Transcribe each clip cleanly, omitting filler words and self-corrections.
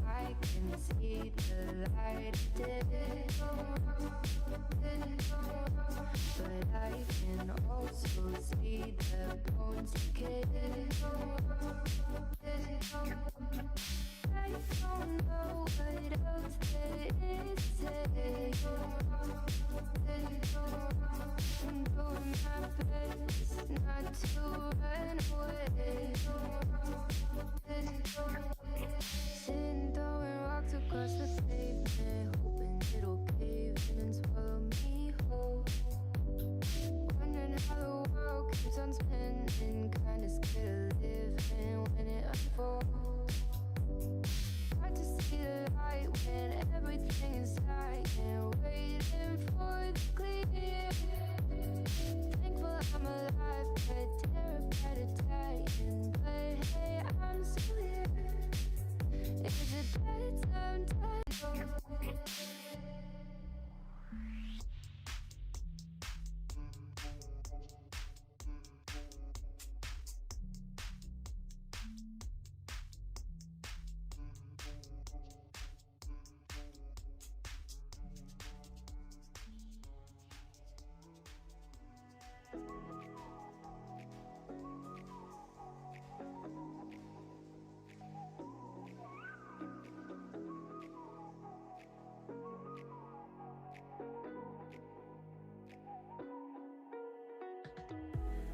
I can see the light but I can also see the bones decay. I don't know what else there is to say. I'm doing my best not to run away. Sitting throwing rocks across the pavement, hoping it'll cave in and swallow me whole. Wondering how the world keeps on spinning, kinda scared of living when it unfolds. Hard to see the light when everything is dying, waiting for the clear. Thankful I'm alive, but terrified of dying. But hey, I'm still here. Is it bad sometimes?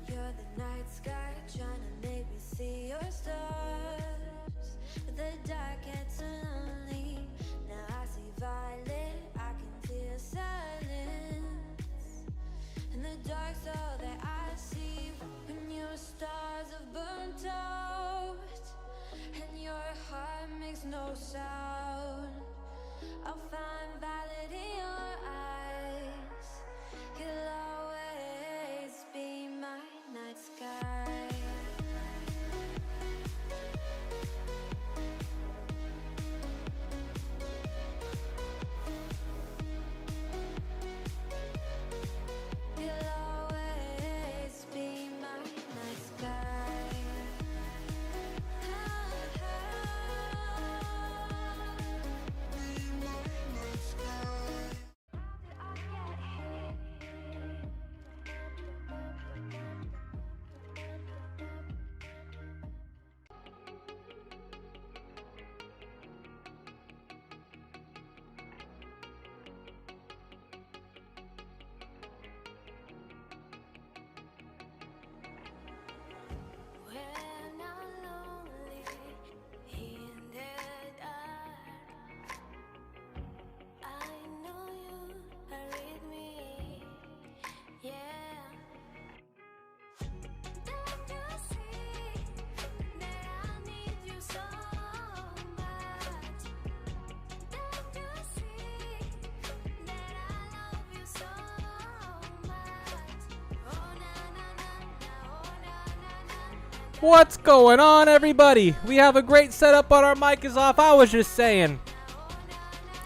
You're the night sky trying to make me see your stars, but the dark gets so lonely. Now I see violet, I can feel silence, and the dark's all that I see. When your stars have burnt out and your heart makes no sound, I'll find violet in your eyes. You'll always be my night sky. You'll always be my night sky. Be my night sky. How did I get here? When I'm lonely in the dark, I know you are with me, yeah. Don't you see that I need you so much? Don't you see that I love you so much? Oh na na na na, oh na na na. What's going on, everybody? We have a great setup, but our mic is off. I was just saying,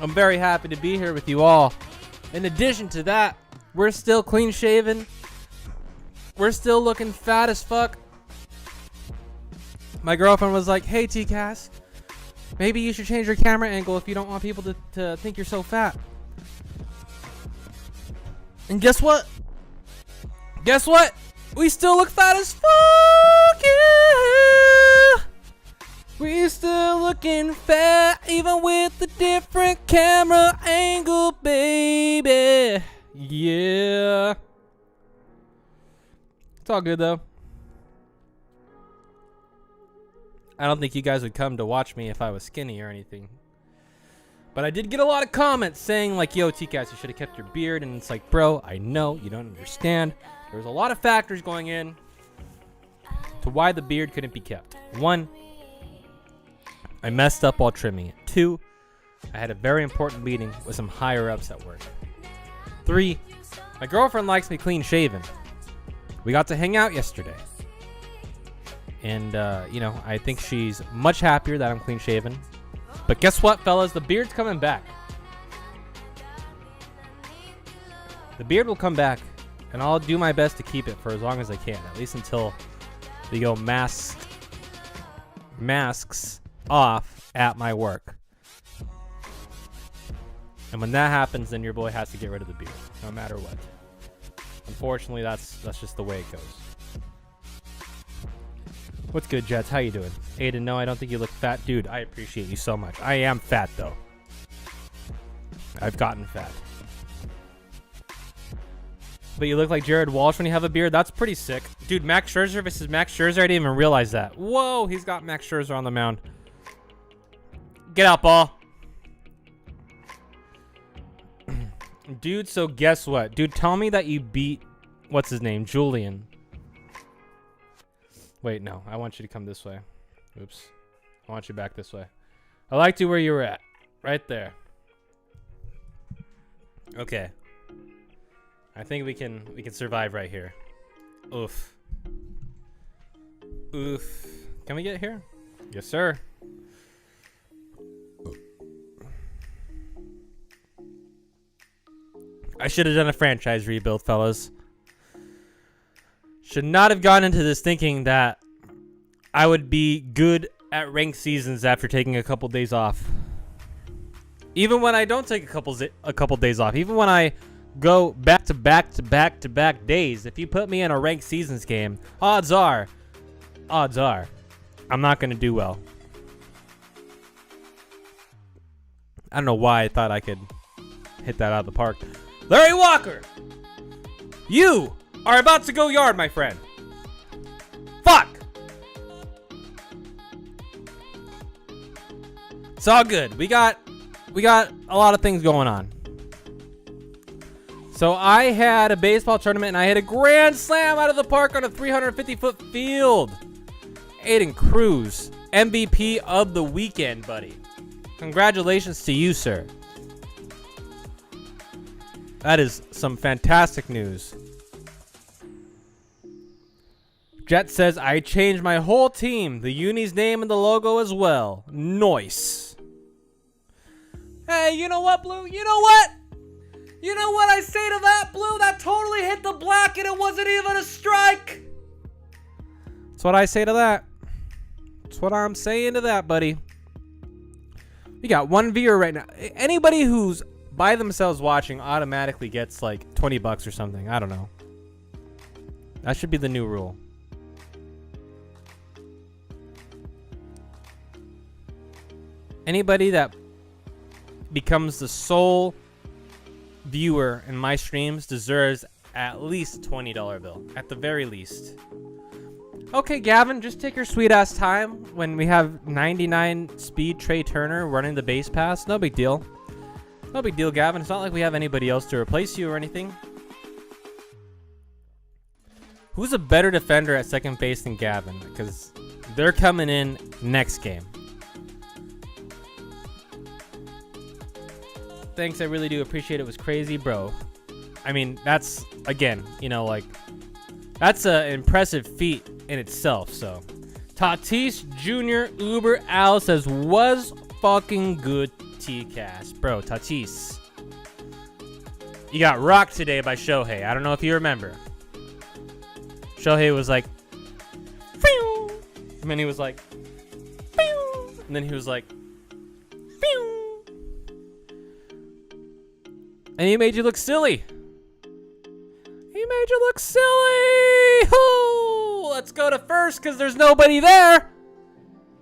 I'm very happy to be here with you all. In addition to that, we're still clean shaven. We're still looking fat as fuck. My girlfriend was like, hey, T-Cass, maybe you should change your camera angle if you don't want people to think you're so fat. And guess what? Guess what? We still look fat as fuck, yeah! We still looking fat, even with the different camera angle, baby. Yeah. It's all good, though. I don't think you guys would come to watch me if I was skinny or anything. But I did get a lot of comments saying, like, yo, T-Cass, you should have kept your beard. And it's like, bro, I know, you don't understand. There's a lot of factors going in to why the beard couldn't be kept. 1, I messed up while trimming it. 2, I had a very important meeting with some higher ups at work. 3, my girlfriend likes me clean shaven. We got to hang out yesterday. And, you know, I think she's much happier that I'm clean shaven. But guess what, fellas? The beard's coming back. The beard will come back. And I'll do my best to keep it for as long as I can. At least until they go masks off at my work. And when that happens, then your boy has to get rid of the beard, no matter what. Unfortunately, that's just the way it goes. What's good, Jets? How you doing? Aiden, no, I don't think you look fat. Dude, I appreciate you so much. I am fat, though. I've gotten fat. But you look like Jared Walsh when you have a beard. That's pretty sick. Dude, Max Scherzer versus Max Scherzer. I didn't even realize that. Whoa, he's got Max Scherzer on the mound. Get out, ball. Dude, so guess what? Dude, tell me that you beat, what's his name? Julian. Wait, no. I want you to come this way. Oops. I want you back this way. I liked you where you were at. Right there. Okay. I think we can survive right here. Oof. Oof. Can we get here? Yes, sir. I should have done a franchise rebuild, fellas. Should not have gone into this thinking that I would be good at ranked seasons after taking a couple days off. Even when I don't take a couple days off, even when I go back to back days, if you put me in a ranked seasons game, odds are, I'm not going to do well. I don't know why I thought I could hit that out of the park. Larry Walker, you are about to go yard, my friend. Fuck. It's all good. We got a lot of things going on. So I had a baseball tournament and I hit a grand slam out of the park on a 350-foot field. Aiden Cruz, MVP of the weekend, buddy. Congratulations to you, sir. That is some fantastic news. Jet says, I changed my whole team. The uni's name and the logo as well. Nice. Hey, you know what, Blue? You know what? You know what I say to that, Blue? That totally hit the black and it wasn't even a strike. That's what I say to that. That's what I'm saying to that, buddy. We got one viewer right now. Anybody who's by themselves watching automatically gets like $20 or something. I don't know. That should be the new rule. Anybody that becomes the sole viewer in my streams deserves at least a $20 bill. At the very least. Okay, Gavin, just take your sweet ass time when we have 99 speed Trey Turner running the base pass. No big deal. No big deal, Gavin. It's not like we have anybody else to replace you or anything. Who's a better defender at second base than Gavin? Because they're coming in next game. Thanks, I really do appreciate it. It was crazy, bro. I mean, that's, again, you know, like, that's an impressive feat in itself, so. Tatis Jr. Uber Al says, was fucking good T-Cast. Bro, Tatis. You got rocked today by Shohei. I don't know if you remember. Shohei was like, Phew! And then he was like, Phew! And then he was like, Phew! And he made you look silly. He made you look silly. Ooh, let's go to first because there's nobody there.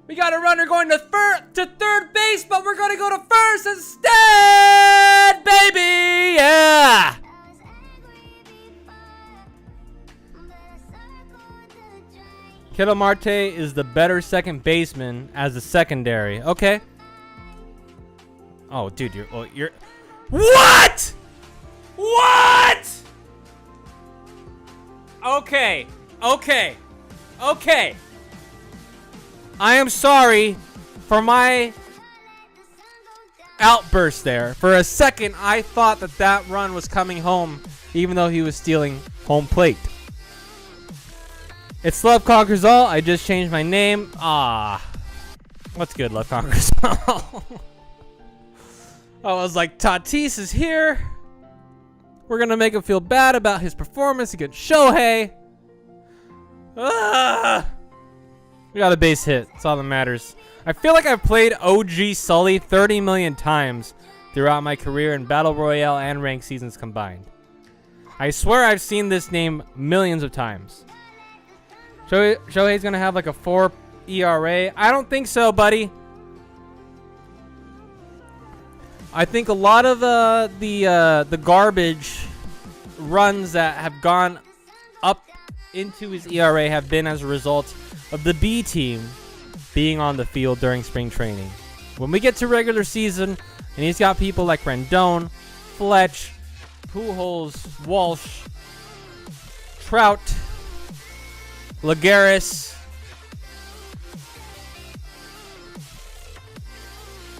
We got a runner going to third base, but we're going to go to first instead, baby. Yeah. Ketel Marte is the better second baseman as a secondary. Okay. Oh, dude, you're what? What? Okay. I am sorry for my outburst there. For a second, I thought that run was coming home, even though he was stealing home plate. It's Love Conquers All. I just changed my name. Ah, what's good, Love Conquers All? I was like, Tatis is here. We're gonna make him feel bad about his performance against Shohei. Ah! We got a base hit. That's all that matters. I feel like I've played OG Sully 30 million times throughout my career in Battle Royale and ranked seasons combined. I swear I've seen this name millions of times. Shohei's gonna have like a 4 ERA. I don't think so, buddy. I think a lot of the garbage runs that have gone up into his ERA have been as a result of the B team being on the field during spring training. When we get to regular season, and he's got people like Rendon, Fletch, Pujols, Walsh, Trout, Lagares,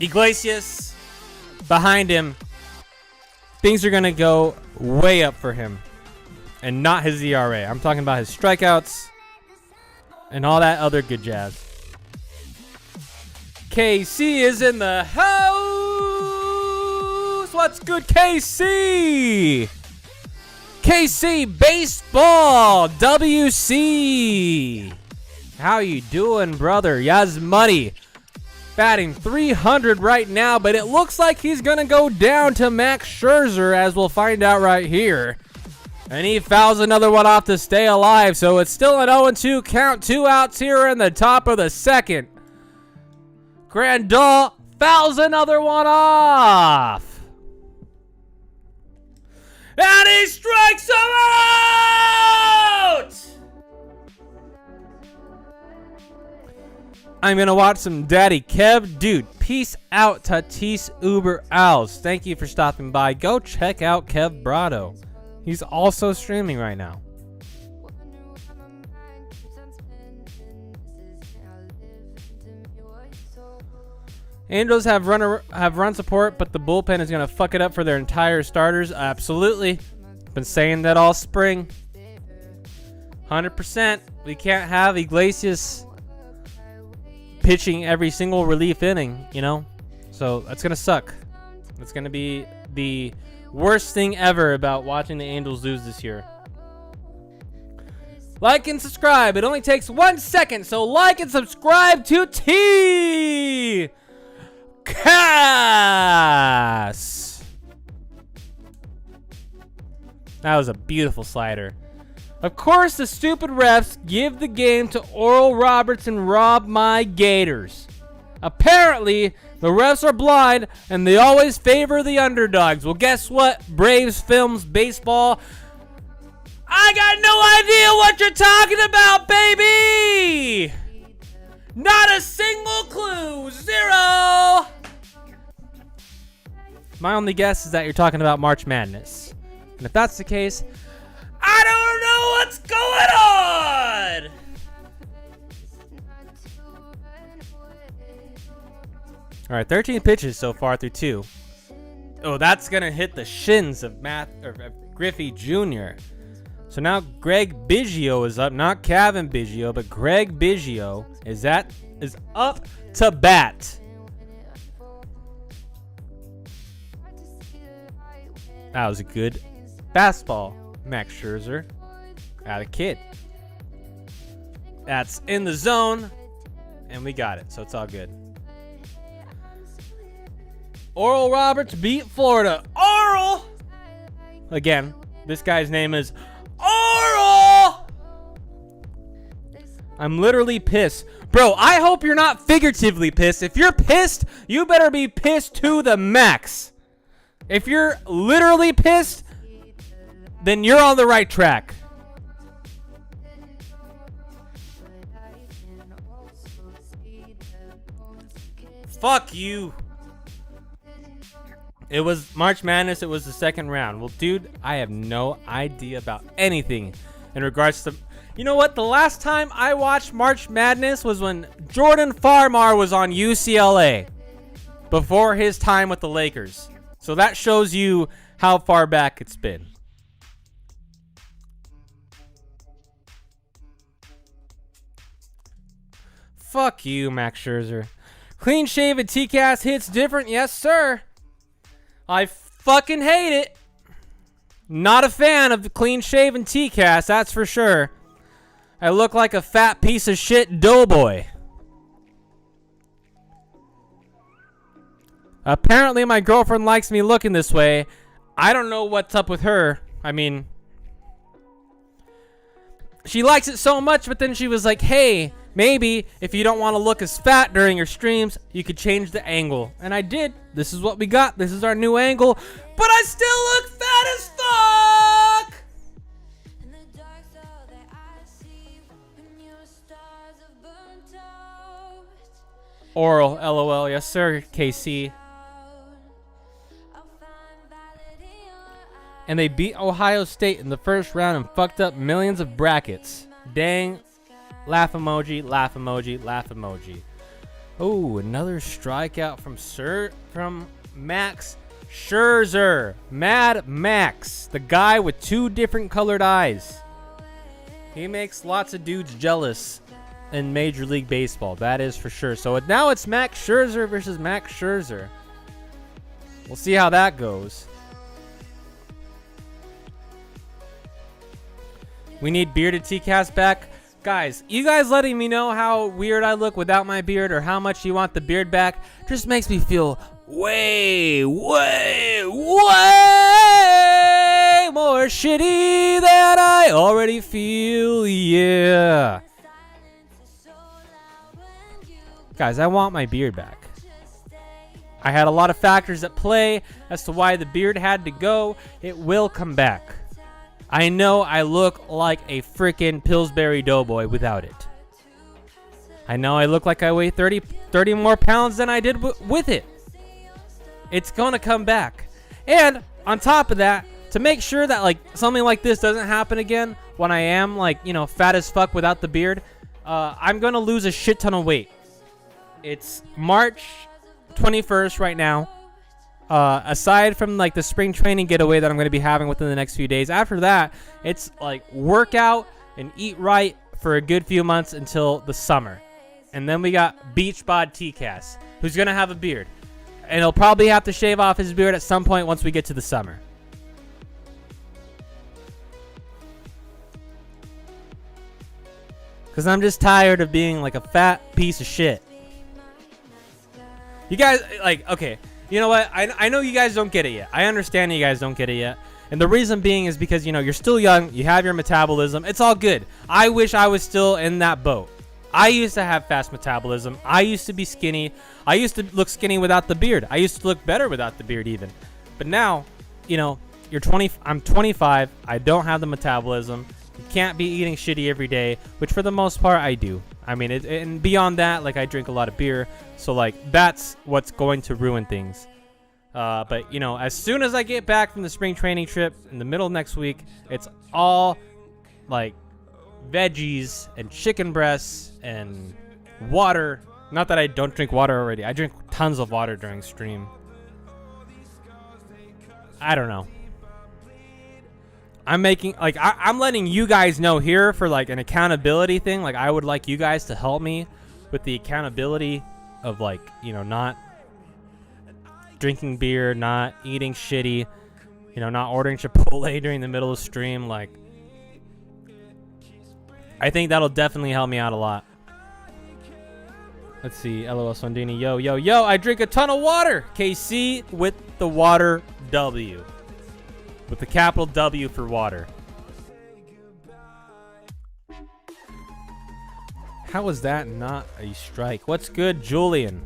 Iglesias behind him, things are going to go way up for him. And not his ERA. I'm talking about his strikeouts and all that other good jazz. KC is in the house. What's good, KC? KC Baseball WC. How you doing, brother? Yasmuddy batting 300 right now, but it looks like he's going to go down to Max Scherzer, as we'll find out right here. And he fouls another one off to stay alive, so it's still an 0-2 count. 2 outs here in the top of the second. Grandal fouls another one off. And he strikes him out! I'm going to watch some Daddy Kev. Dude, peace out, Tatis Uber Owls. Thank you for stopping by. Go check out Kev Brado. He's also streaming right now. Angels have run support, but the bullpen is going to fuck it up for their entire starters. Absolutely. Been saying that all spring. 100%. We can't have Iglesias pitching every single relief inning, you know? So that's going to suck. It's going to be the worst thing ever about watching the Angels lose this year. Like and subscribe. It only takes 1 second, so like and subscribe to T Cass. That was a beautiful slider. Of course, the stupid refs give the game to Oral Roberts and rob my Gators. Apparently, the refs are blind, and they always favor the underdogs. Well, guess what, Braves Films Baseball? I got no idea what you're talking about, baby! Not a single clue. 0! My only guess is that you're talking about March Madness. And if that's the case, I don't know what's going on! All right, 13 pitches so far through 2. Oh, that's going to hit the shins of Griffey Jr. So now Greg Biggio is up. Not Kevin Biggio, but Greg Biggio is up to bat. That was a good fastball. Max Scherzer. Out of kid. That's in the zone. And we got it. So it's all good. Oral Roberts beat Florida. Oral! Again, this guy's name is Oral! I'm literally pissed. Bro, I hope you're not figuratively pissed. If you're pissed, you better be pissed to the max. If you're literally pissed, then you're on the right track. Fuck you. It was March Madness. It was the second round. Well, dude, I have no idea about anything in regards to... You know what? The last time I watched March Madness was when Jordan Farmar was on UCLA before his time with the Lakers. So that shows you how far back it's been. Fuck you, Max Scherzer. Clean shaven TCAS hits different. Yes, sir. I fucking hate it. Not a fan of the clean shaven TCAS, that's for sure. I look like a fat piece of shit doughboy. Apparently my girlfriend likes me looking this way. I don't know what's up with her. I mean, she likes it so much, but then she was like, hey, maybe if you don't want to look as fat during your streams, you could change the angle. And I did. This is what we got. This is our new angle. But I still look fat as fuck! In the dark, so that I see when your stars have burnt out. Oral, LOL. Yes, sir, KC. I'll find valid in your eyes. And they beat Ohio State in the first round and fucked up millions of brackets. Dang. Laugh emoji, laugh emoji, laugh emoji. Oh, another strikeout from Max Scherzer. Mad Max. The guy with two different colored eyes. He makes lots of dudes jealous in Major League Baseball. That is for sure. So now it's Max Scherzer versus Max Scherzer. We'll see how that goes. We need bearded TCAS back. Guys, you guys letting me know how weird I look without my beard or how much you want the beard back just makes me feel way more shitty than I already feel. Yeah. Guys, I want my beard back. I had a lot of factors at play as to why the beard had to go. It will come back. I know I look like a freaking Pillsbury Doughboy without it. I know I look like I weigh 30 more pounds than I did with it. It's going to come back. And on top of that, to make sure that like something like this doesn't happen again when I am like, you know, fat as fuck without the beard, I'm going to lose a shit ton of weight. It's March 21st right now. Aside from like the spring training getaway that I'm going to be having within the next few days, after that, it's like workout and eat right for a good few months until the summer. And then we got Beach Bod TCAS, who's going to have a beard. And he'll probably have to shave off his beard at some point once we get to the summer. Because I'm just tired of being like a fat piece of shit. You guys, like, okay. You know what? I know you guys don't get it yet. I understand you guys don't get it yet. And the reason being is because, you know, you're still young. You have your metabolism. It's all good. I wish I was still in that boat. I used to have fast metabolism. I used to be skinny. I used to look skinny without the beard. I used to look better without the beard even. But now, you know, I'm 25. I don't have the metabolism. You can't be eating shitty every day, which for the most part I do. I mean, and beyond that, like I drink a lot of beer. So like that's what's going to ruin things. But you know, as soon as I get back from the spring training trip in the middle of next week, it's all like veggies and chicken breasts and water. Not that I don't drink water already. I drink tons of water during stream. I don't know. I'm making like I'm letting you guys know here for like an accountability thing. Like I would like you guys to help me with the accountability of like, you know, not drinking beer, not eating shitty, you know, not ordering Chipotle during the middle of stream. Like I think that'll definitely help me out a lot. Let's see. LOL Swandini. Yo. I drink a ton of water. KC with the water W. With the capital W for water. How was that not a strike? What's good, Julian?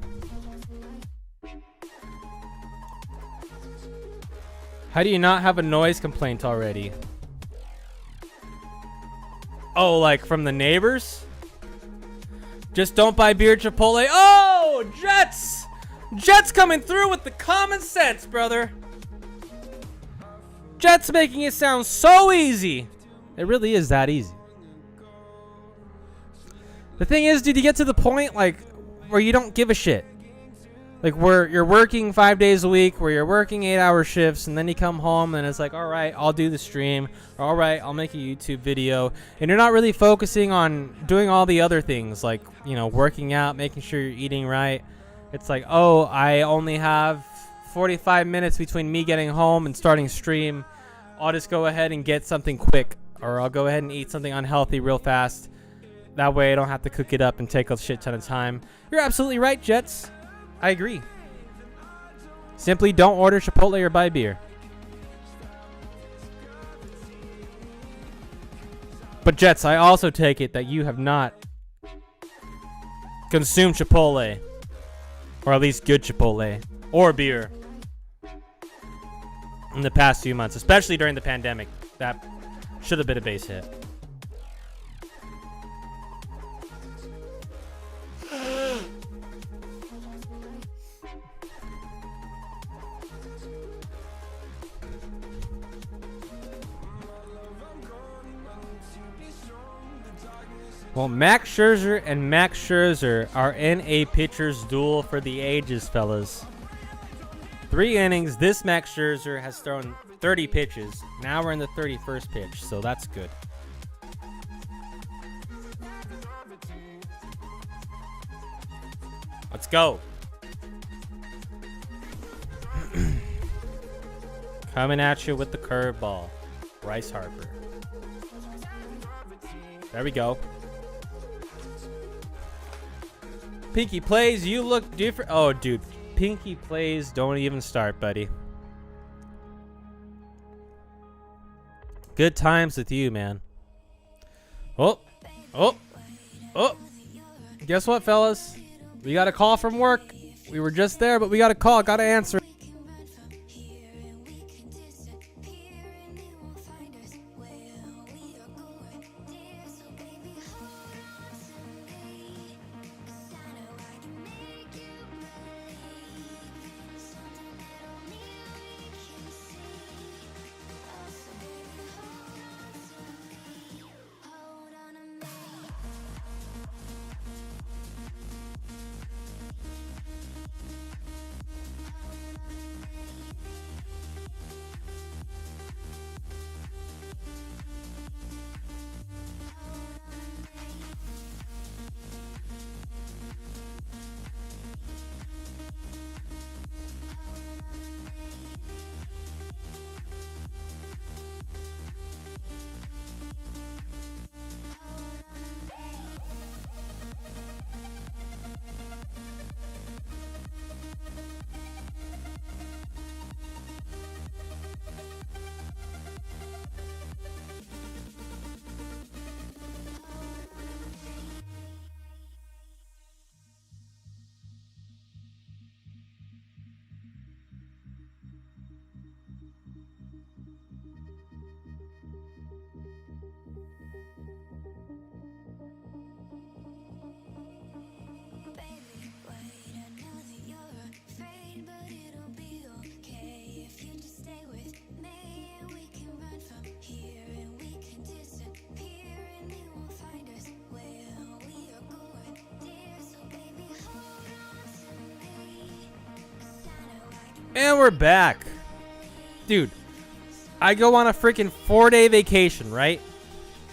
How do you not have a noise complaint already? Oh, like from the neighbors? Just don't buy beer Chipotle. Oh, Jets! Jets coming through with the common sense, brother. Jets making it sound so easy. It really is that easy. The thing is, dude, you get to the point like where you don't give a shit. Like where you're working 5 days a week, where you're working 8-hour shifts, and then you come home and it's like, all right, I'll do the stream. All right, I'll make a YouTube video. And you're not really focusing on doing all the other things like you know, working out, making sure you're eating right. It's like, oh, I only have 45 minutes between me getting home and starting stream. I'll just go ahead and get something quick, or I'll go ahead and eat something unhealthy real fast. That way I don't have to cook it up and take a shit ton of time. You're absolutely right, Jets. I agree. Simply don't order Chipotle or buy beer. But Jets, I also take it that you have not consumed Chipotle, or at least good Chipotle, or beer in the past few months, especially during the pandemic. That should have been a base hit. Well, Max Scherzer and Max Scherzer are in a pitcher's duel for the ages, fellas. 3 innings. This Max Scherzer has thrown 30 pitches. Now we're in the 31st pitch, so that's good. Let's go. Coming at you with the curveball. Bryce Harper. There we go. Pinky plays, you look different. Oh, dude. Pinky plays, don't even start, buddy. Good times with you, man. Oh. Guess what, fellas? We got a call from work. We were just there, but we got a call. Got to answer. And we're back. Dude, I go on a freaking 4-day vacation, right?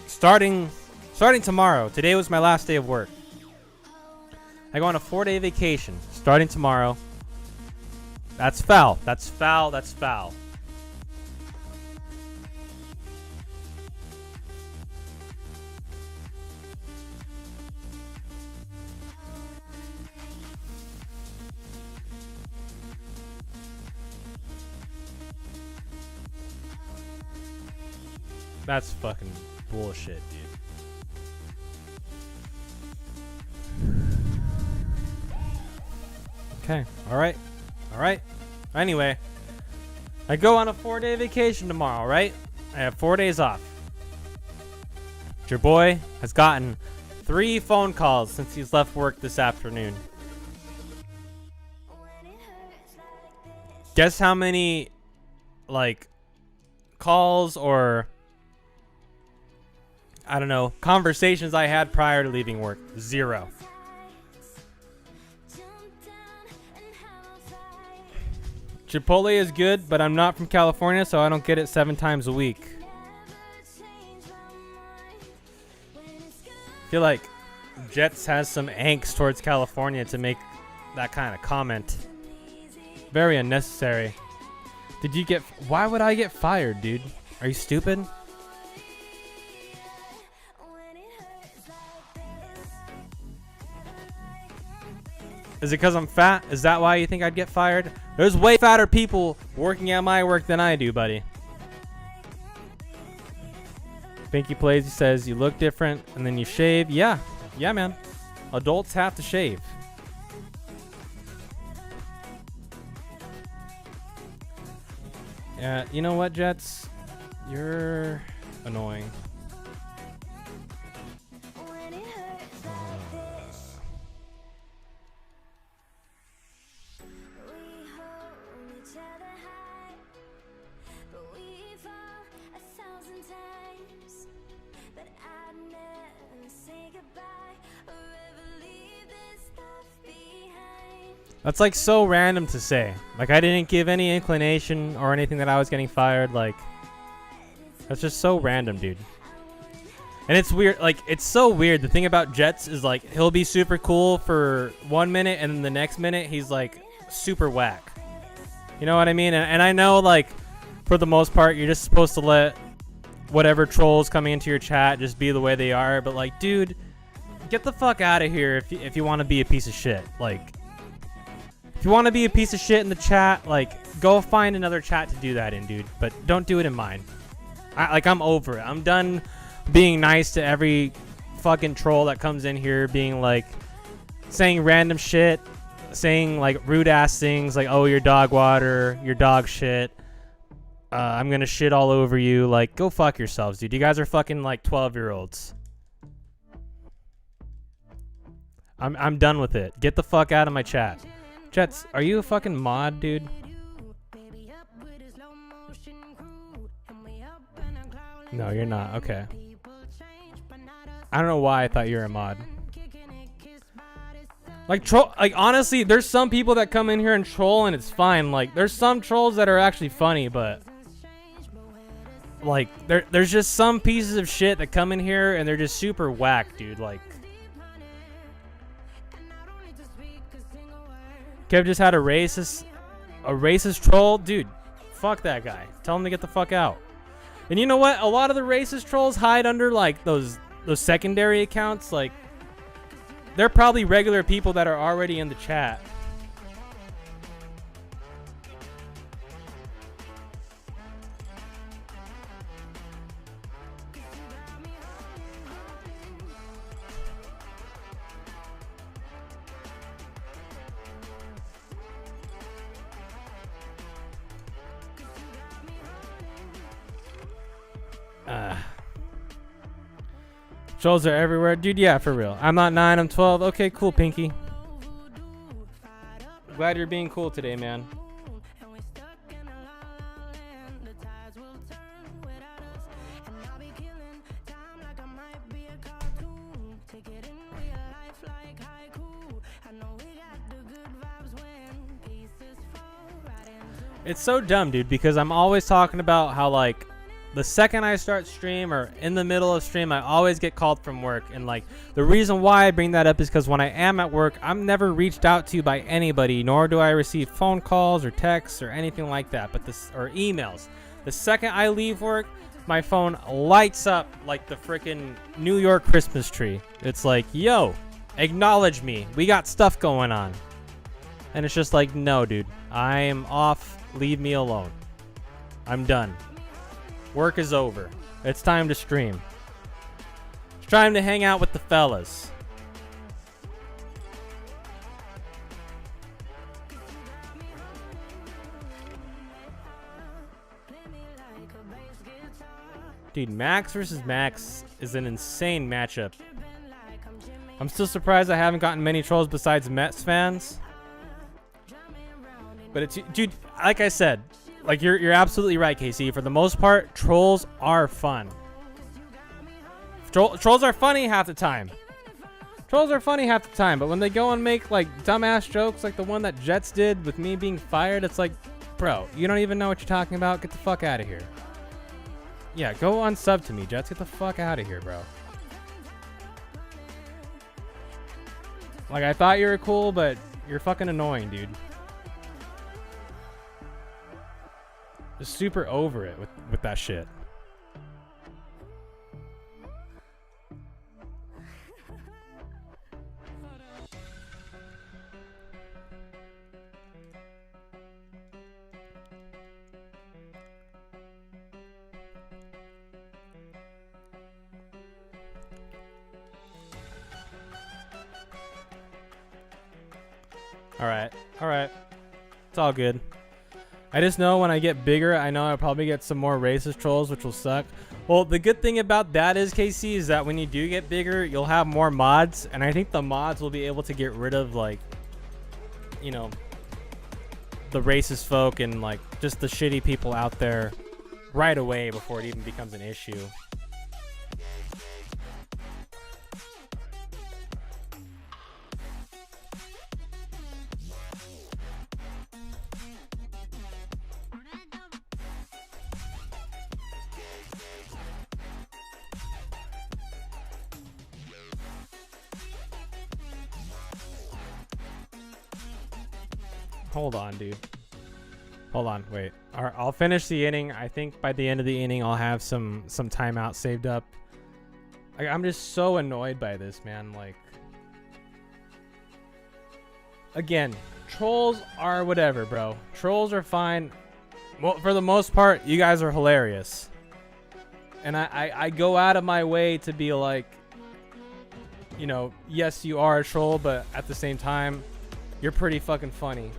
Starting tomorrow. Today was my last day of work. I go on a 4-day vacation starting tomorrow. That's foul. That's foul. That's foul. That's fucking bullshit, dude. Okay. All right. Anyway, I go on a 4-day vacation tomorrow, right? I have 4 days off. Your boy has gotten 3 phone calls since he's left work this afternoon. Guess how many, like, calls or, I don't know, conversations I had prior to leaving work? 0. Chipotle is good, but I'm not from California, so I don't get it 7 times a week. Feel like Jets has some angst towards California to make that kind of comment. Very unnecessary. Did you get... Why would I get fired, dude? Are you stupid? Is it because I'm fat? Is that why you think I'd get fired? There's way fatter people working at my work than I do, buddy. Pinky Plays, he says, you look different and then you shave. Yeah. Yeah, man. Adults have to shave. Yeah, you know what, Jets? You're annoying. That's like so random to say. Like I didn't give any inclination or anything that I was getting fired. Like that's just so random, dude. And it's weird. Like it's so weird. The thing about Jets is like he'll be super cool for 1 minute and then the next minute he's like super whack. You know what I mean? And I know like for the most part you're just supposed to let whatever trolls coming into your chat just be the way they are. But like, dude, get the fuck out of here if you want to be a piece of shit. Like. If you want to be a piece of shit in the chat, like, go find another chat to do that in, dude. But don't do it in mine. I'm over it. I'm done being nice to every fucking troll that comes in here being, like, saying random shit, saying, like, rude-ass things, like, oh, you're dog water, you're dog shit, I'm gonna shit all over you. Like, go fuck yourselves, dude. You guys are fucking, like, 12-year-olds. I'm done with it. Get the fuck out of my chat. Jets, are you a fucking mod, dude? No, you're not. Okay. I don't know why I thought you were a mod. Like, honestly, there's some people that come in here and troll and it's fine. Like, there's some trolls that are actually funny, but... Like, there's just some pieces of shit that come in here and they're just super whack, dude. Like... Kev just had a racist troll. Dude, fuck that guy. Tell him to get the fuck out. And you know what? A lot of the racist trolls hide under, like, those secondary accounts. Like, they're probably regular people that are already in the chat. Trolls are everywhere. Dude, yeah, for real. I'm not 9, I'm 12. Okay, cool, Pinky. Glad you're being cool today, man. It's so dumb, dude, because I'm always talking about how, like, the second I start stream or in the middle of stream, I always get called from work. And like the reason why I bring that up is because when I am at work, I'm never reached out to by anybody, nor do I receive phone calls or texts or anything like that, or emails. The second I leave work, my phone lights up like the freaking New York Christmas tree. It's like, yo, acknowledge me. We got stuff going on. And it's just like, no, dude, I am off. Leave me alone. I'm done. Work is over. It's time to stream. It's time to hang out with the fellas. Dude, Max versus Max is an insane matchup. I'm still surprised I haven't gotten many trolls besides Mets fans. But it's, dude, like I said, like you're absolutely right, KC. For the most part, trolls are fun. Trolls are funny half the time. Trolls are funny half the time, but when they go and make like dumbass jokes like the one that Jets did with me being fired, it's like, bro, you don't even know what you're talking about. Get the fuck out of here. Yeah, go unsub to me, Jets. Get the fuck out of here, bro. Like, I thought you were cool, but you're fucking annoying, dude. Just super over it with that shit. Alright. It's all good. I just know when I get bigger, I know I'll probably get some more racist trolls, which will suck. Well, the good thing about that is, KC, is that when you do get bigger, you'll have more mods. And I think the mods will be able to get rid of, like, you know, the racist folk and, like, just the shitty people out there right away before it even becomes an issue. Hold on, dude. Hold on, wait. All right, I'll finish the inning. I think by the end of the inning, I'll have some timeout saved up. I'm just so annoyed by this, man. Like, again, trolls are whatever, bro. Trolls are fine. Well, for the most part, you guys are hilarious. And I go out of my way to be like, you know, yes, you are a troll, but at the same time, you're pretty fucking funny.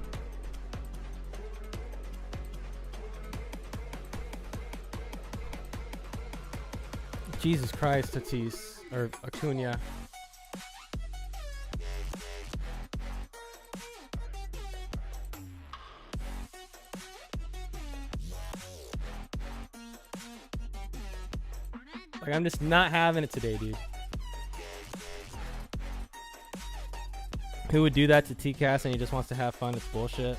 Jesus Christ, Tatis, or Acuna. Like, I'm just not having it today, dude. Who would do that to TCAS and he just wants to have fun? It's bullshit.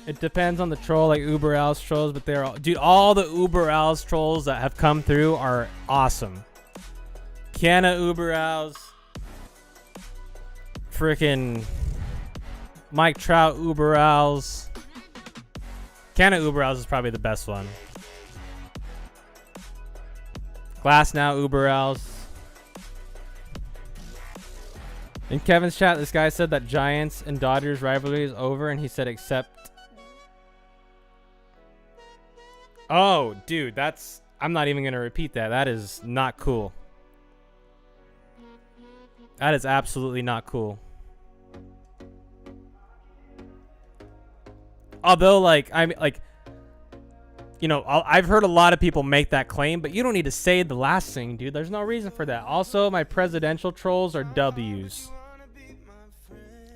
It depends on the troll, like Uber Owls trolls, but they're all, dude, all the Uber Owls trolls that have come through are awesome. Kiana Uber Owls, freaking Mike Trout Uber Owls. Kiana Uber Owls is probably the best one. Glass Now Uber Owls. In Kevin's chat, this guy said that Giants and Dodgers rivalry is over, and he said except... Oh, dude, that's... I'm not even going to repeat that. That is not cool. That is absolutely not cool. Although, like, I'm like... You know, I've heard a lot of people make that claim, but you don't need to say the last thing, dude. There's no reason for that. Also, my presidential trolls are W's.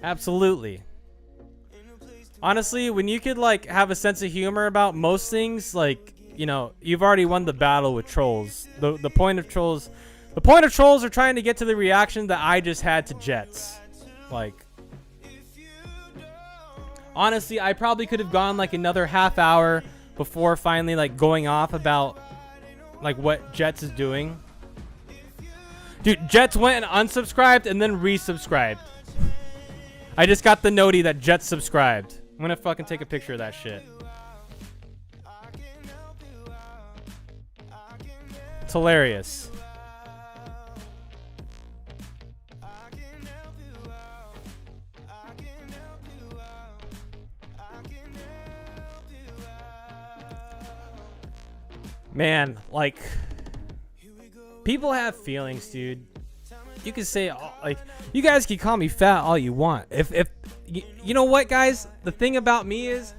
Absolutely. Honestly, when you could, like, have a sense of humor about most things, like, you know, you've already won the battle with trolls. The point of trolls... The point of trolls are trying to get to the reaction that I just had to Jets. Like... Honestly, I probably could have gone, like, another half hour before finally, like, going off about, like, what Jets is doing. Dude, Jets went and unsubscribed and then resubscribed. I just got the notey that Jets subscribed. I'm gonna fucking take a picture of that shit. It's hilarious. Man, like, people have feelings, dude. You can say, like, you guys can call me fat all you want. If you know what, guys? The thing about me is,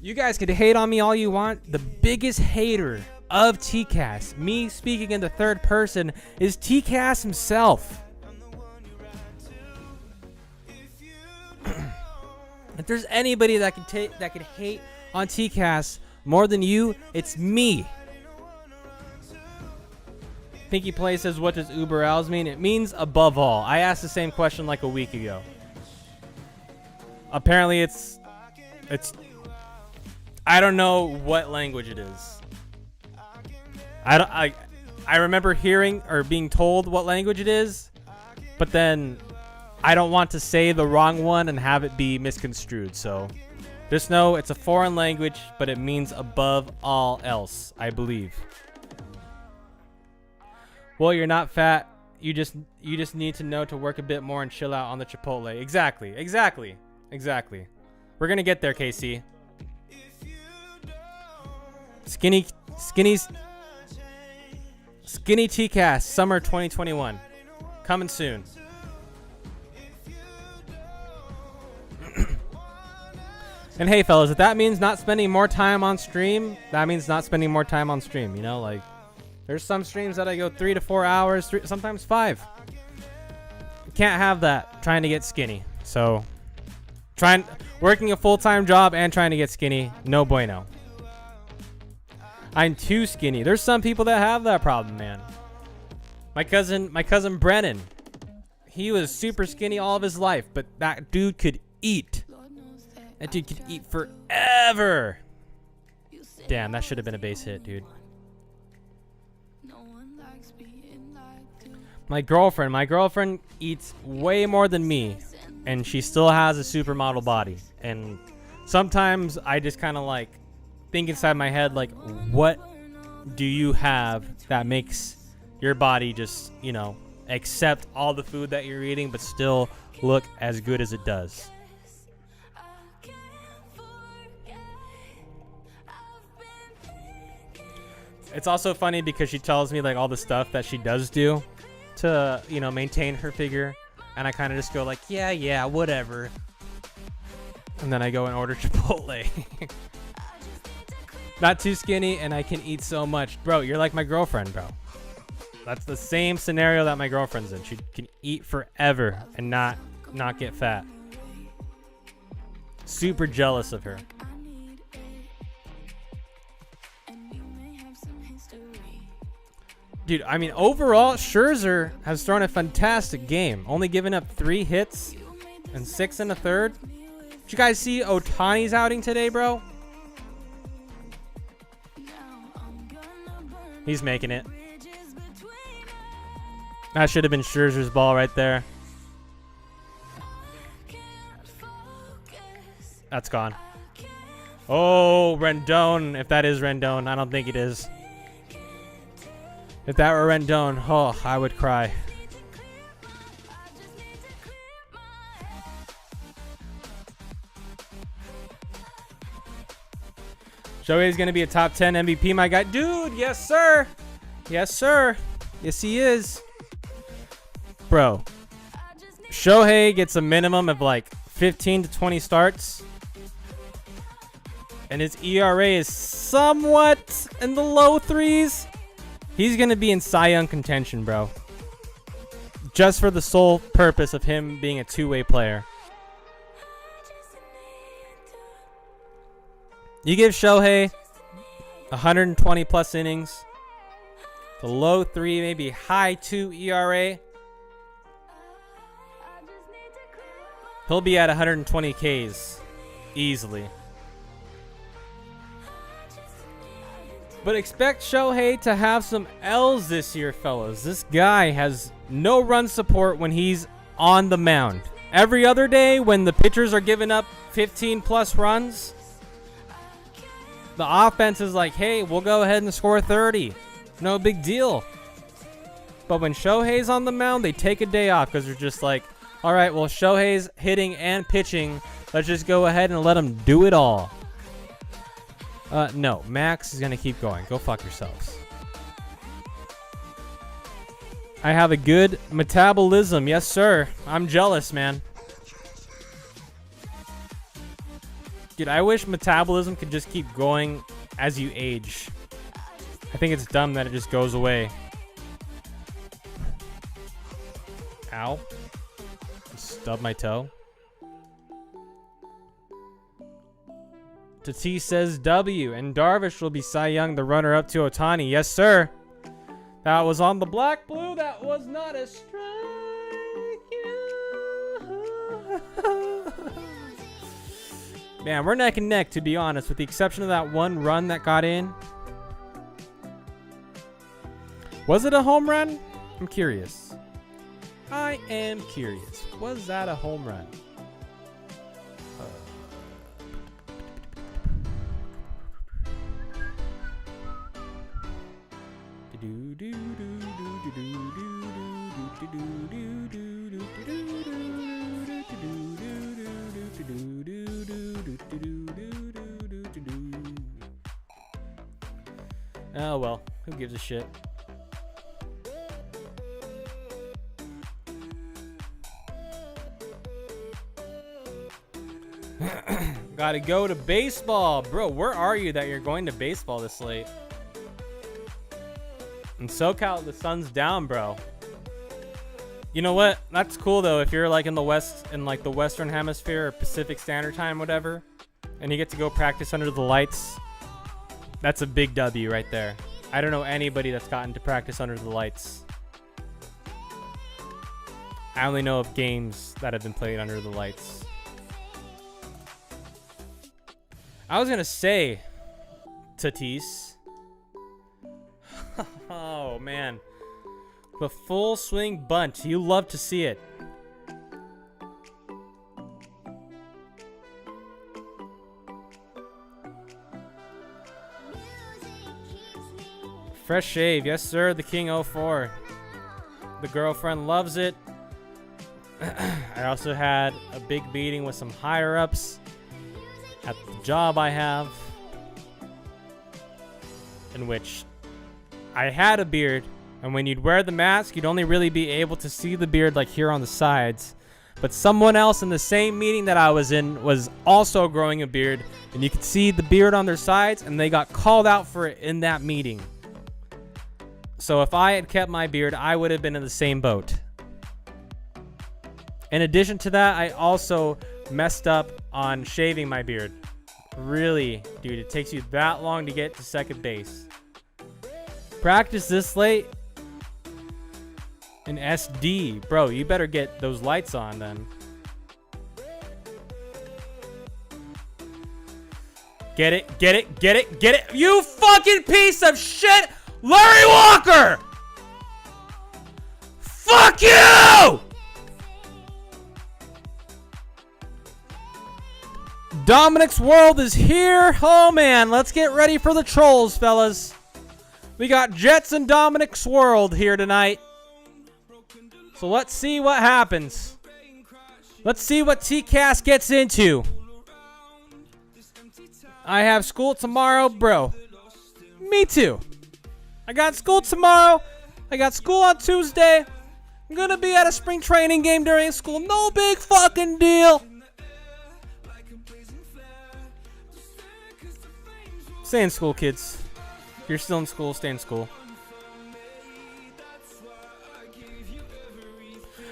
you guys could hate on me all you want. The biggest hater of TCAS, me speaking in the third person, is TCAS himself. If there's anybody that could hate on TCAS more than you, it's me. Pinky Play says, what does Uber Owls mean? It means above all. I asked the same question like a week ago. Apparently it's I don't know what language it is. I remember hearing or being told what language it is, but then I don't want to say the wrong one and have it be misconstrued. So just know it's a foreign language, but it means above all else, I believe. Well, you're not fat. You just need to know to work a bit more and chill out on the Chipotle. Exactly. We're gonna get there, KC. Skinny T-Cast Summer 2021 coming soon. And hey, fellas, if that means not spending more time on stream, that means not spending more time on stream. You know, like there's some streams that I go 3 to 4 hours, sometimes 5. Can't have that trying to get skinny. So working a full-time job and trying to get skinny, no bueno. I'm too skinny. There's some people that have that problem, man. My cousin Brennan, he was super skinny all of his life, but that dude could eat. That dude could eat forever. Damn, that should have been a base hit, dude. My girlfriend eats way more than me, and she still has a supermodel body. And sometimes I just kind of like think inside my head, like, what do you have that makes your body just, you know, accept all the food that you're eating, but still look as good as it does? It's also funny because she tells me like all the stuff that she does do to, you know, maintain her figure, and I kind of just go like, yeah, whatever. And then I go and order Chipotle. Not too skinny, and I can eat so much. Bro, you're like my girlfriend, bro. That's the same scenario that my girlfriend's in. She can eat forever and not get fat. Super jealous of her. Dude, I mean, overall, Scherzer has thrown a fantastic game. Only giving up 3 hits and 6 in the third. Did you guys see Ohtani's outing today, bro? He's making it. That should have been Scherzer's ball right there. That's gone. Oh, Rendon. If that is Rendon, I don't think it is. If that were Rendon, oh, I would cry. Shohei's going to be a top 10 MVP, my guy. Dude, yes, sir. Yes, sir. Yes, he is. Bro, Shohei gets a minimum of like 15 to 20 starts. And his ERA is somewhat in the low 3s. He's going to be in Cy Young contention, bro. Just for the sole purpose of him being a two-way player. You give Shohei 120 plus innings, the low 3, maybe high 2 ERA. He'll be at 120 Ks easily. But expect Shohei to have some L's this year, fellas. This guy has no run support when he's on the mound. Every other day when the pitchers are giving up 15 plus runs, the offense is like, hey, we'll go ahead and score 30. No big deal. But when Shohei's on the mound, they take a day off because they're just like, all right, well, Shohei's hitting and pitching. Let's just go ahead and let him do it all. No, Max is going to keep going. Go fuck yourselves. I have a good metabolism. Yes, sir. I'm jealous, man. Dude, I wish metabolism could just keep going as you age. I think it's dumb that it just goes away. Ow. Stub my toe. Tatis says W, and Darvish will be Cy Young, the runner-up to Ohtani. Yes, sir. That was on the black blue. That was not a strike. Man, we're neck and neck, to be honest, with the exception of that one run that got in. Was it a home run? I'm curious. I am curious. Was that a home run? Oh well, who gives a shit? Gotta go to baseball. Bro, where are you that you're going to baseball this late? In SoCal, the sun's down, bro. You know what? That's cool though. If you're like in the west, in like the Western Hemisphere or Pacific Standard Time, whatever, and you get to go practice under the lights, that's a big W right there. I don't know anybody that's gotten to practice under the lights. I only know of games that have been played under the lights. I was gonna say, Tatis. Oh man, the full swing bunt. You love to see it. Fresh shave, yes sir. The King 04. The girlfriend loves it. I also had a big meeting with some higher ups at the job I have, in which I had a beard, and when you'd wear the mask, you'd only really be able to see the beard like here on the sides. But someone else in the same meeting that I was in was also growing a beard, and you could see the beard on their sides, and they got called out for it in that meeting. So if I had kept my beard, I would have been in the same boat. In addition to that, I also messed up on shaving my beard. Really, dude, it takes you that long to get to second base. Practice this late in SD. Bro, you better get those lights on then. Get it, get it, get it, get it. You fucking piece of shit, Larry Walker! Fuck you! Dominic's World is here. Oh man, let's get ready for the trolls, fellas. We got Jets and Dominic's World here tonight. So let's see what happens. Let's see what TCast gets into. I have school tomorrow, bro. Me too. I got school tomorrow. I got school on Tuesday. I'm gonna be at a spring training game during school. No big fucking deal. Stay in school, kids. If you're still in school, stay in school.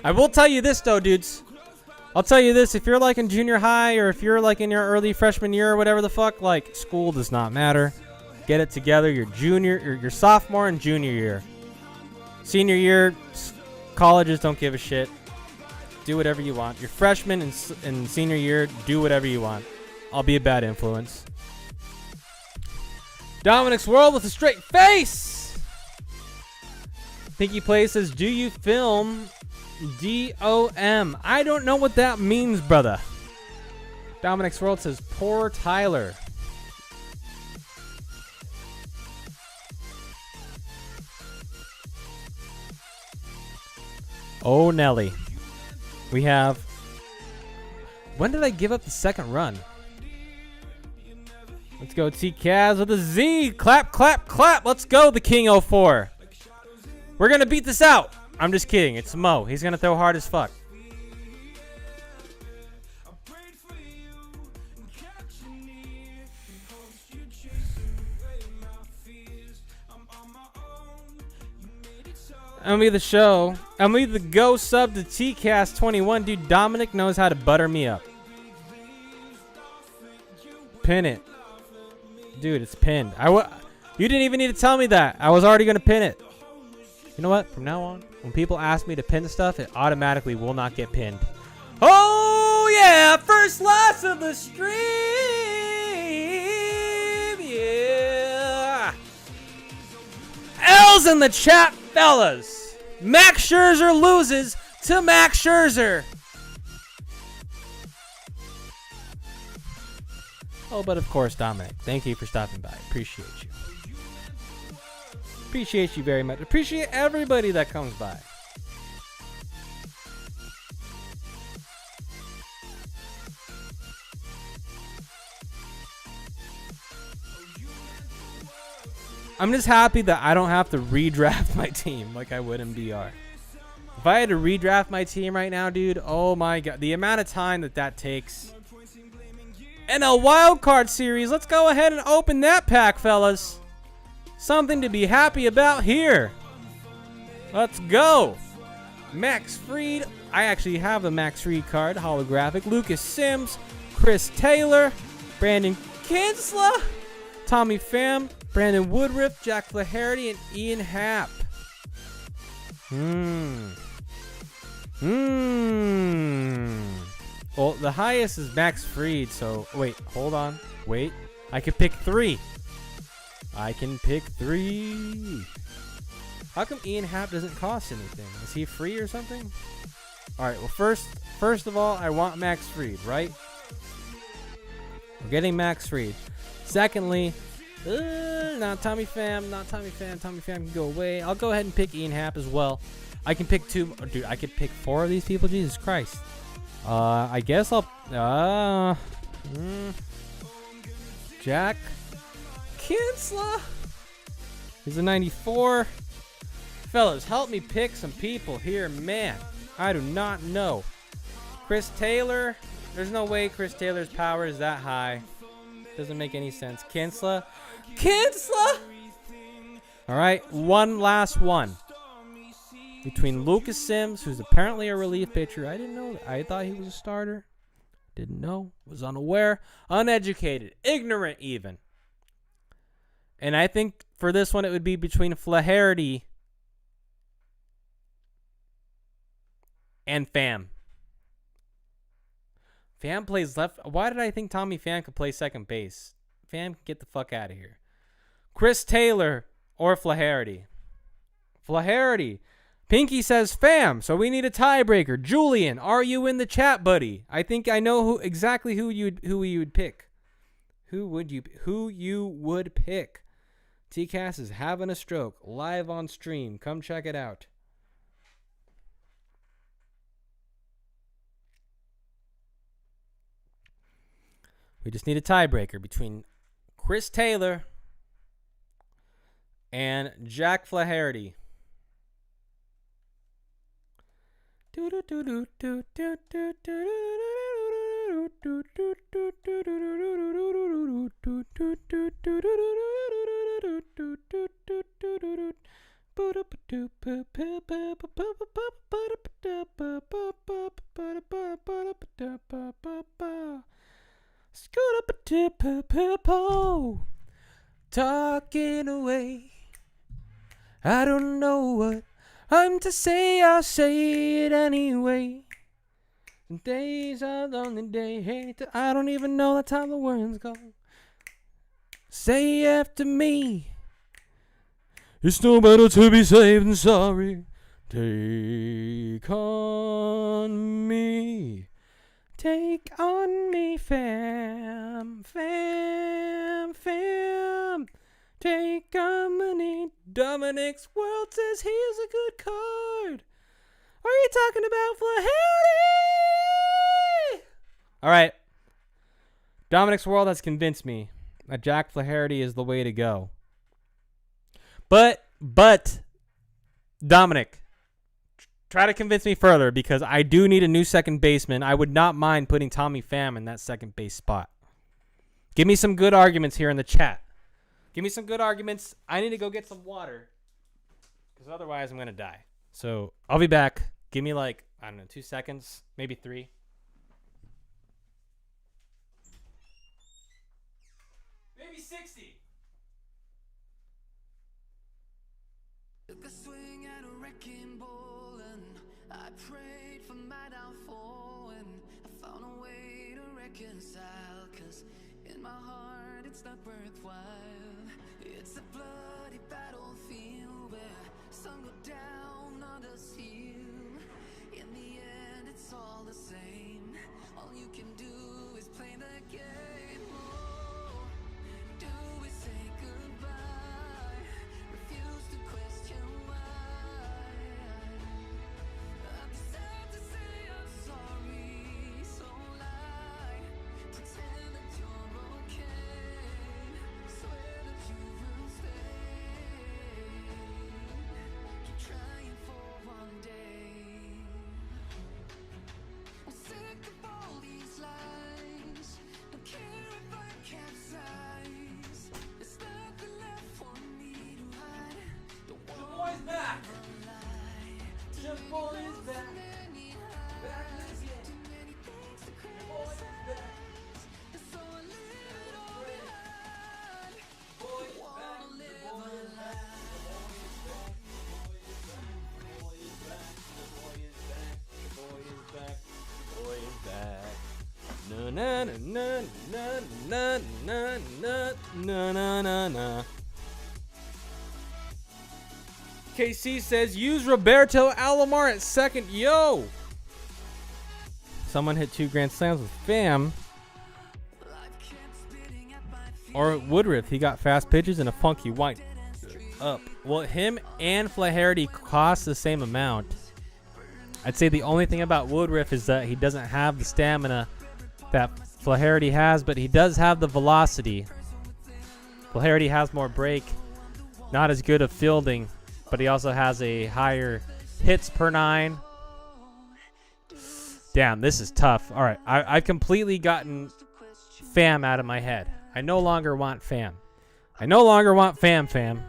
I will tell you this, though, dudes. I'll tell you this. If you're, like, in junior high or if you're, like, in your early freshman year or whatever the fuck, like, school does not matter. Get it together. Your junior, your sophomore and junior year. Senior year, colleges don't give a shit. Do whatever you want. Your freshman and senior year, do whatever you want. I'll be a bad influence. Dominic's World with a straight face. Pinky Play says, do you film DOM? I don't know what that means, brother. Dominic's World says, poor Tyler. Oh, Nelly. We have... When did I give up the second run? Let's go T-Kaz with a Z. Clap, clap, clap. Let's go, the King 04. We're going to beat this out. I'm just kidding. It's Mo. He's going to throw hard as fuck. MLB the show. MLB the go sub to T-Cast 21. Dude, Dominic knows how to butter me up. Pin it. Dude, it's pinned. You didn't even need to tell me that. I was already going to pin it. You know what? From now on, when people ask me to pin stuff, it automatically will not get pinned. Oh, yeah. First loss of the stream. Yeah. L's in the chat, fellas. Max Scherzer loses. to Max Scherzer. Oh, but of course, Dominic, thank you for stopping by. Appreciate you. Appreciate you very much. Appreciate everybody that comes by. I'm just happy that I don't have to redraft my team like I would in BR. If I had to redraft my team right now, dude, oh my god. The amount of time that takes. And a wild card series. Let's go ahead and open that pack, fellas. Something to be happy about here. Let's go. Max Fried. I actually have a Max Fried card, holographic. Lucas Sims, Chris Taylor, Brandon Kinsler, Tommy Pham, Brandon Woodruff, Jack Flaherty, and Ian Happ. Well, the highest is Max Fried, so wait, hold on. Wait. I can pick 3. I can pick 3. How come Ian Happ doesn't cost anything? Is he free or something? Alright, well first of all, I want Max Fried, right? We're getting Max Fried. Secondly, not Tommy Pham, Tommy Pham can go away. I'll go ahead and pick Ian Happ as well. I can pick 2. Dude, I could pick 4 of these people. Jesus Christ. I guess I'll... Jack Kinsler. He's a 94. Fellas, help me pick some people here, man. I do not know. Chris Taylor. There's no way Chris Taylor's power is that high. Doesn't make any sense. Kinsler. All right, one last one. Between Lucas Sims, who's apparently a relief pitcher. I didn't know that. I thought he was a starter. Didn't know. Was unaware. Uneducated. Ignorant even. And I think for this one it would be between Flaherty and Pham. Pham plays left. Why did I think Tommy Pham could play second base? Pham, get the fuck out of here. Chris Taylor or Flaherty. Flaherty. Pinky says Pham, so we need a tiebreaker. Julian, are you in the chat, buddy? I think I know exactly who you would pick. Who you would pick? TCAS is having a stroke live on stream. Come check it out. We just need a tiebreaker between Chris Taylor and Jack Flaherty. Talking away. I don't know what I'm to say, I'll say it anyway. Days are lonely day. I don't even know the time the words go. Say after me. It's no better to be safe than sorry. Take on me. Take on me, Pham. Take on me. Dominic's World says here's a good card. Are you talking about Flaherty? All right. Dominic's World has convinced me that Jack Flaherty is the way to go. But Dominic, try to convince me further because I do need a new second baseman. I would not mind putting Tommy Pham in that second base spot. Give me some good arguments here in the chat. Give me some good arguments. I need to go get some water because otherwise I'm going to die. So I'll be back. Give me 2 seconds, maybe 3. Maybe 60. Took a swing at a wrecking ball and I prayed for my downfall and I found a way to reconcile, 'cause in my heart it's not worthwhile. It's a bloody battlefield where some go down, others heal. In the na na na na na na na na na na. KC says use Roberto Alomar at second. Yo. Someone hit 2 grand slams with Fam. Or Woodruff. He got fast pitches and a funky wind up. Well, him and Flaherty cost the same amount. I'd say the only thing about Woodruff is that he doesn't have the stamina that Flaherty has, but he does have the velocity. Flaherty has more break, not as good of fielding, but he also has a higher hits per 9. Damn, this is tough. All right, I've completely gotten Fam out of my head. I no longer want Fam. I no longer want Fam.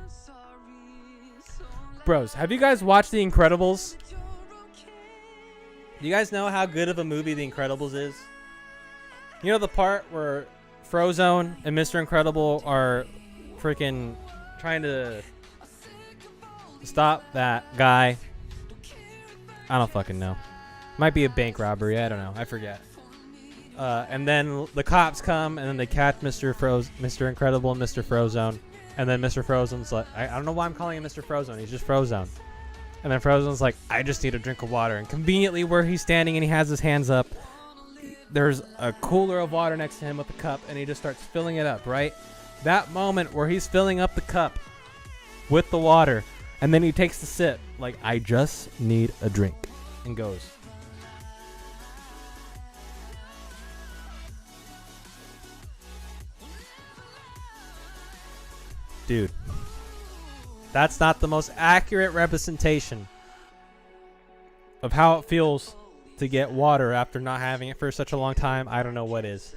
Bros, have you guys watched The Incredibles? Do you guys know how good of a movie The Incredibles is? You know the part where Frozone and Mr. Incredible are freaking trying to stop that guy? I don't fucking know. Might be a bank robbery. I don't know. I forget. And then the cops come and then they catch Mr. Incredible and Mr. Frozone. And then Mr. Frozone's like, I don't know why I'm calling him Mr. Frozone. He's just Frozone. And then Frozone's like, I just need a drink of water. And conveniently where he's standing and he has his hands up, there's a cooler of water next to him with a cup, and he just starts filling it up, right? That moment where he's filling up the cup with the water, and then he takes the sip, like, I just need a drink, and goes. Dude. That's not the most accurate representation of how it feels to get water after not having it for such a long time. I don't know what is.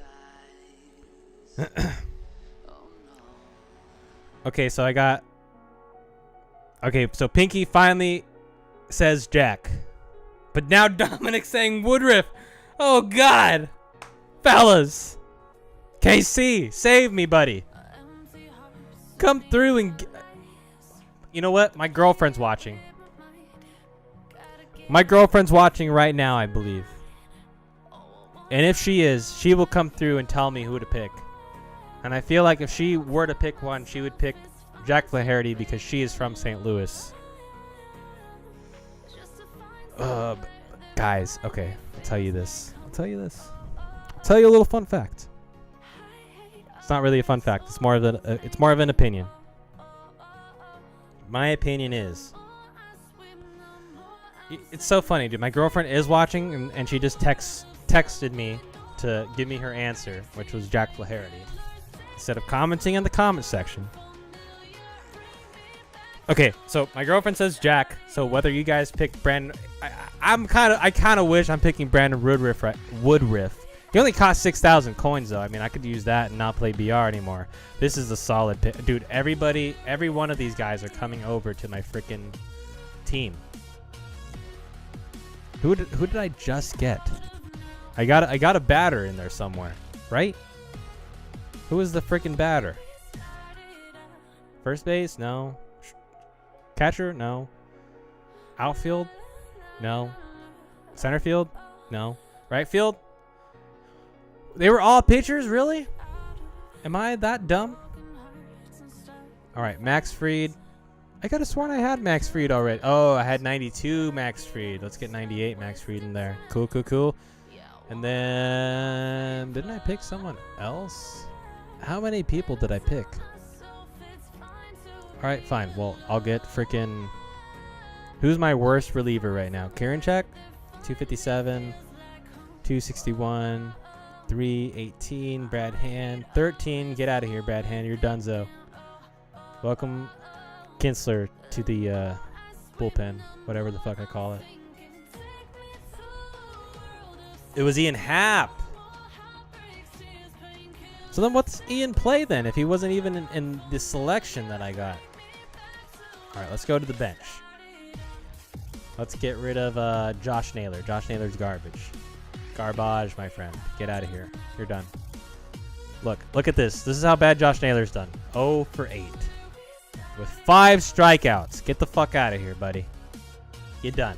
Okay, so so Pinky finally says Jack. But now Dominic's saying Woodruff. Oh, God. Fellas. KC, save me, buddy. Come through and... You know what? My girlfriend's watching. My girlfriend's watching right now, I believe. And if she is, she will come through and tell me who to pick. And I feel like if she were to pick one, she would pick Jack Flaherty because she is from St. Louis. Guys, okay. I'll tell you this. I'll tell you a little fun fact. It's not really a fun fact. It's more of an opinion. My opinion is, it's so funny, dude. My girlfriend is watching, and she just texted me to give me her answer, which was Jack Flaherty, instead of commenting in the comment section. Okay, so my girlfriend says Jack. So whether you guys pick Brandon, I kind of wish I'm picking Brandon Woodruff. He only cost 6,000 coins, though. I mean, I could use that and not play BR anymore. This is a solid pick. Dude, every one of these guys are coming over to my freaking team. Who did I just get? I got a batter in there somewhere, right? Who is the freaking batter? First base? No. Catcher? No. Outfield? No. Center field? No. Right field? They were all pitchers, really? Am I that dumb? All right, Max Fried. I could have sworn I had Max Fried already. Oh, I had 92 Max Fried. Let's get 98 Max Fried in there. Cool. And then, didn't I pick someone else? How many people did I pick? All right, fine. Well, I'll get freaking... Who's my worst reliever right now? Karinchak? 257. 261. 318, Brad Hand. 13, get out of here, Brad Hand. You're donezo. Welcome, Kinsler, to the bullpen, whatever the fuck I call it. It was Ian Happ. So then what's Ian play then if he wasn't even in the selection that I got? All right, let's go to the bench. Let's get rid of Josh Naylor. Josh Naylor's garbage. Garbage, my friend. Get out of here. You're done. Look at this. This is how bad Josh Naylor's done. 0 for 8. With 5 strikeouts. Get the fuck out of here, buddy. You're done.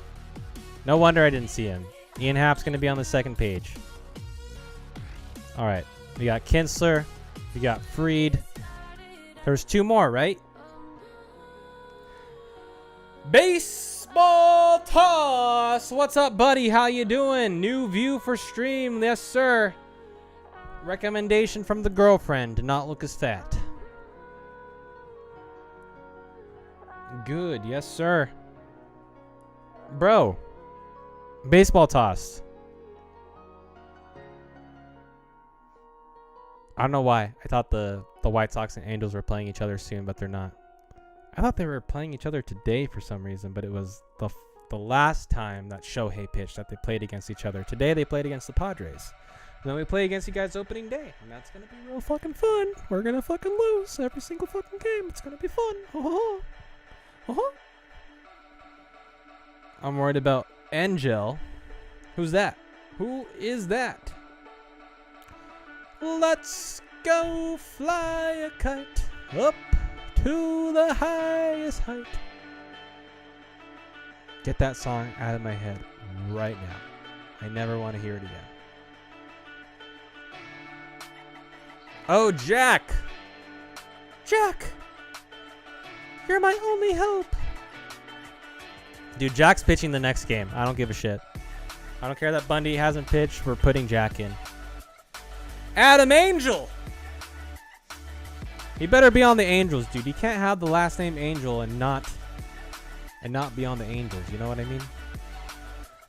No wonder I didn't see him. Ian Happ's going to be on the second page. All right. We got Kinsler. We got Freed. There's 2 more, right? Baseball toss. What's up, buddy? How you doing? New view for stream. Yes, sir. Recommendation from the girlfriend to not look as fat. Good. Yes, sir. Bro. Baseball toss. I don't know why. I thought the White Sox and Angels were playing each other soon, but they're not. I thought they were playing each other today for some reason, but it was the last time that Shohei pitched that they played against each other. Today they played against the Padres. And then we play against you guys opening day, and that's going to be real fucking fun. We're going to fucking lose every single fucking game. It's going to be fun. I'm worried about Angel. Who's that? Who is that? Let's go fly a kite up to the highest height. Get that song out of my head right now. I never want to hear it again. Oh, Jack! Jack! You're my only hope. Dude, Jack's pitching the next game. I don't give a shit. I don't care that Bundy hasn't pitched. We're putting Jack in. Adam Angel! He better be on the Angels, dude. You can't have the last name Angel and not be on the Angels. You know what I mean?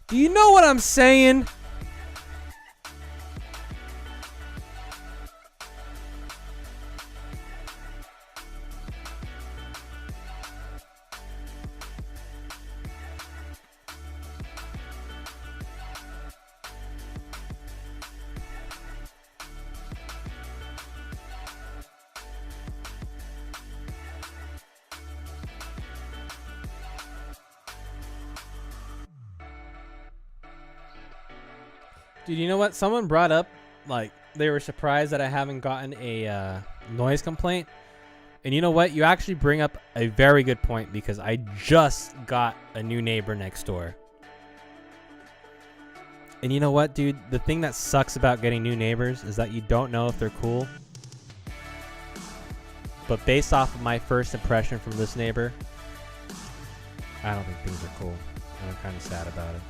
Do you know what I'm saying? Dude, you know what? Someone brought up, like, they were surprised that I haven't gotten a noise complaint. And you know what? You actually bring up a very good point because I just got a new neighbor next door. And you know what, dude? The thing that sucks about getting new neighbors is that you don't know if they're cool. But based off of my first impression from this neighbor, I don't think things are cool. And I'm kind of sad about it.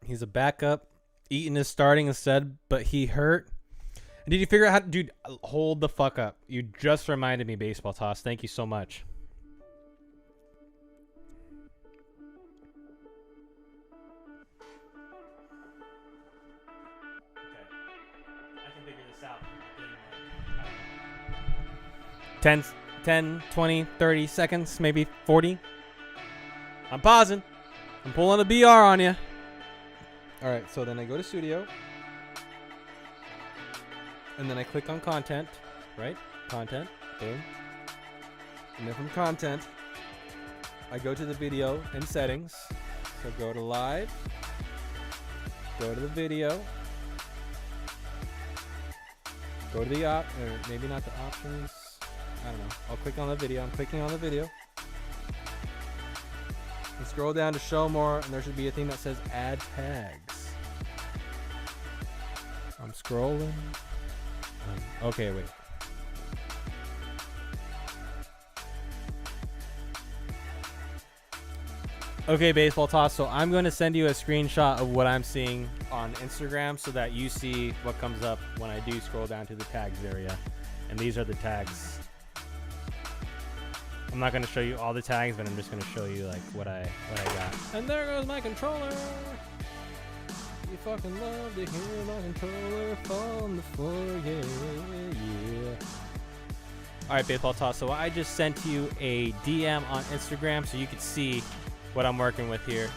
He's a backup. Eaton is starting instead, but he hurt. And did you figure out how to... Dude, hold the fuck up. You just reminded me, Baseball Toss. Thank you so much. Okay. I can figure this out. 10, 20, 30 seconds, maybe 40. I'm pausing. I'm pulling a BR on you. All right, so then I go to studio, and then I click on content, right? Content, boom. And then from content, I go to the video and settings. So go to live, go to the video, go to the or maybe not the options. I don't know. I'll click on the video. I'm clicking on the video. And scroll down to show more, and there should be a thing that says add tags. I'm scrolling. Okay, wait. Okay, Baseball Toss. So I'm going to send you a screenshot of what I'm seeing on Instagram so that you see what comes up when I do scroll down to the tags area. And these are the tags. I'm not going to show you all the tags, but I'm just going to show you like what I got. And there goes my controller. You fucking love to hear my controller fall on the floor. Yeah, yeah. All right, Baseball Toss. So I just sent you a DM on Instagram so you could see what I'm working with here.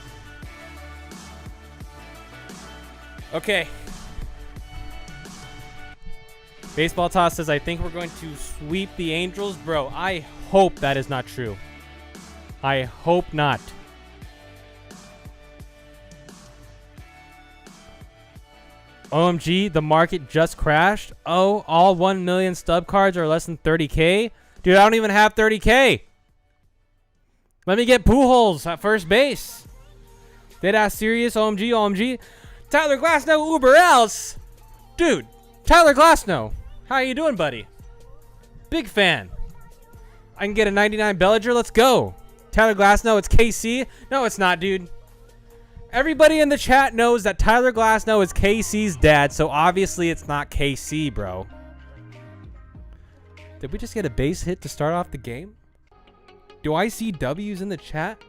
Okay. Baseball Toss says, I think we're going to sweep the Angels. Bro, I hope that is not true. I hope not. OMG, the market just crashed. Oh, all 1 million stub cards are less than 30K? Dude, I don't even have 30K. Let me get Pujols at first base. Dead ass serious. OMG, OMG. Tyler Glasnow, Uber else. Dude, Tyler Glasnow. How you doing, buddy? Big fan. I can get a 99 Bellinger. Let's go. Tyler Glasnow, it's KC. No, it's not, dude. Everybody in the chat knows that Tyler Glasnow is KC's dad, so obviously it's not KC, bro. Did we just get a base hit to start off the game? Do I see W's in the chat?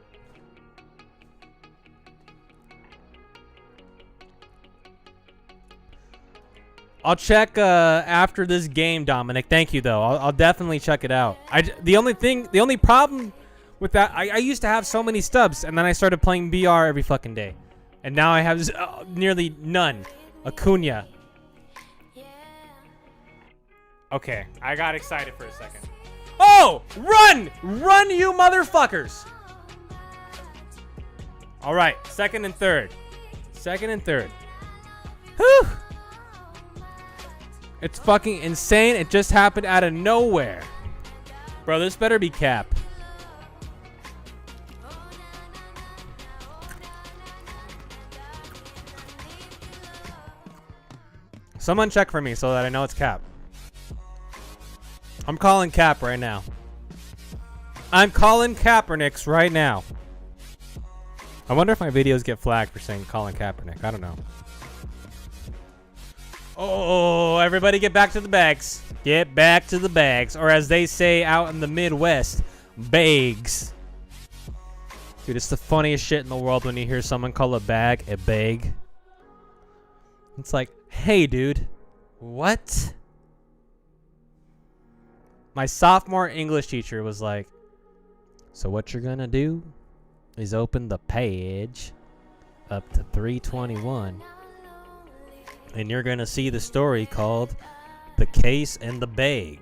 I'll check after this game, Dominic. Thank you, though. I'll definitely check it out. The only problem with that, I used to have so many stubs, and then I started playing BR every fucking day. And now I have nearly none. Acuna. Okay, I got excited for a second. Oh! Run! Run, you motherfuckers! All right, second and third. Second and third. Whew! It's fucking insane. It just happened out of nowhere. Bro, this better be cap. Someone check for me so that I know it's cap. I'm calling cap right now. I'm calling Kaepernicks right now. I wonder if my videos get flagged for saying Colin Kaepernick. I don't know. Oh, everybody get back to the bags. Get back to the bags. Or as they say out in the Midwest, bags. Dude, it's the funniest shit in the world when you hear someone call a bag a bag. It's like, hey, dude. What? My sophomore English teacher was like, so what you're gonna do is open the page up to 321 and you're gonna see the story called The Case and the Bag.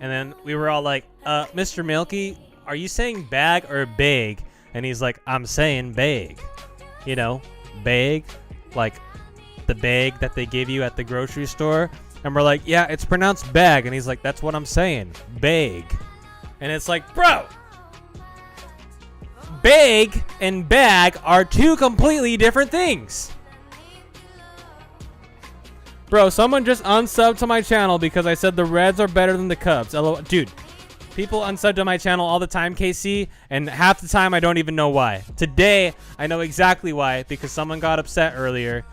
And then we were all like, Mr. Milky, are you saying bag or bag? And he's like, I'm saying bag. You know, bag, like the bag that they give you at the grocery store. And we're like, yeah, it's pronounced bag. And he's like, that's what I'm saying, bag. And it's like, bro, bag and bag are two completely different things. Bro, someone just unsubbed to my channel because I said the Reds are better than the Cubs. LOL. Dude, people unsub to my channel all the time, KC, and half the time I don't even know why. Today, I know exactly why, because someone got upset earlier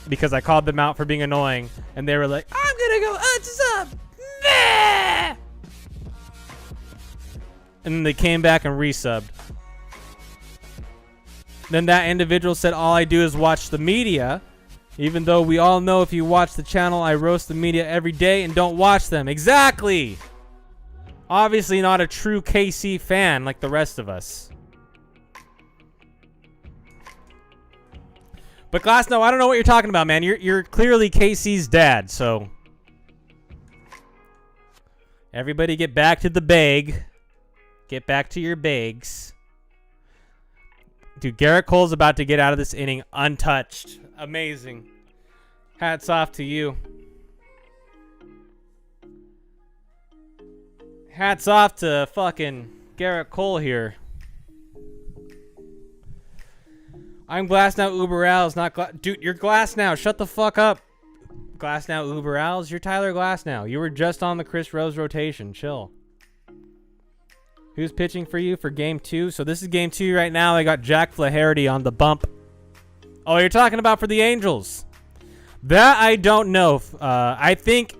because I called them out for being annoying, and they were like, I'm gonna go unsub. Nah! And then they came back and resubbed. Then that individual said, all I do is watch the media, even though we all know if you watch the channel, I roast the media every day and don't watch them. Exactly! Obviously not a true KC fan like the rest of us. But Glassno, I don't know what you're talking about, man. You're clearly KC's dad, so everybody get back to the bag. Get back to your bags. Dude, Garrett Cole's about to get out of this inning untouched. Amazing. Hats off to you. Hats off to fucking Garrett Cole here. I'm Glassnow Uber Al's, not dude, you're Glassnow. Shut the fuck up. Glassnow Uber Al's, you're Tyler Glassnow. You were just on the Chris Rose rotation. Chill. Who's pitching for you for game 2? So this is game 2 right now. I got Jack Flaherty on the bump. Oh, you're talking about for the Angels. That I don't know. I think...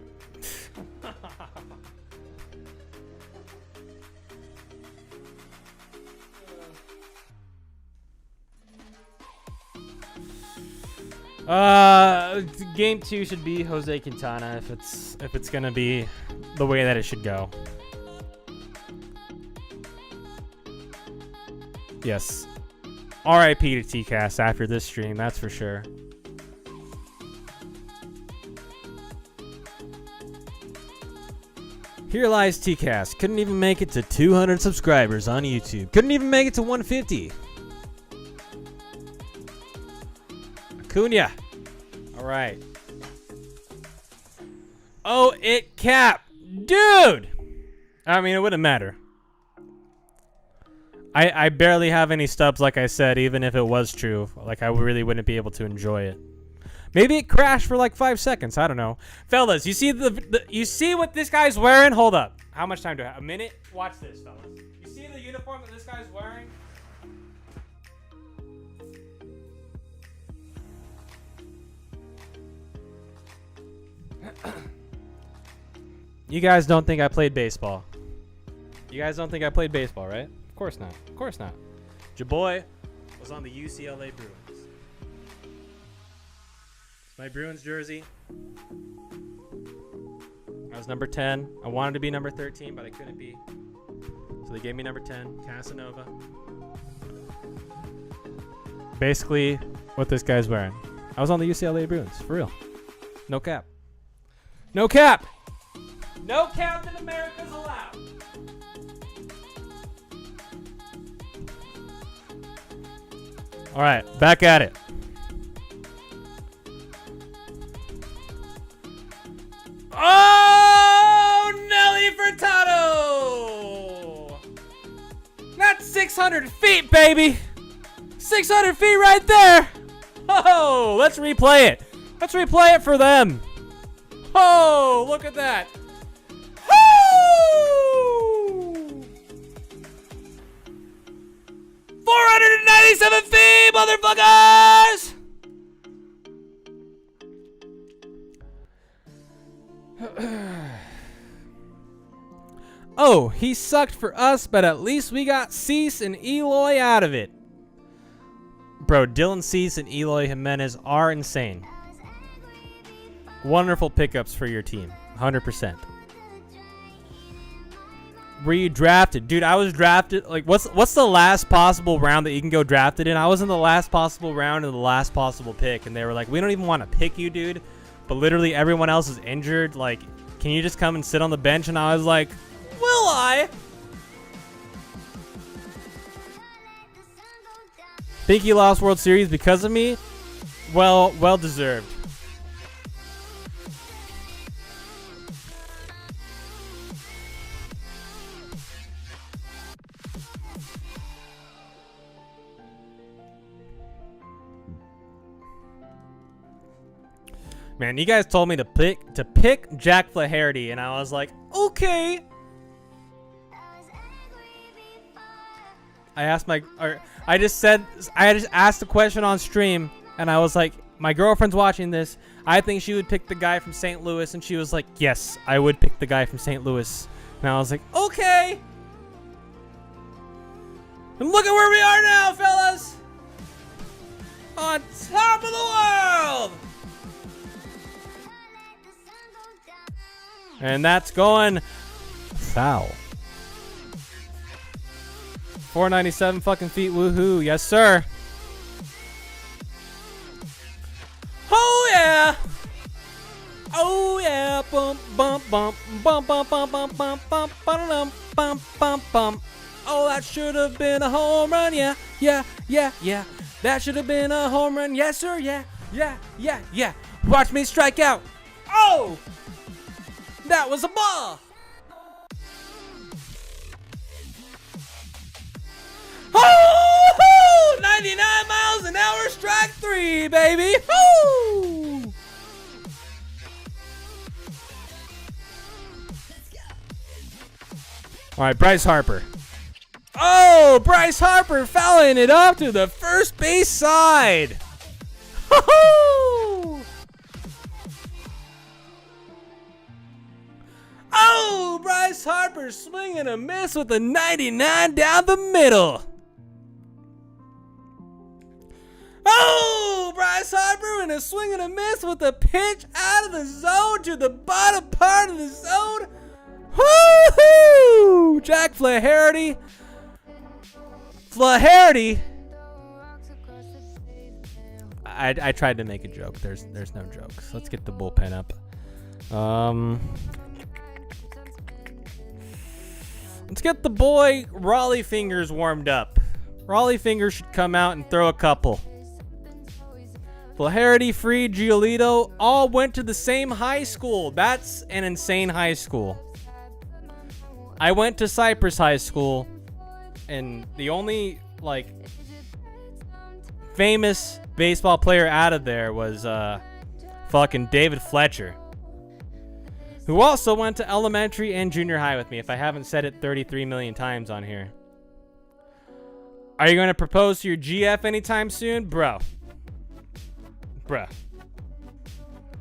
game 2 should be Jose Quintana if it's gonna be the way that it should go. Yes. RIP to TCast after this stream, that's for sure. Here lies TCast. Couldn't even make it to 200 subscribers on YouTube. Couldn't even make it to 150. Acuna. All right. Oh, it capped. Dude! I mean, it wouldn't matter. I barely have any stubs, like I said, even if it was true. Like, I really wouldn't be able to enjoy it. Maybe it crashed for like 5 seconds. I don't know. Fellas, you see you see what this guy's wearing? Hold up. How much time do I have? A minute? Watch this, fellas. You see the uniform that this guy's wearing? You guys don't think I played baseball. You guys don't think I played baseball, right? Of course not. Of course not. Your boy was on the UCLA Bruins. My Bruins jersey. I was number 10. I wanted to be number 13, but I couldn't be. So they gave me number 10, Casanova. Basically, what this guy's wearing. I was on the UCLA Bruins, for real. No cap. No cap! No Captain America's allowed. All right, back at it. Oh, Nelly Furtado! That's 600 feet, baby. 600 feet right there. Oh, let's replay it. Let's replay it for them. Oh, look at that. Woo! 497 feet, motherfuckers! Oh, he sucked for us, but at least we got Cease and Eloy out of it. Bro, Dylan Cease and Eloy Jimenez are insane. Wonderful pickups for your team. 100%. Were you drafted? Dude, I was drafted. Like, what's the last possible round that you can go drafted in? I was in the last possible round and the last possible pick, and they were like, we don't even want to pick you, dude. But literally everyone else is injured. Like, can you just come and sit on the bench? And I was like, will I? Think you lost World Series because of me? Well deserved. Man, you guys told me to pick Jack Flaherty, and I was like, okay. I just asked the question on stream, and I was like, my girlfriend's watching this. I think she would pick the guy from St. Louis, and she was like, yes, I would pick the guy from St. Louis. And I was like, okay. And look at where we are now, fellas. On top of the world. And that's going foul. 497 fucking feet, woohoo, yes sir. Oh yeah. Oh yeah. Bump bump bump bump bump bump bump bump bump bump bump bump bump. Oh, that should have been a home run, yeah, yeah, yeah, yeah. That should have been a home run, yes sir, yeah, yeah, yeah, yeah. Watch me strike out. Oh! That was a ball! Oh! 99 miles an hour, strike 3, baby! Woo! All right, Bryce Harper. Oh, Bryce Harper fouling it up to the first base side. Woo-hoo! Oh, Bryce Harper swing and a miss with a 99 down the middle. Oh, Bryce Harper in a swing and a miss with a pitch out of the zone to the bottom part of the zone. Woo-hoo! Jack Flaherty. Flaherty. I tried to make a joke. There's no jokes. Let's get the bullpen up. Let's get the boy Raleigh Fingers warmed up. Raleigh Fingers should come out and throw a couple. Flaherty, Freed, Giolito all went to the same high school. That's an insane high school. I went to Cypress High School, and the only like famous baseball player out of there was fucking David Fletcher, who also went to elementary and junior high with me, if I haven't said it 33 million times on here. Are you going to propose to your GF anytime soon? Bruh.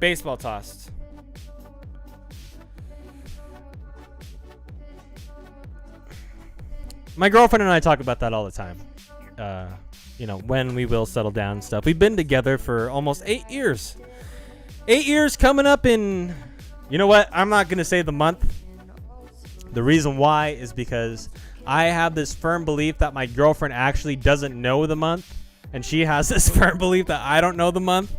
Baseball tossed. My girlfriend and I talk about that all the time. You know, when we will settle down and stuff. We've been together for almost 8 years. 8 years coming up in... You know what? I'm not going to say the month. The reason why is because I have this firm belief that my girlfriend actually doesn't know the month. And she has this firm belief that I don't know the month.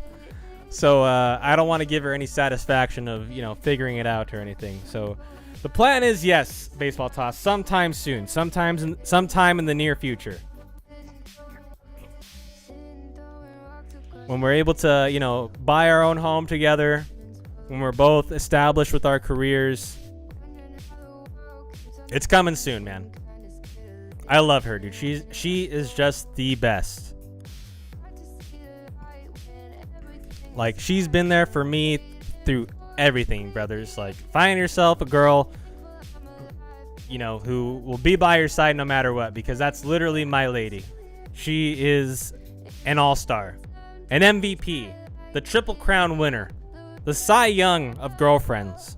So I don't want to give her any satisfaction of, you know, figuring it out or anything. So the plan is, yes, baseball toss sometime soon. Sometime in the near future. When we're able to, you know, buy our own home together. When we're both established with our careers. It's coming soon, man. I love her, dude. She is just the best. Like, she's been there for me through everything, brothers. Like, find yourself a girl, you know, who will be by your side no matter what, because that's literally my lady. She is an all-star, an MVP, the Triple Crown winner, the Cy Young of girlfriends.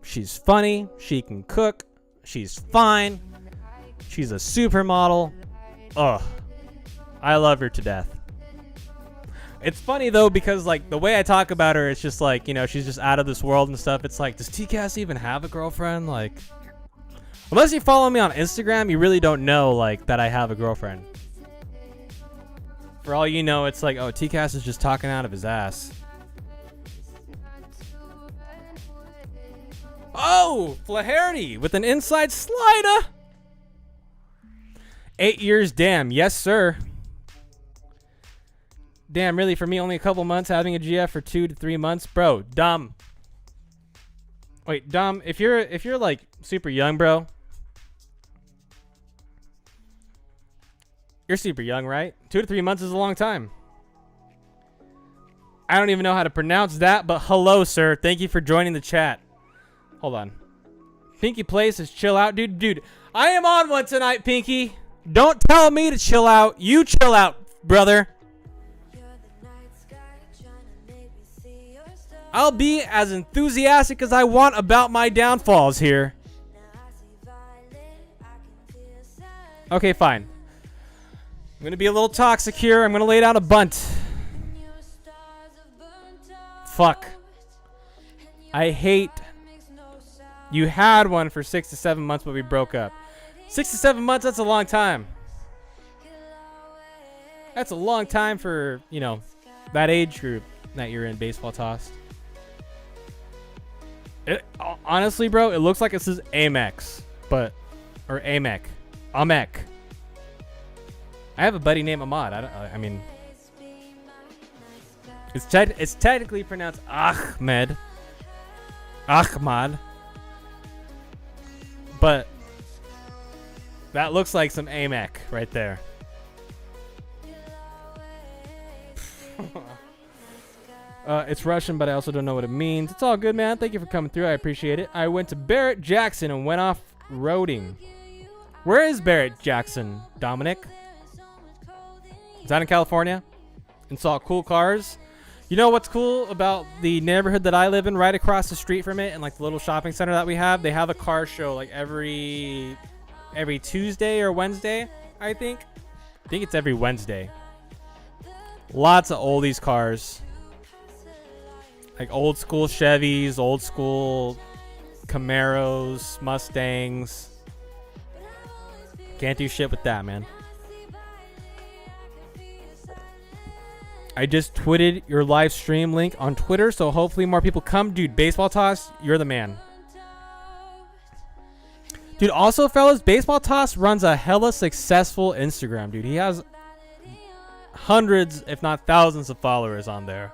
She's funny. She can cook. She's fine. She's a supermodel. Ugh. I love her to death. It's funny, though, because, like, the way I talk about her, it's just like, you know, she's just out of this world and stuff. It's like, does TCAS even have a girlfriend? Like, unless you follow me on Instagram, you really don't know, like, that I have a girlfriend. For all you know, it's like, oh, TCAS is just talking out of his ass. Oh, Flaherty with an inside slider. 8 years, damn. Yes, sir. Damn, really, for me, only a couple months, having a GF for 2 to 3 months? Bro, dumb. Wait, dumb, if you're like super young, bro. You're super young, right? 2 to 3 months is a long time. I don't even know how to pronounce that, but hello, sir. Thank you for joining the chat. Hold on. Pinky Place is chill out. Dude, I am on one tonight, Pinky. Don't tell me to chill out. You chill out, brother. I'll be as enthusiastic as I want about my downfalls here. Okay, fine. I'm going to be a little toxic here. I'm going to lay down a bunt. Fuck. I hate... You had one for 6 to 7 months, but we broke up. 6 to 7 months, that's a long time. That's a long time for, you know, that age group that you're in, baseball tossed. Honestly, bro, it looks like it says Amex, but... Or Amec. Amec. I have a buddy named Ahmad. I mean... It's technically pronounced Ahmed. Ahmad. But that looks like some Amec right there. It's Russian, but I also don't know what it means. It's all good, man. Thank you for coming through. I appreciate it. I went to Barrett Jackson and went off roading. Where is Barrett Jackson, Dominic? Is that in California? And saw cool cars. You know what's cool about the neighborhood that I live in? Right across the street from it, and like the little shopping center that we have, they have a car show like every Tuesday or Wednesday, I think. I think it's every Wednesday. Lots of oldies cars. Like old school Chevys, old school Camaros, Mustangs. Can't do shit with that, man. I just tweeted your live stream link on Twitter, so hopefully more people come. Dude, baseball toss, you're the man. Dude, also, fellas, Baseball Toss runs a hella successful Instagram, dude. He has hundreds, if not thousands of followers on there.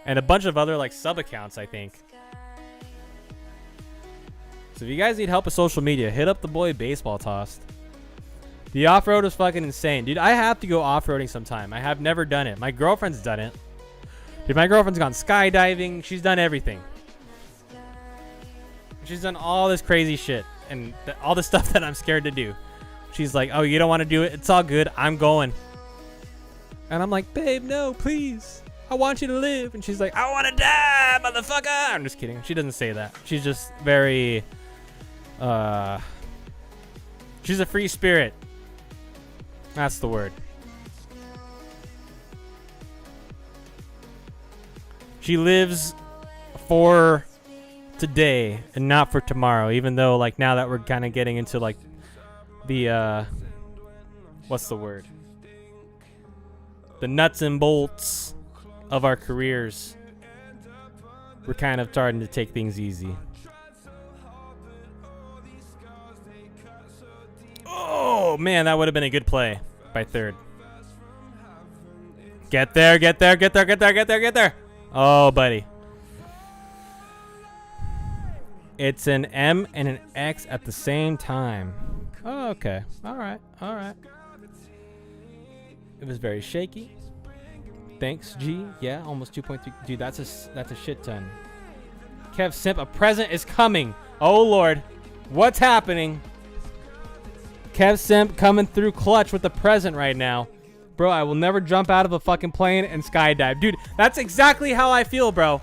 And a bunch of other, like, sub-accounts, I think. So if you guys need help with social media, hit up the boy Baseball Tossed. The off-road is fucking insane. Dude, I have to go off-roading sometime. I have never done it. My girlfriend's done it. Dude, my girlfriend's gone skydiving. She's done everything. She's done all this crazy shit. And all the stuff that I'm scared to do. She's like, oh, you don't want to do it? It's all good. I'm going. And I'm like, babe, no, please. I want you to live. And she's like, I want to die, motherfucker. I'm just kidding. She doesn't say that. She's just very... she's a free spirit. That's the word. She lives for today and not for tomorrow, even though, like, now that we're kind of getting into, like, the what's the word, the nuts and bolts of our careers, we're kind of starting to take things easy. Oh man, that would have been a good play by third. Get there, get there, get there, get there, get there, get there. Oh buddy, it's an M and an X at the same time. Oh, okay. All right. All right. It was very shaky. Thanks, G. Yeah, almost 2.3. Dude, that's a shit ton. Kev Simp, a present is coming. Oh, Lord. What's happening? Kev Simp coming through clutch with a present right now. Bro, I will never jump out of a fucking plane and skydive. Dude, that's exactly how I feel, bro.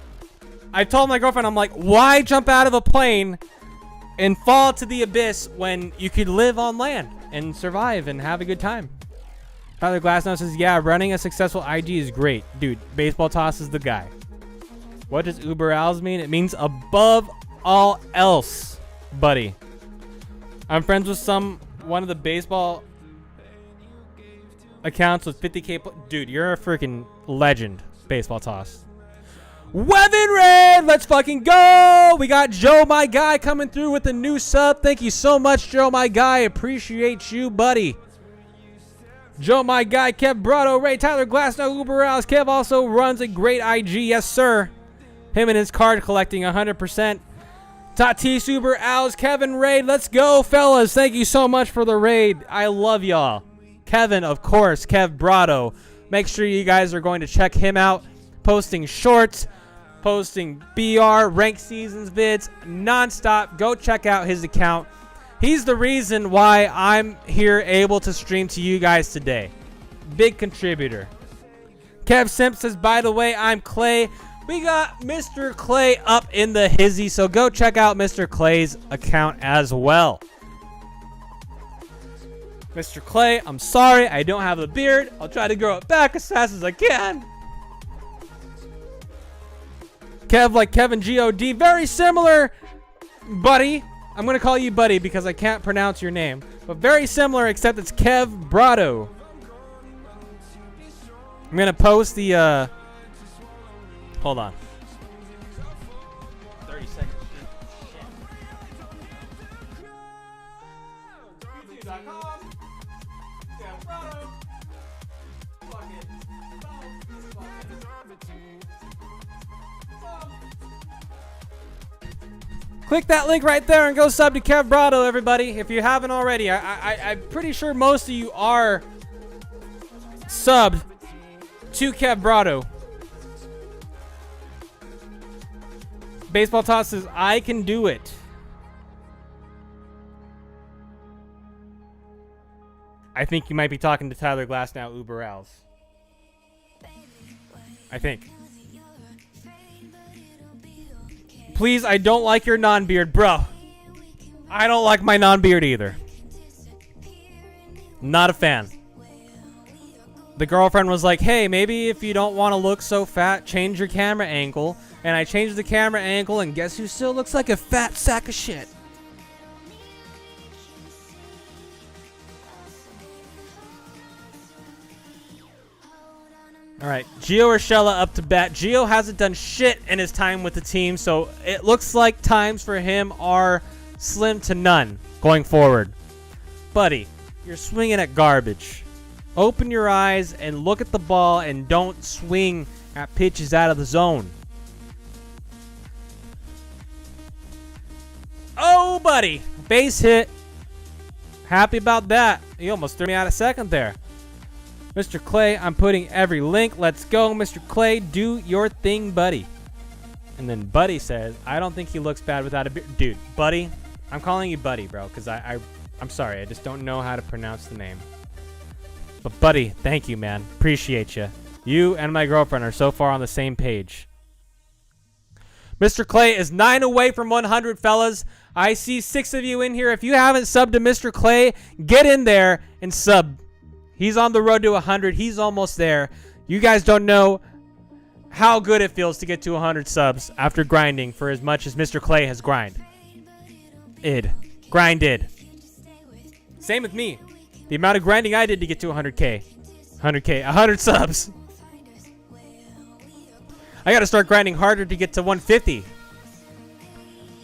I told my girlfriend, I'm like, why jump out of a plane and fall to the abyss when you could live on land and survive and have a good time? Tyler Glassnow says, yeah, running a successful IG is great. Dude, Baseball Toss is the guy. What does Uber Als mean? It means above all else, buddy. I'm friends with one of the baseball accounts with 50K. Dude, you're a freaking legend, Baseball Toss. Weapon Raid, let's fucking go. We got Joe, my guy, coming through with a new sub. Thank you so much, Joe, my guy. Appreciate you, buddy. Joe, my guy, Kev Brado, Ray, Tyler Glassnow, Uber Als. Kev also runs a great IG, yes, sir. Him and his card collecting 100%. Tatis, Uber Als, Kevin Raid, let's go, fellas. Thank you so much for the raid. I love y'all. Kevin, of course, Kev Brado. Make sure you guys are going to check him out. Posting shorts, posting BR, ranked seasons vids, nonstop. Go check out his account. He's the reason why I'm here able to stream to you guys today. Big contributor. Kev Simp says, by the way, I'm Clay. We got Mr. Clay up in the hizzy, so go check out Mr. Clay's account as well. Mr. Clay, I'm sorry, I don't have a beard. I'll try to grow it back as fast as I can. Kev, like Kevin G.O.D. Very similar, buddy. I'm going to call you buddy because I can't pronounce your name. But very similar, except it's Kev Brado. I'm going to post the... Hold on. 30 seconds. YouTube.com. Kev Brado. Click that link right there and go sub to Kev Brado, everybody. If you haven't already, I'm pretty sure most of you are subbed to Kev Brado. Baseball Toss says, I can do it. I think you might be talking to Tyler Glassnow, Uber Als. I think. Please, I don't like your non-beard, bro. I don't like my non-beard either. Not a fan. The girlfriend was like, hey, maybe if you don't want to look so fat, change your camera angle. And I changed the camera angle, and guess who still looks like a fat sack of shit? All right, Gio Urshela up to bat. Gio hasn't done shit in his time with the team, so it looks like times for him are slim to none. going forward. Buddy, you're swinging at garbage. Open your eyes and look at the ball and don't swing at pitches out of the zone. Oh, buddy. Base hit. Happy about that. He almost threw me out of second there. Mr. Clay, I'm putting every link. Let's go, Mr. Clay. Do your thing, buddy. And then Buddy says, I don't think he looks bad without a beard. Dude, Buddy. I'm calling you Buddy, bro, because I'm sorry. I just don't know how to pronounce the name. But, Buddy, thank you, man. Appreciate you. You and my girlfriend are so far on the same page. Mr. Clay is 9 away from 100, fellas. I see 6 of you in here. If you haven't subbed to Mr. Clay, get in there and sub. He's on the road to 100. He's almost there. You guys don't know how good it feels to get to 100 subs after grinding for as much as Mr. Clay has grinded. Same with me. The amount of grinding I did to get to 100K. 100 subs. I gotta start grinding harder to get to 150.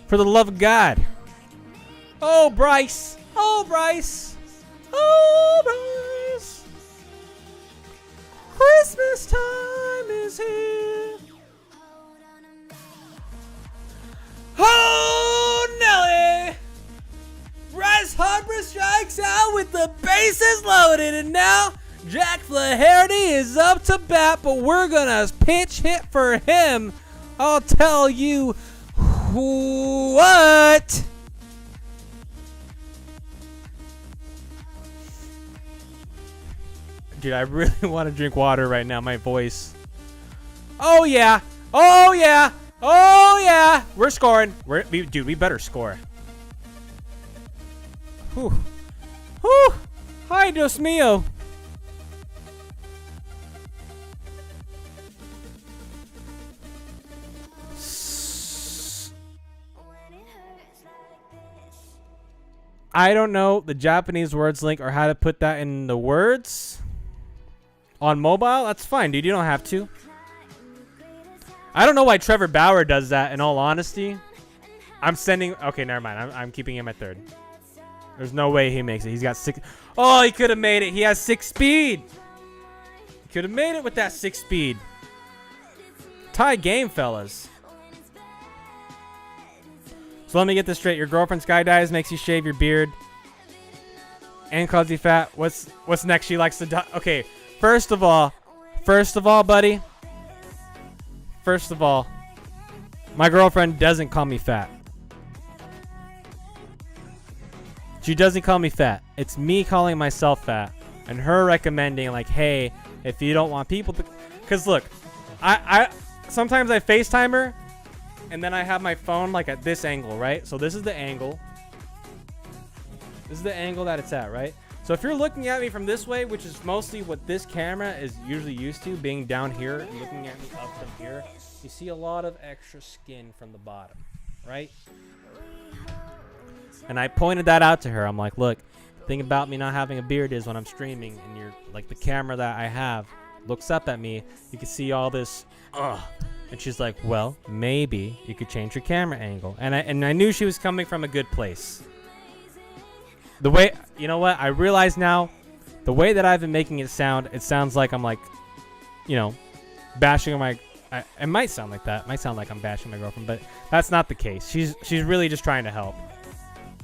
For the love of God. Oh, Bryce. Oh, Bryce. Oh, Bryce. Christmas time is here. Oh, Nelly. Bryce Harper strikes out with the bases loaded. And now Jack Flaherty is up to bat, but we're going to pinch hit for him. I'll tell you what. Dude, I really want to drink water right now. My voice. Oh, yeah. Oh, yeah. Oh, yeah. We're scoring. Dude, we better score. Whew. Whew. Hi, Dios mío. I don't know the Japanese words link or how to put that in the words. On mobile? That's fine, dude. You don't have to. I don't know why Trevor Bauer does that, in all honesty. I'm sending... Okay, never mind. I'm keeping him at third. There's no way he makes it. He's got 6... Oh, he could have made it. He has 6 speed. He could have made it with that 6 speed. Tie game, fellas. So let me get this straight. Your girlfriend skydives, makes you shave your beard, and calls you fat. What's next? She likes to... Okay. First of all, buddy. First of all, my girlfriend doesn't call me fat. She doesn't call me fat. It's me calling myself fat, and her recommending like, hey, if you don't want people to, because look, I sometimes I FaceTime her, and then I have my phone like at this angle, right? So this is the angle. This is the angle that it's at, right? So if you're looking at me from this way, which is mostly what this camera is usually used to, being down here and looking at me up from here, you see a lot of extra skin from the bottom, right? And I pointed that out to her. I'm like, look, the thing about me not having a beard is when I'm streaming and you're like the camera that I have looks up at me, you can see all this, and she's like, well, maybe you could change your camera angle. And I knew she was coming from a good place. The way, you know what? I realize now, the way that I've been making it sounds like I'm like, you know, bashing my. It might sound like that. It might sound like I'm bashing my girlfriend, but that's not the case. She's really just trying to help,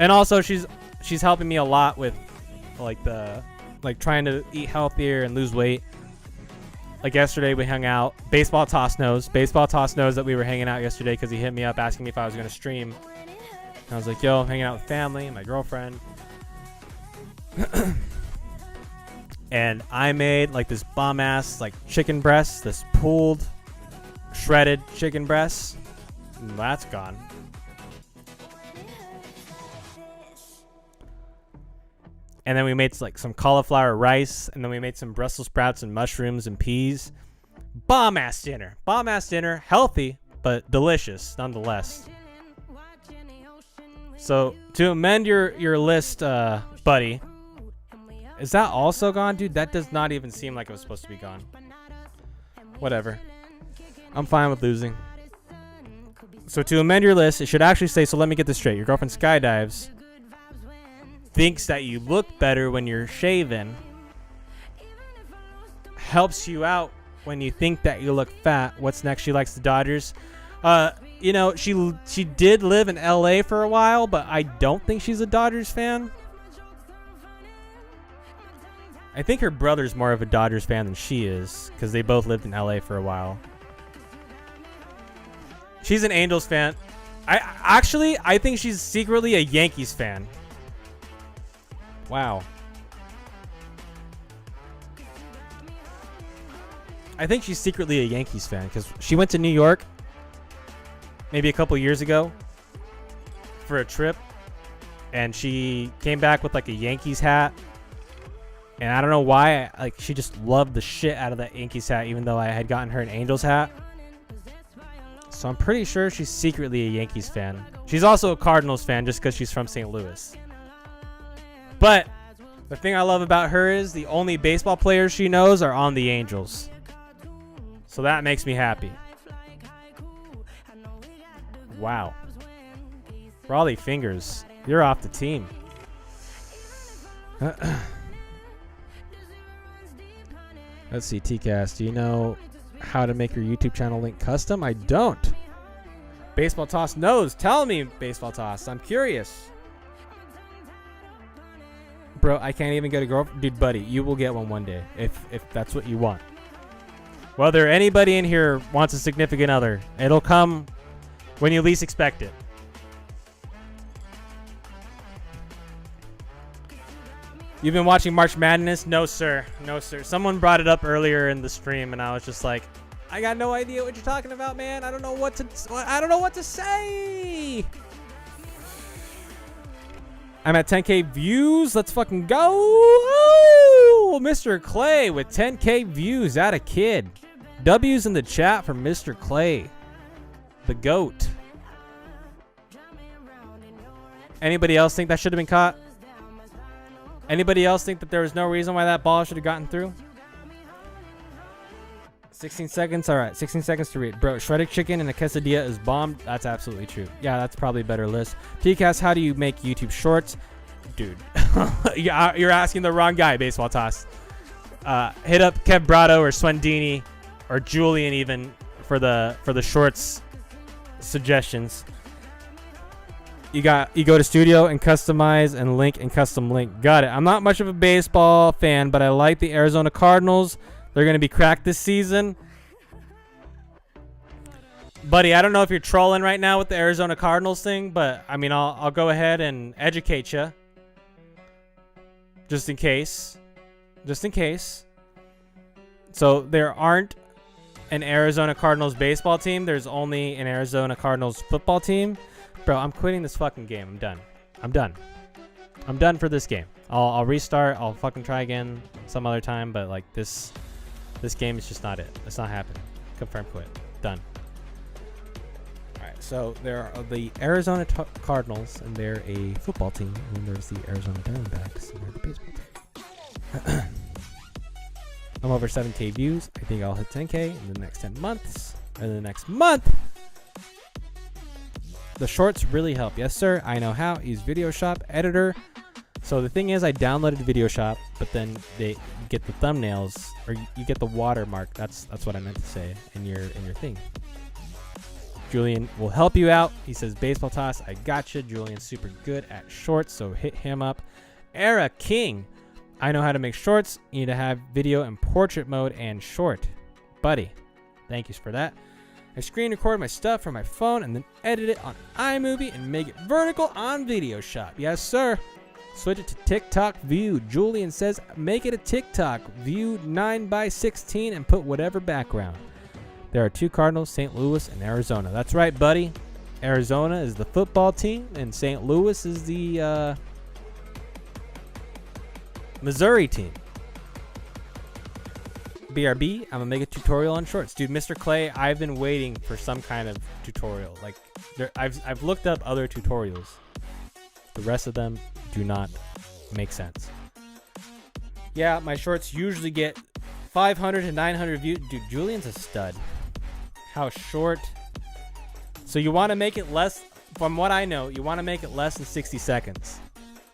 and also she's helping me a lot with, like trying to eat healthier and lose weight. Like yesterday, we hung out. Baseball Toss knows that we were hanging out yesterday because he hit me up asking me if I was gonna stream. And I was like, yo, hanging out with family, my girlfriend. And I made like this bomb ass like chicken breast, this pulled shredded chicken breast. And that's gone. And then we made like some cauliflower rice, and then we made some Brussels sprouts and mushrooms and peas. Bomb ass dinner, healthy but delicious nonetheless. So to amend your list, buddy. Is that also gone? Dude, that does not even seem like it was supposed to be gone. Whatever. I'm fine with losing. So to amend your list, it should actually say, so let me get this straight. Your girlfriend skydives. thinks that you look better when you're shaven, helps you out when you think that you look fat. What's next? She likes the Dodgers. You know, she did live in LA for a while, but I don't think she's a Dodgers fan. I think her brother's more of a Dodgers fan than she is, because they both lived in LA for a while. She's an Angels fan. I think she's secretly a Yankees fan. Wow. I think she's secretly a Yankees fan because she went to New York maybe a couple years ago for a trip, and she came back with like a Yankees hat. And I don't know why, like, she just loved the shit out of that Yankees hat, even though I had gotten her an Angels hat. So I'm pretty sure she's secretly a Yankees fan. She's also a Cardinals fan just because she's from St. Louis. But the thing I love about her is the only baseball players she knows are on the Angels. So that makes me happy. Wow. Raleigh Fingers, you're off the team. Let's see, TCast, do you know how to make your YouTube channel link custom? I don't. Baseball Toss knows. Tell me, Baseball Toss. I'm curious. Bro, I can't even get a girlfriend. Dude, buddy, you will get one day if that's what you want. Whether anybody in here wants a significant other, it'll come when you least expect it. You've been watching March Madness? No, sir. No, sir. Someone brought it up earlier in the stream, and I was just like, I got no idea what you're talking about, man. I don't know what to say. I'm at 10K views. Let's fucking go. Oh, Mr. Clay with 10K views. That a kid. W's in the chat for Mr. Clay, the GOAT. Anybody else think that should have been caught? Anybody else think that there was no reason why that ball should have gotten through? 16 seconds. All right, 16 seconds to read. Bro, shredded chicken and a quesadilla is bombed. That's absolutely true. Yeah, that's probably a better list. TCast, how do you make YouTube shorts? Dude, you're asking the wrong guy, Baseball Toss. Hit up Kev Brado or Swendini or Julian even for the shorts suggestions. You go to studio and customize and link and custom link. Got it. I'm not much of a baseball fan, but I like the Arizona Cardinals. They're going to be cracked this season. Buddy, I don't know if you're trolling right now with the Arizona Cardinals thing, but I mean, I'll go ahead and educate you. Just in case. Just in case. So there aren't an Arizona Cardinals baseball team. There's only an Arizona Cardinals football team. Bro, I'm quitting this fucking game. I'm done. I'm done. I'm done for this game. I'll restart. I'll fucking try again some other time, but like this game is just not it. It's not happening. Confirm quit. Done. All right. So there are the Arizona Cardinals, and they're a football team, and then there's the Arizona Diamondbacks, and they're the baseball team. I'm over 7K views. I think I'll hit 10K in the next 10 months. In the next month. The shorts really help. Yes, sir. I know how. Use VideoShop editor. So the thing is, I downloaded VideoShop, but then they get the thumbnails, or you get the watermark. That's what I meant to say in your thing. Julian will help you out. He says, Baseball Toss, I gotcha. Julian's super good at shorts, so hit him up. Era King, I know how to make shorts. You need to have video in portrait mode and short. Buddy, thank you for that. I screen record my stuff from my phone and then edit it on iMovie and make it vertical on VideoShop. Yes, sir. Switch it to TikTok view. Julian says, make it a TikTok view 9:16 and put whatever background. There are 2 Cardinals, St. Louis and Arizona. That's right, buddy. Arizona is the football team and St. Louis is the Missouri team. BRB, I'm gonna make a tutorial on shorts. Dude, Mr. Clay, I've been waiting for some kind of tutorial. Like, I've looked up other tutorials. The rest of them do not make sense. Yeah, my shorts usually get 500 to 900 views. Dude, Julian's a stud. How short? So you want to make it less, from what I know, you want to make it less than 60 seconds.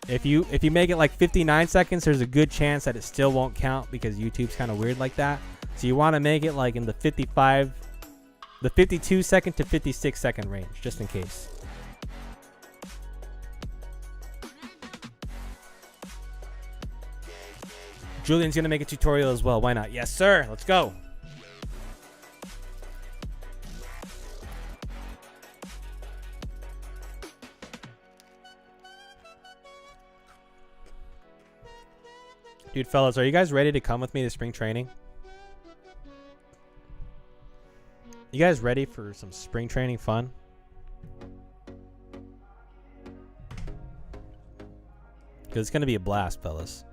If you make it like 59 seconds, there's a good chance that it still won't count because YouTube's kind of weird like that. So you want to make it like in the 52 second to 56 second range, just in case. Julian's gonna make a tutorial as well. Why not? Yes, sir. Let's go. Dude, fellas, are you guys ready to come with me to spring training? You guys ready for some spring training fun? Because it's gonna be a blast, fellas.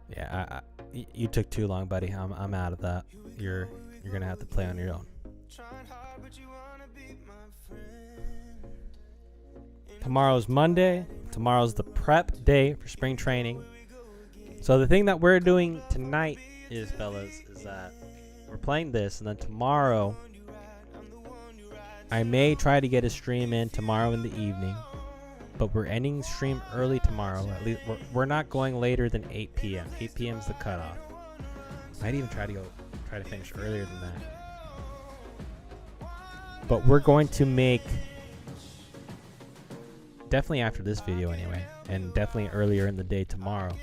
Yeah, you took too long, buddy. I'm out of that. You're gonna have to play on your own. Tomorrow's Monday. Tomorrow's the prep day for spring training. So the thing that we're doing tonight is, fellas, is that we're playing this, and then tomorrow I may try to get a stream in tomorrow in the evening, but we're ending stream early tomorrow. At least we're not going later than 8 p.m. 8 p.m. is the cutoff. Might even try to finish earlier than that. But we're going to make, definitely after this video anyway, and definitely earlier in the day tomorrow,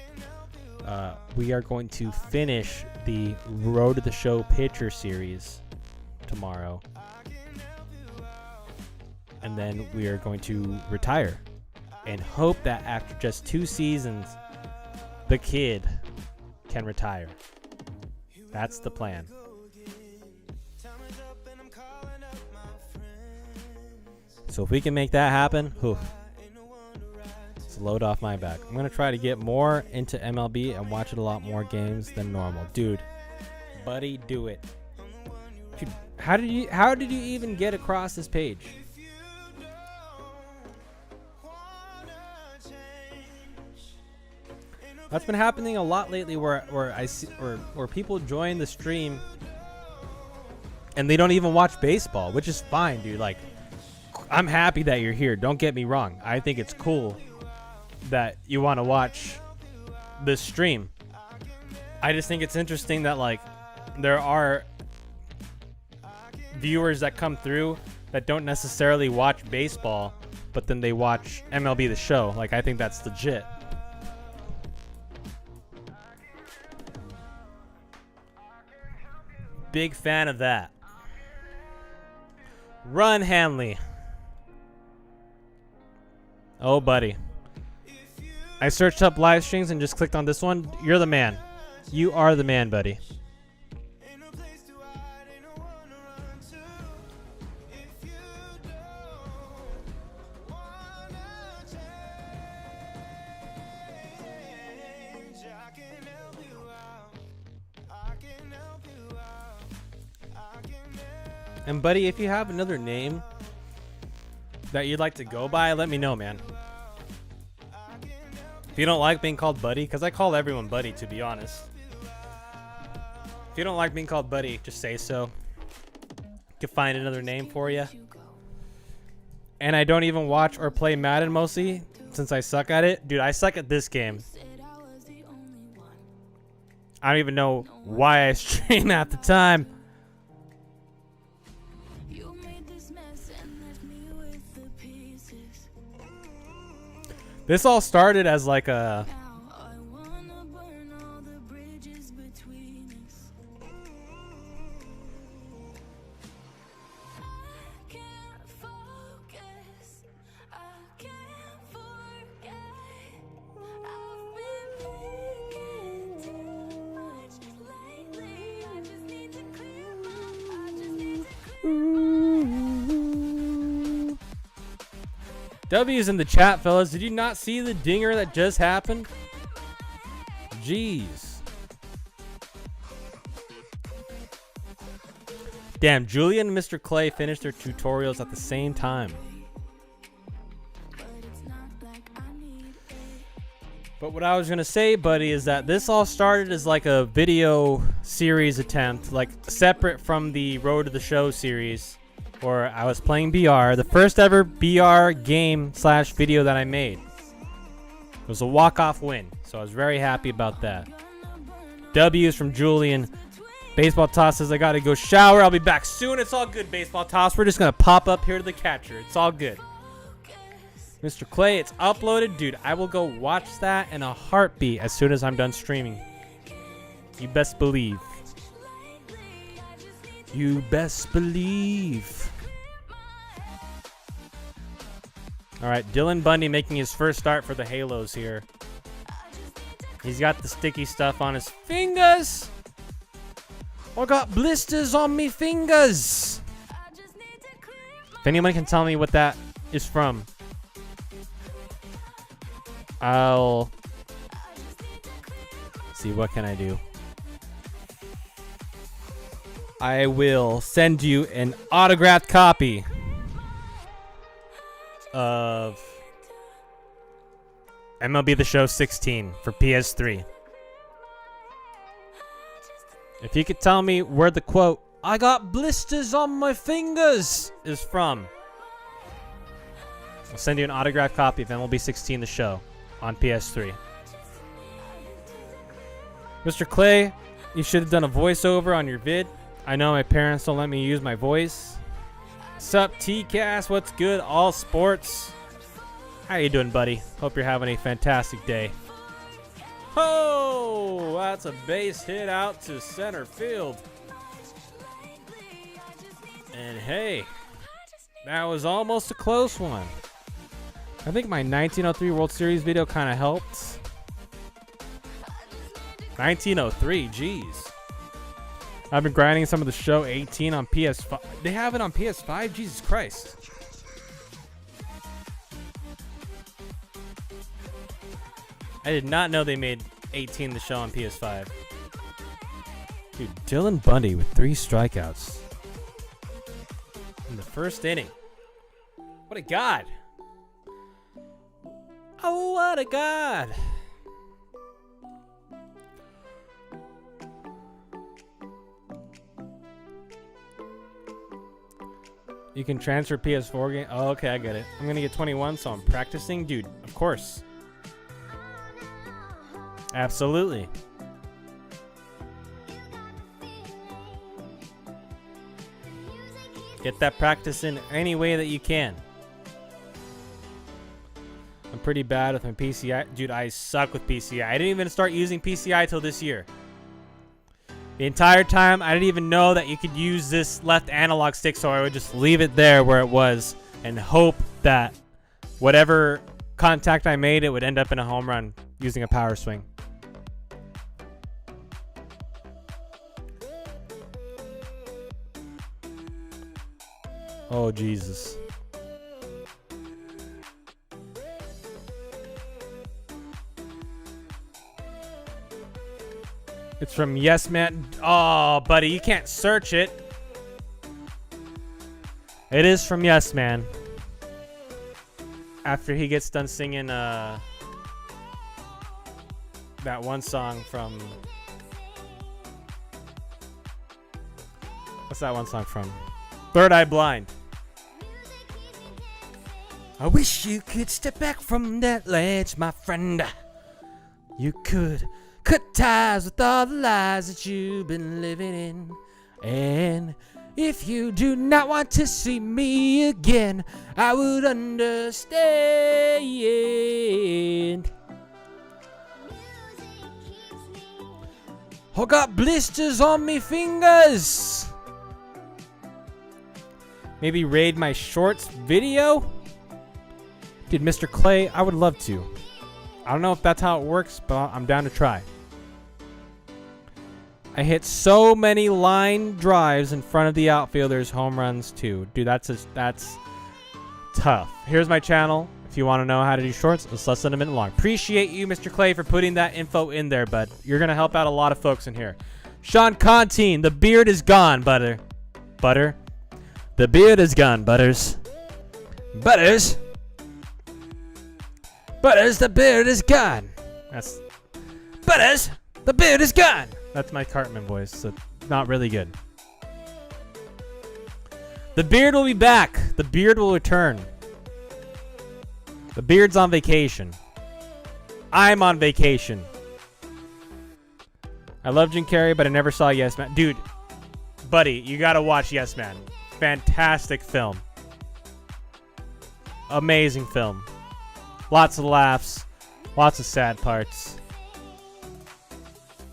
we are going to finish the Road to the Show Pitcher series tomorrow. And then we are going to retire and hope that after just 2 seasons, the kid can retire. That's the plan. So if we can make that happen, it's a load off my back. I'm going to try to get more into MLB and watch it a lot more games than normal. Dude, buddy, do it. Dude, how did you even get across this page? That's been happening a lot lately where I see where people join the stream and they don't even watch baseball, which is fine, dude. Like, I'm happy that you're here. Don't get me wrong. I think it's cool that you want to watch this stream. I just think it's interesting that, like, there are viewers that come through that don't necessarily watch baseball, but then they watch MLB The Show. Like, I think that's legit. Big fan of that. Run, Hanley. Oh, buddy. I searched up live streams and just clicked on this one. You're the man. You are the man, buddy. And buddy, if you have another name that you'd like to go by, let me know, man. If you don't like being called buddy, because I call everyone buddy, to be honest. If you don't like being called buddy, just say so. I can find another name for you. And I don't even watch or play Madden mostly, since I suck at it. Dude, I suck at this game. I don't even know why I stream at the time. This all started as like a... W's in the chat, fellas. Did you not see the dinger that just happened? Jeez. Damn, Julian and Mr. Clay finished their tutorials at the same time. But what I was going to say, buddy, is that this all started as like a video series attempt, like separate from the Road to the Show series. Or I was playing BR, the first ever BR game / video that I made. It was a walk-off win, so I was very happy about that. W's from Julian. Baseball Toss says, I gotta go shower. I'll be back soon. It's all good, Baseball Toss. We're just gonna pop up here to the catcher. It's all good. Mr. Clay, it's uploaded. Dude, I will go watch that in a heartbeat as soon as I'm done streaming. You best believe. You best believe. All right, Dylan Bundy making his first start for the Halos here. He's got the sticky stuff on his fingers. I got blisters on me fingers. If anyone can tell me what that is from, I'll see what can I do. I will send you an autographed copy of MLB The Show 16 for PS3. If you could tell me where the quote, I got blisters on my fingers, is from, I'll send you an autographed copy of MLB 16 The Show on PS3. Mr. Clay, you should have done a voiceover on your vid. I know my parents don't let me use my voice. Sup, T-Cast? What's good? All sports. How you doing, buddy? Hope you're having a fantastic day. Oh, that's a base hit out to center field. And hey, that was almost a close one. I think my 1903 World Series video kind of helped. 1903, jeez. I've been grinding some of the Show 18 on PS5. They have it on PS5? Jesus Christ. I did not know they made 18 The Show on PS5. Dude, Dylan Bundy with 3 strikeouts in the first inning. What a god. Oh, what a god. You can transfer PS4 game. Oh, okay, I get it. I'm gonna get 21, so I'm practicing. Dude, of course. Absolutely. Get that practice in any way that you can. I'm pretty bad with my PCI. Dude, I suck with PCI. I didn't even start using PCI till this year. The entire time, I didn't even know that you could use this left analog stick, so I would just leave it there where it was and hope that whatever contact I made, it would end up in a home run using a power swing. Oh, Jesus. It's from Yes Man. Oh, buddy, you can't search it. It is from Yes Man. After he gets done singing that one song from... What's that one song from? Third Eye Blind. I wish you could step back from that ledge, my friend. You could cut ties with all the lies that you've been living in. And if you do not want to see me again, I would understand. I got blisters on me fingers. Maybe raid my shorts video? Dude, Mr. Clay, I would love to. I don't know if that's how it works, but I'm down to try. I hit so many line drives in front of the outfielders, home runs too. Dude, that's tough. Here's my channel. If you want to know how to do shorts, it's less than a minute long. Appreciate you, Mr. Clay, for putting that info in there, bud. You're going to help out a lot of folks in here. Sean Contine, the beard is gone, Butter. Butter? The beard is gone, Butters. Butters? Butters, the beard is gone. That's... Butters, the beard is gone. That's my Cartman voice, so not really good. The beard will be back. The beard will return. The beard's on vacation. I'm on vacation. I love Jim Carrey, but I never saw Yes Man. Dude, buddy, you gotta watch Yes Man. Fantastic film. Amazing film. Lots of laughs. Lots of sad parts.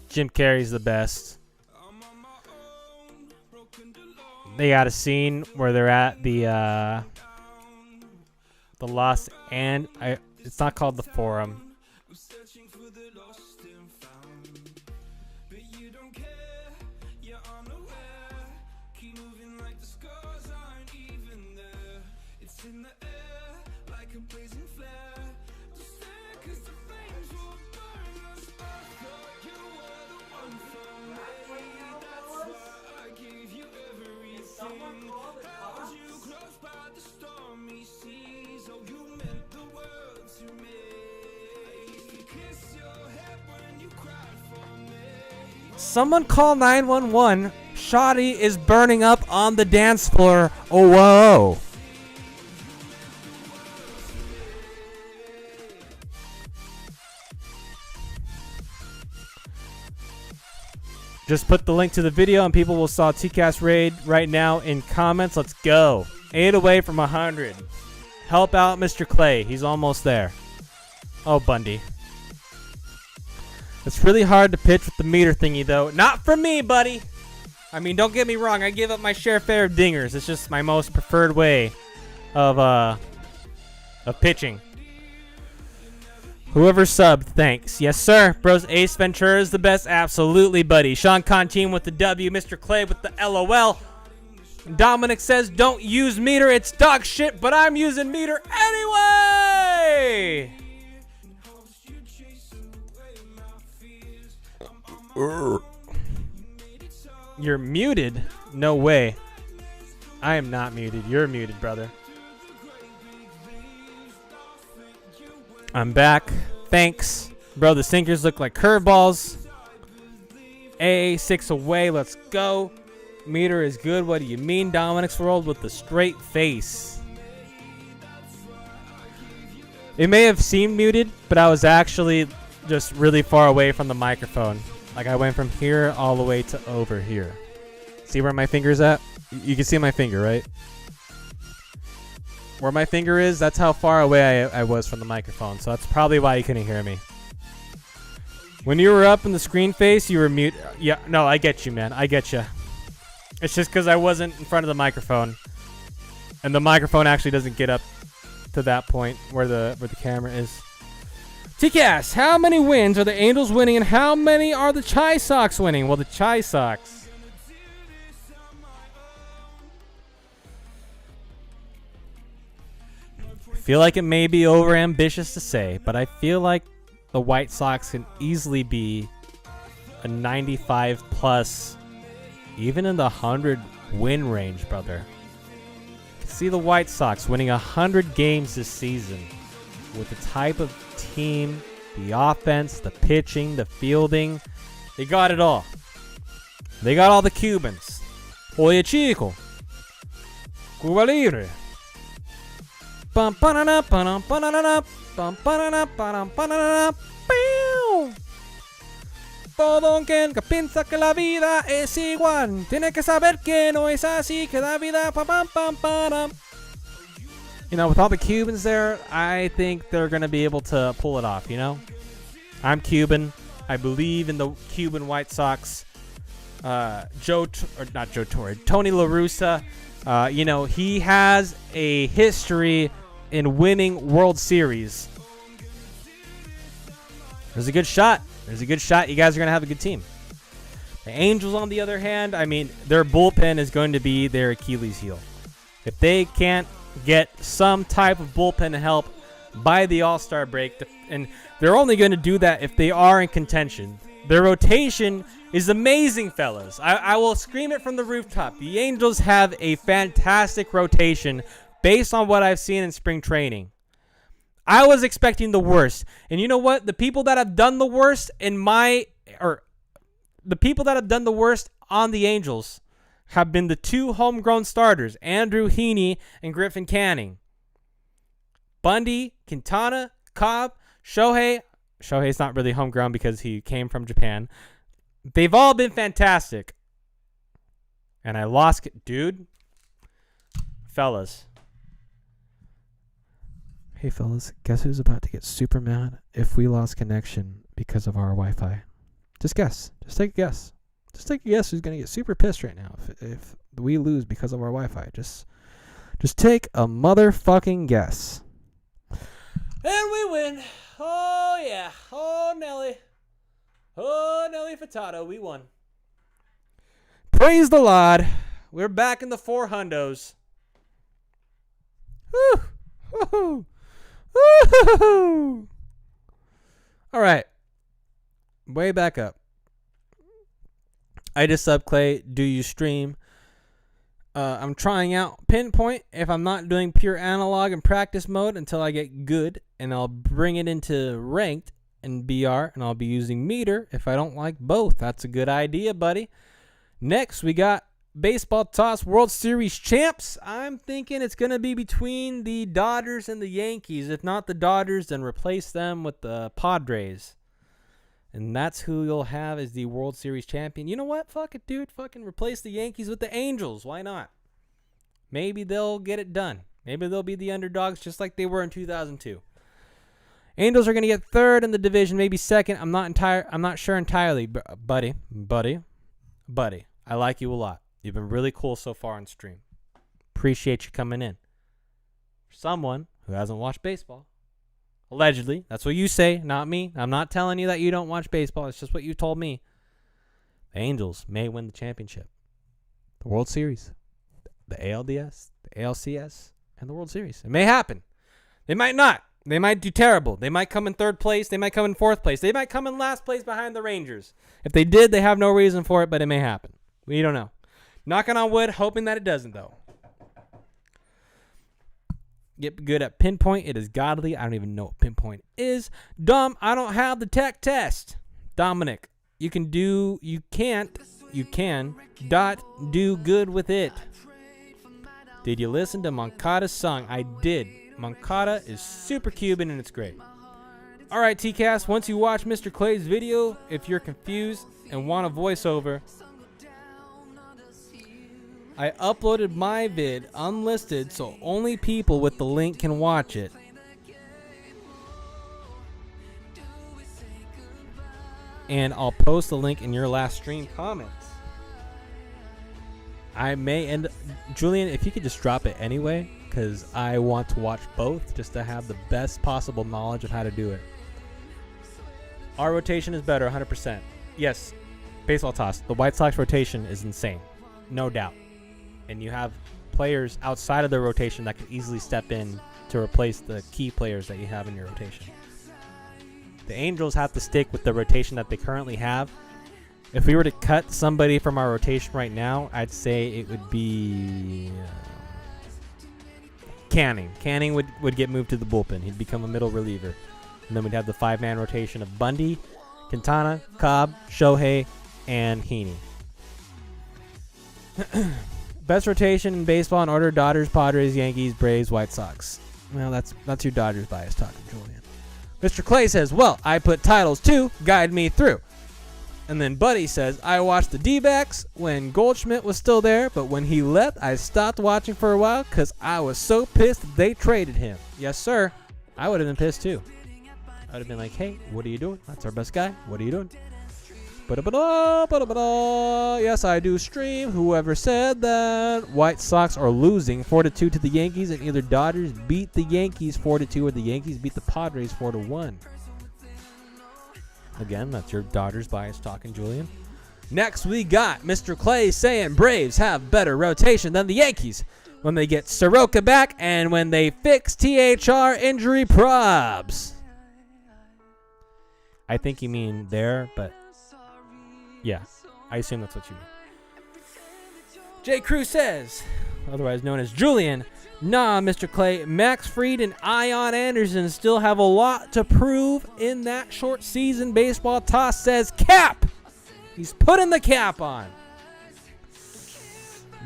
Jim Carrey's the best. They got a scene where they're at the Lost and it's not called the Forum. Someone call 911. Shotty is burning up on the dance floor. Oh, whoa. Just put the link to the video and people will saw TCast Raid right now in comments. Let's go. 8 away from 100. Help out Mr. Clay. He's almost there. Oh, Bundy. It's really hard to pitch with the meter thingy, though. Not for me, buddy. I mean, don't get me wrong. I give up my share of dingers. It's just my most preferred way of pitching. Whoever subbed, thanks. Yes, sir. Bros, Ace Ventura is the best. Absolutely, buddy. Sean Conteam with the W. Mr. Clay with the LOL. Dominic says, don't use meter. It's dog shit, but I'm using meter anyway. You're muted? No way. I am not muted. You're muted, brother. I'm back. Thanks. Bro, the sinkers look like curveballs. A6 away. Let's go. Meter is good. What do you mean? Dominic's World with the straight face. It may have seemed muted, but I was actually just really far away from the microphone. Like I went from here all the way to over here. See where my finger's at? You can see my finger, right? Where my finger is, that's how far away I was from the microphone. So that's probably why you couldn't hear me. When you were up in the screen face, you were mute. Yeah, no, I get you, man. I get you. It's just because I wasn't in front of the microphone. And the microphone actually doesn't get up to that point where the camera is. TCAS, how many wins are the Angels winning and how many are the Chi Sox winning? Well, the Chi Sox. I feel like it may be over ambitious to say, but I feel like the White Sox can easily be a 95 plus, even in the 100 win range, brother. See the White Sox winning 100 games this season with the type of team, the offense, the pitching, the fielding. They got it all. They got all the Cubans. Oye chico. Cuba Libre. Bum banana banana banana bum banana banana banana. Todo aquel que piensa que la vida es igual tiene que saber que no es así, que la vida pa pam pam pam. You know, with all the Cubans there, I think they're going to be able to pull it off, you know? I'm Cuban. I believe in the Cuban White Sox. Tony La Russa, you know, he has a history in winning World Series. There's a good shot. There's a good shot. You guys are going to have a good team. The Angels, on the other hand, I mean, their bullpen is going to be their Achilles heel. If they can't get some type of bullpen help by the All-Star break, and they're only going to do that if they are in contention. Their rotation is amazing, fellas. I will scream it from the rooftop. The Angels have a fantastic rotation based on what I've seen in spring training. I was expecting the worst. And you know what? The people that have done the worst the people that have done the worst on the Angels have been the two homegrown starters, Andrew Heaney and Griffin Canning. Bundy, Quintana, Cobb, Shohei, Shohei's not really homegrown because he came from Japan. They've all been fantastic. And I lost it. Dude. Fellas. Hey, fellas. Guess who's about to get super mad if we lost connection because of our Wi-Fi? Just guess. Just take a guess. Just take a guess who's going to get super pissed right now if we lose because of our Wi-Fi. Just take a motherfucking guess. And we win. Oh, yeah. Oh, Nelly. Oh, Nelly Furtado. We won. Praise the Lord. We're back in the 400s. Woo. Woo-hoo. Woo-hoo. All right. Way back up. I just subbed Clay. Do you stream? I'm trying out Pinpoint if I'm not doing pure analog and practice mode until I get good, and I'll bring it into ranked and BR, and I'll be using meter if I don't like both. That's a good idea, buddy. Next, we got Baseball Toss World Series champs. I'm thinking it's going to be between the Dodgers and the Yankees. If not the Dodgers, then replace them with the Padres. And that's who you'll have as the World Series champion. You know what? Fuck it, dude. Fucking replace the Yankees with the Angels. Why not? Maybe they'll get it done. Maybe they'll be the underdogs just like they were in 2002. Angels are going to get third in the division, maybe second. I'm not sure entirely, buddy. I like you a lot. You've been really cool so far on stream. Appreciate you coming in. For someone who hasn't watched baseball. Allegedly. That's what you say, not me. I'm not telling you that you don't watch baseball. It's just what you told me. The Angels may win the championship. The World Series. The ALDS. The ALCS. And the World Series. It may happen. They might not. They might do terrible. They might come in third place. They might come in fourth place. They might come in last place behind the Rangers. If they did, they have no reason for it, but it may happen. We don't know. Knocking on wood, hoping that it doesn't, though. Get good at Pinpoint. It is godly. I don't even know what Pinpoint is. Dumb, I don't have the tech test. Dominic, you can do good with it. Did you listen to Moncada's song? I did. Moncada is super Cuban and it's great. All right, TCast, once you watch Mr. Clay's video, if you're confused and want a voiceover, I uploaded my vid unlisted so only people with the link can watch it. And I'll post the link in your last stream comments. I may end... Julian, if you could just drop it anyway, because I want to watch both just to have the best possible knowledge of how to do it. Our rotation is better, 100%. Yes, baseball toss. The White Sox rotation is insane. No doubt. And you have players outside of the rotation that can easily step in to replace the key players that you have in your rotation. The Angels have to stick with the rotation that they currently have. If we were to cut somebody from our rotation right now, I'd say it would be Canning. Canning would get moved to the bullpen. He'd become a middle reliever. And then we'd have the five-man rotation of Bundy, Quintana, Cobb, Shohei, and Heaney. Best rotation in baseball in order: Dodgers, Padres, Yankees, Braves, White Sox. Well, that's your Dodgers bias talking, Julian. Mr. Clay says, well, I put titles too. Guide me through. And then Buddy says, I watched the D-backs when Goldschmidt was still there, but when he left, I stopped watching for a while because I was so pissed that they traded him. Yes, sir. I would have been pissed too. I would have been like, hey, what are you doing? That's our best guy. What are you doing? Yes, I do stream. Whoever said that? White Sox are losing 4-2 to the Yankees, and either Dodgers beat the Yankees 4-2 or the Yankees beat the Padres 4-1. Again, that's your Dodgers bias talking, Julian. Next, we got Mr. Clay saying Braves have better rotation than the Yankees when they get Soroka back and when they fix THR injury probs. I think you mean there, but yeah, I assume that's what you mean. J. Cruz says, otherwise known as Julian, nah, Mr. Clay, Max Fried and Ion Anderson still have a lot to prove in that short season. Baseball Toss says cap. He's putting the cap on.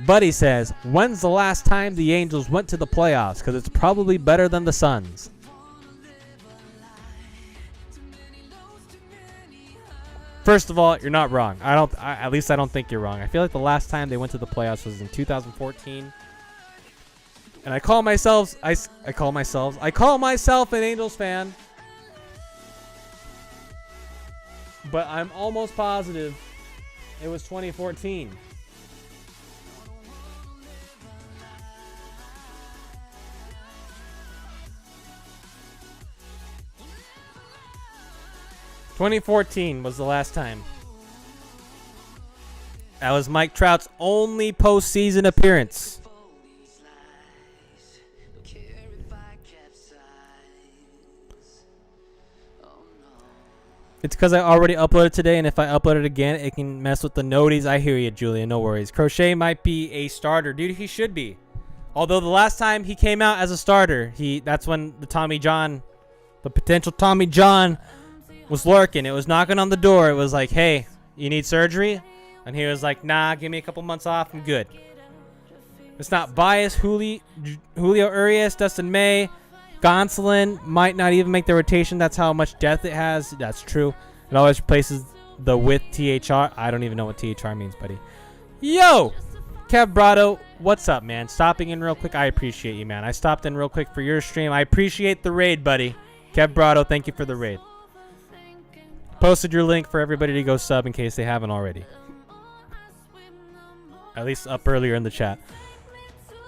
Buddy says, when's the last time the Angels went to the playoffs? Because it's probably better than the Suns. First of all, you're not wrong. At least I don't think you're wrong. I feel like the last time they went to the playoffs was in 2014. And I call myself an Angels fan. But I'm almost positive it was 2014. '14 was the last time. That was Mike Trout's only postseason appearance. It's because I already uploaded today, and if I upload it again, it can mess with the noties. I hear you, Julian. No worries. Crochet might be a starter. Dude, he should be. Although the last time he came out as a starter, that's when the potential Tommy John was lurking. It was knocking on the door. It was like, hey, you need surgery? And he was like, nah, give me a couple months off. I'm good. It's not biased. Julio Urias, Dustin May, Gonsolin might not even make the rotation. That's how much depth it has. That's true. It always replaces the with THR. I don't even know what THR means, buddy. Yo! Kev Brado, what's up, man? Stopping in real quick. I appreciate you, man. I stopped in real quick for your stream. I appreciate the raid, buddy. Kev Brado, thank you for the raid. Posted your link for everybody to go sub in case they haven't already. At least up earlier in the chat.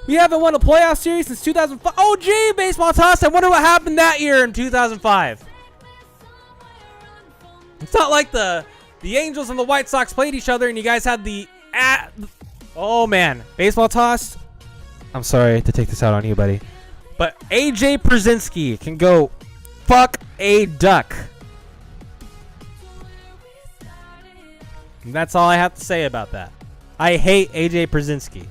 We haven't won a playoff series since 2005. Oh, gee, baseball toss. I wonder what happened that year in 2005. It's not like the Angels and the White Sox played each other and you guys had the... Oh, man. Baseball toss. I'm sorry to take this out on you, buddy. But AJ Przinsky can go fuck a duck. And that's all I have to say about that. I hate AJ Przinsky.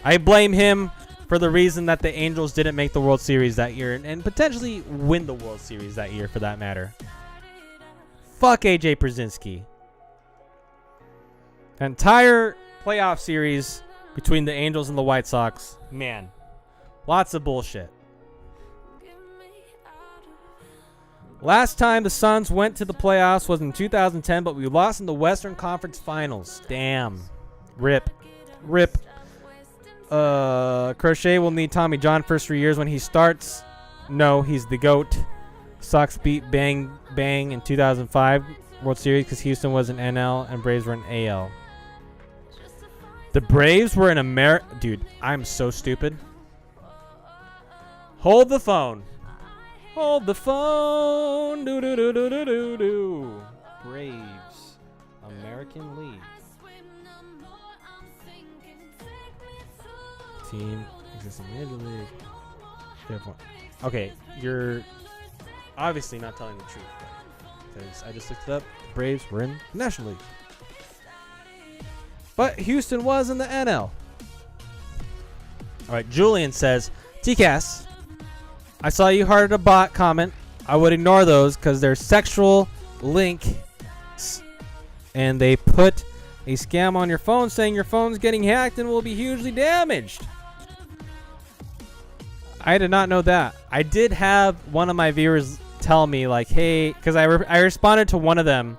I blame him for the reason that the Angels didn't make the World Series that year and potentially win the World Series that year for that matter. Fuck AJ Przinsky. Entire playoff series between the Angels and the White Sox. Man, lots of bullshit. Last time the Suns went to the playoffs was in 2010, but we lost in the Western Conference Finals. Damn. Rip. Crochet will need Tommy John first 3 years when he starts. No, he's the GOAT. Sox beat Bang in 2005 World Series because Houston was in NL and Braves were in AL. The Braves were in Dude, I'm so stupid. Hold the phone. Hold the phone. Do. Braves. American League. Team existing Major League. Okay, you're obviously not telling the truth, because I just looked it up. The Braves were in the National League. But Houston was in the NL. Alright, Julian says, TCAS, I saw you hearted a bot comment. I would ignore those because they're sexual links. And they put a scam on your phone saying your phone's getting hacked and will be hugely damaged. I did not know that. I did have one of my viewers tell me, like, hey, because I responded to one of them.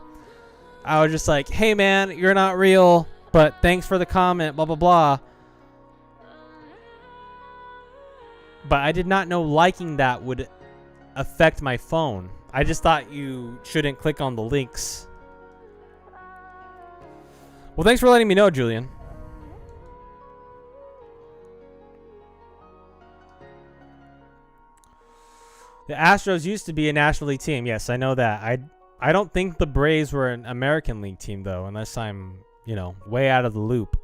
I was just like, hey, man, you're not real, but thanks for the comment, blah, blah, blah. But I did not know liking that would affect my phone. I just thought you shouldn't click on the links. Well, thanks for letting me know, Julian. The Astros used to be a National League team. Yes, I know that. I don't think the Braves were an American League team, though, unless I'm, way out of the loop.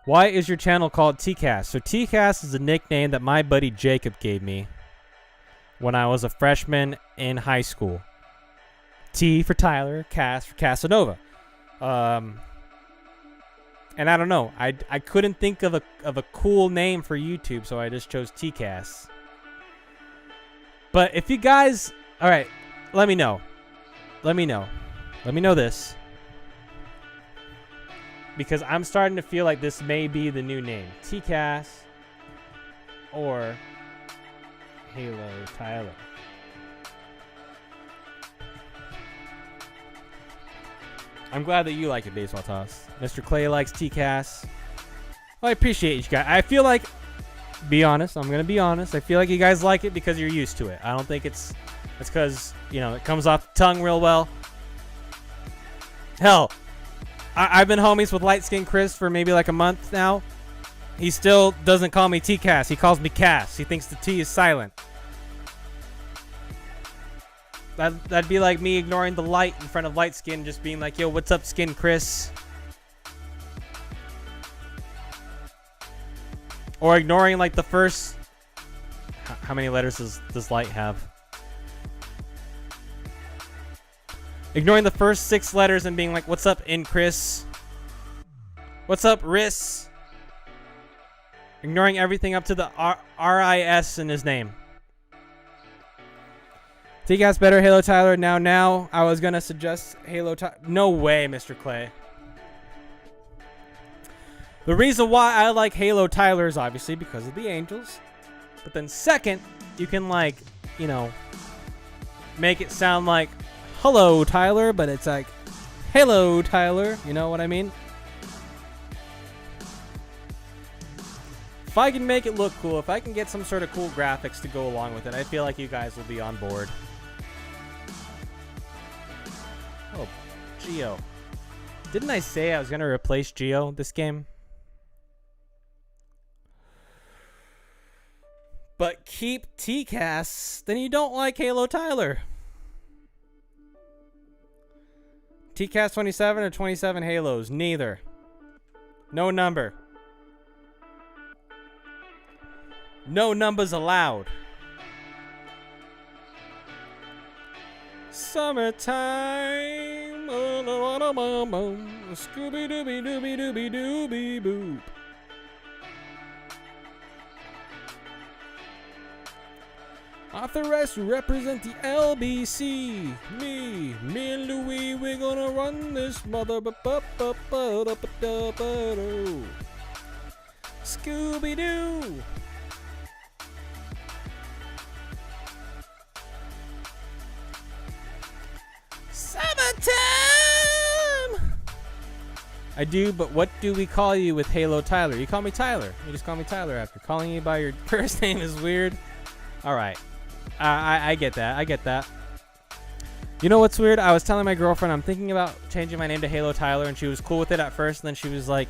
Why is your channel called TCAS? So TCAS is a nickname that my buddy Jacob gave me when I was a freshman in high school. T for Tyler, Cas for Casanova. And I don't know. I couldn't think of a cool name for YouTube, so I just chose TCAS. But if you guys... Alright, let me know. Let me know this. Because I'm starting to feel like this may be the new name. TCAS or Halo Tyler. I'm glad that you like it, Baseball Toss. Mr. Clay likes TCAS. Well, I appreciate you guys. I feel like, be honest, I'm going to be honest. I feel like you guys like it because you're used to it. I don't think it's because, you know, it comes off the tongue real well. Hell, I've been homies with Light Skin Chris for maybe like a month now. He still doesn't call me TCAS. He calls me Cass. He thinks the T is silent. That'd be like me ignoring the light in front of Light Skin, just being like, yo, what's up, Skin Chris? Or ignoring like the first... How many letters does light have? Ignoring the first 6 letters and being like, what's up, In Chris? What's up, Riss? Ignoring everything up to the R-I-S in his name. TCAS better, Halo Tyler. Now, I was going to suggest Halo Tyler. No way, Mr. Clay. The reason why I like Halo Tyler is obviously because of the Angels. But then second, you can like, you know, make it sound like hello Tyler, but it's like hello Tyler. You know what I mean? If I can make it look cool, if I can get some sort of cool graphics to go along with it, I feel like you guys will be on board. Oh, Geo. Didn't I say I was going to replace Geo this game? But keep TCAS, then you don't like Halo Tyler. TCAS 27 or 27 Halos? Neither. No number. No numbers allowed. Summertime. Scooby dooby dooby dooby dooby boop. Authorize to represent the LBC. Me and Louie, we're gonna run this mother. Scooby Doo. Summertime. I do, but what do we call you with Halo Tyler? You call me Tyler. You just call me Tyler after. Calling you by your first name is weird. All right. I get that. I get that. You know what's weird? I was telling my girlfriend I'm thinking about changing my name to Halo Tyler, and she was cool with it at first, and then she was like,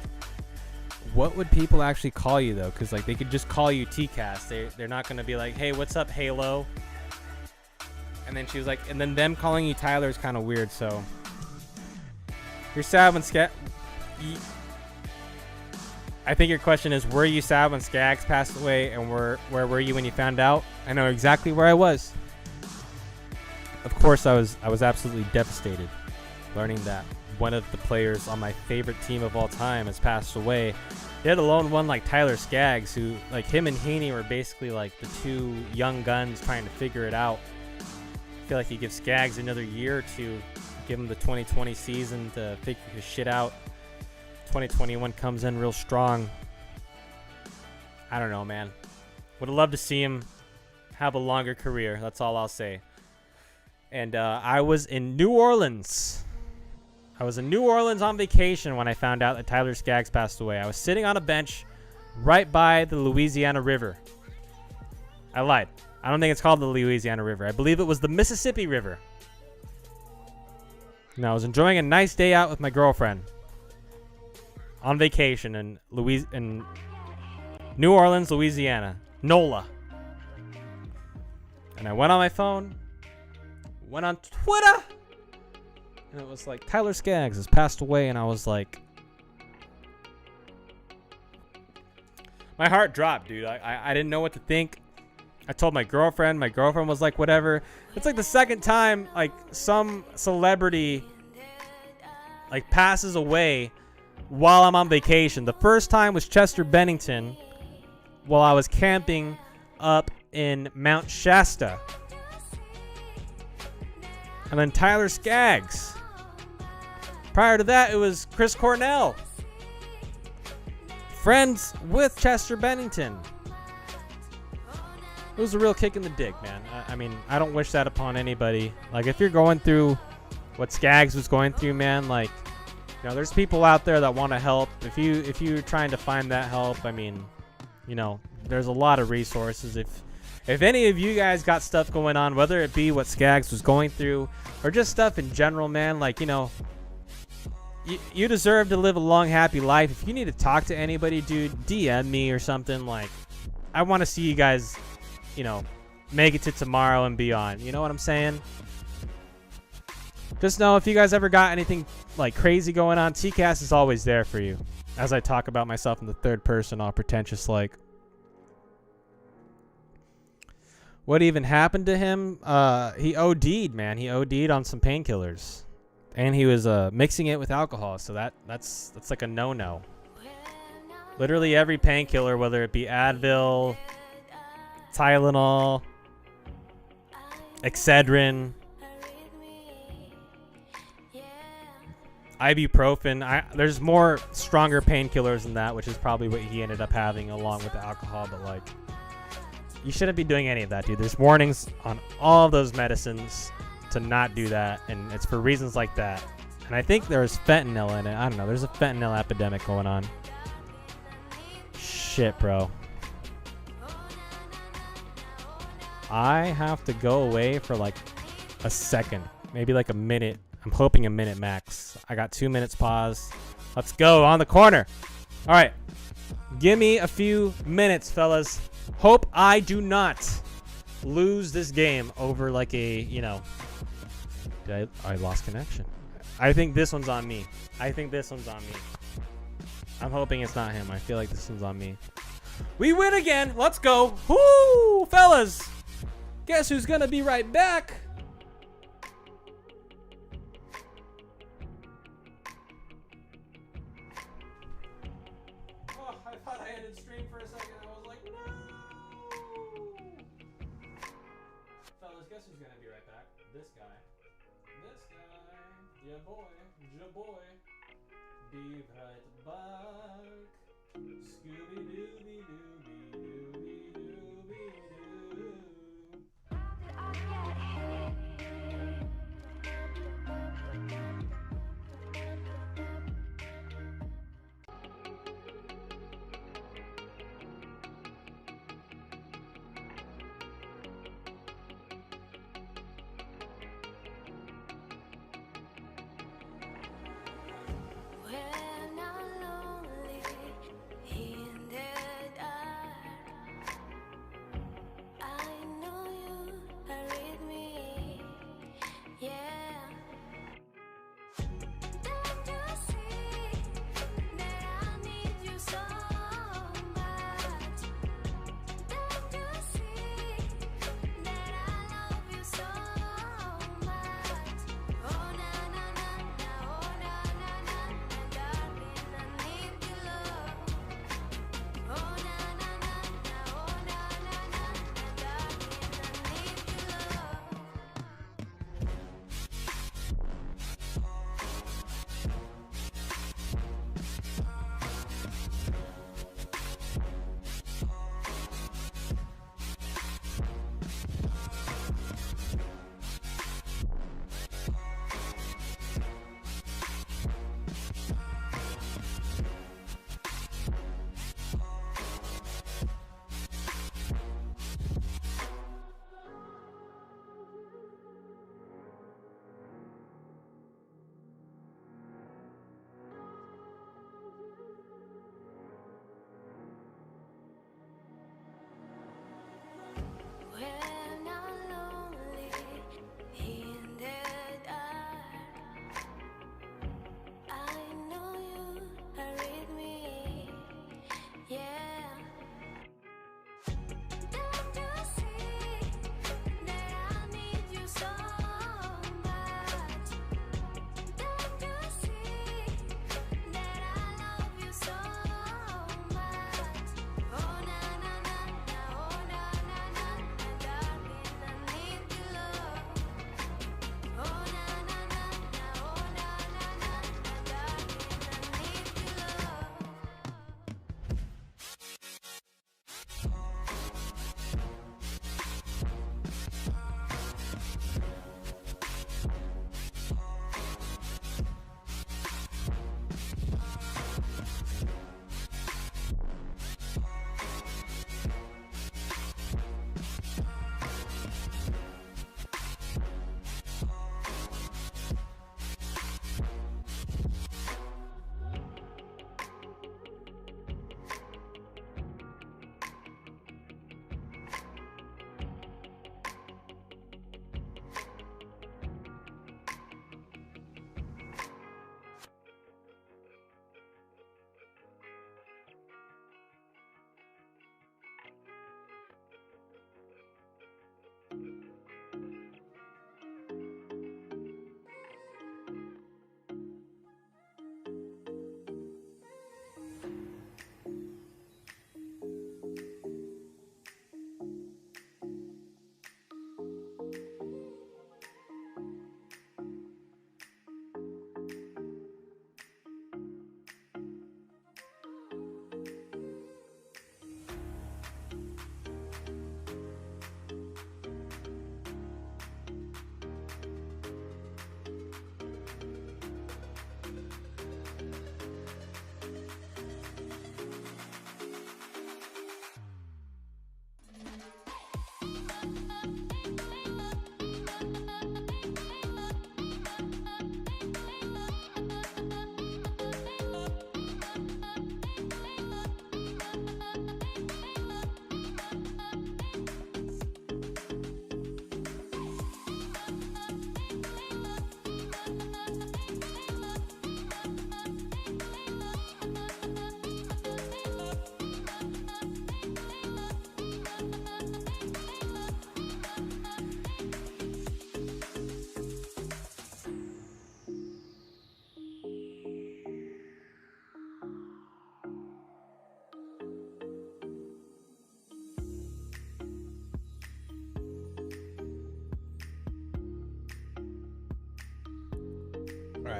what would people actually call you, though? Because, like, they could just call you TCAS. They're not going to be like, hey, what's up, Halo? And then she was like, and then them calling you Tyler is kind of weird, so. You're sad when I think your question is, were you sad when Skaggs passed away, and where were you when you found out? I know exactly where I was. Of course, I was absolutely devastated learning that one of the players on my favorite team of all time has passed away. Let alone one like Tyler Skaggs, who, like, him and Heaney were basically like the two young guns trying to figure it out. I feel like you give Skaggs another year or two, give him the 2020 season to figure his shit out. 2021 comes in real strong. I don't know, man. Would have loved to see him have a longer career. That's all I'll say. And I was in New Orleans. I was in New Orleans on vacation when I found out that Tyler Skaggs passed away. I was sitting on a bench right by the Louisiana River. I lied. I don't think it's called the Louisiana River. I believe it was the Mississippi River. And I was enjoying a nice day out with my girlfriend on vacation in New Orleans, Louisiana. NOLA. And I went on my phone, went on Twitter, and it was like, Tyler Skaggs has passed away, and I was like, my heart dropped, dude. I didn't know what to think. I told my girlfriend was like, whatever. It's like the second time like some celebrity like passes away while I'm on vacation. The first time was Chester Bennington while I was camping up in Mount Shasta. And then Tyler Skaggs. Prior to that, it was Chris Cornell. Friends with Chester Bennington. It was a real kick in the dick, man. I mean, I don't wish that upon anybody. Like, if you're going through what Skaggs was going through, man, like, You know, there's people out there that want to help. If you're trying to find that help, I mean, you know, there's a lot of resources. If any of you guys got stuff going on, whether it be what Skaggs was going through or just stuff in general, man, like, you know, you deserve to live a long, happy life. If you need to talk to anybody, dude, DM me or something. Like, I want to see you guys, you know, make it to tomorrow and beyond. You know what I'm saying? Just know if you guys ever got anything like crazy going on, TCAS is always there for you. As I talk about myself in the third person, all pretentious like. What even happened to him? He OD'd, man. He OD'd on some painkillers. And he was mixing it with alcohol, so that's like a no-no. Literally every painkiller, whether it be Advil, Tylenol, Excedrin, ibuprofen. There's more stronger painkillers than that, which is probably what he ended up having along with the alcohol. But like, you shouldn't be doing any of that, dude. There's warnings on all of those medicines to not do that, and it's for reasons like that. And I think there's fentanyl in it. I don't know. There's a fentanyl epidemic going on. Shit, bro. I have to go away for like a second, maybe like a minute. I'm hoping a minute max. I got 2 minutes pause. Let's go on the corner. All right, give me a few minutes, fellas. Hope I do not lose this game over like a, you know, I lost connection. I think this one's on me. I'm hoping it's not him. I feel like this one's on me. We win again. Let's go. Woo, fellas. Guess who's going to be right back? Oh, I thought I ended stream for a second. I was like, no. Fellas, guess who's going to be right back? This guy. Yeah, boy. Ja boy. Be right back. Scooby-Dooby-Dooby-Dooby-Dooby-Doo. When I'm lonely in the dark,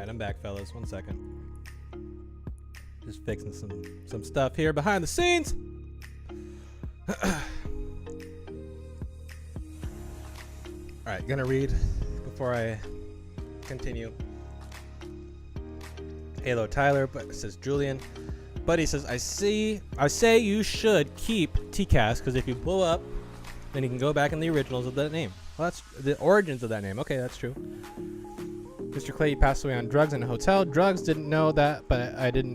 right, I'm back, fellas. 1 second. Just fixing some stuff here behind the scenes. All right, gonna read before I continue. Halo Tyler, but it says Julian. Buddy says, I say you should keep TCAS because if you blow up, then you can go back in the originals of that name. Well, that's the origins of that name. Okay, that's true. Mr. Clay passed away on drugs in a hotel. Drugs, didn't know that, but I did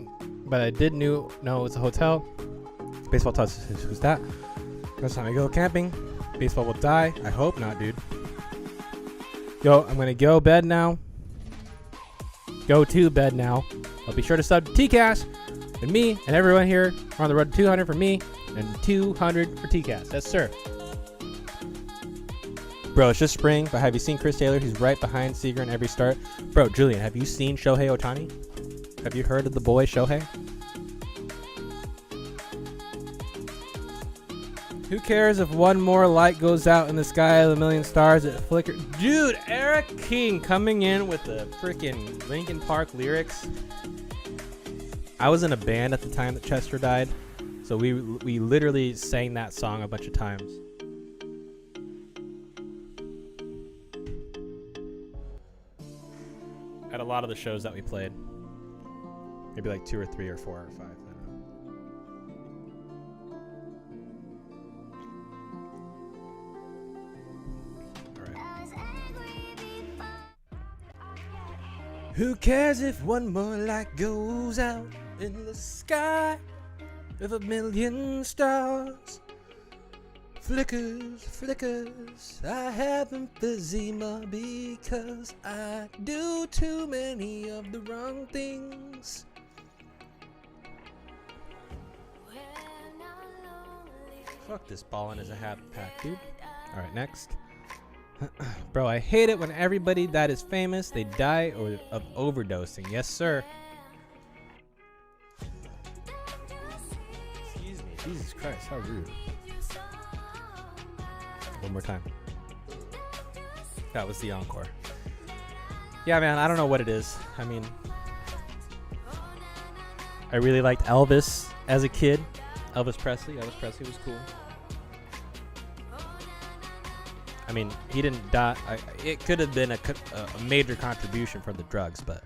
know it was a hotel. Baseball tells us who's that. Next time I go camping, baseball will die. I hope not, dude. Yo, I'm gonna go bed now. Go to bed now. I'll be sure to sub to TCAS. And me and everyone here are on the road to 200 for me and 200 for TCAS. Yes, sir. Bro, it's just spring, but have you seen Chris Taylor? He's right behind Seager in every start. Bro, Julian, have you seen Shohei Ohtani? Have you heard of the boy Shohei? Who cares if one more light goes out in the sky of a million stars that flicker? Dude, Eric King coming in with the freaking Linkin Park lyrics. I was in a band at the time that Chester died, so we literally sang that song a bunch of times. At a lot of the shows that we played. Maybe like 2 or 3 or 4 or 5. I don't know. Alright. Who cares if one more light goes out in the sky of a million stars? Flickers, I have emphysema because I do too many of the wrong things. Fuck this ballin' is a half pack, dude. Alright, next. Bro, I hate it when everybody that is famous, they die of overdosing. Yes, sir. Excuse me. Jesus Christ, how rude. One more time. That was the encore. Yeah, man, I don't know what it is. I mean, I really liked Elvis as a kid. Elvis Presley was cool. I mean, he didn't die. It could have been a major contribution from the drugs, but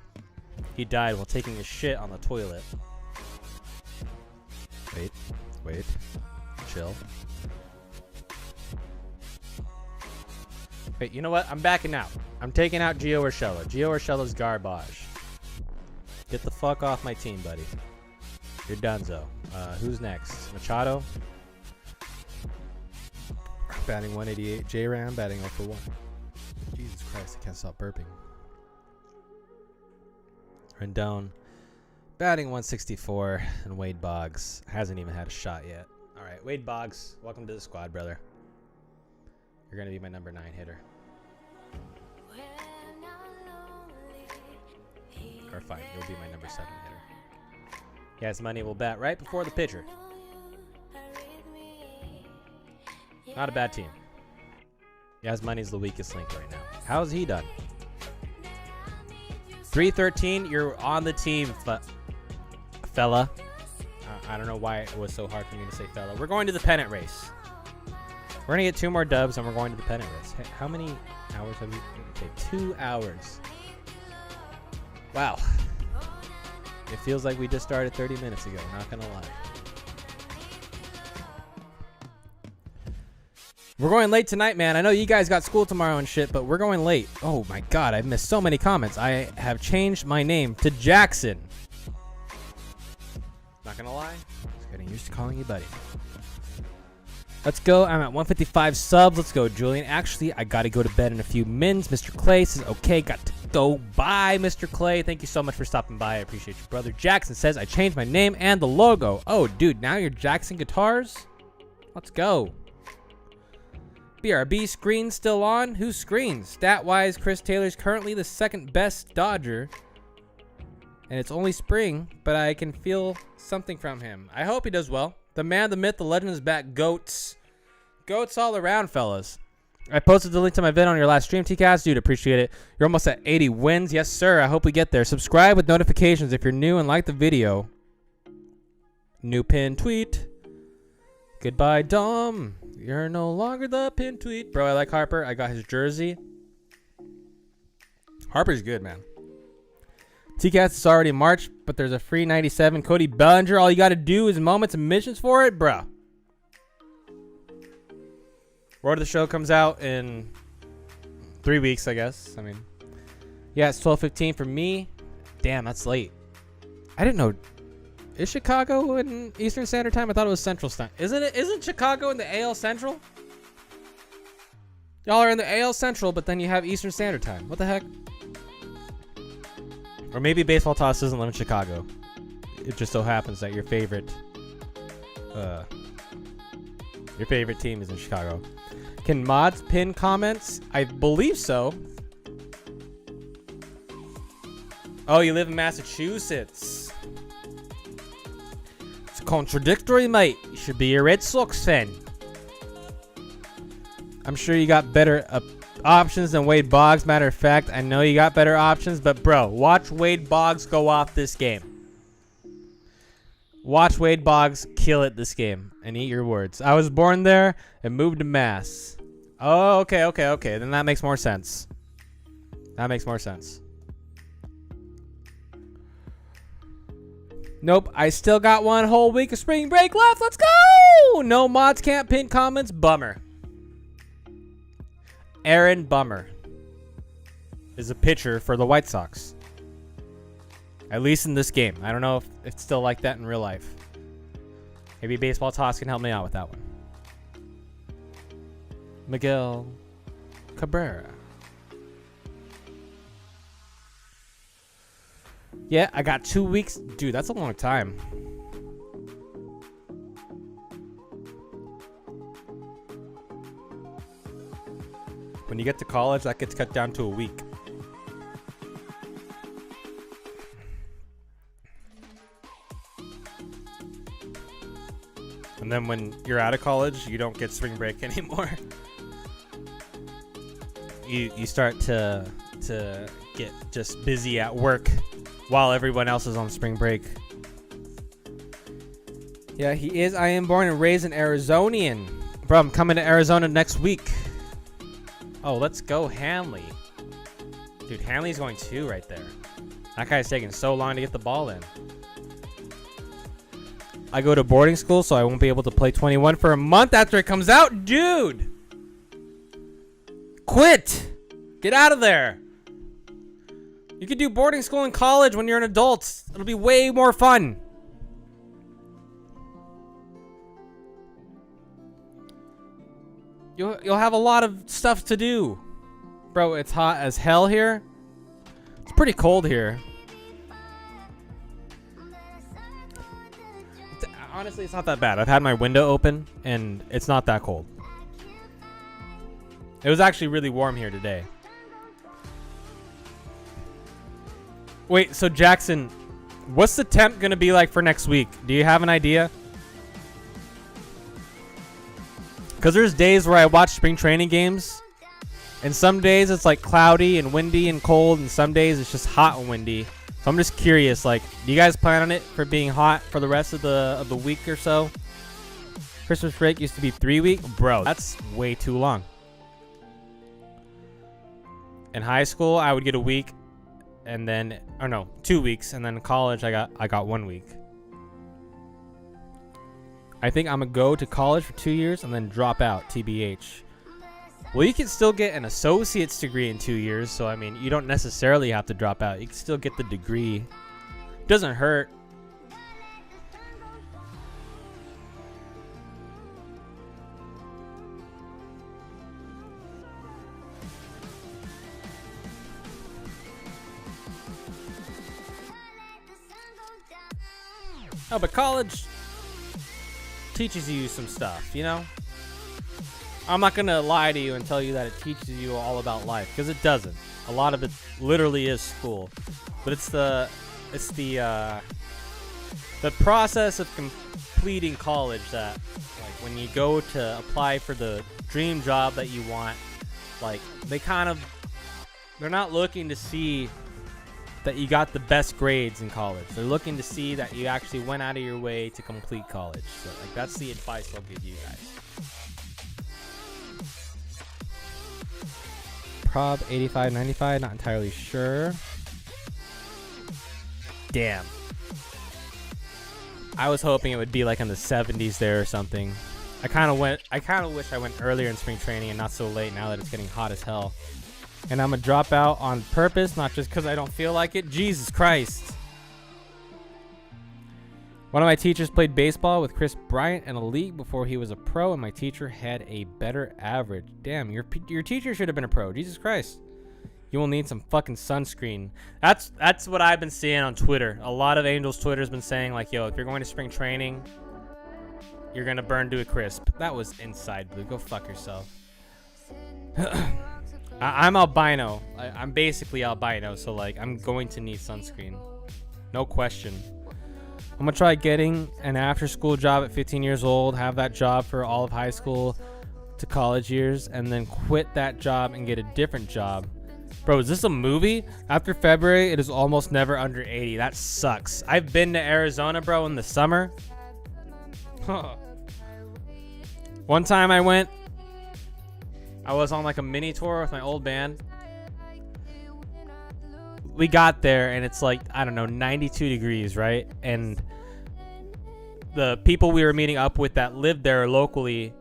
he died while taking a shit on the toilet. Wait. Chill. Wait, you know what? I'm backing out. I'm taking out Gio Urshela. Gio Urshela's garbage. Get the fuck off my team, buddy. You're donezo. Who's next? Machado? Batting 188. J-Ram batting 0 for 1. Jesus Christ, I can't stop burping. Rendon batting 164. And Wade Boggs hasn't even had a shot yet. All right, Wade Boggs, welcome to the squad, brother. You're going to be my number 9 hitter. Or fine, you'll be my number 7 hitter. Yasmani will bat right before the pitcher. Not a bad team. Yasmani's the weakest link right now. How's he done? 313, you're on the team, fella. I don't know why it was so hard for me to say fella. We're going to the pennant race. We're going to get 2 more dubs, and we're going to the pennant race. Hey, how many hours have we... Okay, 2 hours. Wow. It feels like we just started 30 minutes ago, not going to lie. We're going late tonight, man. I know you guys got school tomorrow and shit, but we're going late. Oh, my God. I've missed so many comments. I have changed my name to Jackson. Not going to lie. Just getting used to calling you buddy. Let's go. I'm at 155 subs. Let's go, Julian. Actually, I got to go to bed in a few minutes. Mr. Clay says, okay, got to go. Bye, Mr. Clay. Thank you so much for stopping by. I appreciate you, brother. Jackson says, I changed my name and the logo. Oh, dude, now you're Jackson Guitars? Let's go. BRB screen still on? Whose screen? Stat-wise, Chris Taylor's currently the second best Dodger. And it's only spring, but I can feel something from him. I hope he does well. The man, the myth, the legend is back. Goats. Goats all around, fellas. I posted the link to my vid on your last stream, TCast. Dude, appreciate it. You're almost at 80 wins. Yes, sir. I hope we get there. Subscribe with notifications if you're new and like the video. New pin tweet. Goodbye, Dom. You're no longer the pin tweet. Bro, I like Harper. I got his jersey. Harper's good, man. TCast is already March, but there's a free 97. Cody Bellinger. All you got to do is moments and missions for it, bro. Road to the show comes out in 3 weeks, I guess. I mean, yeah, it's 12:15 for me. Damn, that's late. I didn't know. Is Chicago in Eastern Standard Time? I thought it was Central Standard. Isn't it? Isn't Chicago in the AL Central? Y'all are in the AL Central, but then you have Eastern Standard Time. What the heck? Or maybe Baseball Toss doesn't live in Chicago. It just so happens that your favorite team is in Chicago. Can mods pin comments? I believe so. Oh, you live in Massachusetts. It's contradictory, mate. You should be a Red Sox fan. I'm sure you got better options than Wade Boggs. Matter of fact, I know you got better options, but bro, watch Wade Boggs go off this game. Watch Wade Boggs kill it this game and eat your words. I was born there and moved to Mass. Oh, okay. Then that makes more sense. That makes more sense. Nope, I still got 1 whole week of spring break left. Let's go! No mods can't pin comments. Bummer. Aaron Bummer is a pitcher for the White Sox. At least in this game. I don't know if it's still like that in real life. Maybe Baseball Toss can help me out with that one. Miguel Cabrera. Yeah, I got 2 weeks. Dude, that's a long time. When you get to college, that gets cut down to a week. And then when you're out of college, you don't get spring break anymore. You start to get just busy at work while everyone else is on spring break. Yeah, he is. I am born and raised an Arizonian. Bro, I'm coming to Arizona next week. Oh, let's go Hanley. Dude, Hanley's going 2 right there. That guy's taking so long to get the ball in. I go to boarding school, so I won't be able to play 21 for a month after it comes out. Dude! Quit! Get out of there! You can do boarding school in college when you're an adult. It'll be way more fun. You'll have a lot of stuff to do. Bro, it's hot as hell here. It's pretty cold here. Honestly, it's not that bad. I've had my window open, and it's not that cold. It was actually really warm here today. Wait, so Jackson, what's the temp going to be like for next week? Do you have an idea? Because there's days where I watch spring training games, and some days it's like cloudy and windy and cold, and some days it's just hot and windy. So I'm just curious, like, do you guys plan on it for being hot for the rest of the week or so? Christmas break used to be 3 weeks. Bro, that's way too long. In high school, I would get a week, and then, or no, 2 weeks, and then in college, I got 1 week. I think I'm gonna go to college for 2 years and then drop out, TBH. Well, you can still get an associate's degree in 2 years, so I mean, you don't necessarily have to drop out. You can still get the degree. Doesn't hurt. Oh, but college teaches you some stuff, you know? I'm not going to lie to you and tell you that it teaches you all about life, because it doesn't. A lot of it literally is school. But it's the process of completing college that, like, when you go to apply for the dream job that you want, Like, they're not looking to see that you got the best grades in college. They're looking to see that you actually went out of your way to complete college. So, like, that's the advice I'll give you guys. Prob 85, 95, not entirely sure. Damn. I was hoping it would be like in the 70s there or something. I kind of wish I went earlier in spring training and not so late now that it's getting hot as hell. And I'm going to drop out on purpose, not just because I don't feel like it. Jesus Christ. One of my teachers played baseball with Chris Bryant in a league before he was a pro, and my teacher had a better average. Damn, your teacher should have been a pro. Jesus Christ. You will need some fucking sunscreen. That's what I've been seeing on Twitter. A lot of Angels Twitter's been saying, like, yo, if you're going to spring training, you're going to burn to a crisp. That was inside blue. Go fuck yourself. I'm albino. I'm basically albino, so, like, I'm going to need sunscreen. No question. I'm going to try getting an after-school job at 15 years old, have that job for all of high school to college years, and then quit that job and get a different job. Bro, is this a movie? After February, it is almost never under 80. That sucks. I've been to Arizona, bro, in the summer. One time I went, I was on like a mini tour with my old band. We got there and it's like, I don't know, 92 degrees, right? And the people we were meeting up with that lived there locally,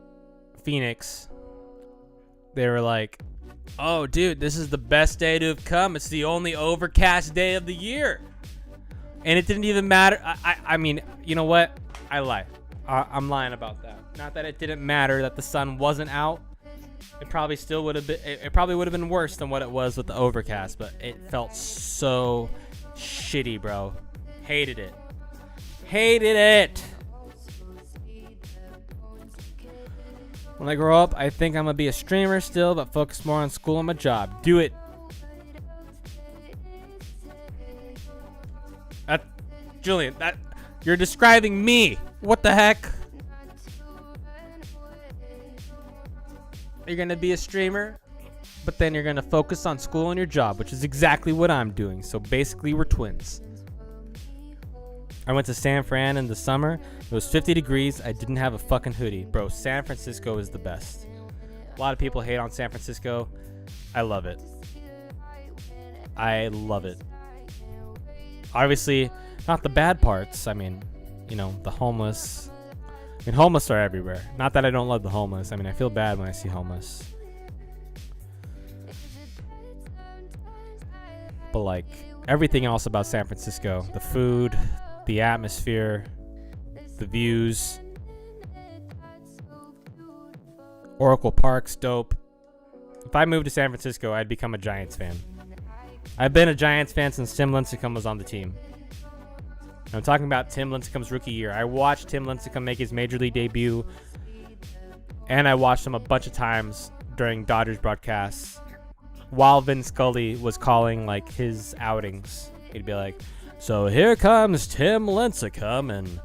Phoenix, they were like, oh, dude, this is the best day to have come. It's the only overcast day of the year. And it didn't even matter. I mean, you know what? I lie. I'm lying about that. Not that it didn't matter that the sun wasn't out. It probably still would have been. It probably would have been worse than what it was with the overcast. But it felt so shitty, bro. Hated it. Hated it. When I grow up, I think I'm going to be a streamer still, but focus more on school and my job. Do it. Julian, you're describing me. What the heck? You're going to be a streamer, but then you're going to focus on school and your job, which is exactly what I'm doing. So basically, we're twins. I went to San Fran in the summer. It was 50 degrees. I didn't have a fucking hoodie. Bro, San Francisco is the best. A lot of people hate on San Francisco. I love it. I love it. Obviously, not the bad parts. I mean, you know, the homeless. I mean, homeless are everywhere. Not that I don't love the homeless. I mean, I feel bad when I see homeless. But, like, everything else about San Francisco. The food, the atmosphere, the views. Oracle Park's dope. If I moved to San Francisco, I'd become a Giants fan. I've been a Giants fan since Tim Lincecum was on the team. I'm talking about Tim Lincecum's rookie year. I watched Tim Lincecum make his major league debut, and I watched him a bunch of times during Dodgers broadcasts while Vin Scully was calling, like, his outings. He'd be like, so here comes Tim Lincecum, and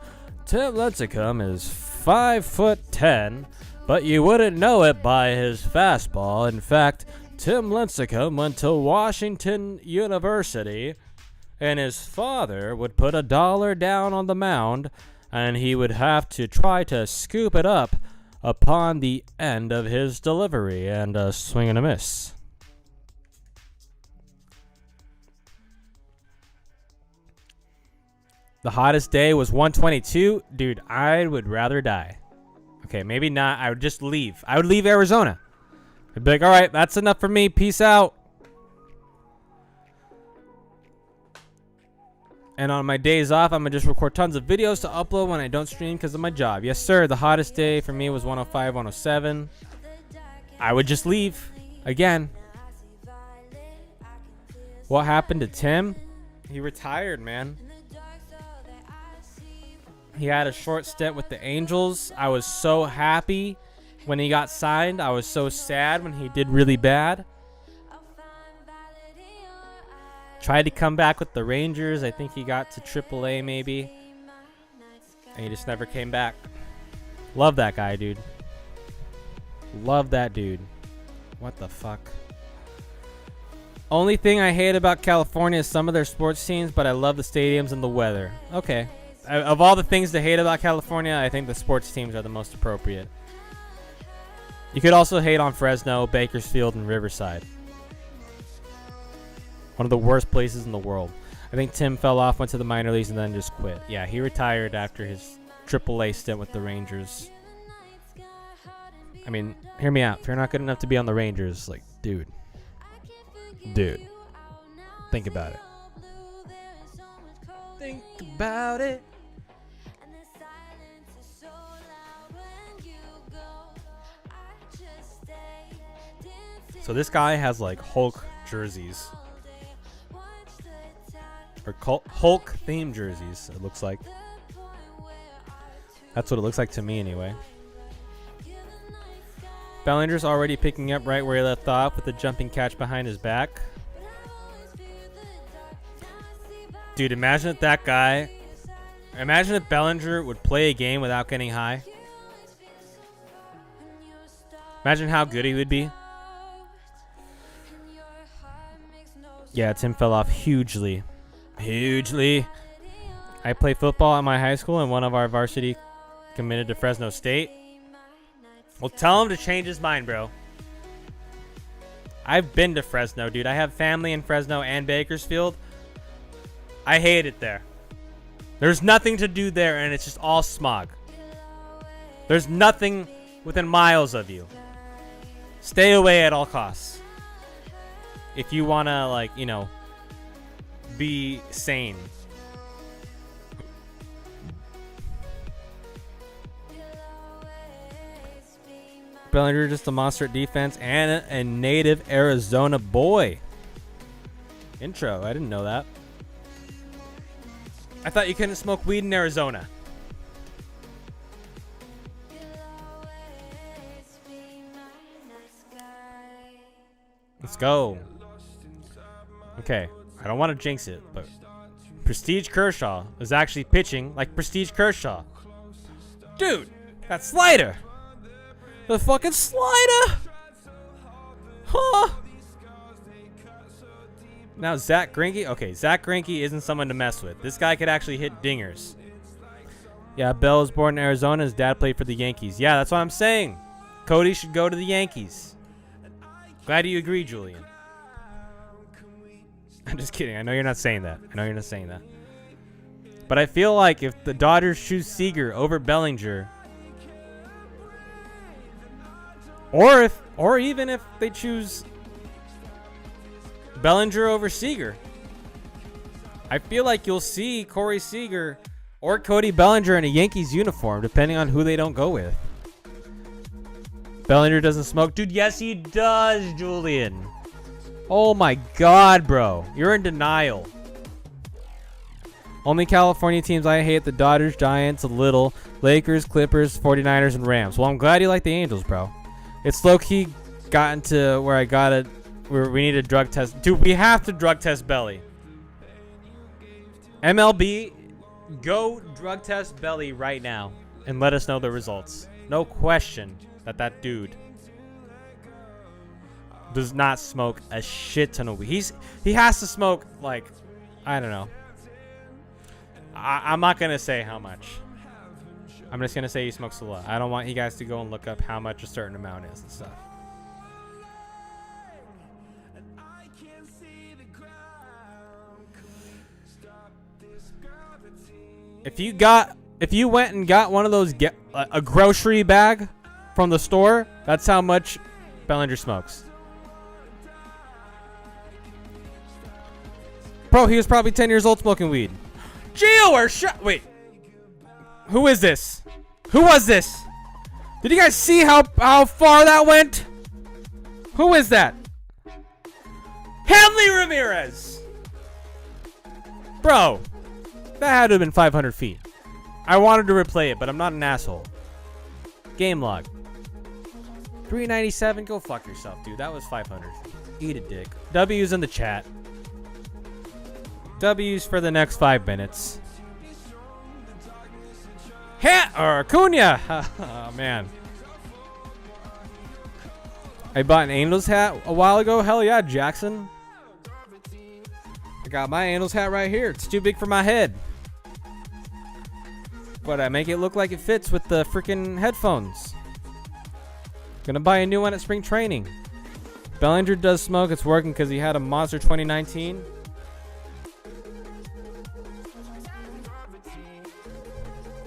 Tim Lincecum is 5'10", but you wouldn't know it by his fastball. In fact, Tim Lincecum went to Washington University, and his father would put $1 down on the mound, and he would have to try to scoop it up upon the end of his delivery, and a swing and a miss. The hottest day was 122. Dude, I would rather die. Okay, maybe not. I would just leave. I would leave Arizona. I'd be like, all right, that's enough for me. Peace out. And on my days off, I'm going to just record tons of videos to upload when I don't stream because of my job. Yes, sir. The hottest day for me was 105, 107. I would just leave. Again. What happened to Tim? He retired, man. He had a short stint with the Angels. I was so happy when he got signed. I was so sad when he did really bad. Tried to come back with the Rangers. I think he got to AAA maybe. And he just never came back. Love that guy, dude. Love that dude. What the fuck? Only thing I hate about California is some of their sports teams, but I love the stadiums and the weather. Okay. Of all the things to hate about California, I think the sports teams are the most appropriate. You could also hate on Fresno, Bakersfield, and Riverside. One of the worst places in the world. I think Tim fell off, went to the minor leagues, and then just quit. Yeah, he retired after his AAA stint with the Rangers. I mean, hear me out. If you're not good enough to be on the Rangers, like, dude. Think about it. Think about it. So this guy has like Hulk jerseys. Or Hulk themed jerseys, it looks like. That's what it looks like to me anyway. Bellinger's already picking up right where he left off with the jumping catch behind his back. Dude, imagine if that guy... Imagine if Bellinger would play a game without getting high. Imagine how good he would be. Yeah, Tim fell off hugely. Hugely. I play football at my high school, and one of our varsity committed to Fresno State. Well, tell him to change his mind, bro. I've been to Fresno, dude. I have family in Fresno and Bakersfield. I hate it there. There's nothing to do there, and it's just all smog. There's nothing within miles of you. Stay away at all costs. If you want to, like, you know, be sane. Bellinger just a monster at defense and a native Arizona boy. Intro. I didn't know that. I thought you couldn't smoke weed in Arizona. Let's go. Okay. I don't want to jinx it, but Prestige Kershaw is actually pitching like Prestige Kershaw. Dude, that slider. The fucking slider. Huh. Now Zach Greinke. Okay, Zach Greinke isn't someone to mess with. This guy could actually hit dingers. Yeah, Bell was born in Arizona. His dad played for the Yankees. Yeah, that's what I'm saying. Cody should go to the Yankees. Glad you agree, Julian. I'm just kidding. I know you're not saying that. I know you're not saying that. But I feel like if the Dodgers choose Seager over Bellinger, or even if they choose Bellinger over Seager, I feel like you'll see Corey Seager or Cody Bellinger in a Yankees uniform, depending on who they don't go with. Bellinger doesn't smoke. Dude, yes he does, Julian. Oh my god, bro. You're in denial. Only California teams I hate: the Dodgers, Giants, a little, Lakers, Clippers, 49ers, and Rams. Well, I'm glad you like the Angels, bro. It's low-key gotten to where I got it, where we need a drug test. Dude, we have to drug test Belly. MLB, go drug test Belly right now and let us know the results. No question that dude does not smoke a shit ton of weed. He has to smoke, like, I don't know. I'm not going to say how much. I'm just going to say he smokes a lot. I don't want you guys to go and look up how much a certain amount is and stuff. If you went and got one of those, a grocery bag from the store, that's how much Bellinger smokes. Bro, he was probably 10 years old smoking weed. Gio or wait. Who is this? Who was this? Did you guys see how far that went? Who is that? Hanley Ramirez. Bro, that had to have been 500 feet. I wanted to replay it, but I'm not an asshole. Game log. 397. Go fuck yourself, dude. That was 500. Eat a dick. W's in the chat. W's for the next 5 minutes. Acuna. Oh, man. I bought an Angels hat a while ago. Hell yeah, Jackson. I got my Angels hat right here. It's too big for my head. But I make it look like it fits with the freaking headphones. Gonna buy a new one at spring training. Bellinger does smoke. It's working because he had a monster 2019.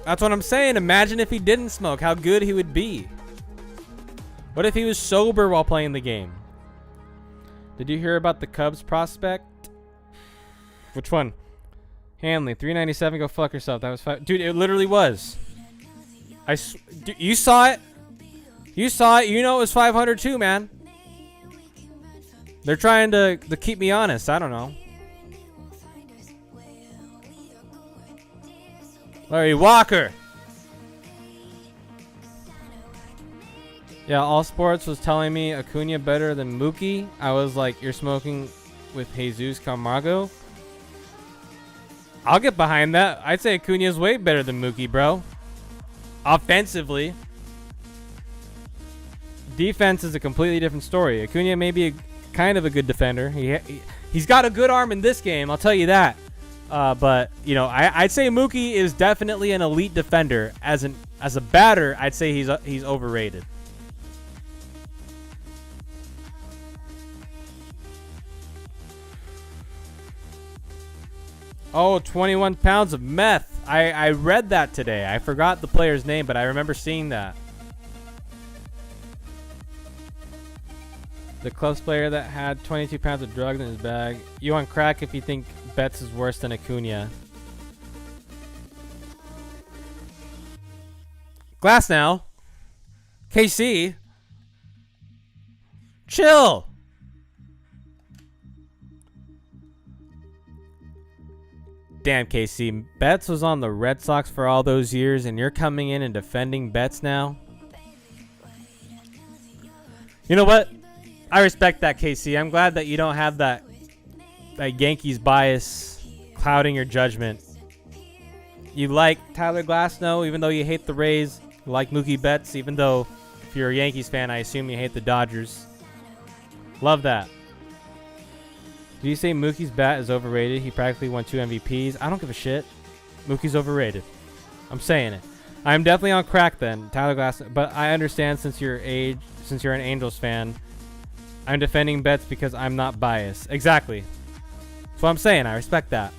That's what I'm saying. Imagine if he didn't smoke, how good he would be. What if he was sober while playing the game? Did you hear about the Cubs prospect? Which one? Hanley, 397. Go fuck yourself. That was dude. It literally was. Dude, you saw it. You saw it. You know it was 500 too, man. They're trying to keep me honest. I don't know. Larry Walker. Yeah, All Sports was telling me Acuna better than Mookie. I was like, you're smoking with Jesus Camargo. I'll get behind that. I'd say Acuna is way better than Mookie, bro. Offensively. Defense is a completely different story. Acuna may be kind of a good defender. He's got a good arm in this game, I'll tell you that. But, you know, I'd say Mookie is definitely an elite defender. As a batter, I'd say he's overrated. Oh, 21 pounds of meth. I read that today. I forgot the player's name, but I remember seeing that. The Cubs player that had 22 pounds of drugs in his bag. You on crack if you think Betts is worse than Acuna. Glass now. KC. Chill. Damn, KC. Betts was on the Red Sox for all those years, and you're coming in and defending Betts now? You know what? I respect that, KC. I'm glad that you don't have that Yankees bias clouding your judgment. You like Tyler Glasnow, even though you hate the Rays. You like Mookie Betts, even though if you're a Yankees fan, I assume you hate the Dodgers. Love that. Did you say Mookie's bat is overrated? He practically won 2 MVPs. I don't give a shit. Mookie's overrated. I'm saying it. I'm definitely on crack then, Tyler Glass. But I understand since you're an Angels fan, I'm defending Betts because I'm not biased. Exactly. That's what I'm saying. I respect that.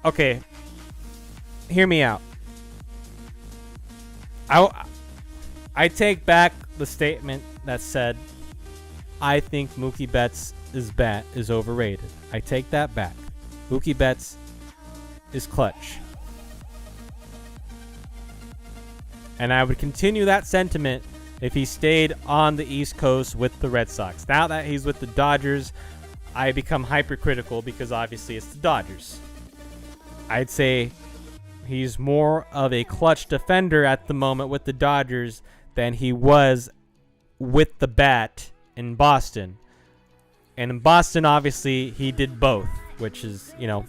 Okay. Hear me out. I take back the statement that said I think Mookie Betts' bat is overrated. I take that back. Mookie Betts is clutch. And I would continue that sentiment if he stayed on the East Coast with the Red Sox. Now that he's with the Dodgers, I become hypercritical because obviously it's the Dodgers. I'd say he's more of a clutch defender at the moment with the Dodgers than he was with the bat in Boston. And in Boston, obviously, he did both, which is, you know,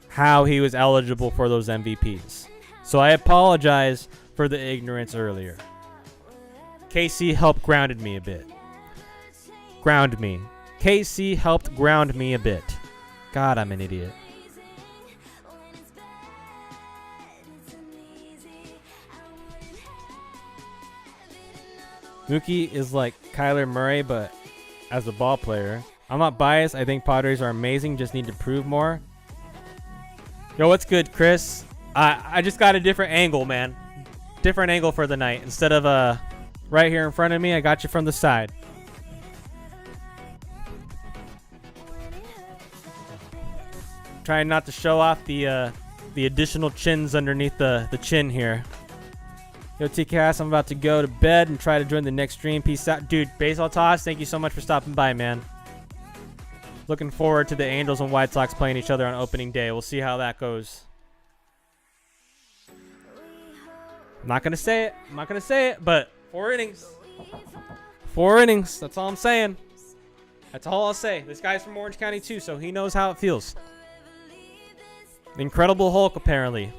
how he was eligible for those MVPs. So I apologize for the ignorance earlier. KC helped grounded me a bit. Ground me. KC helped ground me a bit. God, I'm an idiot. Mookie is like Kyler Murray, but as a ball player. I'm not biased. I think Padres are amazing. Just need to prove more. Yo, what's good, Chris? I just got a different angle, man. Different angle for the night. Instead of right here in front of me, I got you from the side. Trying not to show off the additional chins underneath the chin here. Yo, TKS, I'm about to go to bed and try to join the next stream. Peace out. Dude, Baseball Toss, thank you so much for stopping by, man. Looking forward to the Angels and White Sox playing each other on opening day. We'll see how that goes. I'm not going to say it. I'm not going to say it, but 4 innings. 4 innings. That's all I'm saying. That's all I'll say. This guy's from Orange County, too, so he knows how it feels. Incredible Hulk, apparently.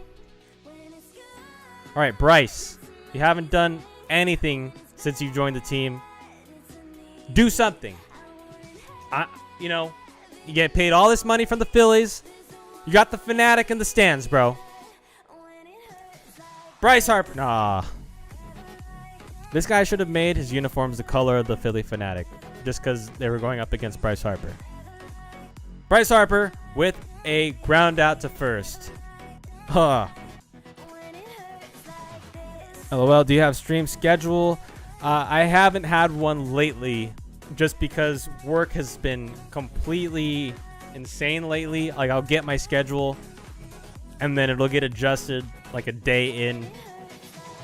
All right, Bryce, you haven't done anything since you joined the team. Do something. You know, you get paid all this money from the Phillies. You got the fanatic in the stands, bro. Bryce Harper. Nah. This guy should have made his uniforms the color of the Philly fanatic just because they were going up against Bryce Harper. Bryce Harper with a ground out to first. Huh. LOL, do you have stream schedule? I haven't had one lately just because work has been completely insane lately. Like, I'll get my schedule and then it'll get adjusted like a day in,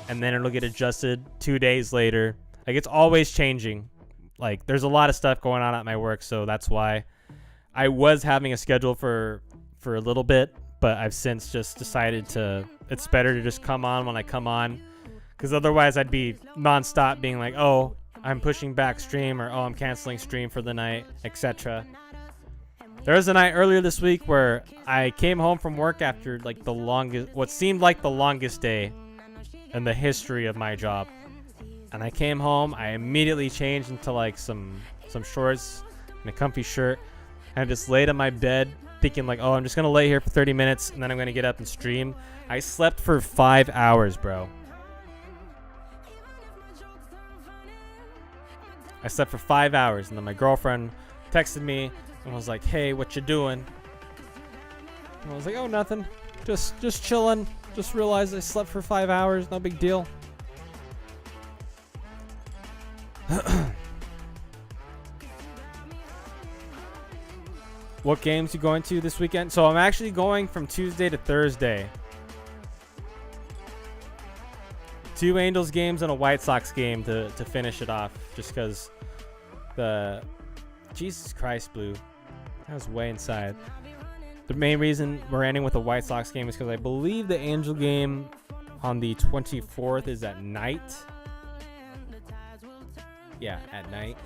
and then it'll get adjusted 2 days later. Like, it's always changing. Like, there's a lot of stuff going on at my work, so that's why I was having a schedule for a little bit, but I've since just decided it's better to just come on when I come on, because otherwise I'd be nonstop being like, oh, I'm pushing back stream, or oh, I'm canceling stream for the night, etc. There was a night earlier this week where I came home from work after like what seemed like the longest day in the history of my job. And I came home, I immediately changed into like some shorts and a comfy shirt, and I just laid on my bed thinking like, oh, I'm just going to lay here for 30 minutes and then I'm going to get up and stream. I slept for 5 hours, bro. I slept for 5 hours, and then my girlfriend texted me and was like, hey, what you doing? And I was like, oh, nothing. Just chilling. Just realized I slept for 5 hours. No big deal. What games you going to this weekend? So I'm actually going from Tuesday to Thursday. 2 Angels games and a White Sox game to finish it off, just because the Jesus Christ, Blue, that was way inside. The main reason we're ending with a White Sox game is because I believe the Angel game on the 24th is at night. Yeah, at night.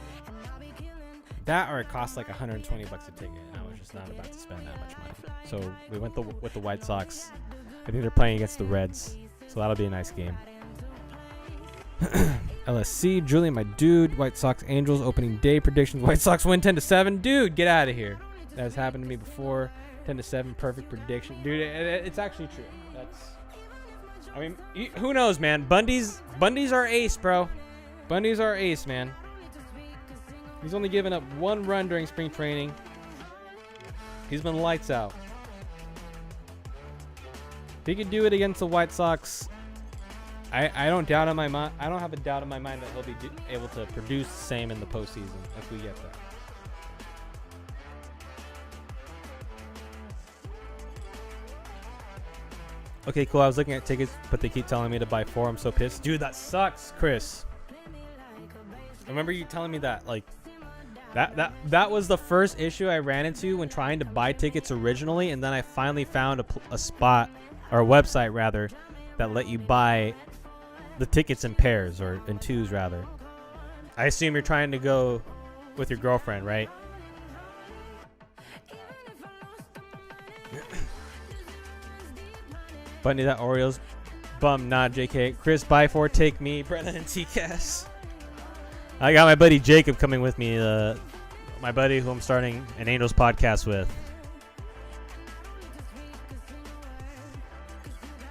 That, or it costs like $120 a ticket, and I was just not about to spend that much money. So we went with the White Sox. I think they're playing against the Reds, so that'll be a nice game. LSC, Julian, my dude. White Sox Angels opening day predictions. White Sox win 10-7. Dude, get out of here. That's happened to me before. 10-7, perfect prediction. Dude, it's actually true. I mean, who knows, man? Bundy's our ace, bro. Bundy's our ace, man. He's only given up 1 run during spring training. He's been lights out. If he could do it against the White Sox, I don't doubt in my mind. I don't have a doubt in my mind that he'll be able to produce the same in the postseason if we get there. Okay, cool. I was looking at tickets, but they keep telling me to buy 4. I'm so pissed. Dude, that sucks, Chris. I remember you telling me that. Like, that was the first issue I ran into when trying to buy tickets originally, and then I finally found a spot, or a website rather, that let you buy the tickets in pairs, or in 2s rather. I assume you're trying to go with your girlfriend, right? Bundy, that Orioles bum, not JK. Chris, buy 4, take me. Brennan and TCAS. I got my buddy Jacob coming with me. My buddy who I'm starting an Angels podcast with.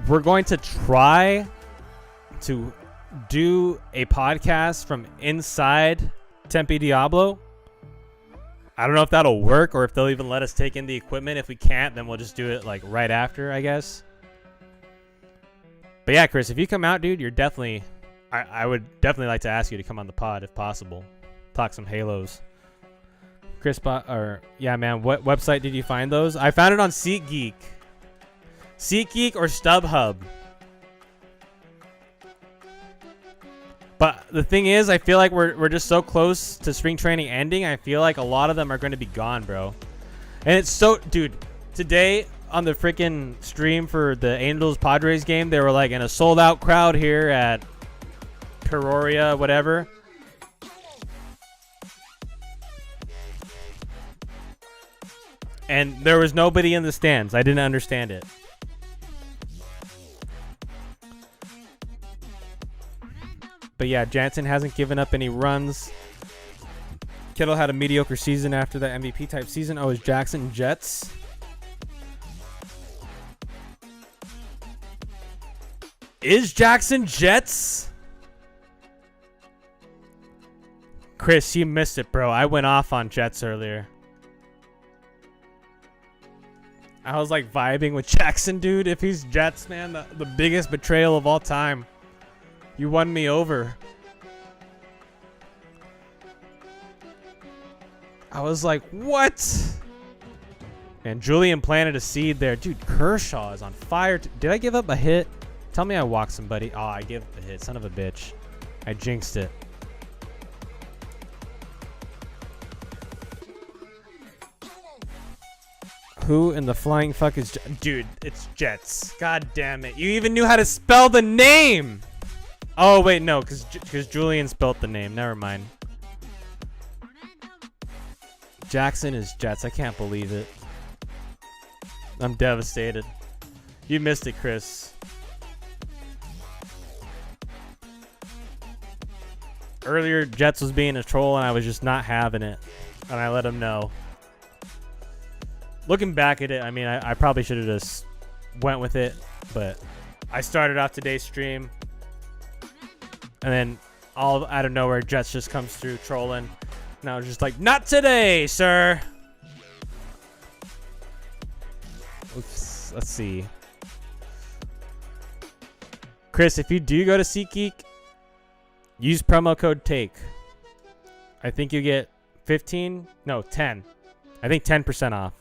We're going to try to do a podcast from inside Tempe Diablo. I don't know if that'll work or if they'll even let us take in the equipment. If we can't, then we'll just do it like right after, I guess. But yeah, Chris, if you come out, dude, you're definitely... I would definitely like to ask you to come on the pod if possible. Talk some Halos. Chris, yeah, man, what website did you find those? I found it on SeatGeek. SeatGeek or StubHub. But the thing is, I feel like we're just so close to spring training ending. I feel like a lot of them are going to be gone, bro. And it's so... Dude, today on the freaking stream for the Angels-Padres game, they were like in a sold-out crowd here at Peoria, whatever. And there was nobody in the stands. I didn't understand it. But yeah, Jansen hasn't given up any runs. Kittle had a mediocre season after that MVP type season. Oh, is Jackson Jets? Is Jackson Jets? Chris, you missed it, bro. I went off on Jets earlier. I was like vibing with Jackson, dude. If he's Jets, man, the biggest betrayal of all time. You won me over. I was like, what? And Julian planted a seed there. Dude, Kershaw is on fire. Did I give up a hit? Tell me I walked somebody. Oh, I gave up a hit. Son of a bitch. I jinxed it. Who in the flying fuck is... Dude, it's Jets. God damn it. You even knew how to spell the name. Oh, wait, no. Because Julian spelled the name. Never mind. Jackson is Jets. I can't believe it. I'm devastated. You missed it, Chris. Earlier, Jets was being a troll, and I was just not having it. And I let him know. Looking back at it, I mean, I probably should have just went with it. But I started off today's stream. And then all out of nowhere, Jets just comes through trolling. And I was just like, not today, sir. Oops, let's see. Chris, if you do go to SeatGeek, use promo code TAKE. I think you get 10. I think 10% off.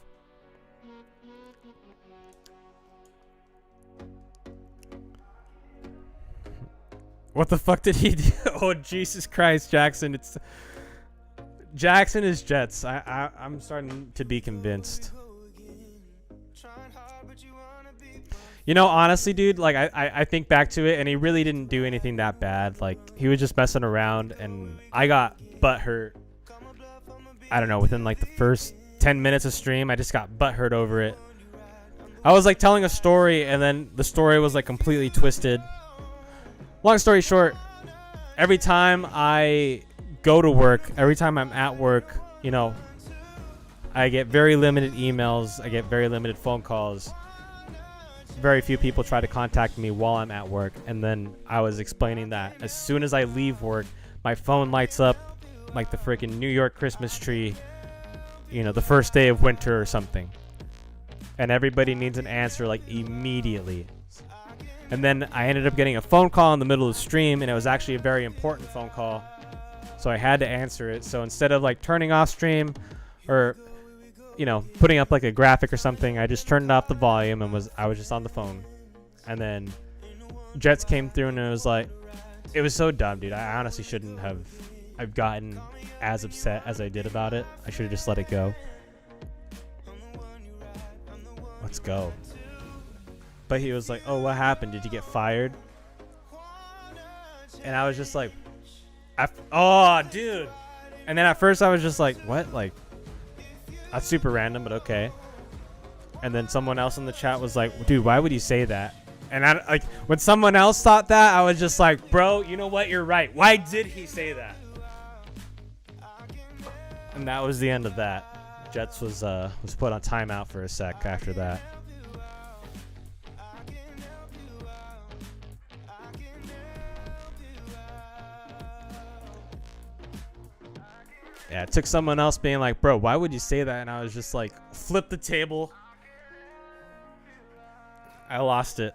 What the fuck did he do? Oh, Jesus Christ, Jackson. Jackson is Jets. I'm starting to be convinced. You know, honestly, dude, like I think back to it, and he really didn't do anything that bad. Like, he was just messing around, and I got butthurt. I don't know, within like the first 10 minutes of stream, I just got butthurt over it. I was like telling a story, and then the story was like completely twisted. Long story short, every time I go to work, every time I'm at work, you know, I get very limited emails. I get very limited phone calls. Very few people try to contact me while I'm at work. And then I was explaining that as soon as I leave work, my phone lights up like the freaking New York Christmas tree, you know, the first day of winter or something. And everybody needs an answer like immediately. And then I ended up getting a phone call in the middle of the stream, and it was actually a very important phone call. So I had to answer it. So instead of like turning off stream or, you know, putting up like a graphic or something, I just turned off the volume and I was just on the phone. And then Jets came through, and it was like, it was so dumb, dude. I honestly shouldn't have I've gotten as upset as I did about it. I should have just let it go. Let's go. But he was like, oh, what happened? Did you get fired? And I was just like, oh, dude. And then at first I was just like, what? Like, that's super random, but okay. And then someone else in the chat was like, dude, why would you say that? And I, like, when someone else thought that, I was just like, bro, you know what? You're right. Why did he say that? And that was the end of that. Jets was put on timeout for a sec after that. Yeah, it took someone else being like, bro, why would you say that? And I was just like, flip the table. I lost it.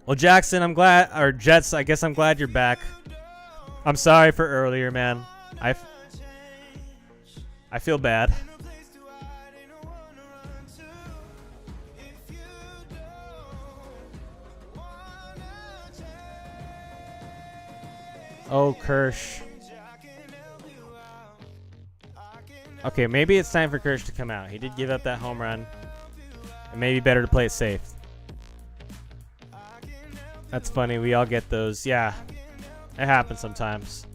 Well, Jackson, I'm glad, or Jets, I guess I'm glad you're back. I'm sorry for earlier, man. I feel bad. Oh, Kirsch. Okay, maybe it's time for Kirsch to come out. He did give up that home run. It may be better to play it safe. That's funny. We all get those. Yeah, it happens sometimes.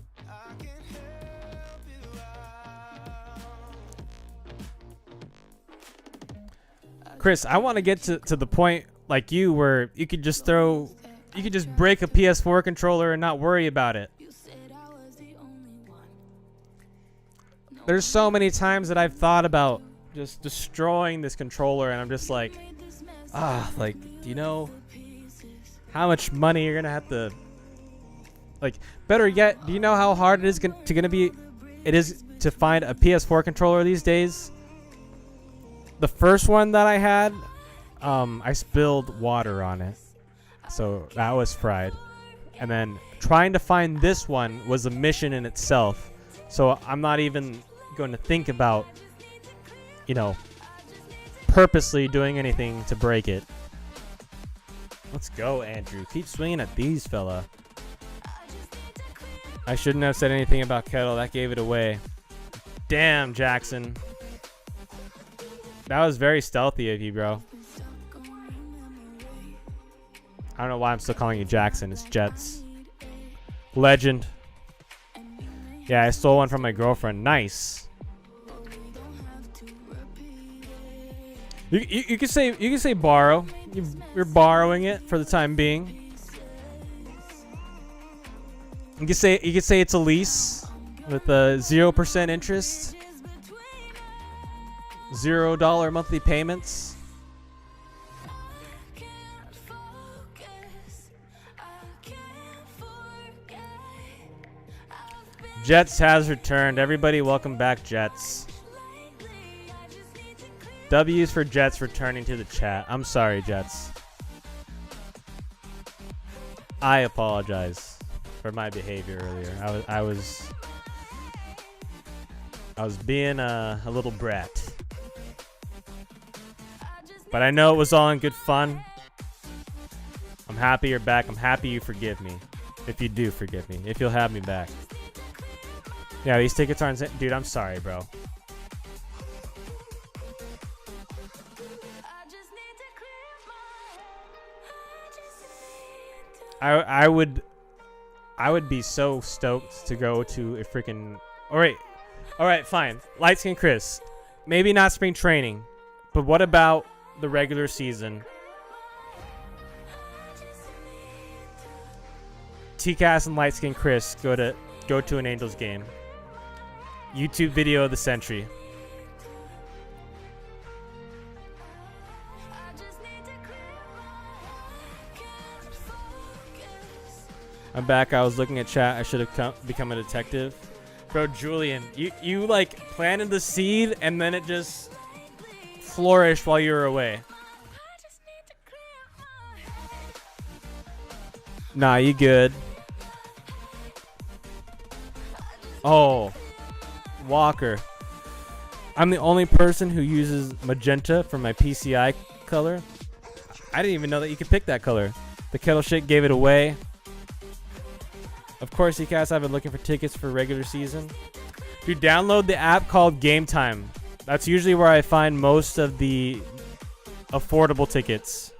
Chris, I want to get to the point like you where you could just throw just break a PS4 controller and not worry about it. There's so many times that I've thought about just destroying this controller, and I'm just like, like, do you know how much money you're gonna have to, like, better yet, do you know how hard it is to find a PS4 controller these days? The first one that I had, I spilled water on it, so that was fried. And then trying to find this one was a mission in itself, so I'm not even going to think about, purposely doing anything to break it. Let's go, Andrew. Keep swinging at these, fella. I shouldn't have said anything about Kettle. That gave it away. Damn, Jackson. That was very stealthy of you, bro. I don't know why I'm still calling you Jackson. It's Jets. Legend. Yeah, I stole one from my girlfriend. Nice. You can say borrow. You're borrowing it for the time being. You can say it's a lease with a 0% interest, $0 monthly payments. Jets has returned. Everybody, welcome back, Jets. W's for Jets returning to the chat. I'm sorry, Jets. I apologize for my behavior earlier. I was being a little brat. But I know it was all in good fun. I'm happy you're back. I'm happy you forgive me. If you do forgive me. If you'll have me back. Yeah, these tickets aren't... Dude, I'm sorry, bro. I would be so stoked to go to a freaking... Alright, fine. Light Skin Chris. Maybe not spring training, but what about the regular season? TCAS and Light Skin Chris go to an Angels game. YouTube video of the century. I'm back. I was looking at chat. I should have become a detective. Bro, Julian, you like planted the seed and then it just flourished while you were away. Nah, you good. Oh, Walker. I'm the only person who uses magenta for my PCI color. I didn't even know that you could pick that color. The kettle shit gave it away. Of course, you guys have been looking for tickets for regular season. Dude, download the app called Game Time. That's usually where I find most of the affordable tickets.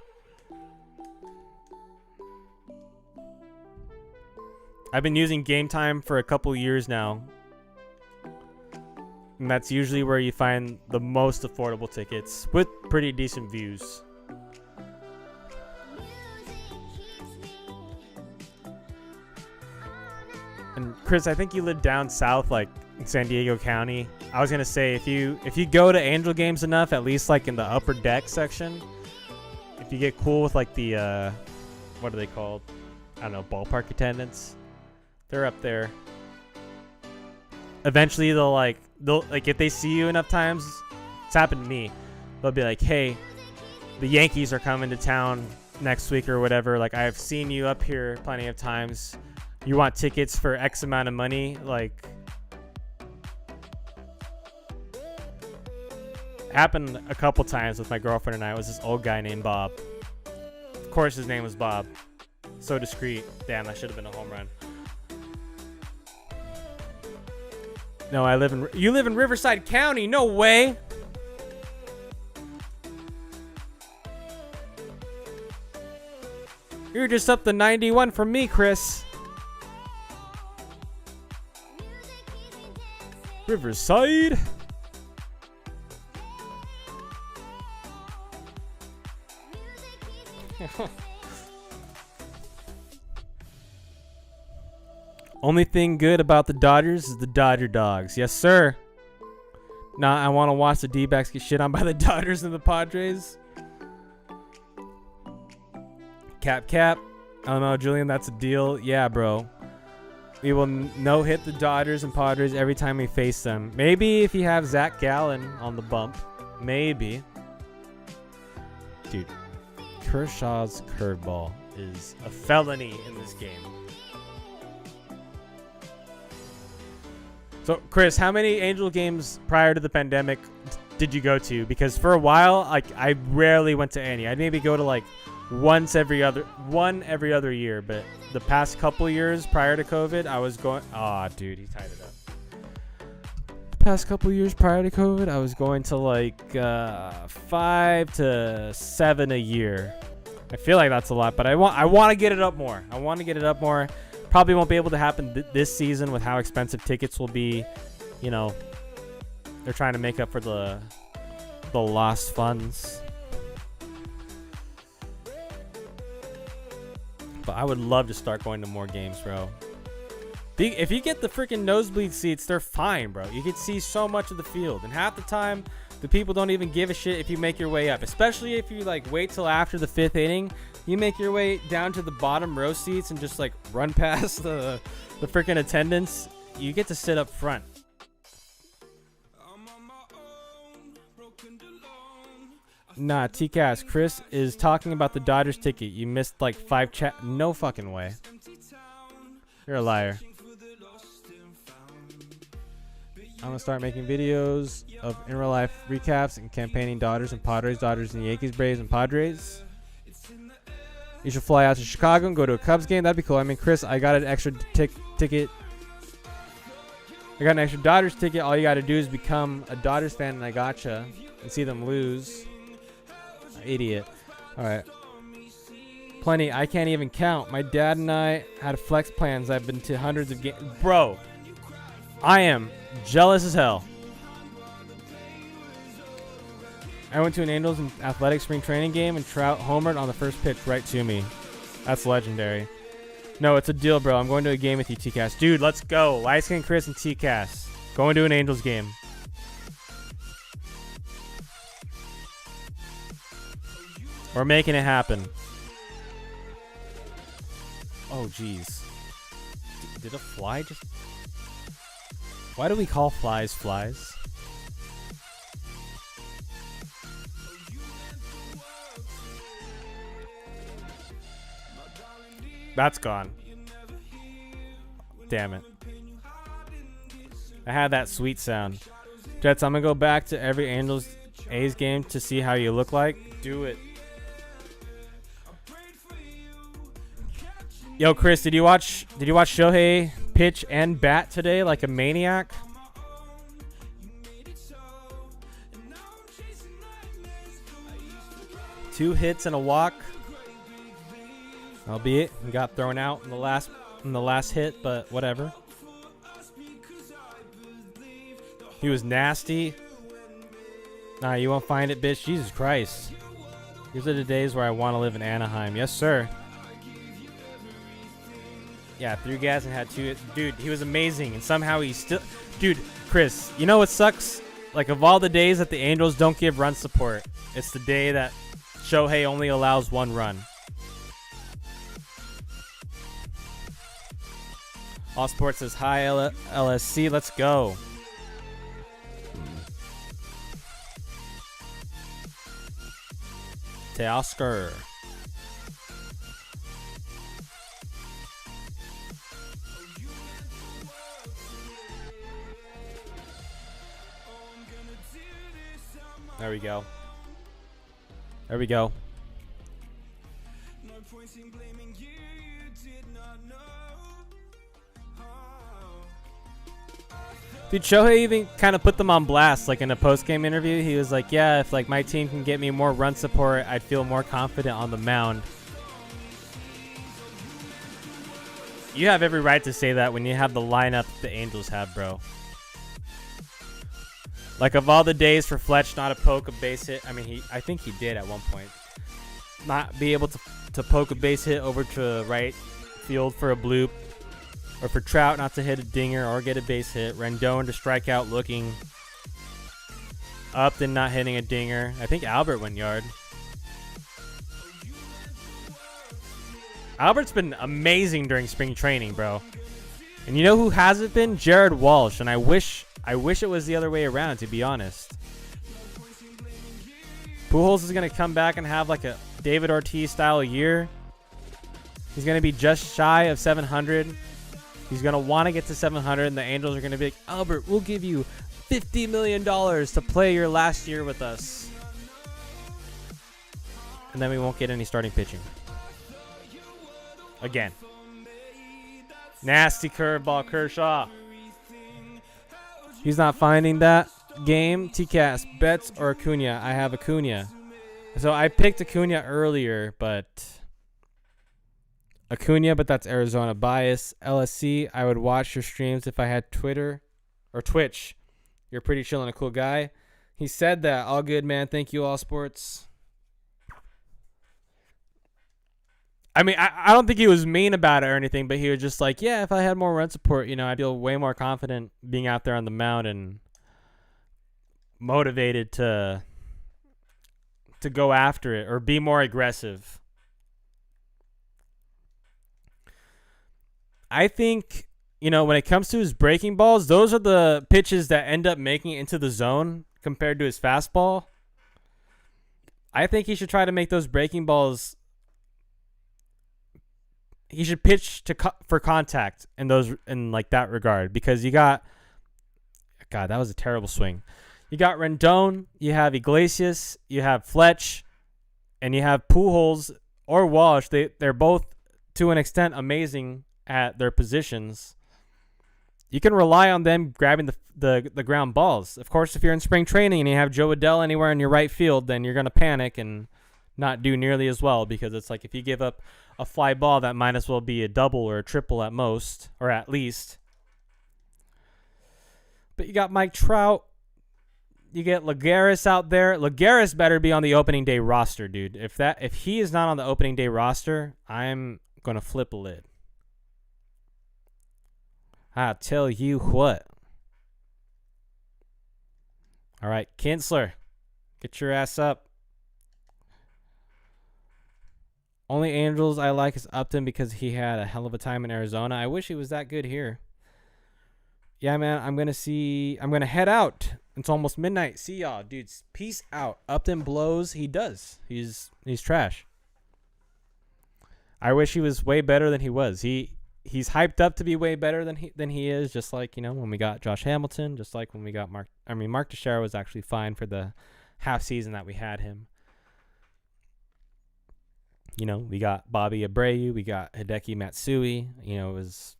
I've been using Game Time for a couple years now. And that's usually where you find the most affordable tickets with pretty decent views. And Chris, I think you live down south, like in San Diego County. I was gonna say if you go to Angel games enough, at least like in the upper deck section, if you get cool with like the what are they called? I don't know, ballpark attendants. They're up there. Eventually they'll like if they see you enough times, it's happened to me. They'll be like, hey, the Yankees are coming to town next week or whatever. Like, I've seen you up here plenty of times. You want tickets for X amount of money? Like, happened a couple times with my girlfriend and I. It was this old guy named Bob. Of course his name was Bob. So discreet. Damn, that should have been a home run. No, you live in Riverside County. No way. You're just up the 91 from me, Chris. Riverside. Only thing good about the Dodgers is the Dodger dogs. Yes, sir. Nah, I want to watch the D-backs get shit on by the Dodgers and the Padres. Cap. I don't know, Julian, that's a deal. Yeah, bro. We will no-hit the Dodgers and Padres every time we face them. Maybe if you have Zach Gallen on the bump. Maybe. Dude, Kershaw's curveball is a felony in this game. So, Chris, how many Angel games prior to the pandemic did you go to? Because for a while, like, I rarely went to any. I'd maybe go to like one every other year. But the past couple years prior to COVID, I was going. Aw, dude, he tied it up. The past couple years prior to COVID, I was going to like 5 to 7 a year. I feel like that's a lot, but I want to get it up more. Probably won't be able to happen this season with how expensive tickets will be. You know, they're trying to make up for the lost funds. But I would love to start going to more games, bro. If you get the freaking nosebleed seats, they're fine, bro. You can see so much of the field. And half the time, the people don't even give a shit if you make your way up. Especially if you, like, wait till after the 5th inning. You make your way down to the bottom row seats and just, like, run past the freaking attendants. You get to sit up front. Nah, TCAS, Chris is talking about the Dodgers ticket. You missed like 5 chat. No fucking way. You're a liar. I'm gonna start making videos of in real life recaps and campaigning Dodgers and Padres, Dodgers and Yankees, Braves and Padres. You should fly out to Chicago and go to a Cubs game. That'd be cool. I mean, Chris, I got an extra ticket. I got an extra Dodgers ticket. All you gotta do is become a Dodgers fan, and I gotcha, and see them lose. Idiot. Alright. Plenty. I can't even count. My dad and I had flex plans. I've been to hundreds of games. Bro, I am jealous as hell. I went to an Angels and Athletics spring training game and Trout homered on the first pitch right to me. That's legendary. No, it's a deal, bro. I'm going to a game with you, TCAS. Dude, let's go. Lightskin Chris and TCAS. Going to an Angels game. We're making it happen. Oh, jeez. Did a fly just... Why do we call flies flies? That's gone. Damn it. I had that sweet sound. Jets, I'm gonna go back to every Angels A's game to see how you look like. Do it. Yo, Chris, did you watch Shohei pitch and bat today like a maniac? Two hits and a walk. Albeit he got thrown out in the last hit, but whatever. He was nasty. Nah, you won't find it, bitch. Jesus Christ. These are the days where I want to live in Anaheim. Yes, sir. Yeah, 3 gas and had 2 hits. Dude, he was amazing. And somehow he's still... Dude, Chris, you know what sucks? Like, of all the days that the Angels don't give run support, it's the day that Shohei only allows 1 run. All Sports says, hi, LSC. Let's go. Teoscar. There we go. There we go. Dude, Shohei even kind of put them on blast, like in a post-game interview. He was like, yeah, if like my team can get me more run support, I'd feel more confident on the mound. You have every right to say that when you have the lineup the Angels have, bro. Like, of all the days for Fletch not to poke a base hit, I mean, I think he did at one point. Not be able to poke a base hit over to right field for a bloop. or for Trout not to hit a dinger or get a base hit. Rendon to strike out looking. Upton not hitting a dinger. I think Albert went yard. Albert's been amazing during spring training, bro. And you know who hasn't been? Jared Walsh. And I wish it was the other way around, to be honest. Pujols is going to come back and have like a David Ortiz style year. He's going to be just shy of 700. He's going to want to get to 700, and the Angels are going to be like, Albert, we'll give you $50 million to play your last year with us. And then we won't get any starting pitching. Again. Nasty curveball, Kershaw. He's not finding that game. TCAS, Betts or Acuna? I have Acuna. So I picked Acuna earlier, but that's Arizona bias. LSC, I would watch your streams if I had Twitter or Twitch. You're pretty chill and a cool guy. He said that. All good, man. Thank you, All Sports. I mean, I don't think he was mean about it or anything, but he was just like, yeah, if I had more run support, I'd feel way more confident being out there on the mound and motivated to go after it or be more aggressive. I think, when it comes to his breaking balls, those are the pitches that end up making it into the zone compared to his fastball. I think he should try to make those breaking balls. He should pitch for contact in that regard, because you got, God, that was a terrible swing. You got Rendon, you have Iglesias, you have Fletch, and you have Pujols or Walsh. They're both to an extent amazing at their positions. You can rely on them grabbing the ground balls. Of course, if you're in spring training and you have Joe Adell anywhere in your right field, then you're going to panic and not do nearly as well, because it's like if you give up a fly ball, that might as well be a double or a triple at most, or at least. But you got Mike Trout. You get Lagares out there. Lagares better be on the opening day roster, dude. If he is not on the opening day roster, I'm going to flip a lid. I'll tell you what. All right, Kinsler, get your ass up. Only Angels I like is Upton because he had a hell of a time in Arizona. I wish he was that good here. Yeah, man, I'm going to head out. It's almost midnight. See y'all, dudes. Peace out. Upton blows. He does. He's trash. I wish he was way better than he was. He's hyped up to be way better than he is, just like, when we got Josh Hamilton, just like when we got Mark Teixeira was actually fine for the half season that we had him. We got Bobby Abreu, we got Hideki Matsui. It was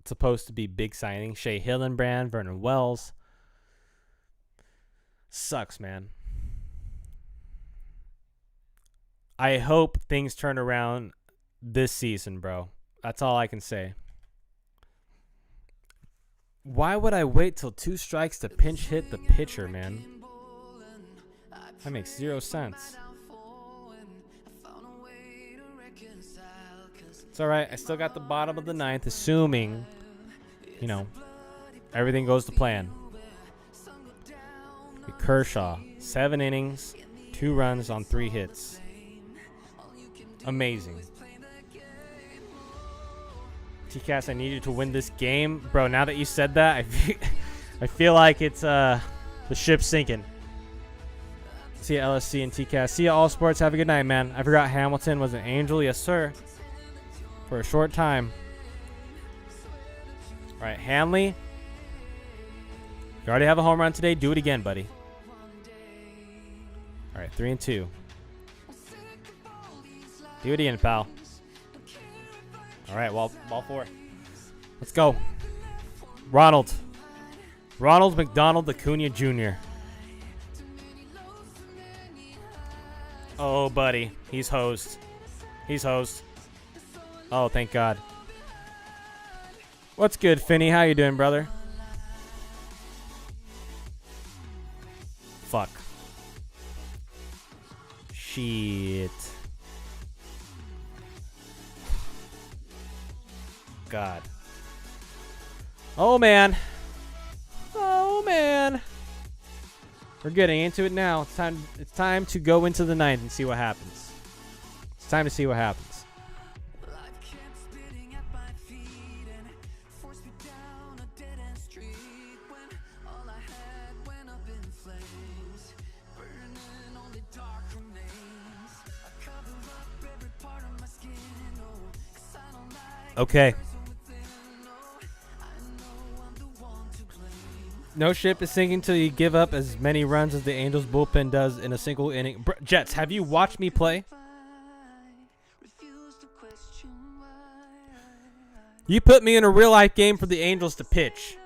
supposed to be big signing. Shea Hillenbrand, Vernon Wells. Sucks, man. I hope things turn around this season, bro. That's all I can say. Why would I wait till 2 strikes to pinch hit the pitcher, man? That makes 0 sense. It's all right. I still got the bottom of the 9th, assuming, everything goes to plan. Kershaw, 7 innings, 2 runs on 3 hits. Amazing. TCAS, I need you to win this game. Bro, now that you said that, I feel like it's the ship's sinking. See ya, LSC and TCAS. See ya, All Sports. Have a good night, man. I forgot Hamilton was an Angel. Yes, sir. For a short time. All right, Hanley. You already have a home run today. Do it again, buddy. All right, 3-2. Do it again, pal. All right, well, ball 4. Let's go. Ronald McDonald Acuna Jr. Oh, buddy. He's hosed. Oh, thank God. What's good, Finney? How you doing, brother? Fuck. Shit. God. Oh, man. Oh, man. We're getting into it now. It's time to go into the ninth and see what happens. It's time to see what happens. Life kept spitting at my feet and forced me down a dead-end street when all I had went up in flames, burning only dark remains. I cover up every part of my skin, oh, 'cause I don't like Okay. the person within, oh, I know I'm the one to blame. No ship is sinking till you give up as many runs as the Angels bullpen does in a single inning. Jets, have you watched me play? Refuse to question why. You put me in a real life game for the Angels to pitch.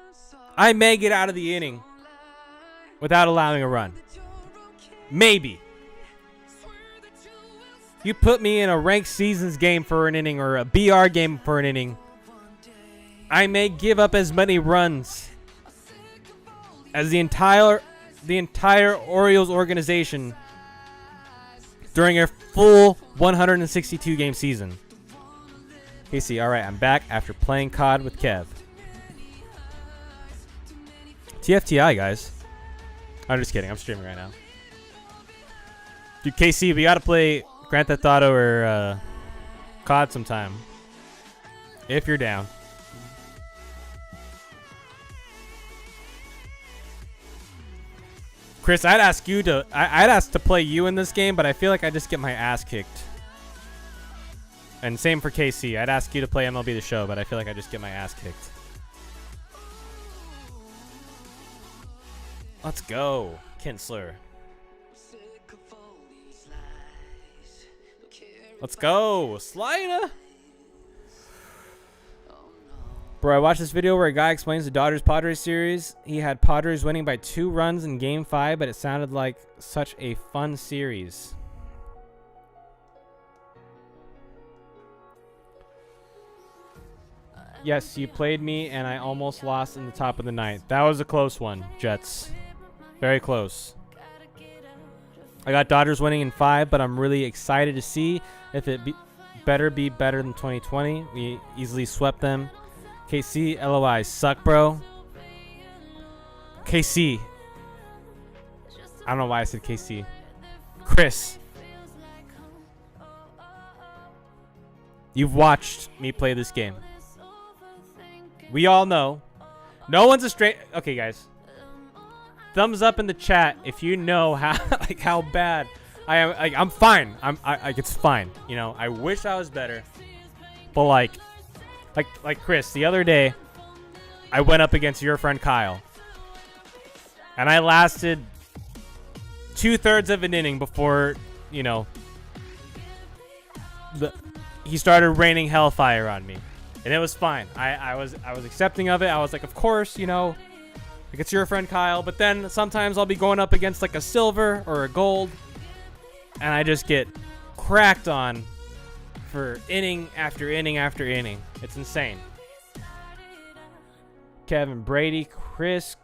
I may get out of the inning without allowing a run. Maybe. You put me in a ranked seasons game for an inning or a BR game for an inning. I may give up as many runs as the entire Orioles organization during a full 162 game season. Casey, all right, I'm back after playing COD with Kev. TFTI, guys. I'm just kidding. I'm streaming right now. Dude, KC, we got to play Grand Theft Auto or COD sometime. If you're down. Chris, I'd ask to play you in this game, but I feel like I just get my ass kicked. And same for KC. I'd ask you to play MLB The Show, but I feel like I just get my ass kicked. Let's go, Kinsler. Let's go, Slider. Bro, I watched this video where a guy explains the Dodgers-Padres series. He had Padres winning by 2 runs in Game 5, but it sounded like such a fun series. Yes, you played me, and I almost lost in the top of the ninth. That was a close one, Jets. Very close. I got Dodgers winning in 5, but I'm really excited to see if it better be better than 2020. We easily swept them. KC, LOI, suck, bro. KC. I don't know why I said KC. Chris. You've watched me play this game. We all know. No one's a straight... Okay, guys. Thumbs up in the chat if you know how how bad I am. Like, I'm fine. It's fine. You know, I wish I was better. But like Chris, the other day, I went up against your friend Kyle. And I lasted 2/3 of an inning before, you know, he started raining hellfire on me. And it was fine. I was accepting of it. I was like, of course, you know, like it's your friend Kyle. But then sometimes I'll be going up against like a silver or a gold. And I just get cracked on for inning after inning after inning. It's insane. Kevin, Brady, Chris.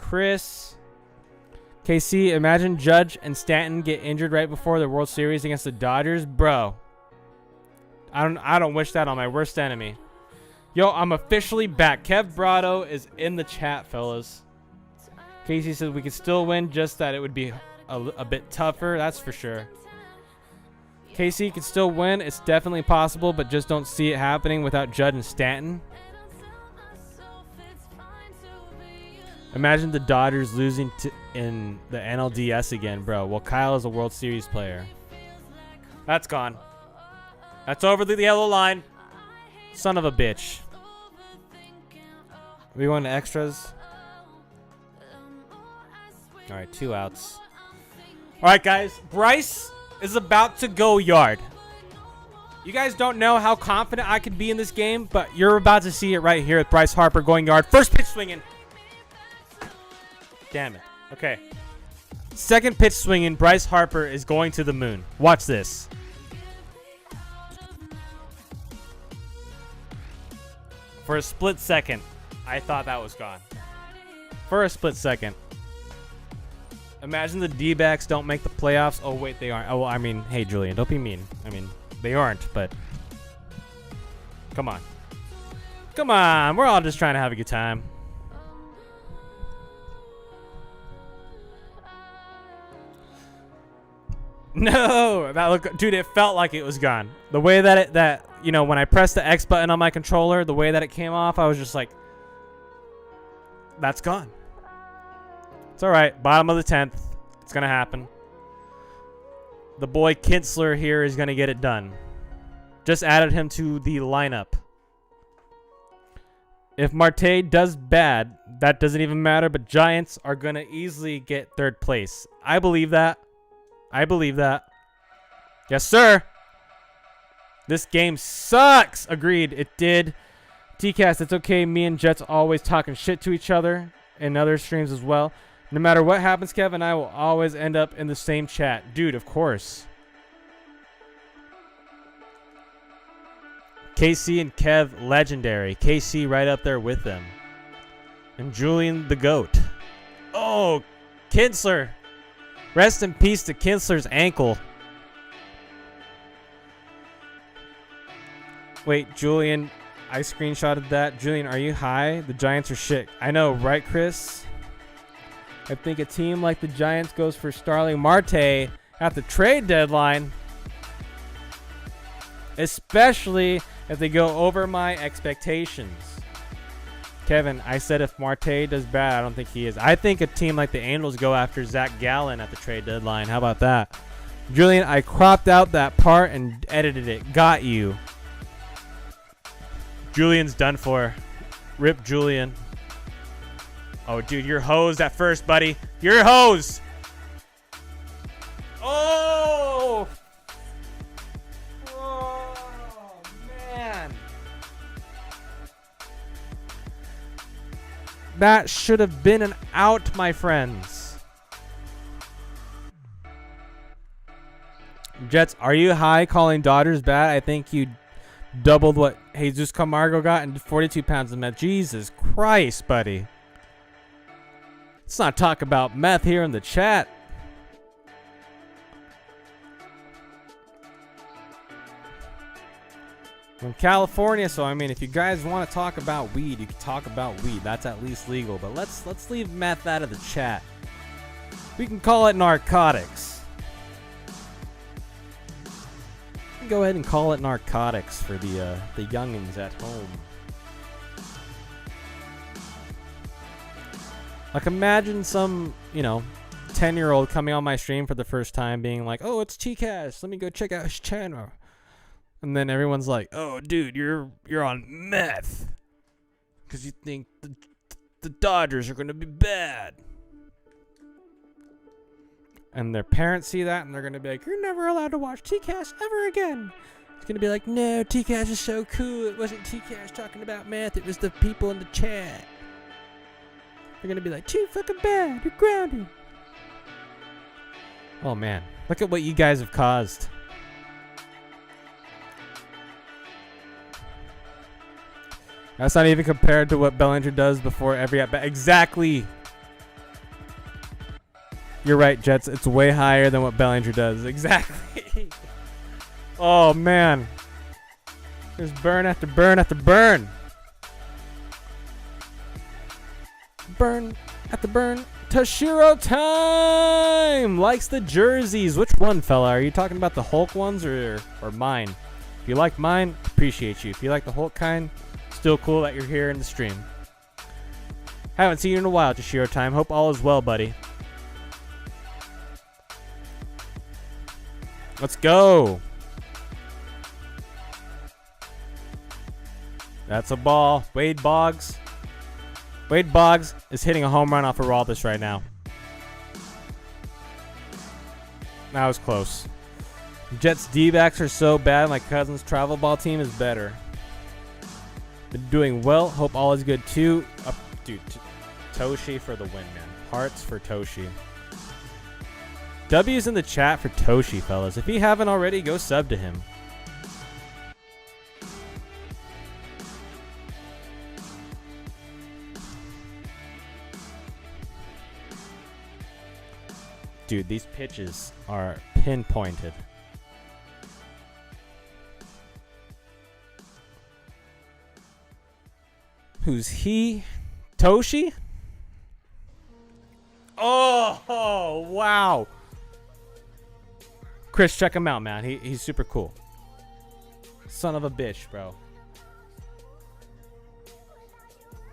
KC, imagine Judge and Stanton get injured right before the World Series against the Dodgers. Bro, I don't wish that on my worst enemy. Yo, I'm officially back. Kev Brado is in the chat, fellas. Casey says we could still win, just that it would be a bit tougher. That's for sure. KC can still win. It's definitely possible, but just don't see it happening without Judd and Stanton. Imagine the Dodgers losing in the NLDS again, bro. Well, Kyle is a World Series player. That's gone. That's over the yellow line. Son of a bitch. Are we going to extras? All right, 2 outs. All right, guys. Bryce is about to go yard. You guys don't know how confident I could be in this game, but you're about to see it right here with Bryce Harper going yard. First pitch swinging. Damn it. Okay. Second pitch swinging. Bryce Harper is going to the moon. Watch this. For a split second, I thought that was gone. For a split second. Imagine the D-backs don't make the playoffs. Oh, wait, they aren't. Oh, well, I mean, hey, Julian, don't be mean. I mean, they aren't, but come on. Come on. We're all just trying to have a good time. No, that look, dude. It felt like it was gone. The way that you know, when I pressed the X button on my controller, the way that it came off, I was just like, that's gone. It's all right. Bottom of the 10th. It's gonna happen. The boy Kinsler here is gonna get it done. Just added him to the lineup. If Marte does bad, that doesn't even matter. But Giants are gonna easily get 3rd place. I believe that. I believe that. Yes, sir. This game sucks. Agreed. It did. TCast, it's okay. Me and Jets always talking shit to each other in other streams as well. No matter what happens, Kev and I will always end up in the same chat. Dude, of course. KC and Kev, legendary. KC right up there with them. And Julian the GOAT. Oh, Kinsler. Rest in peace to Kinsler's ankle. Wait, Julian, I screenshotted that. Julian, are you high? The Giants are shit. I know, right, Chris? I think a team like the Giants goes for Starling Marte at the trade deadline. Especially if they go over my expectations. Kevin, I said if Marte does bad, I don't think he is. I think a team like the Angels go after Zach Gallen at the trade deadline. How about that? Julian, I cropped out that part and edited it. Got you. Julian's done for. Rip Julian. Oh, dude, you're hosed at first, buddy. You're hosed. Oh! Oh, man. That should have been an out, my friends. Jets, are you high calling Dodgers bad? I think you doubled what Jesus Camargo got and 42 pounds of meth. Jesus Christ, buddy. Let's not talk about meth here in the chat. From California, so I mean, if you guys want to talk about weed, you can talk about weed. That's at least legal. But let's leave meth out of the chat. We can call it narcotics. We can go ahead and call it narcotics for the youngins at home. Like, imagine some, 10-year-old coming on my stream for the first time, being like, "Oh, it's T-Cash. Let me go check out his channel." And then everyone's like, "Oh, dude, you're on meth because you think the Dodgers are going to be bad." And their parents see that, and they're going to be like, "You're never allowed to watch T-Cash ever again." It's going to be like, "No, T-Cash is so cool. It wasn't T-Cash talking about meth. It was the people in the chat." They're going to be like, "Too fucking bad. You're grounded." Oh, man. Look at what you guys have caused. That's not even compared to what Bellinger does before every at bat. Exactly. You're right, Jets. It's way higher than what Bellinger does. Exactly. Oh, man. There's burn after burn after burn. Burn after burn. Tashiro time! Likes the jerseys. Which one, fella? Are you talking about the Hulk ones or mine? If you like mine, appreciate you. If you like the Hulk kind, still cool that you're here in the stream. Haven't seen you in a while, Tashiro time. Hope all is well, buddy. Let's go. That's a ball. Wade Boggs. Wade Boggs is hitting a home run off of Raldis right now. That was close. Jets D-backs are so bad. My cousin's travel ball team is better. Been doing well. Hope all is good too. Dude, Toshi for the win, man. Hearts for Toshi. W's in the chat for Toshi, fellas. If you haven't already, go sub to him. Dude, these pitches are pinpointed. Who's he? Toshi? Oh, wow. Chris, check him out, man. He's super cool. Son of a bitch, bro.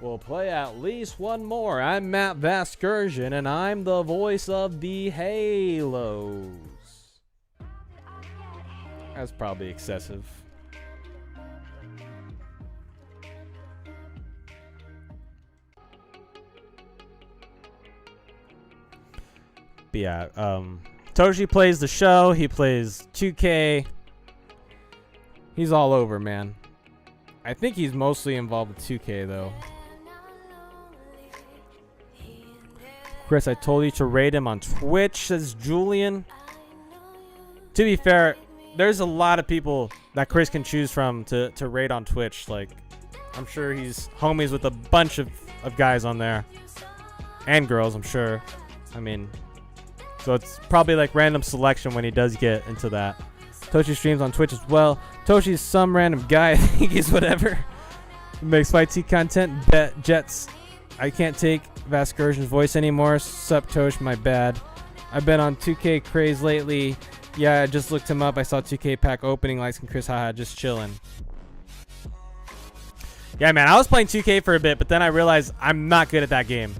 We'll play at least one more. I'm Matt Vasgersian, and I'm the voice of the Halos. That's probably excessive. But yeah, Toshi plays the show. He plays 2K. He's all over, man. I think he's mostly involved with 2K, though. Chris, I told you to rate him on Twitch, says Julian. To be fair, there's a lot of people that Chris can choose from to rate on Twitch. Like, I'm sure he's homies with a bunch of guys on there. And girls, I'm sure. I mean, so it's probably like random selection when he does get into that. Toshi streams on Twitch as well. Toshi's some random guy. I think he's whatever. He makes Fight T content. Bet Jets. I can't take Vasgersian's voice anymore. Sup, Tosh, my bad. I've been on 2K craze lately. Yeah, I just looked him up. I saw 2K pack opening likes and Chris, haha, just chilling. Yeah, man, I was playing 2K for a bit, but then I realized I'm not good at that game.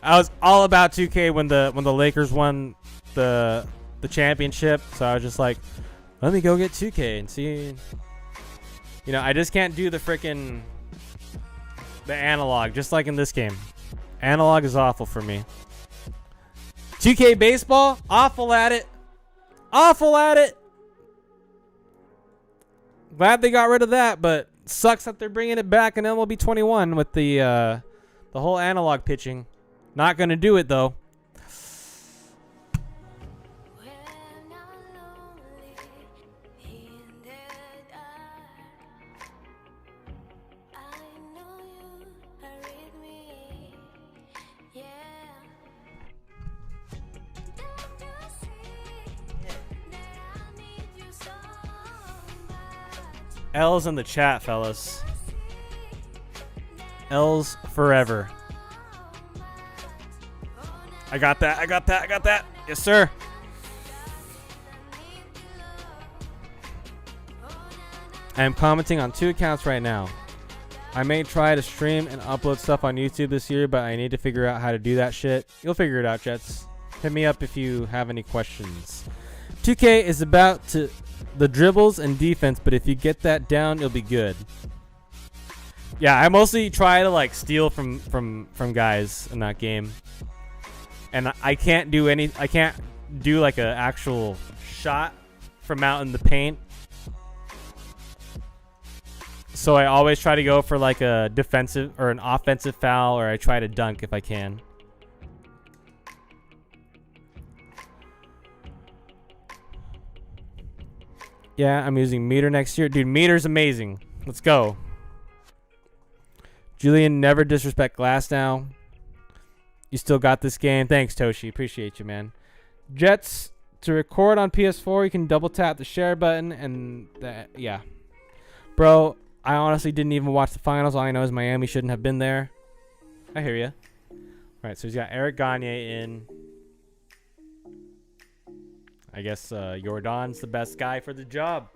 I was all about 2K when the Lakers won the championship, so I was just like, let me go get 2K and see. You know, I just can't do the analog, just like in this game. Analog is awful for me. 2K baseball, awful at it. Awful at it. Glad they got rid of that, but sucks that they're bringing it back in MLB 21 with the whole analog pitching. Not gonna do it though. L's in the chat, fellas. L's forever. I got that. I got that. I got that. Yes, sir. I am commenting on 2 accounts right now. I may try to stream and upload stuff on YouTube this year, but I need to figure out how to do that shit. You'll figure it out, Jets. Hit me up if you have any questions. 2K is about the dribbles and defense, but if you get that down, you'll be good. Yeah, I mostly try to like steal from guys in that game. And I can't do like a actual shot from out in the paint. So I always try to go for like a defensive or an offensive foul, or I try to dunk if I can. Yeah, I'm using Meter next year. Dude, Meter's amazing. Let's go. Julian, never disrespect Glass now. You still got this game. Thanks, Toshi. Appreciate you, man. Jets, to record on PS4, you can double tap the share button and yeah. Bro, I honestly didn't even watch the finals. All I know is Miami shouldn't have been there. I hear you. All right, so he's got Eric Gagne in. I guess Jordan's the best guy for the job.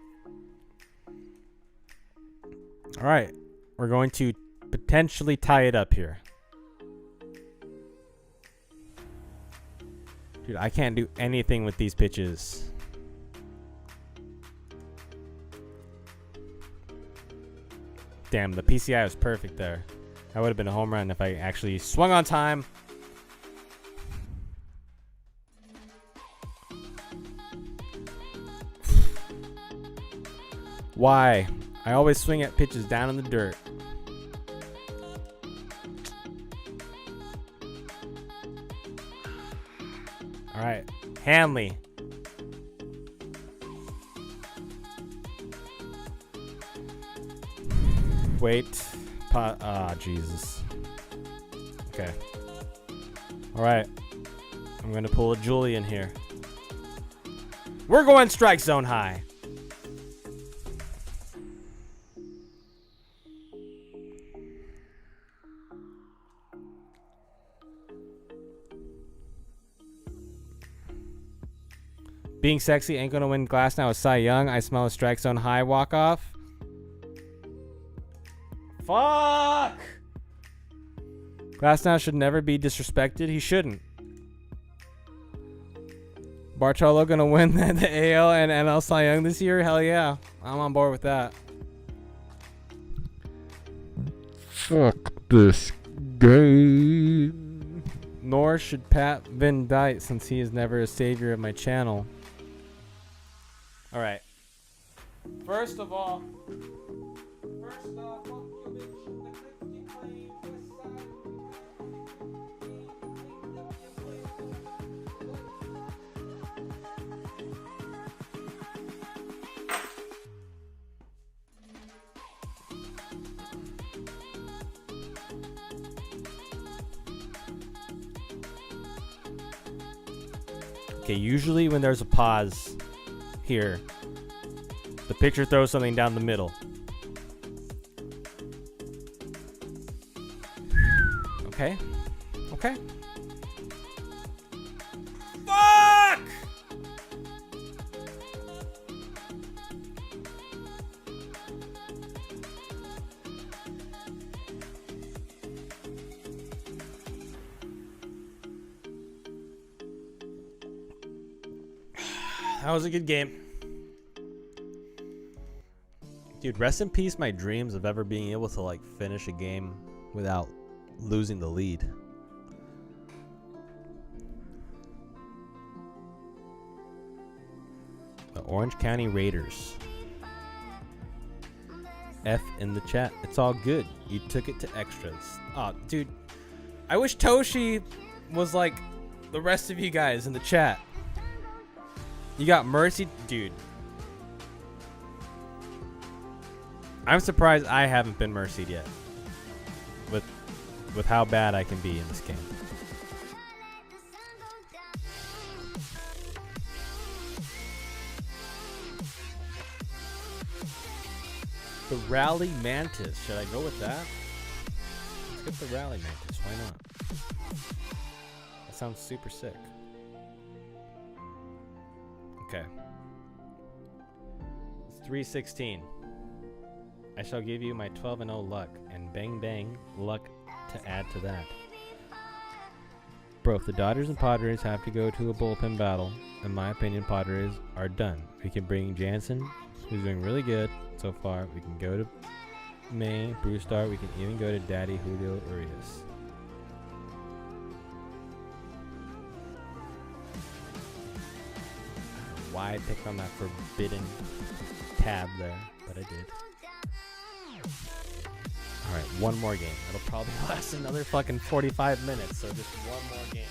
All right, we're going to potentially tie it up here. Dude, I can't do anything with these pitches. Damn, the PCI was perfect there. That would have been a home run if I actually swung on time. Why? I always swing at pitches down in the dirt. All right, Hanley. Wait. Jesus. Okay. All right. I'm going to pull a Julian here. We're going strike zone high. Being sexy ain't gonna win Glass now with Cy Young. I smell a strike zone high walk off. Fuck! Glass now should never be disrespected. He shouldn't. Bartolo gonna win the AL and NL Cy Young this year? Hell yeah. I'm on board with that. Fuck this game. Nor should Pat Vin Dyke since he is never a savior of my channel. Alright. First off, fuck you, bitch. Okay, usually when there's a pause here, the picture throws something down the middle. Okay. Okay. Fuck! That was a good game. Dude, rest in peace my dreams of ever being able to like finish a game without losing the lead. The Orange County Raiders. F in the chat. It's all good. You took it to extras. Oh, dude. I wish Toshi was like the rest of you guys in the chat. You got Mercy, dude. I'm surprised I haven't been mercied yet. With how bad I can be in this game. The Rally Mantis. Should I go with that? Let's get the Rally Mantis. Why not? That sounds super sick. Okay. It's 316. I shall give you my 12-0 luck and bang bang luck to add to that. Bro, if the Dodgers and Padres have to go to a bullpen battle, in my opinion, Padres are done. We can bring Jansen, who's doing really good so far. We can go to May, Brewstar. We can even go to Daddy Julio Urias. Why I picked on that forbidden tab there, but I did. Alright, one more game. It'll probably last another fucking 45 minutes, so just one more game.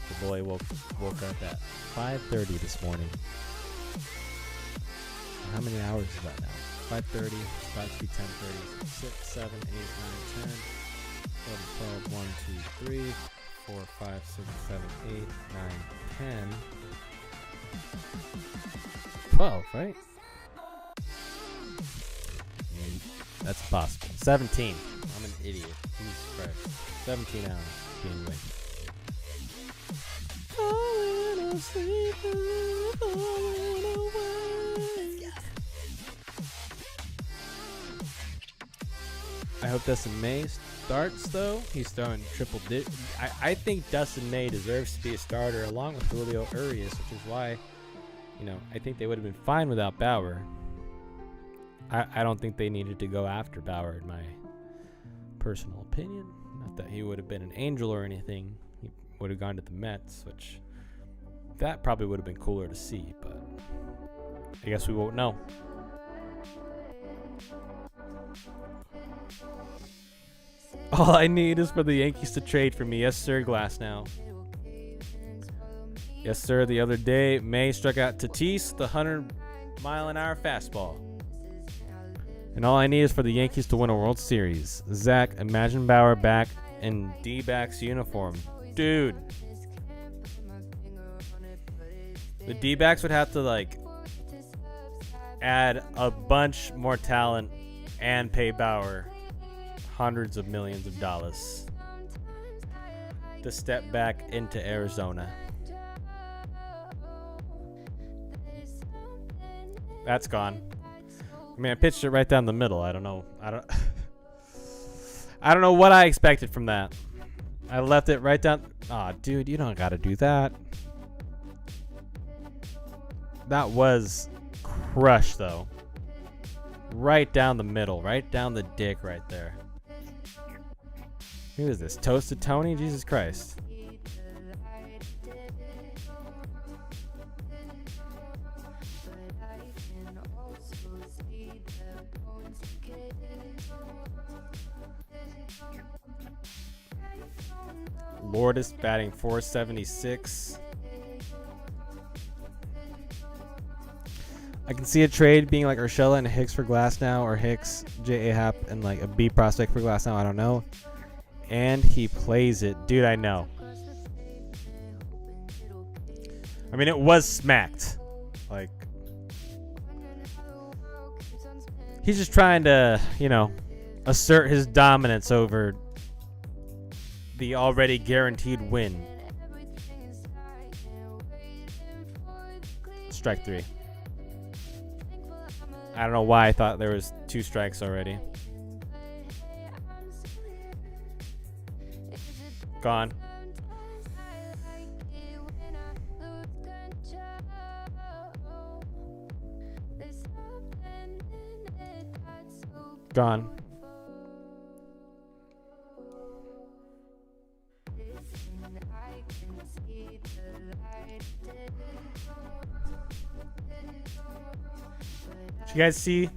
The boy woke up at 5:30 this morning. How many hours is that now? 5:30, it's about to be 10:30. 6, 7, 8, 9, 10, 11, 12, 1, 2, 3, 4, 5, 6, 7, 8, 9, 10. 12, right? That's possible. 17. I'm an idiot. Jesus Christ. 17 hours being awake. I hope Dustin May starts, though. He's throwing triple digit. I think Dustin May deserves to be a starter along with Julio Urias, which is why, you know, I think they would have been fine without Bauer. I don't think they needed to go after Bauer, in my personal opinion. Not that he would have been an Angel or anything. He would have gone to the Mets, which that probably would have been cooler to see, but I guess we won't know. All I need is for the Yankees to trade for me. Yes, sir, Glass now. Yes, sir. The other day, May struck out Tatis, the 100-mile-an-hour fastball. And all I need is for the Yankees to win a World Series. Zach, imagine Bauer back in D-backs uniform. Dude. The D-backs would have to, like, add a bunch more talent and pay Bauer hundreds of millions of dollars the step back into Arizona. That's gone. I mean, I pitched it right down the middle. I don't know. I don't know what I expected from that. I left it right down. Aw, dude, you don't gotta do that. That was crushed, though. Right down the middle. Right down the dick right there. Who is this? Toasted Tony? Jesus Christ. Lourdes batting 476. I can see a trade being like Urshela and Hicks for Glass now, or Hicks, J.A. Happ, and like a B prospect for Glass now. I don't know. And he plays it. Dude, I know. I mean, it was smacked. Like, he's just trying to, you know, assert his dominance over the already guaranteed win. Strike 3. I don't know why I thought there was 2 strikes already. Gone. Gone. Did you guys see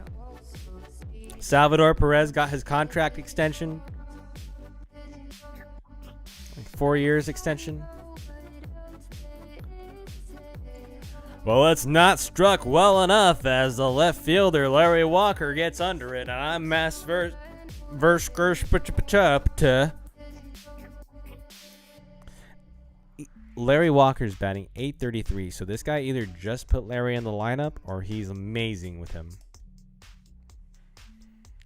Salvador Perez got his contract extension? Like 4 years extension. Well, it's not struck well enough as the left fielder Larry Walker gets under it. And I'm mass Larry Walker's batting .833, so this guy either just put Larry in the lineup or he's amazing with him.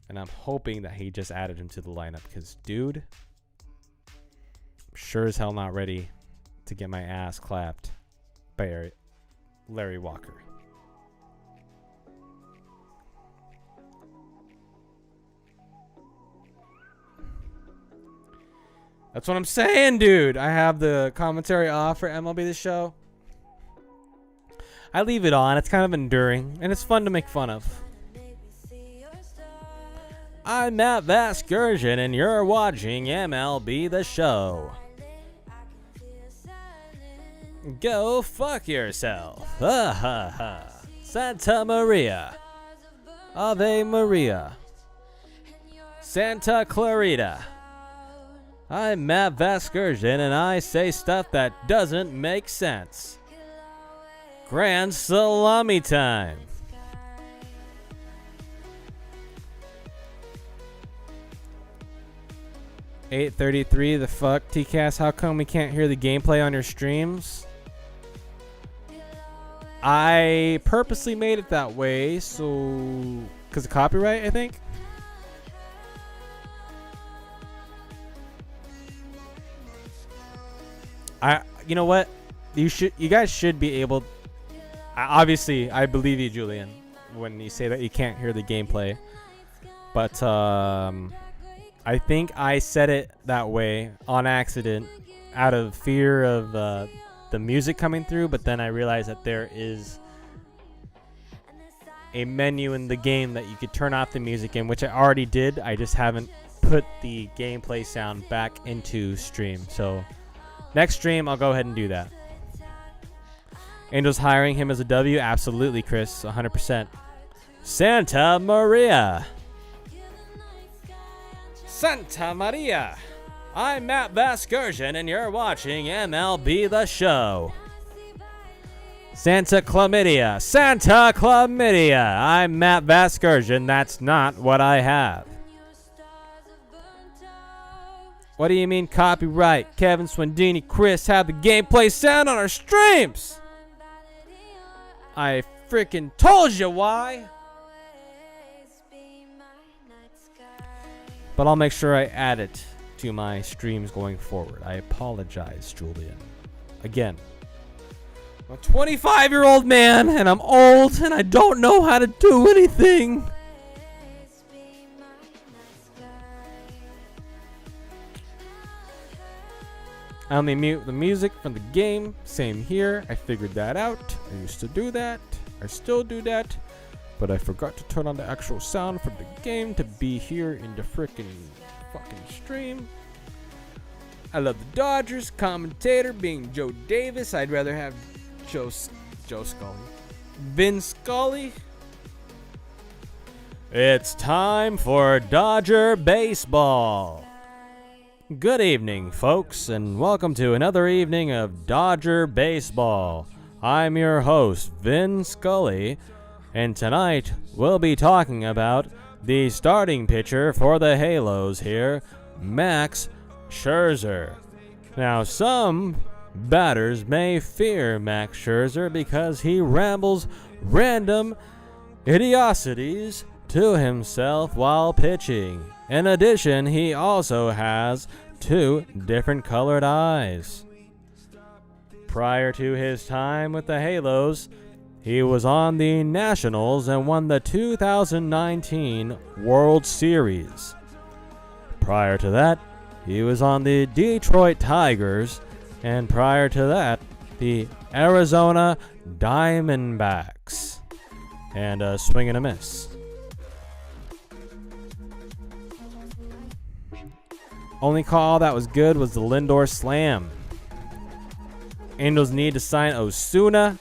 And I'm hoping that he just added him to the lineup because, dude, I'm sure as hell not ready to get my ass clapped by Larry Walker. That's what I'm saying, dude. I have the commentary off for MLB The Show. I leave it on. It's kind of enduring, and it's fun to make fun of. I'm Matt Vasgersian, and you're watching MLB The Show. Go fuck yourself. Ha ha ha. Santa Maria. Ave Maria. Santa Clarita. I'm Matt Vasgersian, and I say stuff that doesn't make sense. Grand salami time. .833, the fuck, TCAS? How come we can't hear the gameplay on your streams? I purposely made it that way, so... because of copyright, I think? You know what? You guys should be able. Obviously, I believe you, Julian, when you say that you can't hear the gameplay. But I think I said it that way on accident, out of fear of the music coming through. But then I realized that there is a menu in the game that you could turn off the music in, which I already did. I just haven't put the gameplay sound back into stream. So. Next stream, I'll go ahead and do that. Angels hiring him as a W? Absolutely, Chris. 100%. Santa Maria. Santa Maria. I'm Matt Vasgersian, and you're watching MLB The Show. Santa Chlamydia. Santa Chlamydia. I'm Matt Vasgersian. That's not what I have. What do you mean copyright? Kevin Swindini, Chris have the gameplay sound on our streams. I freaking told you why. But I'll make sure I add it to my streams going forward. I apologize, Julian. Again, I'm a 25-year-old man, and I'm old, and I don't know how to do anything. I only mute the music from the game. Same here. I figured that out. I used to do that. I still do that. But I forgot to turn on the actual sound from the game to be here in the fucking stream. I love the Dodgers. Commentator being Joe Davis. I'd rather have Joe Scully. Vin Scully. It's time for Dodger Baseball. Good evening, folks, and welcome to another evening of Dodger Baseball. I'm your host, Vin Scully, and tonight we'll be talking about the starting pitcher for the Halos here, Max Scherzer. Now, some batters may fear Max Scherzer because he rambles random idiocies to himself while pitching. In addition, he also has 2 different colored eyes. Prior to his time with the Halos, he was on the Nationals and won the 2019 World Series. Prior to that, he was on the Detroit Tigers, and prior to that, the Arizona Diamondbacks. And a swing and a miss. Only call that was good was the Lindor Slam. Angels need to sign Osuna.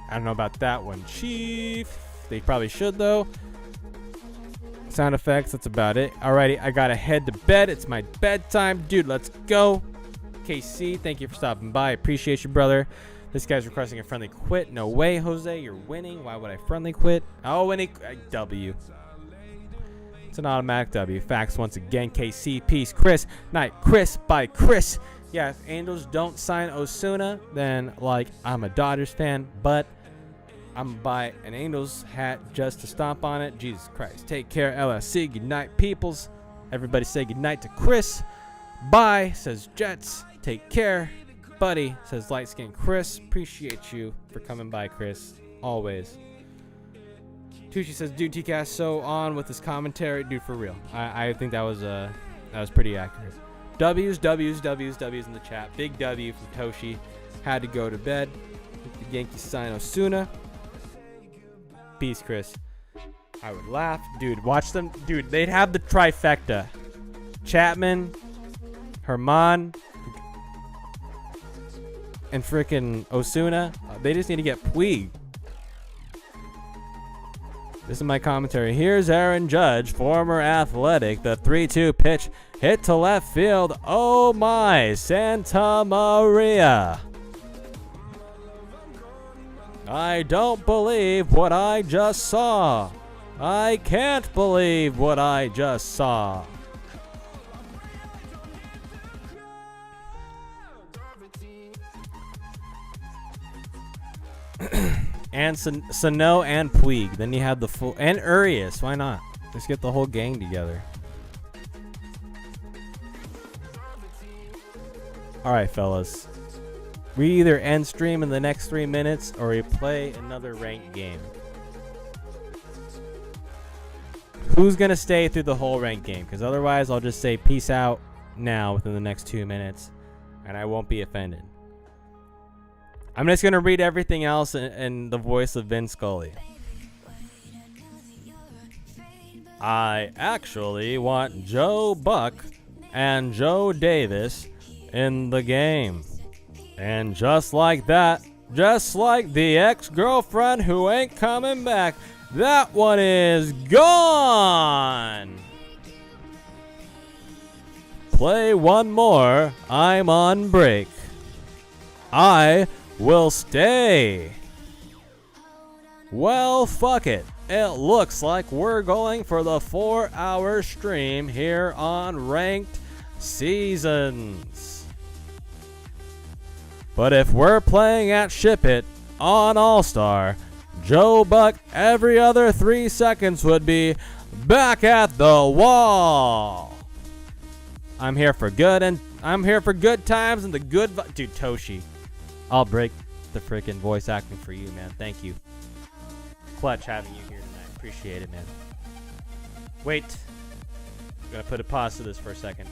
I don't know about that one, Chief. They probably should, though. Sound effects, that's about it. Alrighty, I gotta head to bed. It's my bedtime. Dude, let's go. KC, thank you for stopping by. I appreciate you, brother. This guy's requesting a friendly quit. No way, Jose. You're winning. Why would I friendly quit? Oh, W. It's an automatic W. Facts once again. KC, peace. Chris, night. Chris by Chris. Yeah, if Angels don't sign Osuna, then, I'm a Dodgers fan, but I'm going to buy an Angels hat just to stomp on it. Jesus Christ. Take care, LSC. Good night, peoples. Everybody say good night to Chris. Bye, says Jets. Take care. Buddy, says light skin Chris. Appreciate you for coming by, Chris. Always. Tucci says, dude, TCast so on with his commentary. Dude, for real. I think that was pretty accurate. W's in the chat. Big W from Toshi. Had to go to bed. The Yankees sign Osuna. Peace, Chris. I would laugh. Dude, watch them. Dude, they'd have the trifecta. Chapman, Herman, and freaking Osuna. They just need to get Puig. This is my commentary. Here's Aaron Judge, former Athletic. The 3-2 pitch hit to left field. Oh my, Santa Maria. I don't believe what I just saw. I can't believe what I just saw. And Sano and Puig. Then you have the full... And Urias. Why not? Let's get the whole gang together. Alright, fellas. We either end stream in the next 3 minutes or we play another ranked game. Who's going to stay through the whole ranked game? Because otherwise I'll just say peace out now within the next 2 minutes. And I won't be offended. I'm just going to read everything else in the voice of Vin Scully. I actually want Joe Buck and Joe Davis in the game. And just like that, just like the ex-girlfriend who ain't coming back, that one is gone. Play one more. I'm on break. I will stay. Well, fuck it. It looks like we're going for the 4-hour stream here on Ranked Seasons. But if we're playing at Ship It on All-Star, Joe Buck every other 3 seconds would be back at the wall. I'm here for good times and the good dude, Toshi. I'll break the freaking voice acting for you, man. Thank you. Clutch having you here tonight. Appreciate it, man. Wait. I'm gonna put a pause to this for a second.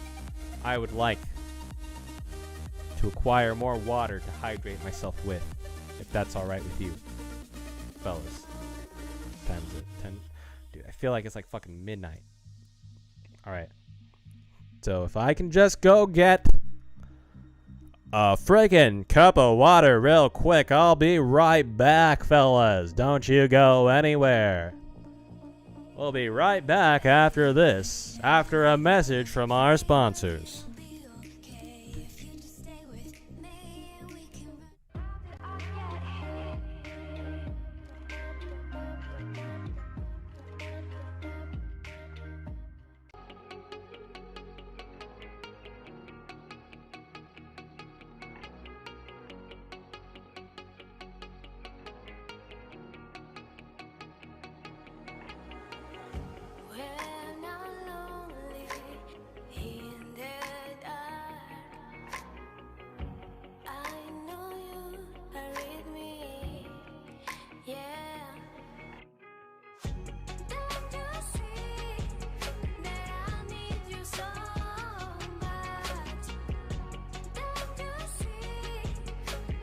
I would like to acquire more water to hydrate myself with, if that's all right with you, fellas. 10. Dude, I feel like it's like fucking midnight. All right. So if I can just go get a friggin' cup of water real quick, I'll be right back, fellas. Don't you go anywhere. We'll be right back after this, after a message from our sponsors. When I'm lonely in the dark, I know you are with me, yeah. Don't you see that I need you so much? Don't you see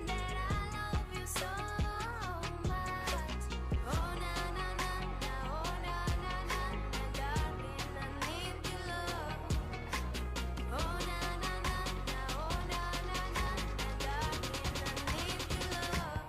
that I love you so much? Oh na na na na, oh na na na na, darling, I need your love. Oh na na na na, oh na na na na, darling, I need your love.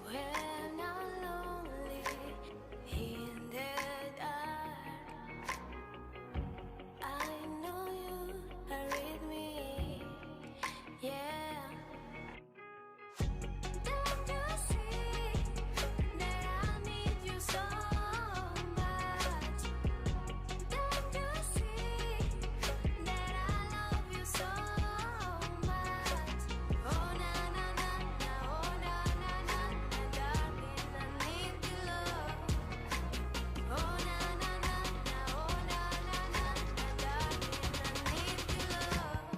When I'm lonely in the dark, I know you are with me, yeah. Don't you see that I need you so much? Don't you see that I love you so much? Oh na na na na, oh na na na na, darling, I need your love. Oh na na na na, oh na na na na, darling, I need your love.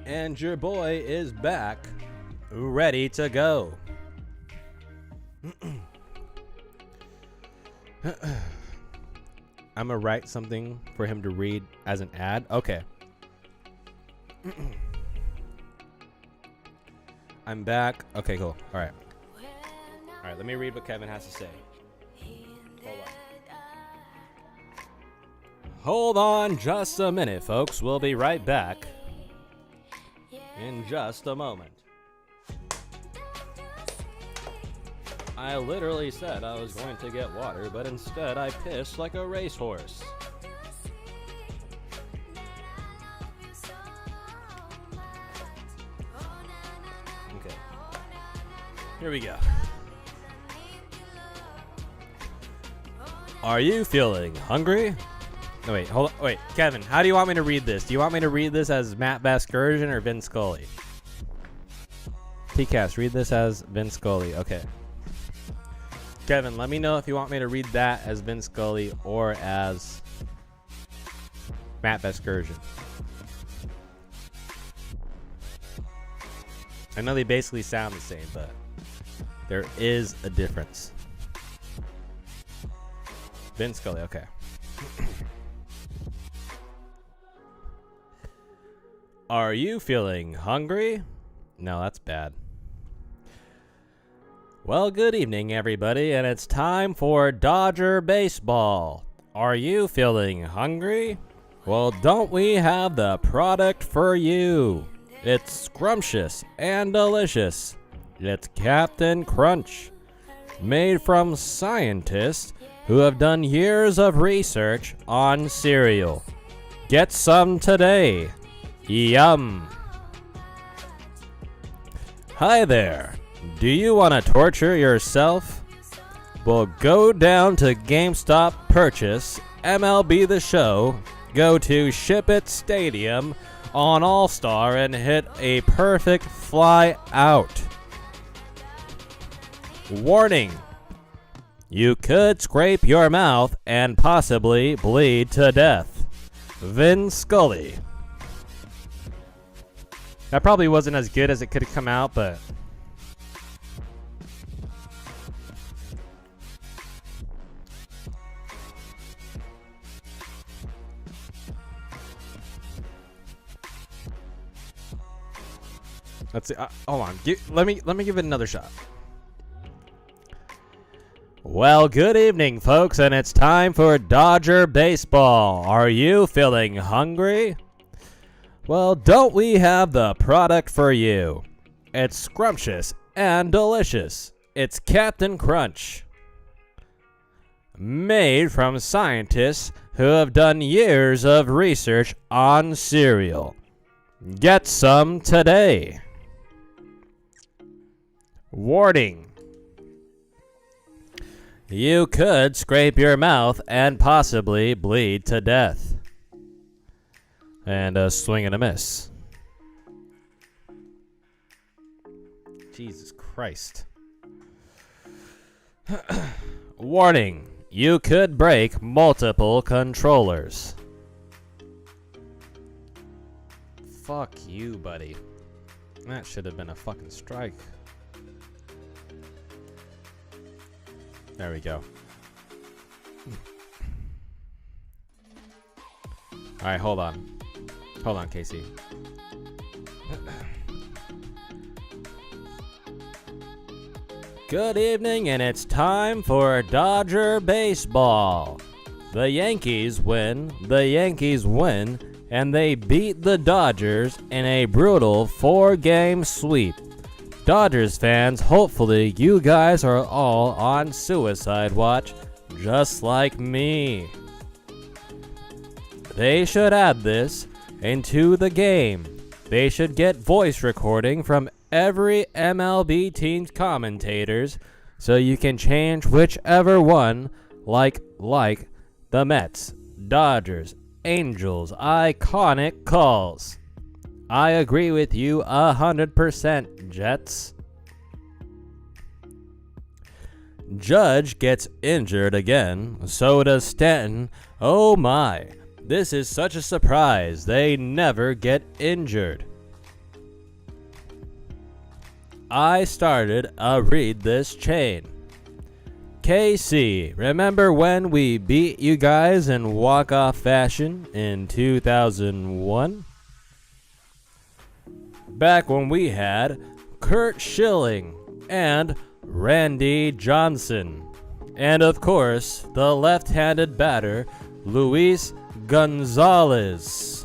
And your boy is back, ready to go. I'm gonna write something for him to read as an ad. Okay. I'm back. Okay, cool. All right. All right, let me read what Kevin has to say. Hold on just a minute, folks. We'll be right back in just a moment. I literally said I was going to get water, but instead I pissed like a racehorse. Here we go. Are you feeling hungry? No, wait, hold on. Wait, Kevin, how do you want me to read this? Do you want me to read this as Matt Vasgersian or Vin Scully? TCast, read this as Vin Scully. Okay. Kevin, let me know if you want me to read that as Vin Scully or as Matt Vasgersian. I know they basically sound the same, but there is a difference. Vin Scully, okay. Are you feeling hungry? No, that's bad. Well, good evening, everybody, and it's time for Dodger Baseball. Are you feeling hungry? Well, don't we have the product for you? It's scrumptious and delicious. It's Captain Crunch, made from scientists who have done years of research on cereal. Get some today. Yum. Hi there. Do you want to torture yourself? Well, go down to GameStop, purchase MLB The Show, go to Ship It Stadium on All-Star and hit a perfect fly out. Warning. You could scrape your mouth and possibly bleed to death. Vin Scully. That probably wasn't as good as it could have come out, but let's see. Hold on. Let me give it another shot. Well, good evening, folks, and it's time for Dodger Baseball. Are you feeling hungry? Well, don't we have the product for you? It's scrumptious and delicious. It's Captain Crunch, made from scientists who have done years of research on cereal. Get some today. Warning. You could scrape your mouth and possibly bleed to death. And a swing and a miss. Jesus Christ. Warning. You could break multiple controllers. Fuck you, buddy. That should have been a fucking strike. There we go. Alright, hold on. Hold on, Casey. Good evening, and it's time for Dodger Baseball. The Yankees win, and they beat the Dodgers in a brutal 4-game sweep. Dodgers fans, hopefully you guys are all on suicide watch, just like me. They should add this into the game. They should get voice recording from every MLB team's commentators so you can change whichever one, like the Mets, Dodgers, Angels, iconic calls. I agree with you 100%, Jets. Judge gets injured again, so does Stanton. Oh my, this is such a surprise. They never get injured. I started a read this chain. KC, remember when we beat you guys in walk-off fashion in 2001? Back when we had Kurt Schilling and Randy Johnson. And of course, the left-handed batter, Luis Gonzalez.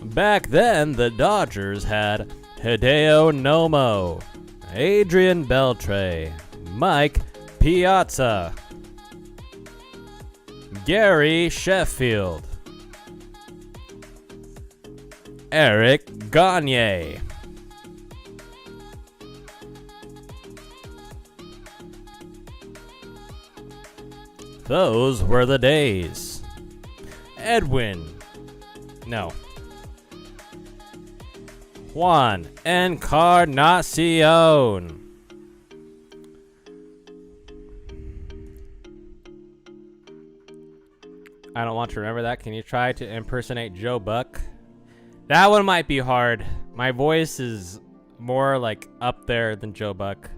Back then, the Dodgers had Hideo Nomo, Adrian Beltre, Mike Piazza, Gary Sheffield, Eric Gagne. Those were the days. Edwin. No. Juan Encarnacion. I don't want to remember that. Can you try to impersonate Joe Buck? That one might be hard. My voice is more like up there than Joe Buck.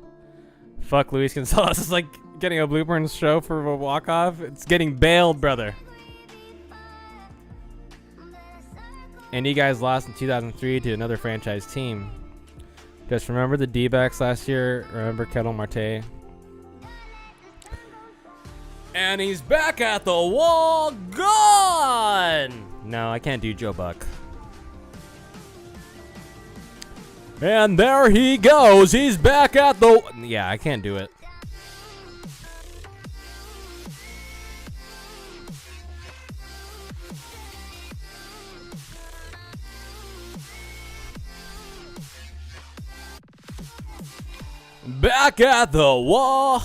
Fuck Luis Gonzalez. It's like getting a Blueburn show for a walk-off. It's getting bailed, brother. And you guys lost in 2003 to another franchise team. Just remember the D-backs last year. Remember Kettle Marte. And he's back at the wall. Gone! No, I can't do Joe Buck. And there he goes. He's back at the... Yeah, I can't do it. Back at the wall.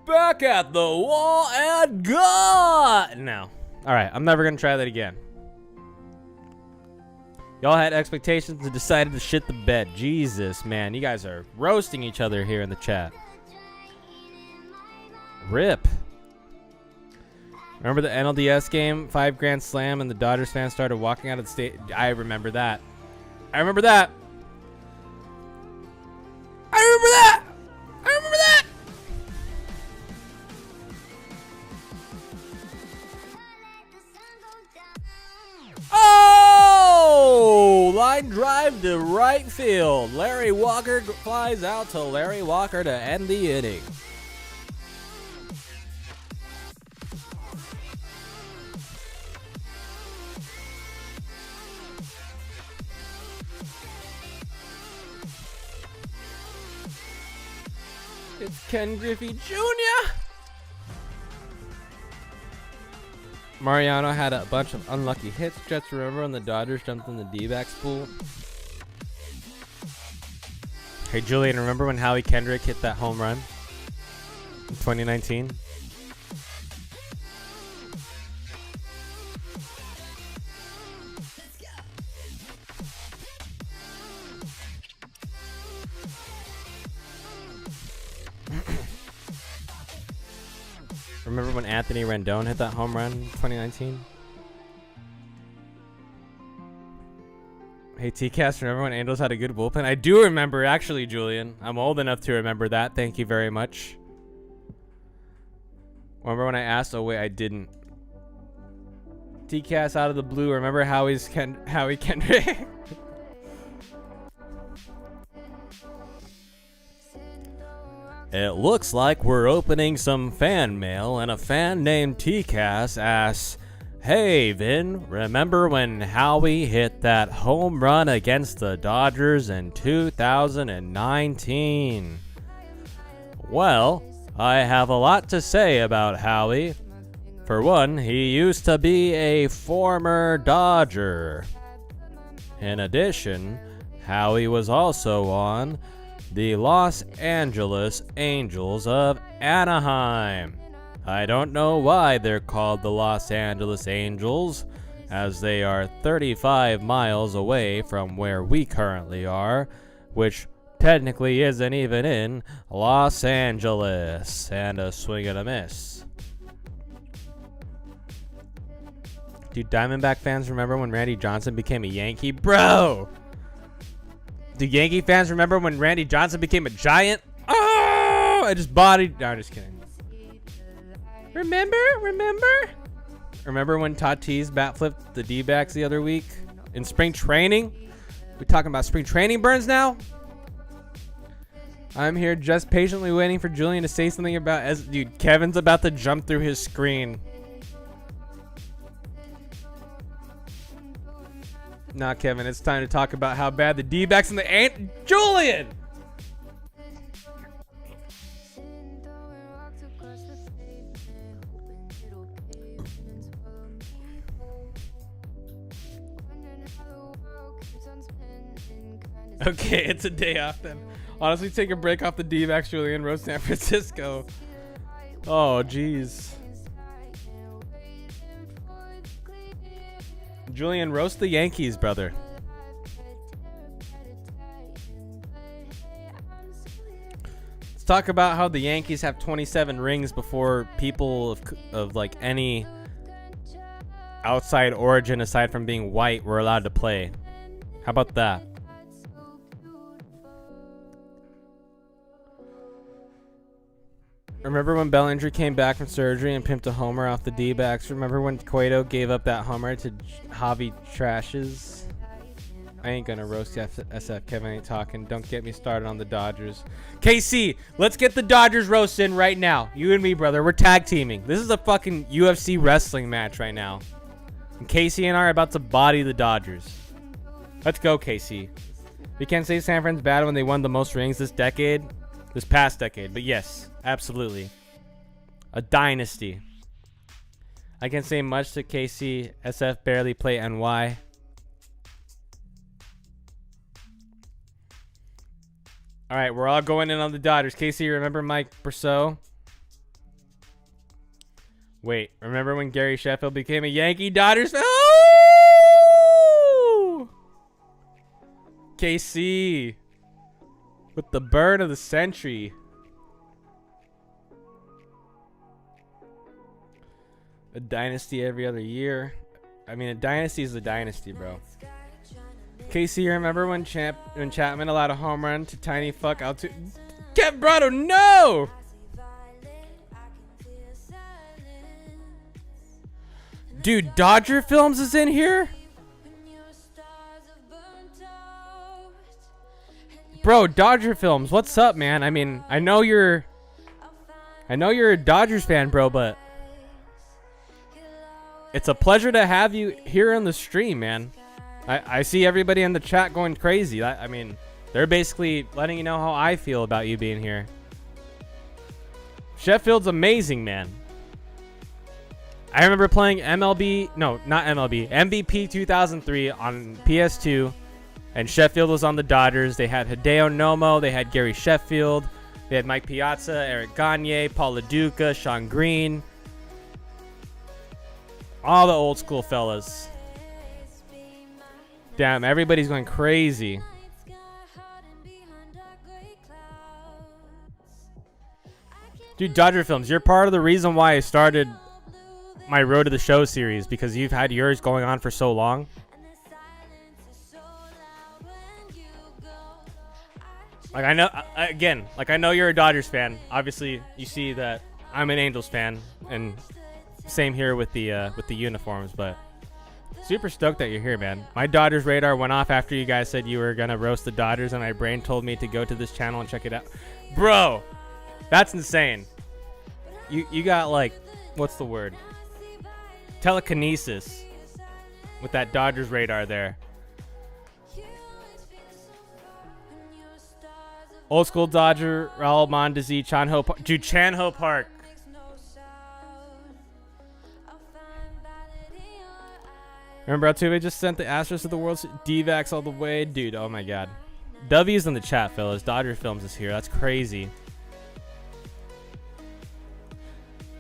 Back at the wall and gone. No. All right, I'm never going to try that again. Y'all had expectations and decided to shit the bed. Jesus, man. You guys are roasting each other here in the chat. Rip. Remember the NLDS game? 5 Grand Slam and the Dodgers fans started walking out of the state. I remember that. I remember that. I remember that. I remember that. Oh! Line drive to right field. Larry Walker flies out to Larry Walker to end the inning. It's Ken Griffey Jr. Mariano had a bunch of unlucky hits. Jets, remember when the Dodgers jumped in the D-backs pool? Hey, Julian, remember when Howie Kendrick hit that home run in 2019? Remember when Anthony Rendon hit that home run in 2019? Hey, T-Cast, remember when Angels had a good bullpen? I do remember, actually, Julian. I'm old enough to remember that. Thank you very much. Remember when I asked? Oh, wait, I didn't. T-Cast out of the blue. Remember Howie Kendrick? It looks like we're opening some fan mail, and a fan named T-Cass asks, "Hey Vin, remember when Howie hit that home run against the Dodgers in 2019? Well, I have a lot to say about Howie. For one, he used to be a former Dodger. In addition, Howie was also on the Los Angeles Angels of Anaheim. I don't know why they're called the Los Angeles Angels, as they are 35 miles away from where we currently are, which technically isn't even in Los Angeles. And a swing and a miss." Do Diamondback fans remember when Randy Johnson became a Yankee? Bro! Do Yankee fans remember when Randy Johnson became a Giant? Oh! I just bodied. No, I'm just kidding. Remember when Tatis bat flipped the D-backs the other week in spring training? We talking about spring training burns now? I'm here just patiently waiting for Julian to say something about dude, Kevin's about to jump through his screen. Nah, Kevin, it's time to talk about how bad the D-backs and the Julian! Okay, it's a day off then. Honestly, take a break off the D-backs, Julian. Roast San Francisco. Oh, jeez. Julian, roast the Yankees, brother. Let's talk about how the Yankees have 27 rings before people of like any outside origin aside from being white were allowed to play. How about that? Remember when Bellinger came back from surgery and pimped a homer off the D-backs? Remember when Cueto gave up that homer to Javi Trashes? I ain't gonna roast SF. Kevin ain't talking. Don't get me started on the Dodgers. KC, let's get the Dodgers roast in right now. You and me, brother. We're tag teaming. This is a fucking UFC wrestling match right now. And KC and I are about to body the Dodgers. Let's go, KC. We can't say San Fran's bad when they won the most rings this past decade. But yes, absolutely. A dynasty. I can't say much to KC. SF barely play NY. All right, we're all going in on the Dodgers. Casey, remember Mike Brousseau? Wait, remember when Gary Sheffield became a Yankee Dodgers fan? Oh! KC with the burn of the century. A dynasty every other year. I mean, a dynasty is a dynasty, bro. KC, remember when Chapman allowed a home run to tiny fuck Altuve? Kev Brado, no! Dude, Dodger Films is in here? Bro, Dodger Films, what's up, man? I mean, I know you're a Dodgers fan, bro, but it's a pleasure to have you here on the stream, man. I see everybody in the chat going crazy. I mean, they're basically letting you know how I feel about you being here. Sheffield's amazing, man. I remember playing MVP 2003 on PS2, and Sheffield was on the Dodgers. They had Hideo Nomo, they had Gary Sheffield, they had Mike Piazza, Eric Gagne, Paul LaDuca, Sean Green. All the old school fellas. Damn, everybody's going crazy. Dude, Dodger Films, you're part of the reason why I started my Road to the Show series, because you've had yours going on for so long. Like, I know, again, like, I know you're a Dodgers fan. Obviously, you see that I'm an Angels fan, and same here with the uniforms, but super stoked that you're here, man. My Dodgers radar went off after you guys said you were gonna roast the Dodgers, and my brain told me to go to this channel and check it out. Bro, that's insane. You got, like, what's the word? Telekinesis with that Dodgers radar there. Old school Dodger, Raul Mondesi, Chan-Ho Park. Dude, Chan-Ho Park. Remember Altuve just sent the Astros to the World Series? D-Vax all the way. Dude, oh my God. W's in the chat, fellas. Dodger Films is here. That's crazy.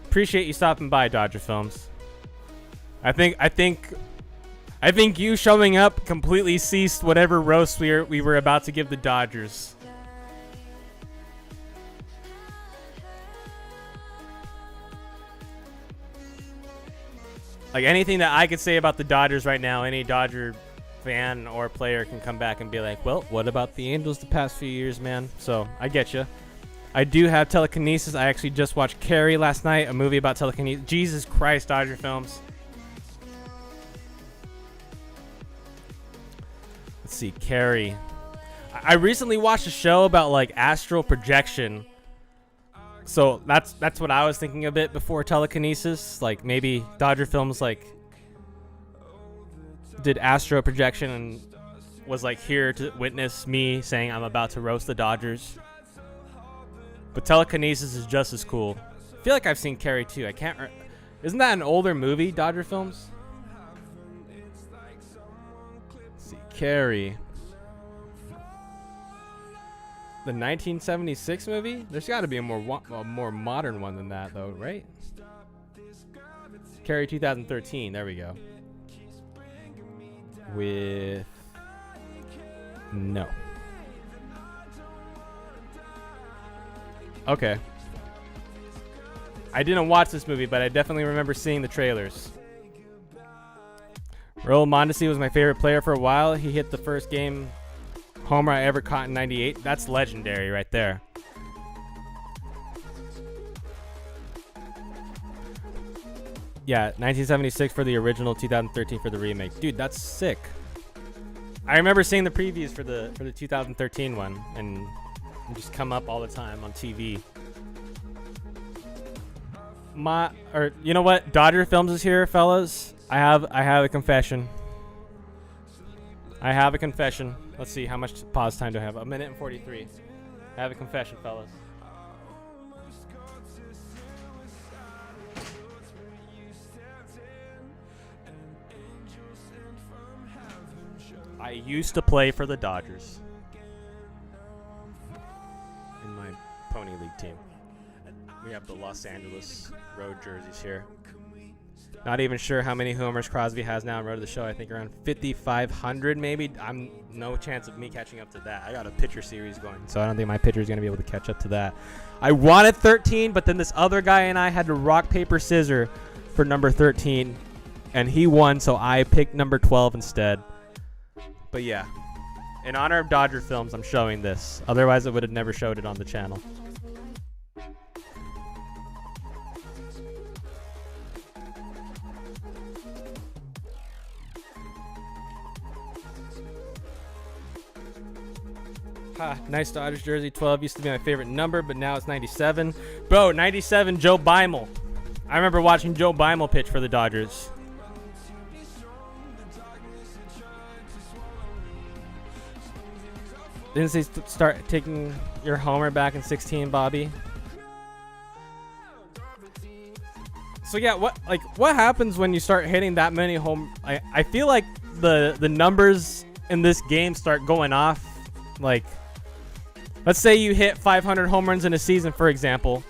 Appreciate you stopping by, Dodger Films. I think you showing up completely ceased whatever roast we were about to give the Dodgers. Like, anything that I could say about the Dodgers right now, any Dodger fan or player can come back and be like, well, what about the Angels the past few years, man? So, I get you. I do have telekinesis. I actually just watched Carrie last night, a movie about telekinesis. Jesus Christ, Dodger Films. Let's see, Carrie. I recently watched a show about, like, astral projection. So that's what I was thinking a bit before telekinesis. Like, maybe Dodger Films, like, did astral projection and was, like, here to witness me saying I'm about to roast the Dodgers. But telekinesis is just as cool. I feel like I've seen Carrie too. I can't. Isn't that an older movie, Dodger Films? Let's see, Carrie. The 1976 movie? There's got to be a more modern one than that, though, right? Carrie 2013. There we go. With no. Okay. I didn't watch this movie, but I definitely remember seeing the trailers. Royale Mondesi was my favorite player for a while. He hit the first game homer I ever caught in '98. That's legendary right there. Yeah, 1976 for the original, 2013 for the remake. Dude, that's sick. I remember seeing the previews for the 2013 one, and just come up all the time on TV. You know what? Dodger Films is here, fellas. I have a confession. I have a confession. Let's see, how much pause time do I have? 1 minute and 43. I have a confession, fellas. I used to play for the Dodgers in my Pony League team. We have the Los Angeles road jerseys here. Not even sure how many homers Crosby has now on Road to the Show. I think around 5,500 maybe. I'm no chance of me catching up to that. I got a pitcher series going, so I don't think my pitcher is going to be able to catch up to that. I wanted 13, but then this other guy and I had to rock, paper, scissors for number 13, and he won, so I picked number 12 instead. But yeah, in honor of Dodger Films, I'm showing this. Otherwise, I would have never showed it on the channel. Nice Dodgers jersey. 12 used to be my favorite number, but now it's 97. Bro, 97, Joe Beimel. I remember watching Joe Beimel pitch for the Dodgers. Didn't they start taking your homer back in 16, Bobby? So yeah, what happens when you start hitting that many home? I feel like the numbers in this game start going off. Like, let's say you hit 500 home runs in a season, for example.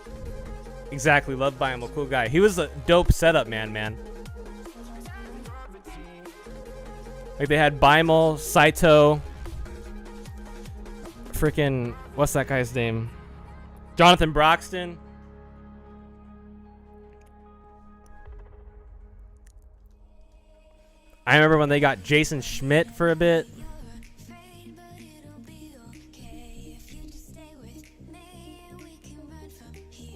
Exactly, love Beimel, cool guy. He was a dope setup man. Like they had Beimel, Saito. Freaking, what's that guy's name? Jonathan Broxton. I remember when they got Jason Schmidt for a bit.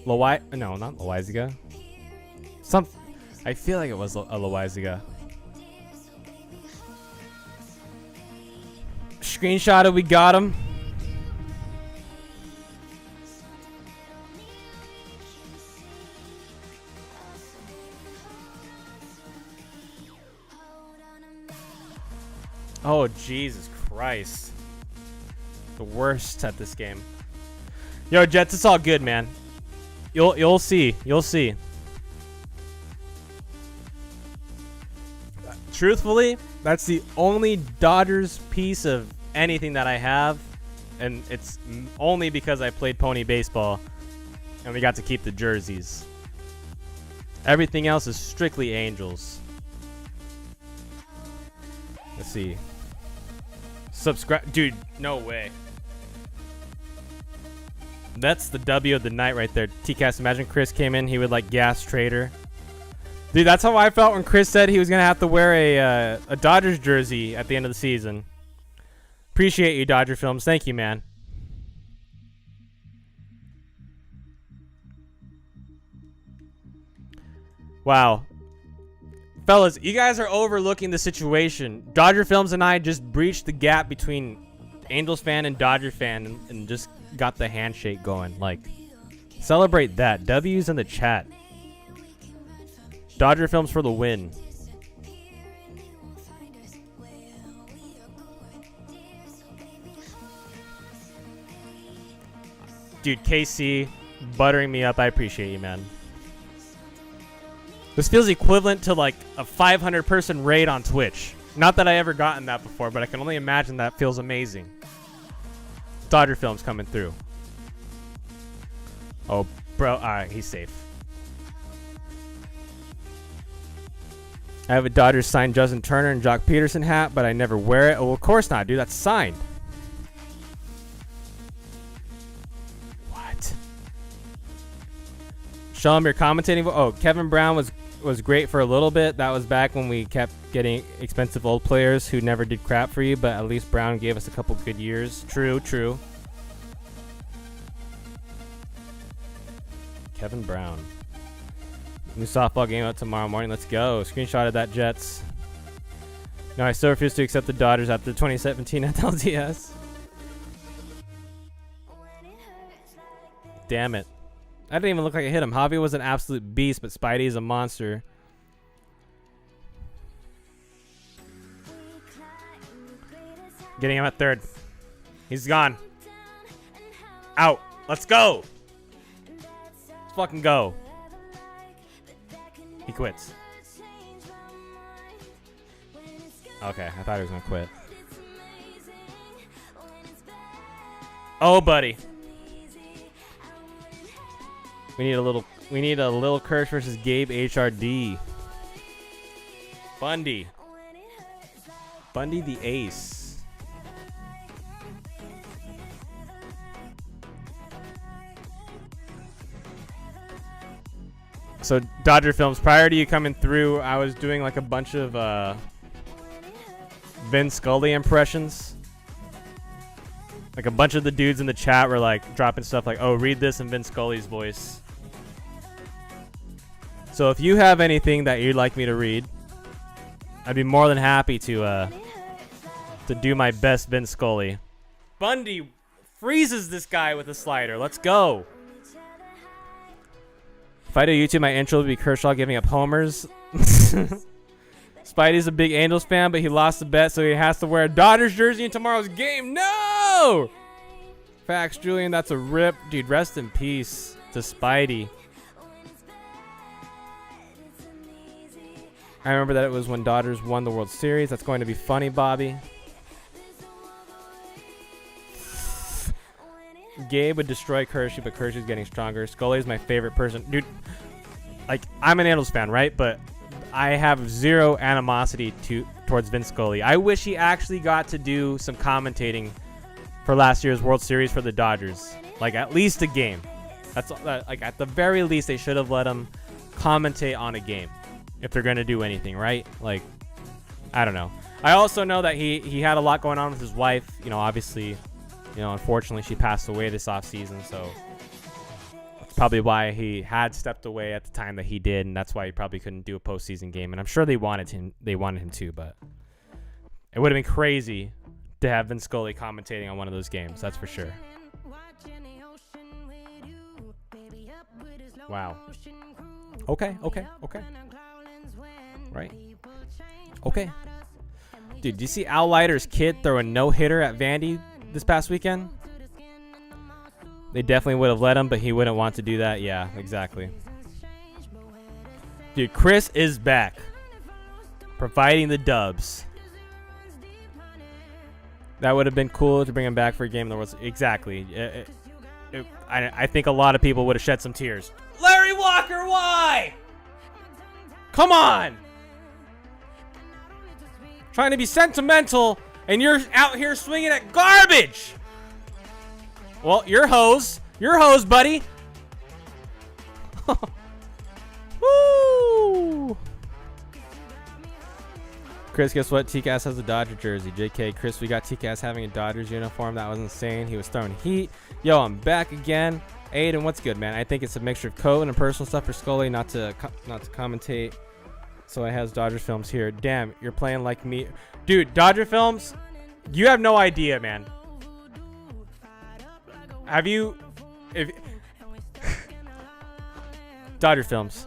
No, not Loizaga. I feel like it was a Loizaga. Screenshot it, we got him. Oh, Jesus Christ. The worst at this game. Yo, Jets, it's all good, man. You'll see. You'll see. Truthfully, that's the only Dodgers piece of anything that I have. And it's only because I played Pony Baseball and we got to keep the jerseys. Everything else is strictly Angels. Let's see. Subscribe. Dude, no way. That's the W of the night right there. TCast, imagine Chris came in, he would like gas Trader. Dude, that's how I felt when Chris said he was going to have to wear a Dodgers jersey at the end of the season. Appreciate you, Dodger Films. Thank you, man. Wow. Fellas, you guys are overlooking the situation. Dodger Films and I just breached the gap between Angels fan and Dodger fan and just got the handshake going. Like, celebrate that. W's in the chat. Dodger Films for the win. Dude, KC, buttering me up. I appreciate you, man. This feels equivalent to like a 500-person raid on Twitch. Not that I ever gotten that before, but I can only imagine that feels amazing. Dodger films coming through. Oh, bro. All right, he's safe. I have a Dodgers signed Justin Turner and Jock Peterson hat, but I never wear it. Oh, of course not, dude. That's signed. What? Show him your commentating. Oh, Kevin Brown was great for a little bit. That was back when we kept getting expensive old players who never did crap for you, but at least Brown gave us a couple good years. True, true. Kevin Brown. New softball game out tomorrow morning. Let's go. Screenshot of that Jets. No, I still refuse to accept the Dodgers after the 2017 NLDS. Damn it. I didn't even look like I hit him. Javi was an absolute beast, but Spidey is a monster. Getting him at third. He's gone. Out. Let's go. Let's fucking go. He quits. Okay, I thought he was gonna quit. Oh, buddy. We need a little Kirsch versus Gabe HRD. Bundy. Bundy the ace. So Dodger films, prior to you coming through, I was doing like a bunch of Vin Scully impressions. Like a bunch of the dudes in the chat were like dropping stuff like, oh, read this in Vin Scully's voice. So if you have anything that you'd like me to read, I'd be more than happy to do my best Vin Scully. Bundy freezes this guy with a slider. Let's go. If I do YouTube, my intro would be Kershaw giving up homers. Spidey's a big Angels fan, but he lost the bet, so he has to wear a Dodgers jersey in tomorrow's game. No! Facts, Julian, that's a rip. Dude, rest in peace to Spidey. I remember that it was when Dodgers won the World Series. That's going to be funny, Bobby. Gabe would destroy Kershey, but Kershey's getting stronger. Scully's my favorite person. Dude, like, I'm an Angels fan, right? But I have zero animosity towards Vin Scully. I wish he actually got to do some commentating for last year's World Series for the Dodgers. Like, at least a game. That's like, at the very least, they should have let him commentate on a game if they're going to do anything, right? Like, I don't know. I also know that he had a lot going on with his wife. You know, obviously, you know, unfortunately, she passed away this offseason, so that's probably why he had stepped away at the time that he did, and that's why he probably couldn't do a postseason game. And I'm sure they wanted him to, but it would have been crazy to have Vin Scully commentating on one of those games. That's for sure. Wow. Okay. Right. Okay. Dude, do you see Al Leiter's kid throw a no-hitter at Vandy this past weekend? They definitely would have let him, but he wouldn't want to do that. Yeah, exactly. Dude, Chris is back. Providing the dubs. That would have been cool to bring him back for a game in the World Series. Exactly. I think a lot of people would have shed some tears. Larry Walker, why? Come on. Trying to be sentimental, and you're out here swinging at garbage. Well, you're hose, buddy. Woo! Chris, guess what? TCAS has a Dodger jersey. JK, Chris, we got TCAS having a Dodgers uniform. That was insane. He was throwing heat. Yo, I'm back again. Aiden, what's good, man? I think it's a mixture of code and personal stuff for Scully, not to commentate. So I has Dodger films here. Damn, you're playing like me. Dude, Dodger films, you have no idea, man. Have you... Dodger films.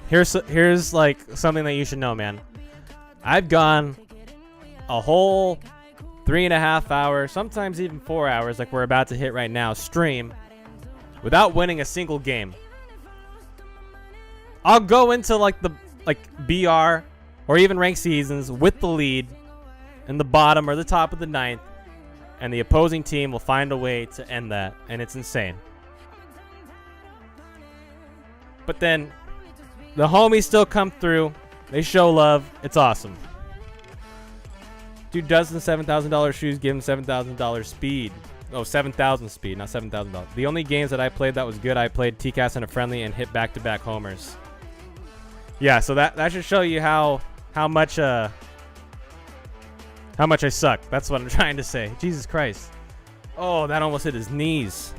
Here's like something that you should know, man. I've gone a whole 3.5 hours, sometimes even 4 hours, like we're about to hit right now, stream, without winning a single game. I'll go into like BR or even ranked seasons with the lead in the bottom or the top of the ninth, and the opposing team will find a way to end that, and it's insane. But then the homies still come through. They show love. It's awesome. Dude does the $7,000 shoes, give him $7,000 speed. Oh, 7,000 speed, not $7,000. The only games that I played that was good, I played TCAS in a friendly and hit back-to-back homers. Yeah, so that should show you how much I suck. That's what I'm trying to say. Jesus Christ. Oh, that almost hit his knees.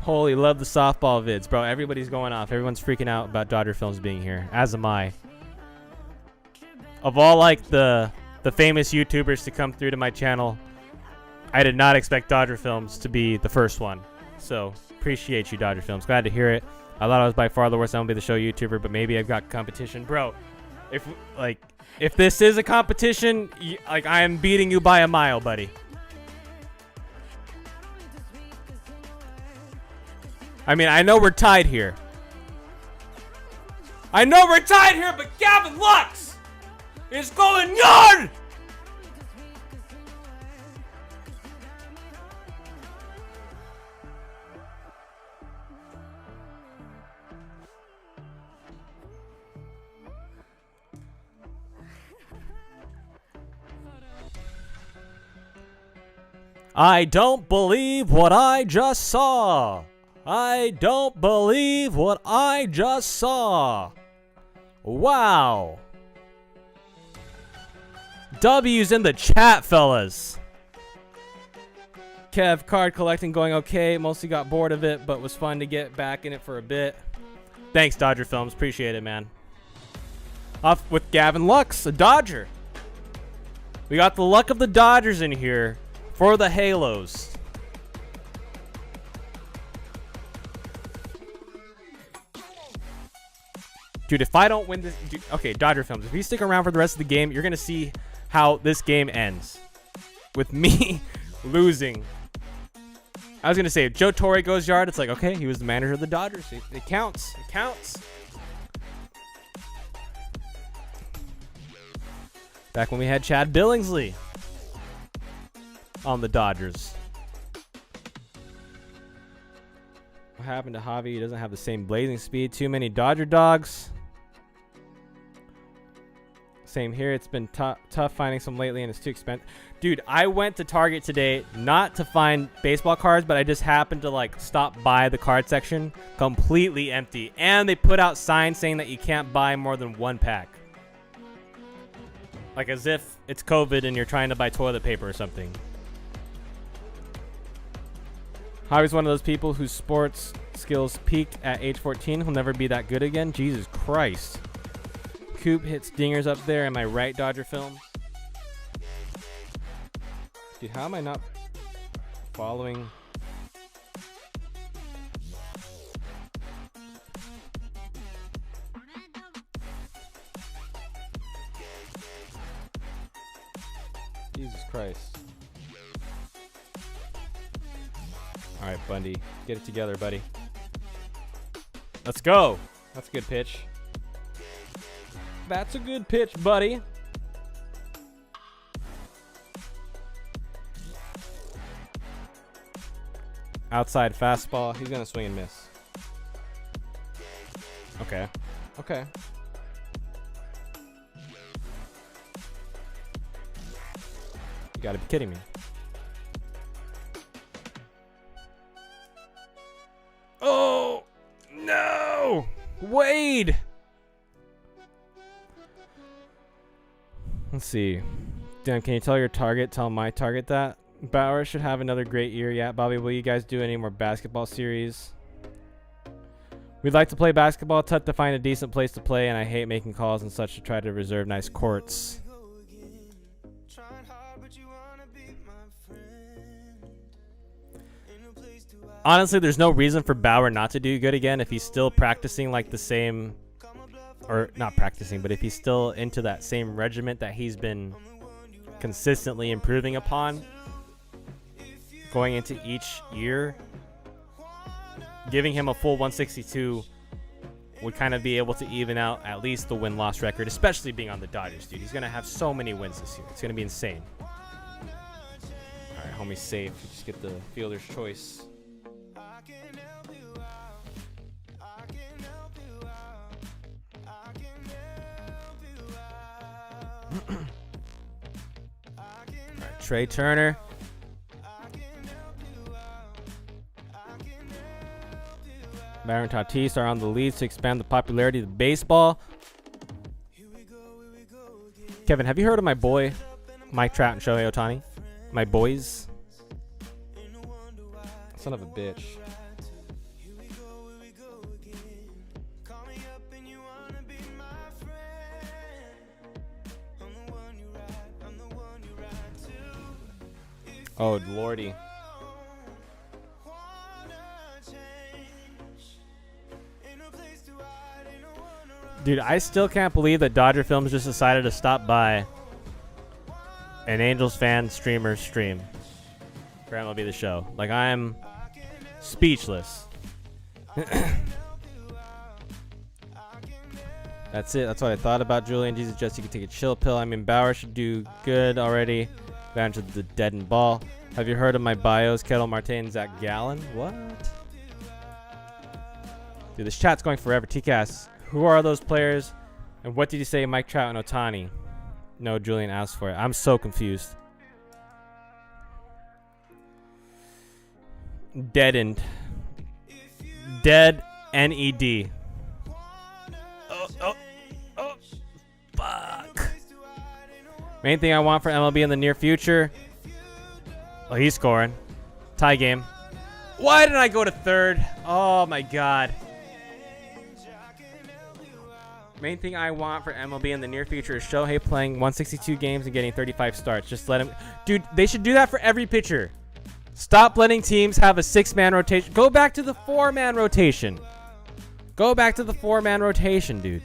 Holy, love the softball vids, bro. Everybody's going off. Everyone's freaking out about Dodger Films being here, as am I. Of all like the famous YouTubers to come through to my channel, I did not expect Dodger Films to be the first one. So appreciate you, Dodger Films. Glad to hear it. I thought I was by far the worst MLB The Show YouTuber, but maybe I've got competition, bro. If this is a competition, like I am beating you by a mile, buddy. I mean, I know we're tied here. But Gavin Lux is going yard! I don't believe what I just saw. I don't believe what I just saw. Wow. W's in the chat, fellas. Kev, card collecting going okay. Mostly got bored of it, but was fun to get back in it for a bit. Thanks, Dodger Films. Appreciate it, man. Off with Gavin Lux, a Dodger. We got the luck of the Dodgers in here for the Halos. Dude, if I don't win this... Dude, okay, Dodger Films. If you stick around for the rest of the game, you're going to see how this game ends. With me losing. I was going to say, if Joe Torre goes yard, it's like, okay, he was the manager of the Dodgers. It counts. It counts. Back when we had Chad Billingsley on the Dodgers. What happened to Javi? He doesn't have the same blazing speed. Too many Dodger dogs. Same here. It's been tough finding some lately, and it's too expensive. Dude, I went to Target today not to find baseball cards, but I just happened to like stop by the card section. Completely empty. And they put out signs saying that you can't buy more than one pack. Like as if it's COVID and you're trying to buy toilet paper or something. Javi's one of those people whose sports skills peaked at age 14. He'll never be that good again. Jesus Christ. Coop hits dingers up there. Am I right, Dodger Film? Dude, how am I not following? Jesus Christ. All right, Bundy. Get it together, buddy. Let's go. That's a good pitch. That's a good pitch, buddy. Outside fastball. He's going to swing and miss. Okay. Okay. You got to be kidding me. Oh, no. Wade. Let's see. Dan, can you tell your target? Tell my target that. Bauer should have another great year. Yeah, Bobby, will you guys do any more basketball series? We'd like to play basketball. Tough to find a decent place to play, and I hate making calls and such to try to reserve nice courts. Honestly, there's no reason for Bauer not to do good again if he's still practicing like the same... Or not practicing, but if he's still into that same regiment that he's been consistently improving upon going into each year, giving him a full 162 would kind of be able to even out at least the win-loss record, especially being on the Dodgers, dude. He's going to have so many wins this year. It's going to be insane. Homie safe. You just get the fielder's choice. Alright, Trey Turner. Baron Tatis are on the leads to expand the popularity of baseball. Kevin, have you heard of my boy Mike Trout and Shohei Ohtani? My boys. Son of a bitch. Oh, lordy. Dude, I still can't believe that Dodger Films just decided to stop by an Angels fan streamer's stream for MLB The Show. Like, I'm speechless. That's it. That's what I thought about Julian. Jesus, just you can take a chill pill. I mean, Bauer should do good already. Advantage of the deadened ball. Have you heard of my bios? Kettle Marte and Zach Gallen? What? Dude, this chat's going forever. TCAS. Who are those players? And what did you say Mike Trout and Ohtani? No, Julian asked for it. I'm so confused. Deadened. Dead N-E-D. Oh, fuck. Main thing I want for MLB in the near future. Oh, he's scoring. Tie game. Why did I go to third? Oh, my God. Main thing I want for MLB in the near future is Shohei playing 162 games and getting 35 starts. Just let him... Dude, they should do that for every pitcher. Stop letting teams have a 6-man rotation. Go back to the 4-man rotation. Go back to the 4-man rotation, dude.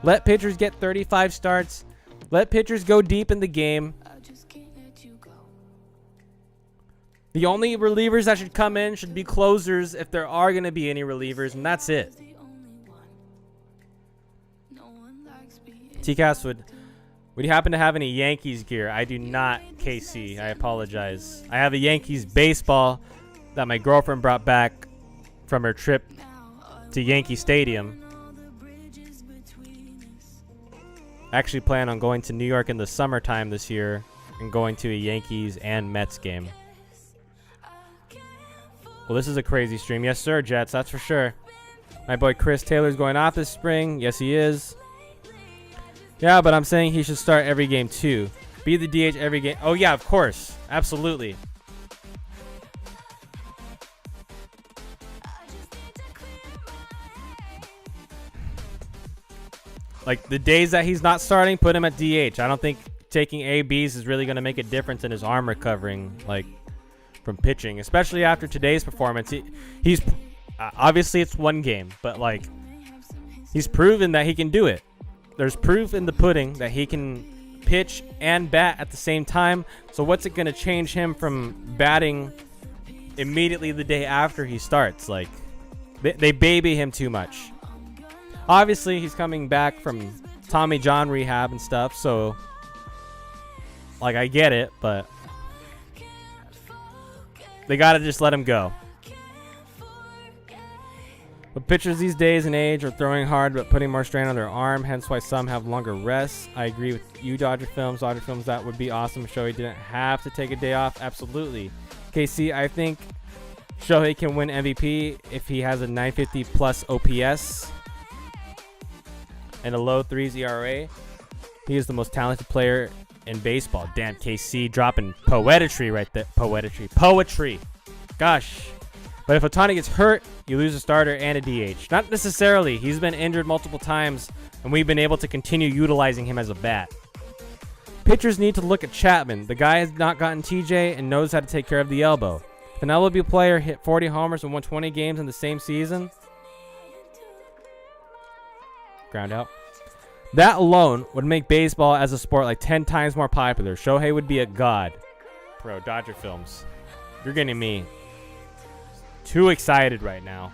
Let pitchers get 35 starts. Let pitchers go deep in the game. The only relievers that should come in should be closers if there are going to be any relievers, and that's it. TCAS, would you happen to have any Yankees gear? I do not, KC. I apologize. I have a Yankees baseball that my girlfriend brought back from her trip to Yankee Stadium. I actually plan on going to New York in the summertime this year and going to a Yankees and Mets game. Well, this is a crazy stream. Yes, sir, Jets. That's for sure. My boy Chris Taylor's going off this spring. Yes, he is. Yeah, but I'm saying he should start every game too. Be the DH every game. Oh, yeah, of course. Absolutely. Like, the days that he's not starting, put him at DH. I don't think taking ABs is really going to make a difference in his arm recovering, like, from pitching. Especially after today's performance. He's obviously, it's one game, but, like, he's proven that he can do it. There's proof in the pudding that he can pitch and bat at the same time. So what's it going to change him from batting immediately the day after he starts? Like, they baby him too much. Obviously, he's coming back from Tommy John rehab and stuff. So, like, I get it, but they got to just let him go. But pitchers these days and age are throwing hard but putting more strain on their arm, hence why some have longer rests. I agree with you, Dodger Films. Dodger Films, that would be awesome if Shohei didn't have to take a day off. Absolutely. KC, I think Shohei can win MVP if he has a 950 plus OPS and a low 3s ERA. He is the most talented player in baseball. Damn, KC dropping poetry right there. Poetry. Gosh. But if Ohtani gets hurt, you lose a starter and a DH. Not necessarily. He's been injured multiple times, and we've been able to continue utilizing him as a bat. Pitchers need to look at Chapman. The guy has not gotten TJ and knows how to take care of the elbow. If an MLB player hit 40 homers and won 20 games in the same season, ground out, that alone would make baseball as a sport like 10 times more popular. Shohei would be a god. Bro, Dodger Films, you're getting me too excited right now.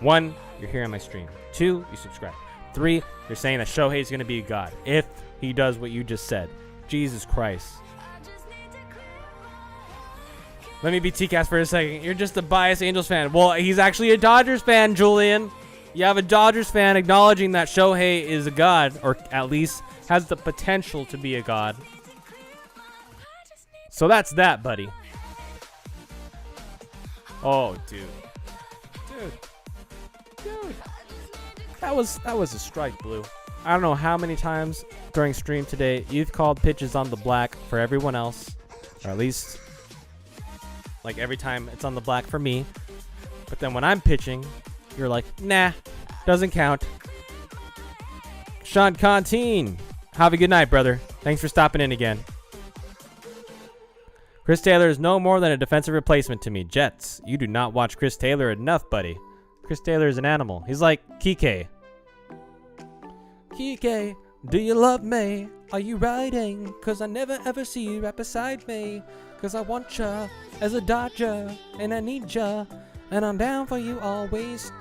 1, you're here on my stream. 2, you subscribe. 3, you're saying that Shohei's going to be a god if he does what you just said. Jesus Christ. Let me be TCAS for a second. You're just a biased Angels fan. Well, he's actually a Dodgers fan, Julian. You have a Dodgers fan acknowledging that Shohei is a god, or at least has the potential to be a god. So that's that, buddy. Oh, dude. Dude. That was a strike, Blue. I don't know how many times during stream today you've called pitches on the black for everyone else, or at least like every time it's on the black for me. But then when I'm pitching, you're like, nah, doesn't count. Sean Contine, have a good night, brother. Thanks for stopping in again. Chris Taylor is no more than a defensive replacement to me. Jets, you do not watch Chris Taylor enough, buddy. Chris Taylor is an animal. He's like Kike. Kike, do you love me? Are you riding? Cause I never ever see you right beside me. Cause I want ya as a Dodger, and I need ya, and I'm down for you always.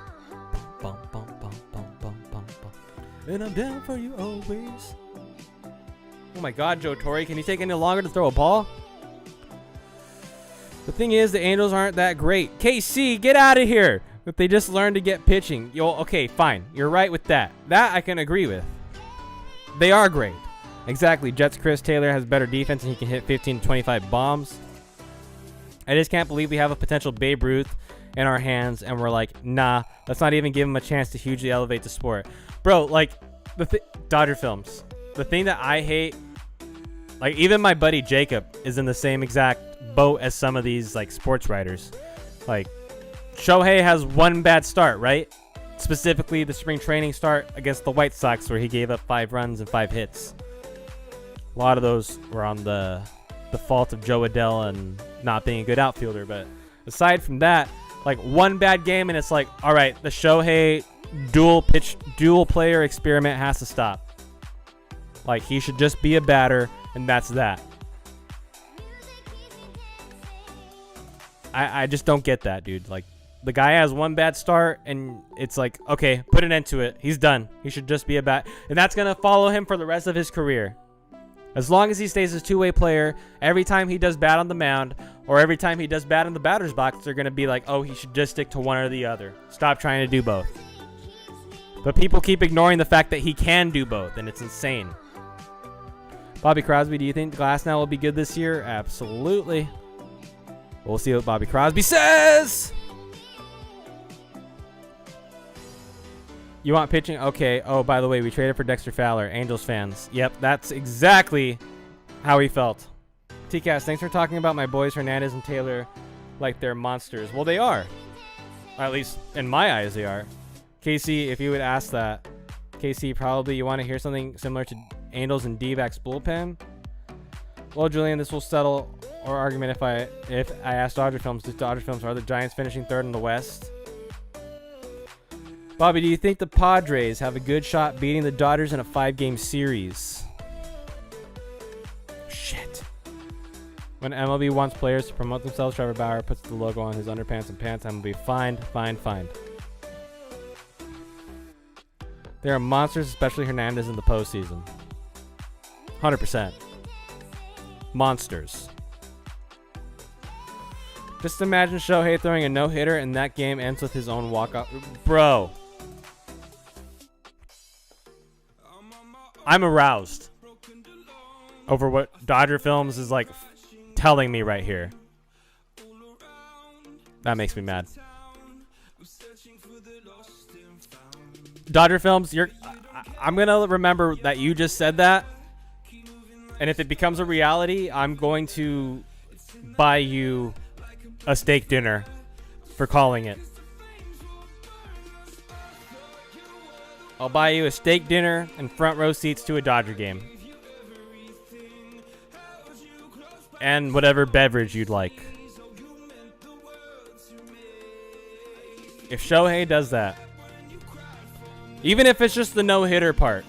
Bum, bum, bum, bum, bum, bum, bum. And I'm down for you always. Oh my God, Joe Torre, can you take any longer to throw a ball? The thing is, the Angels aren't that great. KC, get out of here. If they just learned to get pitching. Okay, fine. You're right with that. That I can agree with. They are great. Exactly. Jets Chris Taylor has better defense and he can hit 15 to 25 bombs. I just can't believe we have a potential Babe Ruth in our hands and we're like, nah, let's not even give him a chance to hugely elevate the sport. Bro, like, Dodger films. The thing that I hate, like, even my buddy Jacob is in the same exact boat as some of these, like, sports writers. Like, Shohei has one bad start, right? Specifically, the spring training start against the White Sox where he gave up 5 runs and 5 hits. A lot of those were on the fault of Joe Adell and not being a good outfielder. But aside from that, like, one bad game and it's like, all right, the Shohei dual player experiment has to stop. Like, he should just be a batter, and that's that. I just don't get that, dude. Like, the guy has one bad start, and it's like, okay, put an end to it. He's done. He should just be a bat. And that's going to follow him for the rest of his career. As long as he stays a two-way player, every time he does bad on the mound, or every time he does bad in the batter's box, they're going to be like, oh, he should just stick to one or the other. Stop trying to do both. But people keep ignoring the fact that he can do both, and it's insane. Bobby Crosby, do you think Glasnow will be good this year? Absolutely. We'll see what Bobby Crosby says. You want pitching? Okay. Oh, by the way, we traded for Dexter Fowler. Angels fans. Yep, that's exactly how he felt. TCAS, thanks for talking about my boys Hernandez and Taylor like they're monsters. Well, they are. At least in my eyes, they are. Casey, if you would ask that. Casey, probably you want to hear something similar to Angels and D-backs bullpen? Well, Julian, this will settle our argument if I ask Dodger Films. Does Dodger Films are the Giants finishing third in the West? Bobby, do you think the Padres have a good shot beating the Dodgers in a 5-game series? Shit. When MLB wants players to promote themselves, Trevor Bauer puts the logo on his underpants and pants. MLB fined. They are monsters, especially Hernandez in the postseason. 100%. Monsters. Just imagine Shohei throwing a no-hitter and that game ends with his own walk-off. Bro. I'm aroused over what Dodger Films is like telling me right here. That makes me mad. Dodger Films, I'm going to remember that you just said that. And if it becomes a reality, I'm going to buy you a steak dinner for calling it. I'll buy you a steak dinner and front row seats to a Dodger game. And whatever beverage you'd like. If Shohei does that, even if it's just the no-hitter part,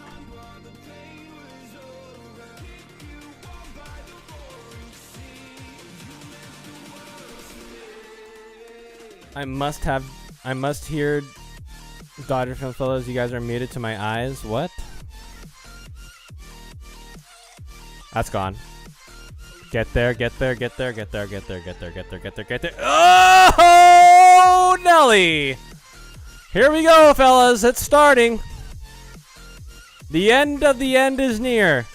I must hear Dodger Film fellows, you guys are muted to my eyes. What? That's gone. Get there, get there, get there, get there, get there, get there, get there, get there, get there. Oh, Nelly! Here we go, fellas. It's starting. The end of the end is near.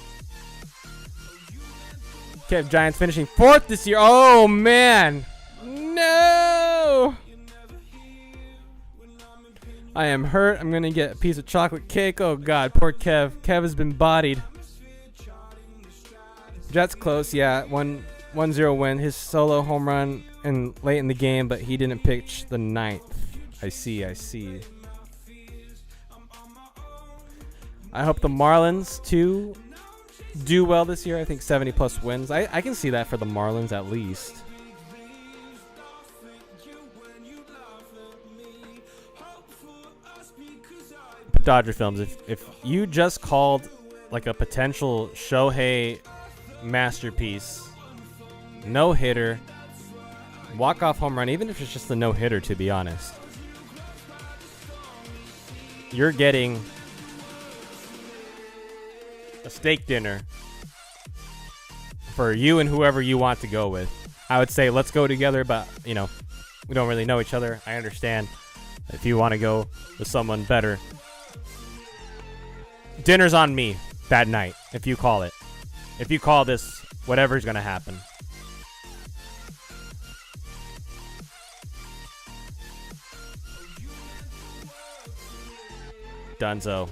Kev Giants finishing 4th this year. Oh, man. No! I am hurt. I'm going to get a piece of chocolate cake. Oh, God. Poor Kev. Kev has been bodied. Jets close. Yeah. 1-0 win. His solo home run late in the game, but he didn't pitch the 9th. I see. I hope the Marlins, too, do well this year. I think 70-plus wins. I can see that for the Marlins at least. Dodger Films, if you just called like a potential Shohei masterpiece, no-hitter, walk-off home run, even if it's just a no-hitter, to be honest, you're getting a steak dinner for you and whoever you want to go with. I would say let's go together, but, you know, we don't really know each other. I understand if you want to go with someone better. Dinner's on me that night, if you call it. If you call this, whatever's going to happen. Dunzo.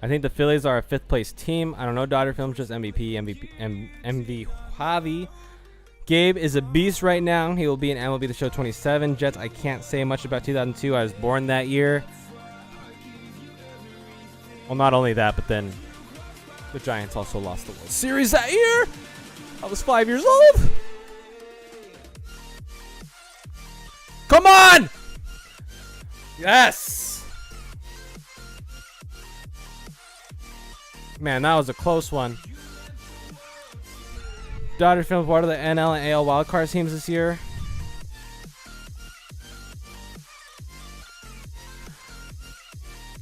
I think the Phillies are a 5th place team. I don't know. Dodger Films just MV Javi. Gabe is a beast right now. He will be in MLB The Show 27. Jets, I can't say much about 2002. I was born that year. Well, not only that, but then the Giants also lost the World Series that year. I was 5 years old. Come on! Yes! Man, that was a close one. Dodger Films, what are the NL and AL wildcard teams this year?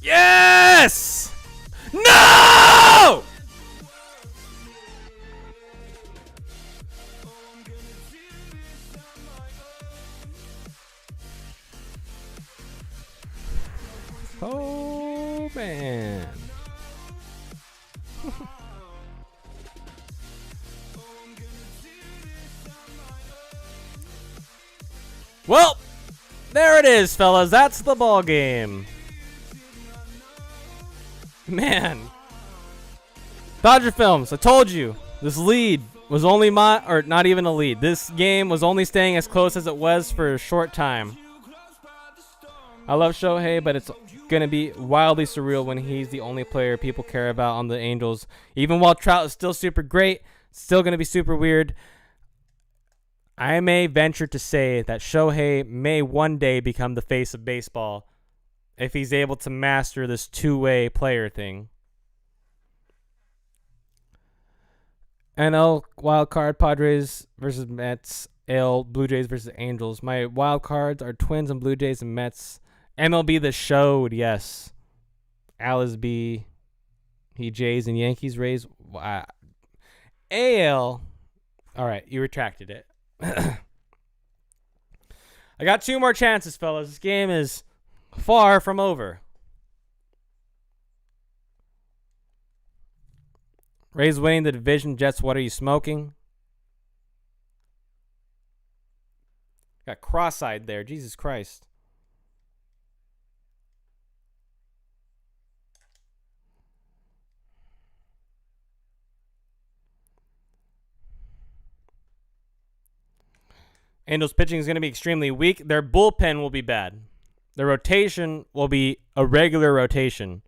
Yes! No! Oh, man. Well, there it is, fellas. That's the ball game. Man. Dodger Films, I told you. This lead was only not even a lead. This game was only staying as close as it was for a short time. I love Shohei, but it's going to be wildly surreal when he's the only player people care about on the Angels. Even while Trout is still super great, still going to be super weird. I may venture to say that Shohei may one day become the face of baseball if he's able to master this two-way player thing. NL wild card, Padres versus Mets. AL Blue Jays versus Angels. My wild cards are Twins and Blue Jays and Mets. MLB The Showed, yes. Alice B. He Jays and Yankees Rays. AL. All right, you retracted it. I got 2 more chances, fellas. This game is far from over. Rays winning the division. Jets, what are you smoking? Got cross-eyed there. Jesus Christ. Angels pitching is going to be extremely weak. Their bullpen will be bad. Their rotation will be a regular rotation.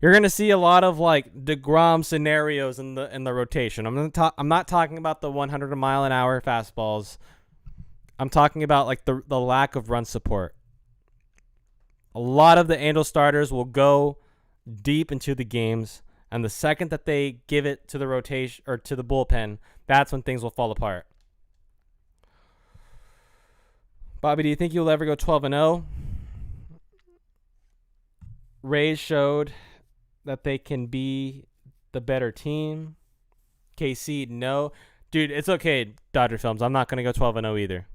You're going to see a lot of like DeGrom scenarios in the rotation. I'm not talking about the 100-mile-an-hour fastballs. I'm talking about like the lack of run support. A lot of the Angel starters will go deep into the games, and the second that they give it to the rotation or to the bullpen, that's when things will fall apart. Bobby, do you think you'll ever go 12-0? Rays showed that they can be the better team. KC, no. Dude, it's okay, Dodger Films. I'm not going to go 12-0 either.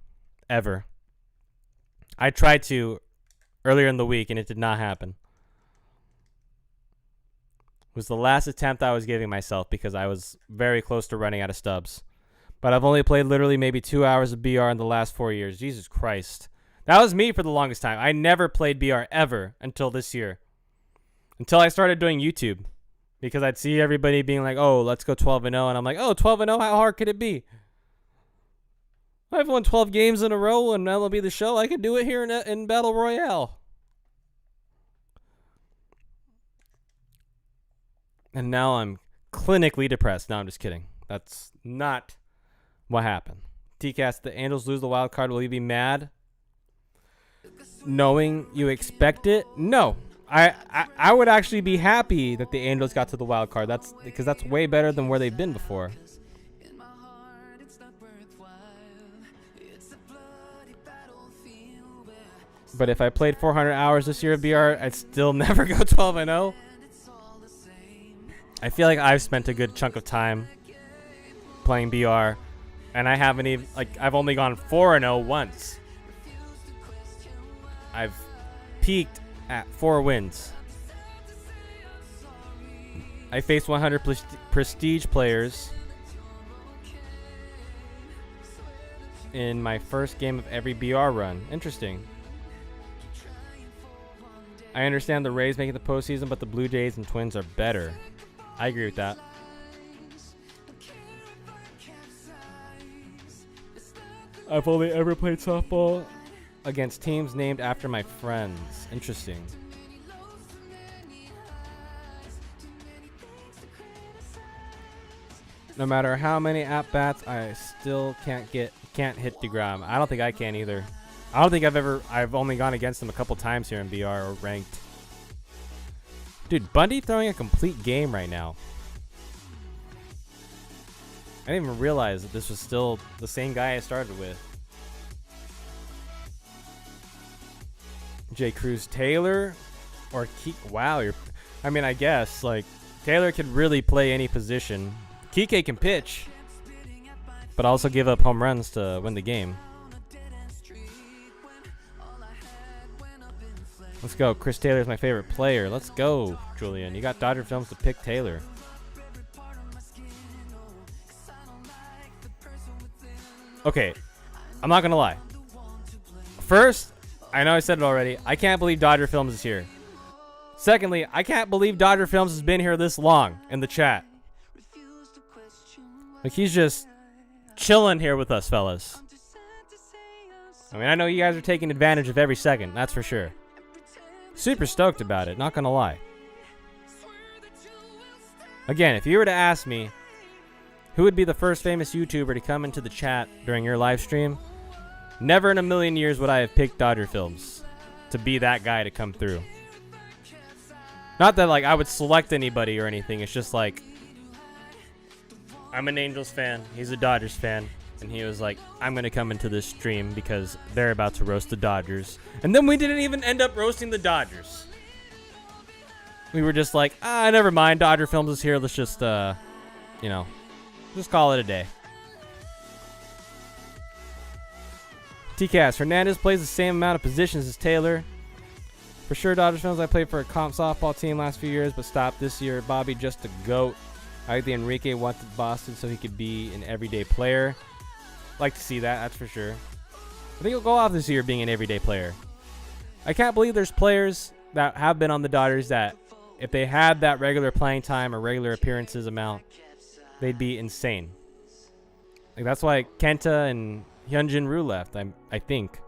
Ever. I tried to earlier in the week, and it did not happen. It was the last attempt I was giving myself because I was very close to running out of stubs. But I've only played literally maybe 2 hours of BR in the last 4 years. Jesus Christ. That was me for the longest time. I never played BR ever until this year. Until I started doing YouTube. Because I'd see everybody being like, oh, let's go 12-0. And I'm like, oh, 12-0, how hard could it be? I've won 12 games in a row in MLB The Show. I could do it here in Battle Royale. And now I'm clinically depressed. No, I'm just kidding. That's not what happened. TCast, the Angels lose the wild card. Will you be mad? Knowing you expect it? No. I would actually be happy that the Angels got to the wild card. That's because that's way better than where they've been before. But if I played 400 hours this year of BR, I'd still never go 12-0. I feel like I've spent a good chunk of time playing BR, and I haven't even, like, I've only gone 4-0 once. I've peaked at 4 wins. I faced 100 prestige players in my first game of every BR run. Interesting. I understand the Rays making the postseason, but the Blue Jays and Twins are better. I agree with that. I've only ever played softball against teams named after my friends. Interesting. No matter how many at-bats, I still can't hit DeGrom. I don't think I can either. I don't think I've only gone against him a couple times here in BR or ranked. Dude, Bundy throwing a complete game right now. I didn't even realize that this was still the same guy I started with. J. Cruz Taylor or wow, I mean, I guess like Taylor could really play any position. Kike can pitch, but also give up home runs to win the game. Let's go. Chris Taylor's my favorite player. Let's go, Julian. You got Dodger Films to pick Taylor. Okay, I'm not gonna lie. First, I know I said it already. I can't believe Dodger Films is here. Secondly, I can't believe Dodger Films has been here this long in the chat. Like, he's just chilling here with us, fellas. I mean, I know you guys are taking advantage of every second, that's for sure. Super stoked about it, not gonna lie. Again, if you were to ask me who would be the first famous YouTuber to come into the chat during your live stream, never in a million years would I have picked Dodger Films to be that guy to come through. Not that like I would select anybody or anything, it's just like I'm an Angels fan, he's a Dodgers fan, and he was like, I'm going to come into this stream because they're about to roast the Dodgers. And then we didn't even end up roasting the Dodgers. We were just like, never mind, Dodger Films is here, let's just, just call it a day. TCast, Hernandez plays the same amount of positions as Taylor. For sure, Dodgers Films, I played for a comp softball team last few years, but stopped this year. Bobby, just a GOAT. I think Enrique wanted Boston so he could be an everyday player. Like to see that, that's for sure. I think he'll go off this year being an everyday player. I can't believe there's players that have been on the Dodgers that if they had that regular playing time or regular appearances amount, they'd be insane. Like that's why Kenta and Hyunjin Ryu left, I think.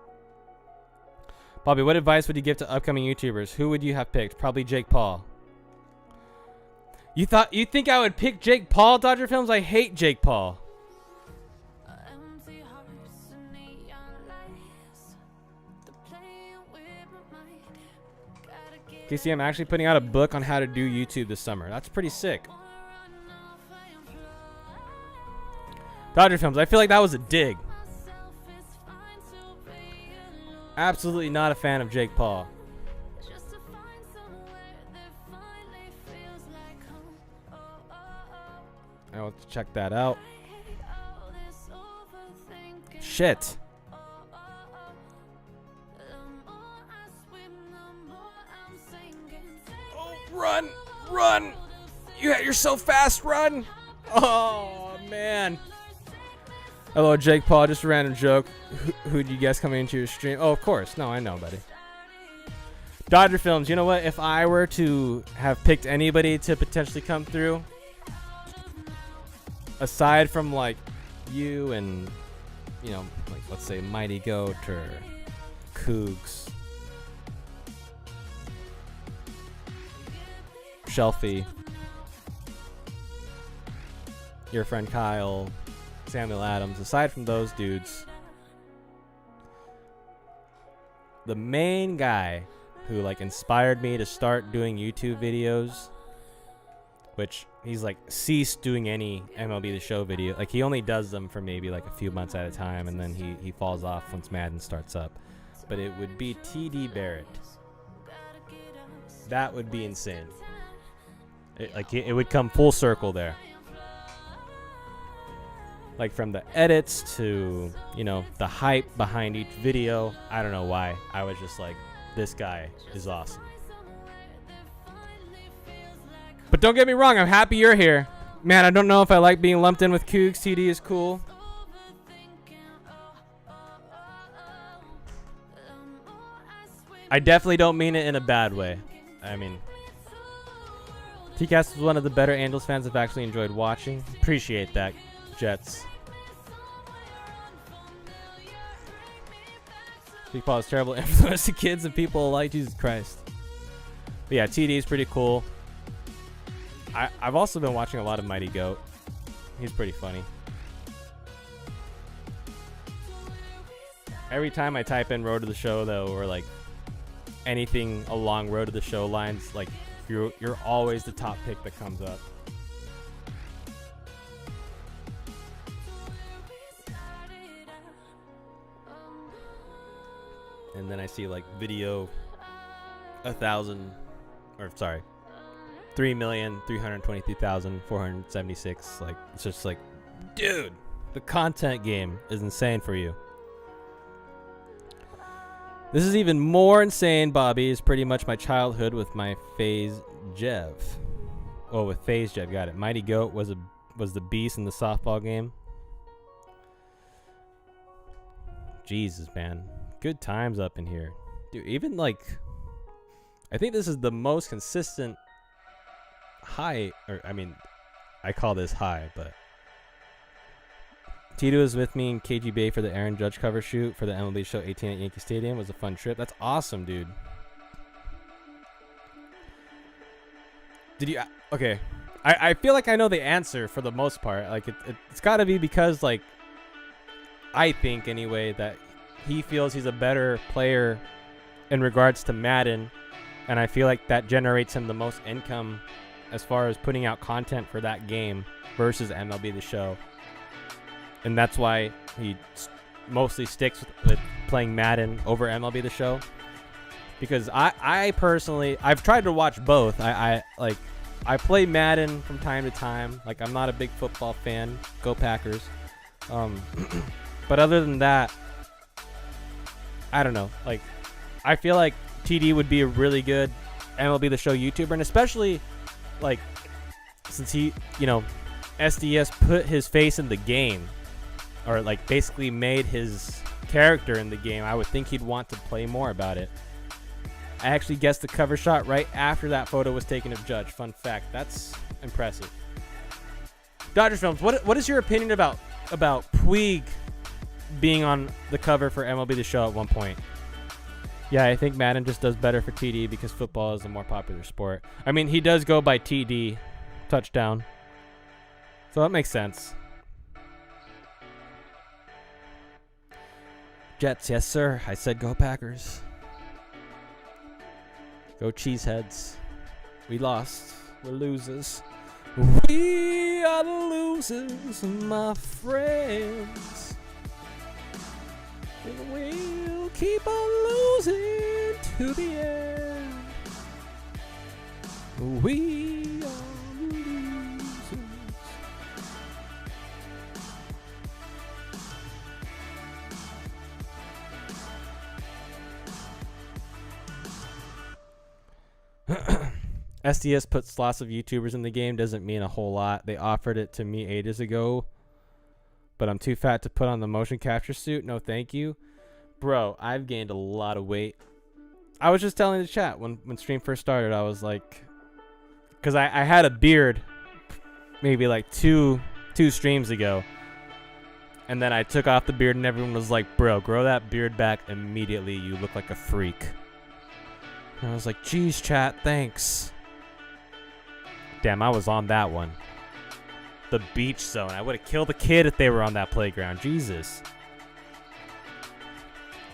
Bobby, what advice would you give to upcoming YouTubers? Who would you have picked? Probably Jake Paul. You think I would pick Jake Paul, Dodger Films? I hate Jake Paul. Casey, I'm actually putting out a book on how to do YouTube this summer. That's pretty sick. Dodger Films, I feel like that was a dig. Absolutely not a fan of Jake Paul. I'll have to check that out. Shit. Oh, run! Run! You're so fast, run! Oh, man. Hello, Jake Paul. Just a random joke. Who'd you guess coming into your stream? Oh, of course. No, I know, buddy. Dodger Films. You know what? If I were to have picked anybody to potentially come through, aside from, like, you and, you know, like, let's say Mighty Goat or Cougs, Shelfie, your friend Kyle, Samuel Adams, aside from those dudes, the main guy who like inspired me to start doing YouTube videos, which he's like ceased doing any MLB The Show video. Like he only does them for maybe like a few months at a time, and then he falls off once Madden starts up. But it would be TD Barrett. That would be insane. It would come full circle there. Like from the edits to, you know, the hype behind each video. I don't know why. I was just like, this guy is awesome. But don't get me wrong, I'm happy you're here. Man, I don't know if I like being lumped in with Cougs. TD is cool. I definitely don't mean it in a bad way. I mean, TCast is one of the better Angels fans I've actually enjoyed watching. Appreciate that, Jets. Jake Paul is terrible influence to kids and people alike. Jesus Christ. But yeah, TD is pretty cool. I've also been watching a lot of Mighty Goat. He's pretty funny. Every time I type in Road to the Show, though, or like anything along Road to the Show lines, like you're always the top pick that comes up. And then I see like video 3,323,476. Like it's just like, dude, the content game is insane for you. This is even more insane, Bobby. Is pretty much my childhood with my Phase Jev. Oh, with Phase Jev, got it. Mighty Goat was the beast in the softball game. Jesus, man. Good times up in here. Dude, even like, I think this is the most consistent high, or I mean, I call this high, but Tito was with me in KGB for the Aaron Judge cover shoot for the MLB Show 18 at Yankee Stadium. It was a fun trip. That's awesome, dude. Did you, okay. I feel like I know the answer for the most part. Like it's gotta be because like, I think anyway that he feels he's a better player in regards to Madden, and I feel like that generates him the most income as far as putting out content for that game versus MLB The Show. And that's why he mostly sticks with playing Madden over MLB The Show. Because I personally, I've tried to watch both. I play Madden from time to time. Like, I'm not a big football fan. Go Packers. But other than that, I don't know. Like, I feel like TD would be a really good MLB The Show YouTuber, and especially like since he, you know, SDS put his face in the game, or like basically made his character in the game. I would think he'd want to play more about it. I actually guessed the cover shot right after that photo was taken of Judge. Fun fact. That's impressive. Dodgers Films, what is your opinion about Puig being on the cover for MLB The Show at one point? Yeah, I think Madden just does better for TD because football is a more popular sport. I mean, he does go by TD, touchdown. So that makes sense. Jets, yes sir. I said go Packers. Go Cheeseheads. We lost. We're losers. We are the losers, my friends. And we'll keep on losing to the end. We are the losers. SDS puts lots of YouTubers in the game doesn't mean a whole lot. They offered it to me ages ago, but I'm too fat to put on the motion capture suit. No, thank you. Bro, I've gained a lot of weight. I was just telling the chat when stream first started, I was like, because I had a beard maybe like two streams ago, and then I took off the beard and everyone was like, bro, grow that beard back immediately. You look like a freak. And I was like, geez, chat, thanks. Damn, I was on that one. The beach zone. I would have killed a kid if they were on that playground. Jesus.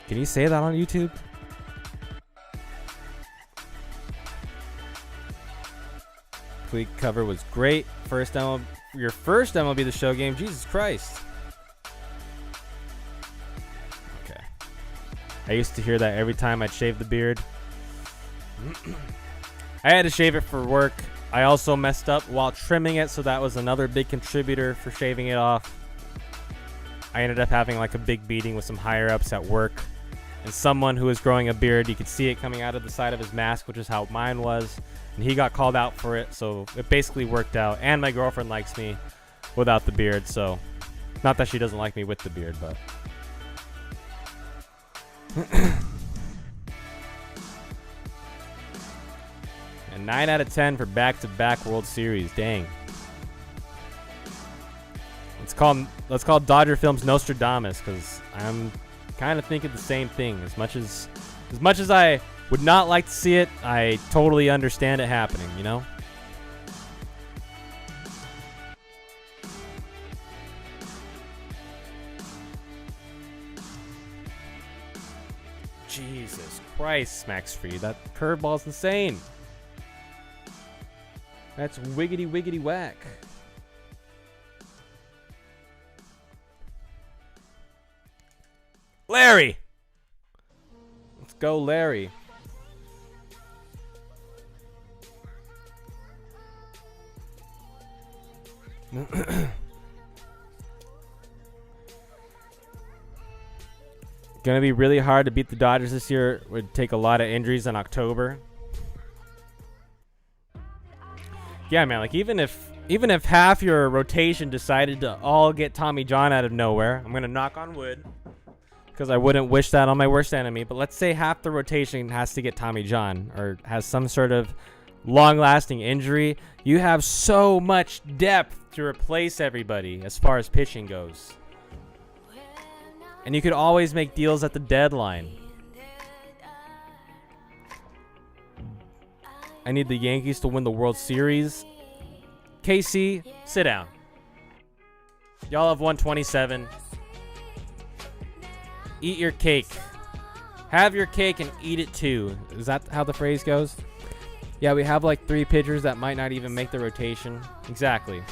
Can you say that on YouTube? Tweak cover was great. Your first MLB The Show game. Jesus Christ. Okay. I used to hear that every time I'd shave the beard. I had to shave it for work. I also messed up while trimming it, so that was another big contributor for shaving it off. I ended up having like a big meeting with some higher ups at work, and someone who was growing a beard, you could see it coming out of the side of his mask, which is how mine was, and he got called out for it, so it basically worked out. And my girlfriend likes me without the beard, so not that she doesn't like me with the beard, but and 9 out of 10 for back-to-back World Series. Dang. Let's call Dodger Films Nostradamus, because I'm kind of thinking the same thing. As much as I would not like to see it, I totally understand it happening, you know? Jesus Christ, Max Free. That curveball's insane. That's wiggity wiggity whack. Larry! Let's go, Larry. Gonna be really hard to beat the Dodgers this year. Would take a lot of injuries in October. Yeah, man, like even if half your rotation decided to all get Tommy John out of nowhere, I'm gonna knock on wood, because I wouldn't wish that on my worst enemy, but let's say half the rotation has to get Tommy John or has some sort of long-lasting injury, you have so much depth to replace everybody as far as pitching goes. And you could always make deals at the deadline. I need the Yankees to win the World Series. KC, sit down. Y'all have won 27. Eat your cake. Have your cake and eat it too. Is that how the phrase goes? Yeah, we have like 3 pitchers that might not even make the rotation. Exactly.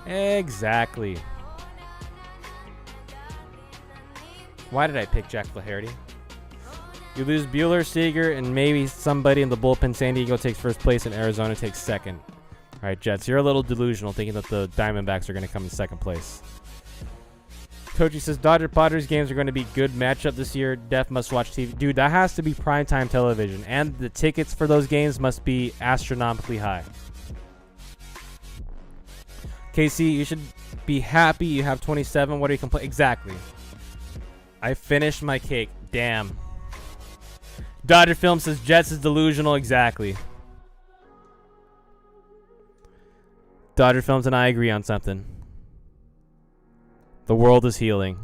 Exactly. Why did I pick Jack Flaherty? You lose Bueller, Seager, and maybe somebody in the bullpen. San Diego takes first place and Arizona takes second. All right, Jets, you're a little delusional thinking that the Diamondbacks are going to come in second place. Koji says Dodger-Padres games are going to be good matchup this year. Def must-watch TV. Dude, that has to be primetime television, and the tickets for those games must be astronomically high. KC, you should be happy you have 27. What are you complaining? Exactly. I finished my cake. Damn. Dodger Film says Jets is delusional. Exactly. Dodger Films and I agree on something. The world is healing.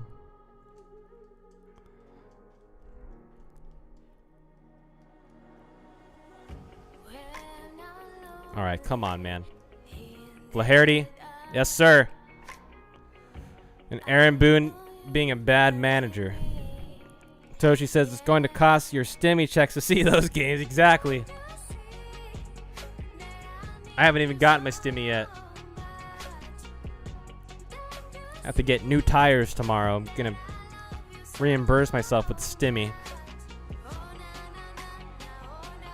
All right, come on, man. Flaherty. Yes, sir. And Aaron Boone being a bad manager. Toshi says it's going to cost your stimmy checks to see those games. Exactly. I haven't even gotten my stimmy yet. I have to get new tires tomorrow. I'm going to reimburse myself with the stimmy.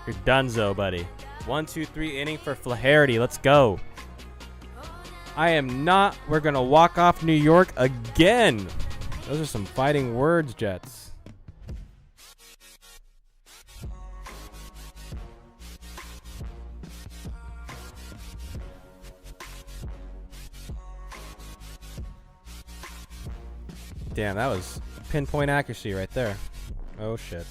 You're donezo, buddy. 1, 2, 3 inning for Flaherty. Let's go. I am not. We're going to walk off New York again. Those are some fighting words, Jets. Damn, that was pinpoint accuracy right there. Oh shit.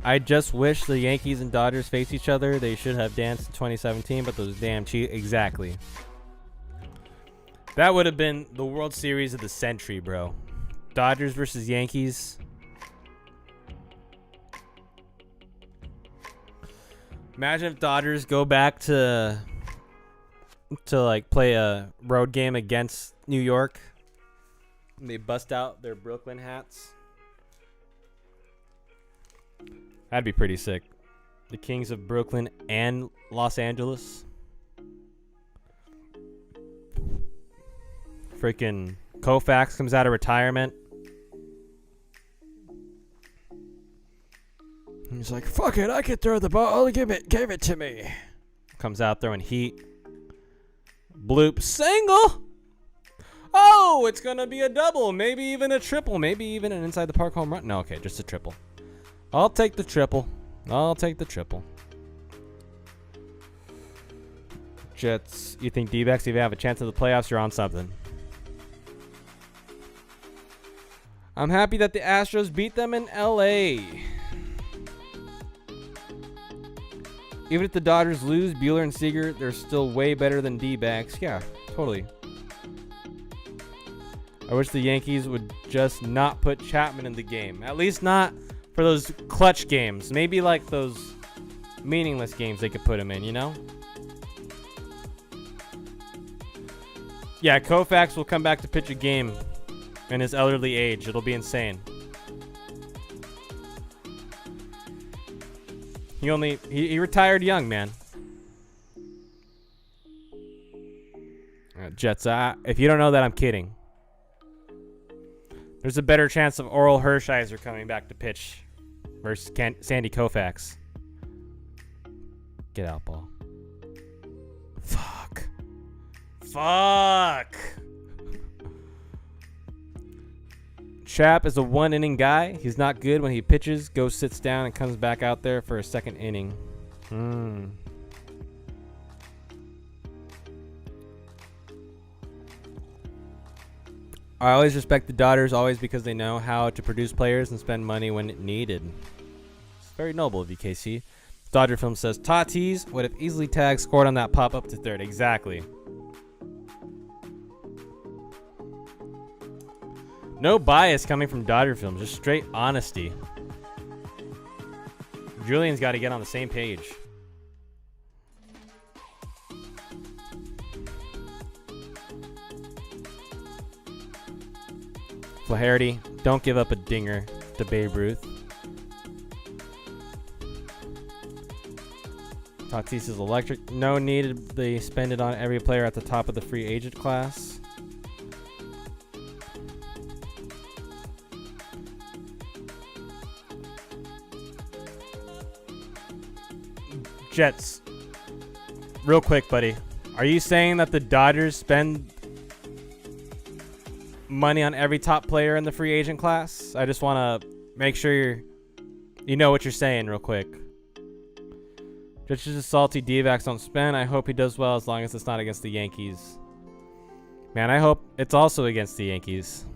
I just wish the Yankees and Dodgers face each other. They should have danced in 2017, but those damn exactly. That would have been the World Series of the century, bro. Dodgers versus Yankees. Imagine if Dodgers go back to like play a road game against New York. And they bust out their Brooklyn hats. That'd be pretty sick. The Kings of Brooklyn and Los Angeles. Freaking Koufax comes out of retirement. He's like, fuck it, I can throw the ball. Give it to me. Comes out throwing heat. Bloop single. Oh, it's going to be a double. Maybe even a triple. Maybe even an inside the park home run. No, okay, just a triple. I'll take the triple. Jets, you think D-backs even have a chance of the playoffs? You're on something. I'm happy that the Astros beat them in LA. Even if the Dodgers lose, Buehler and Seager, they're still way better than D-backs. Yeah, totally. I wish the Yankees would just not put Chapman in the game. At least not for those clutch games. Maybe like those meaningless games they could put him in, you know? Yeah, Koufax will come back to pitch a game in his elderly age. It'll be insane. He retired young, man. Jets, if you don't know that, I'm kidding. There's a better chance of Oral Hershiser coming back to pitch versus Sandy Koufax. Get out, ball. Fuck. Chap is a one-inning guy. He's not good when he pitches, goes, sits down, and comes back out there for a second inning. I always respect the Dodgers, always because they know how to produce players and spend money when needed. It's very noble of you, KC. Dodger Film says, Tatis would have easily tagged, scored on that pop-up to third. Exactly. No bias coming from Dodger Films, just straight honesty. Julian's got to get on the same page. Flaherty, don't give up a dinger to Babe Ruth. Tatis is electric. No need they spend it on every player at the top of the free agent class. Jets, real quick, buddy. Are you saying that the Dodgers spend money on every top player in the free agent class? I just want to make sure you know what you're saying real quick. Just as salty D-backs don't spend. I hope he does well as long as it's not against the Yankees. Man, I hope it's also against the Yankees.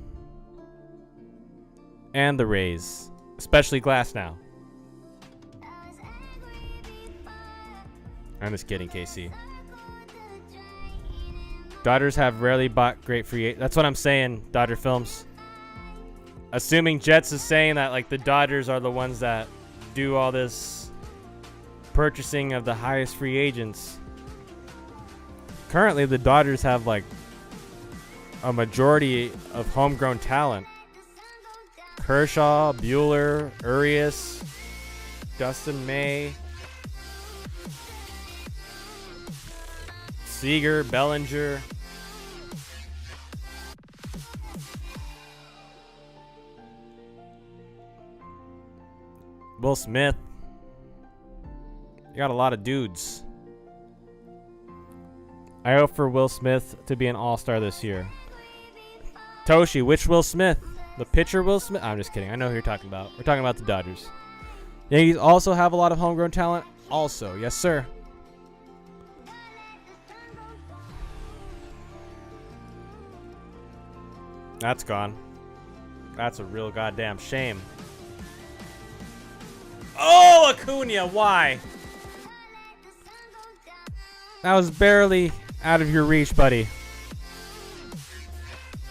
And the Rays. Especially Glass now. I'm just kidding, KC. Dodgers have rarely bought great free agents. That's what I'm saying, Dodger Films. Assuming Jets is saying that like the Dodgers are the ones that do all this purchasing of the highest free agents. Currently, the Dodgers have like a majority of homegrown talent. Kershaw, Buehler, Urias, Dustin May, Seager, Bellinger. Will Smith. You got a lot of dudes. I hope for Will Smith to be an all-star this year. Toshi, which Will Smith? The pitcher Will Smith? I'm just kidding. I know who you're talking about. We're talking about the Dodgers. Yankees also have a lot of homegrown talent. Also, yes, sir. That's gone. That's a real goddamn shame. Oh, Acuna, why? That was barely out of your reach, buddy.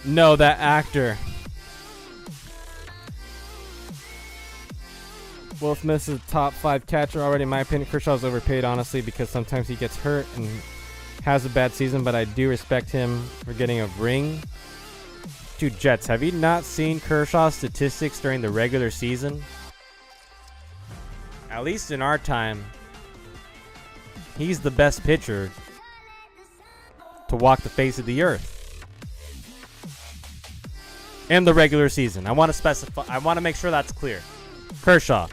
No, that actor. Will Smith is a top 5 catcher already. In my opinion, Kershaw's overpaid, honestly, because sometimes he gets hurt and has a bad season, but I do respect him for getting a ring. Dude, Jets, have you not seen Kershaw's statistics during the regular season? At least in our time, he's the best pitcher to walk the face of the earth. In the regular season. I want to specify, I want to make sure that's clear. Kershaw,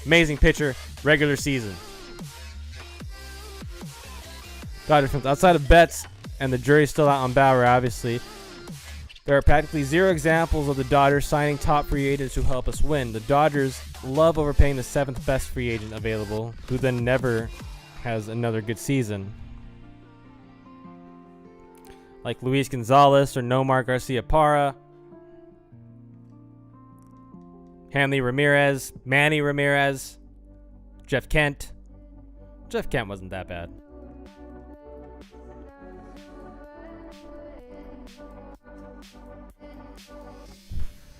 amazing pitcher, regular season. Dodgers, outside of Betts, and the jury's still out on Bauer, obviously, there are practically zero examples of the Dodgers signing top free agents who help us win. The Dodgers love overpaying the 7th best free agent available, who then never has another good season. Like Luis Gonzalez or Nomar Garcia-Parra, Hanley Ramirez, Manny Ramirez, Jeff Kent. Jeff Kent wasn't that bad.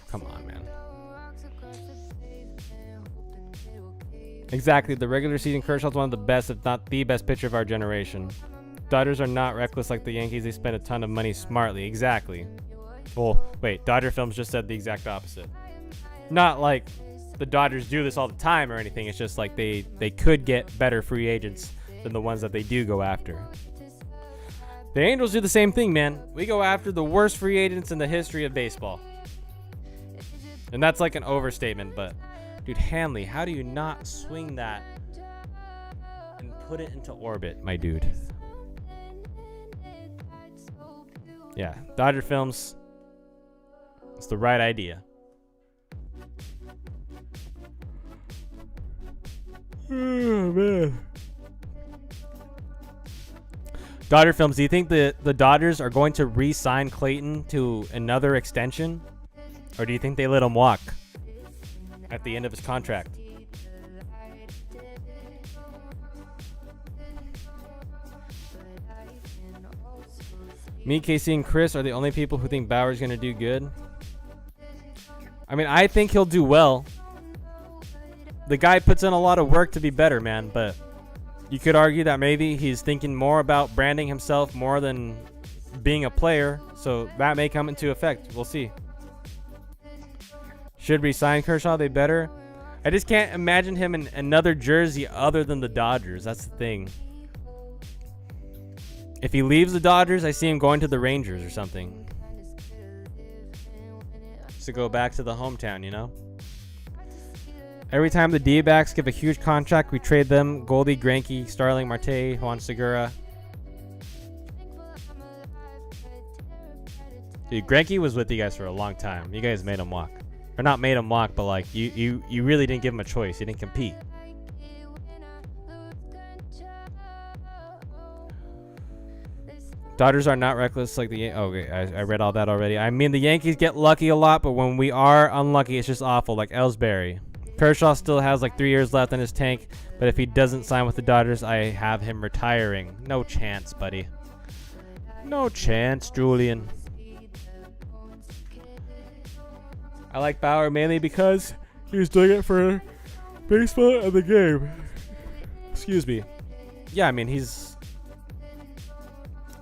Come on, man. Exactly. The regular season, Kershaw's one of the best, if not the best pitcher of our generation. Dodgers are not reckless like the Yankees. They spend a ton of money smartly. Exactly. Well, wait. Dodger Films just said the exact opposite. Not like the Dodgers do this all the time or anything. It's just like they could get better free agents than the ones that they do go after. The Angels do the same thing, man. We go after the worst free agents in the history of baseball. And that's like an overstatement, but dude, Hanley, how do you not swing that and put it into orbit, my dude? Yeah, Dodger Films. It's the right idea. Oh, man. Dodger Films, do you think the Dodgers are going to re-sign Clayton to another extension? Or do you think they let him walk at the end of his contract? Me, Casey, and Chris are the only people who think Bauer's going to do good. I mean, I think he'll do well. The guy puts in a lot of work to be better, man. But you could argue that maybe he's thinking more about branding himself more than being a player. So that may come into effect. We'll see. Should resign Kershaw, they better. I just can't imagine him in another jersey other than the Dodgers. That's the thing. If he leaves the Dodgers, I see him going to the Rangers or something. Just to go back to the hometown, you know? Every time the D-backs give a huge contract, we trade them. Goldie, Greinke, Starling, Marte, Juan Segura. Dude, Greinke was with you guys for a long time. You guys made him walk. Or not made him walk, but like you really didn't give him a choice. You didn't compete. Dodgers are not reckless like the okay, I read all that already. I mean, the Yankees get lucky a lot, but when we are unlucky, it's just awful, like Ellsbury. Kershaw still has like 3 years left in his tank, but if he doesn't sign with the Dodgers, I have him retiring. No chance, buddy. No chance, Julian. I like Bauer mainly because he was doing it for baseball and the game. Excuse me. Yeah, I mean, he's...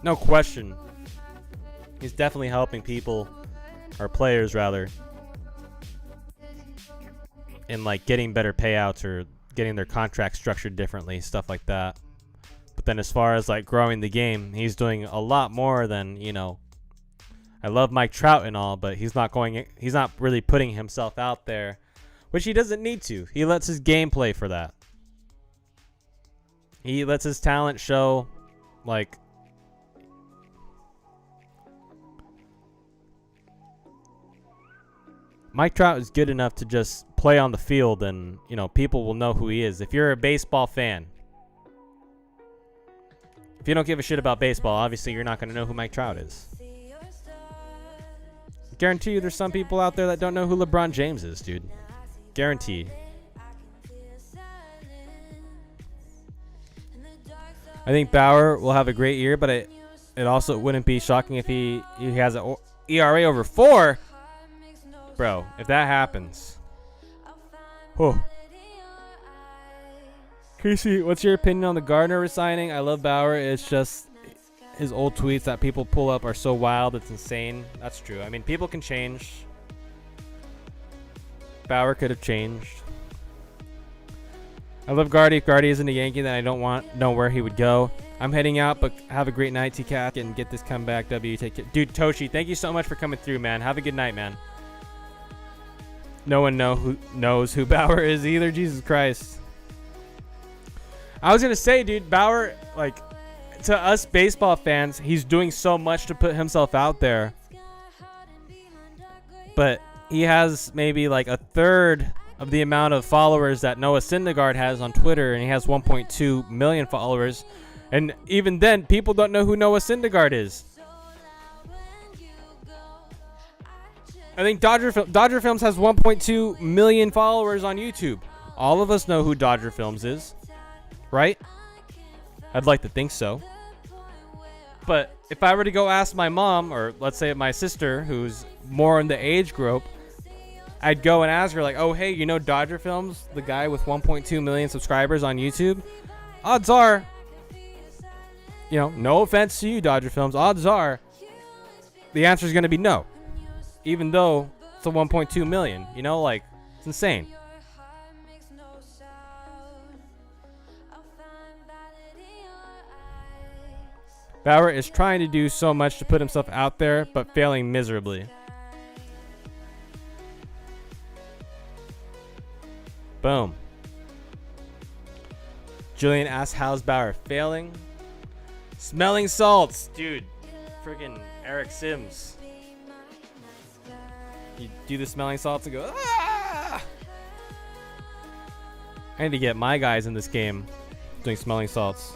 No question. He's definitely helping people, or players rather, in like getting better payouts or getting their contracts structured differently, stuff like that. But then as far as like growing the game, he's doing a lot more than, you know, I love Mike Trout and all, but he's not really putting himself out there, which he doesn't need to. He lets his game play for that. He lets his talent show, like, Mike Trout is good enough to just play on the field and, you know, people will know who he is. If you're a baseball fan, if you don't give a shit about baseball, obviously you're not going to know who Mike Trout is. Guarantee you there's some people out there that don't know who LeBron James is, dude. Guarantee. I think Bauer will have a great year, but it also wouldn't be shocking if he has an ERA over 4. Bro, if that happens. Oh. Casey, what's your opinion on the Gardner resigning? I love Bauer. It's just his old tweets that people pull up are so wild. It's insane. That's true. I mean, people can change. Bauer could have changed. I love Gardy. If Gardy isn't a Yankee, then I don't know where he would go. I'm heading out, but have a great night, TCAT, and get this comeback W. Take it. Dude, Toshi, thank you so much for coming through, man. Have a good night, man. No one knows who Bauer is either. Jesus Christ. I was going to say, dude, Bauer, like, to us baseball fans, he's doing so much to put himself out there. But he has maybe like a third of the amount of followers that Noah Syndergaard has on Twitter, and he has 1.2 million followers. And even then, people don't know who Noah Syndergaard is. I think Dodger Films has 1.2 million followers on YouTube. All of us know who Dodger Films is, right? I'd like to think so. But if I were to go ask my mom, or let's say my sister, who's more in the age group, I'd go and ask her, like, oh, hey, you know Dodger Films, the guy with 1.2 million subscribers on YouTube? Odds are, you know, no offense to you, Dodger Films, odds are the answer is going to be no. Even though it's a 1.2 million, you know, like, it's insane. Bauer is trying to do so much to put himself out there, but failing miserably. Boom. Julian asks, how's Bauer failing? Smelling salts. Dude, freaking Eric Sims. You do the smelling salts and go, ah! I need to get my guys in this game doing smelling salts.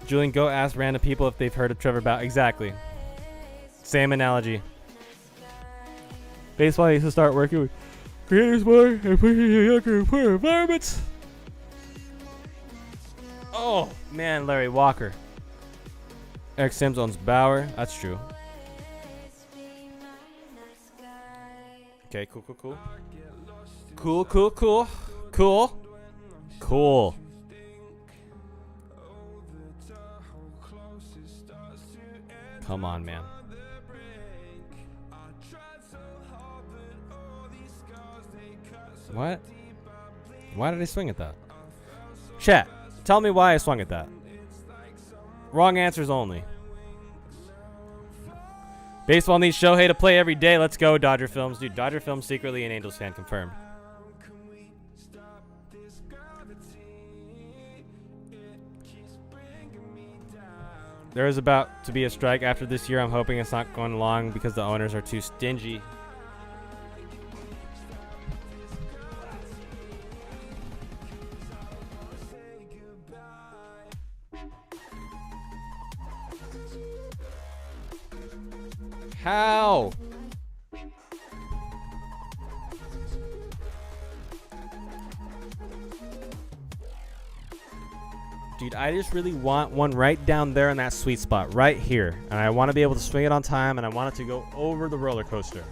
Julian, go ask random people if they've heard of Trevor Bauer. Exactly. Same analogy. Baseball needs to start working with creators more and pushing younger poor environments. Oh, man, Larry Walker. Eric Sims owns Bauer. That's true. Okay, cool. Cool. Come on, man. What? Why did I swing at that? Chat, tell me why I swung at that. Wrong answers only. Baseball needs Shohei to play every day. Let's go, Dodger Films. Dude, Dodger Films secretly an Angels fan confirmed. There is about to be a strike after this year. I'm hoping it's not going long because the owners are too stingy. How? Dude, I just really want one right down there in that sweet spot, right here. And I want to be able to swing it on time, and I want it to go over the roller coaster.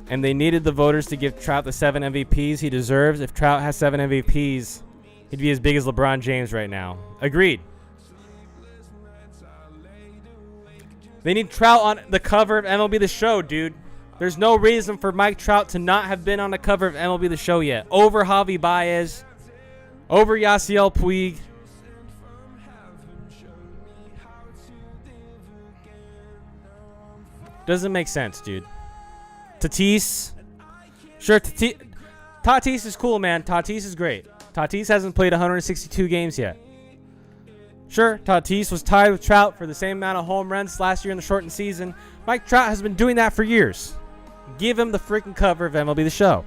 And they needed the voters to give Trout the 7 MVPs he deserves. If Trout has 7 MVPs, he'd be as big as LeBron James right now. Agreed. They need Trout on the cover of MLB The Show, dude. There's no reason for Mike Trout to not have been on the cover of MLB The Show yet. Over Javi Baez. Over Yasiel Puig. Doesn't make sense, dude. Tatis. Sure, Tatis is cool, man. Tatis is great. Tatis hasn't played 162 games yet. Sure, Tatis was tied with Trout for the same amount of home runs last year in the shortened season. Mike Trout has been doing that for years. Give him the freaking cover of MLB The Show.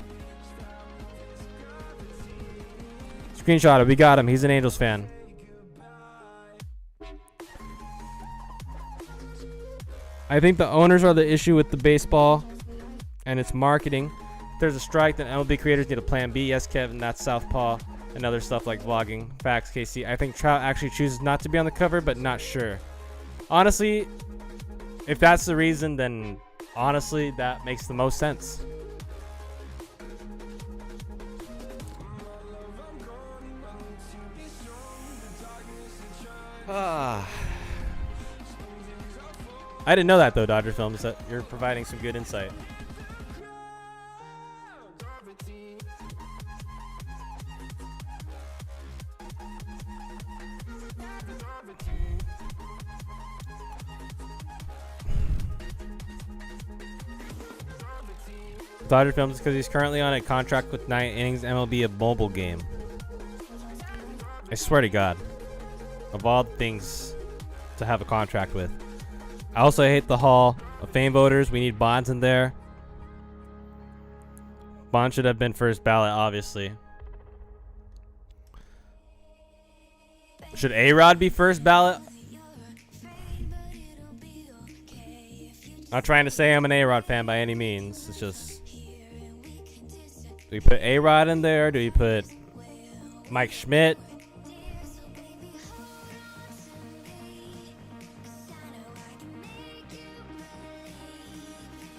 Screenshot it. We got him. He's an Angels fan. I think the owners are the issue with the baseball and its marketing. If there's a strike, then MLB creators need a plan B. Yes, Kevin, that's Southpaw and other stuff like vlogging. Facts, KC. I think Trout actually chooses not to be on the cover, but not sure. Honestly, if that's the reason, then honestly, that makes the most sense. I didn't know that though, Dodger Films, that you're providing some good insight. Dodger Films because he's currently on a contract with 9 Innings MLB, a mobile game. I swear to God, of all things to have a contract with. I also hate the Hall of Fame voters. We need Bonds in there. Bonds should have been first ballot, obviously. Should A-Rod be first ballot? Not trying to say I'm an A-Rod fan by any means. It's just... Do we put A-Rod in there? Do we put Mike Schmidt?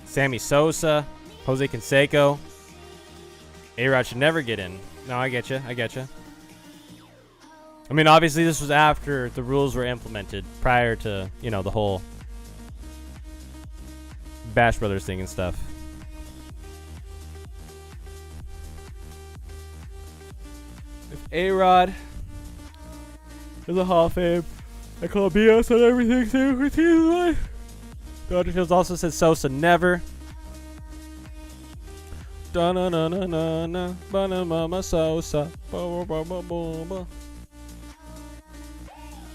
Sammy Sosa? Jose Canseco? A-Rod should never get in. No, I get you. I get you. I mean, obviously this was after the rules were implemented, prior to, you know, the whole Bash Brothers thing and stuff. If A-Rod is a Hall of Fame, I call BS on everything. Dodger Fields also said Sosa never. Da-na-na-na-na-na, ba-na-ma-ma Sosa. Ba-ba-ba-ba-ba.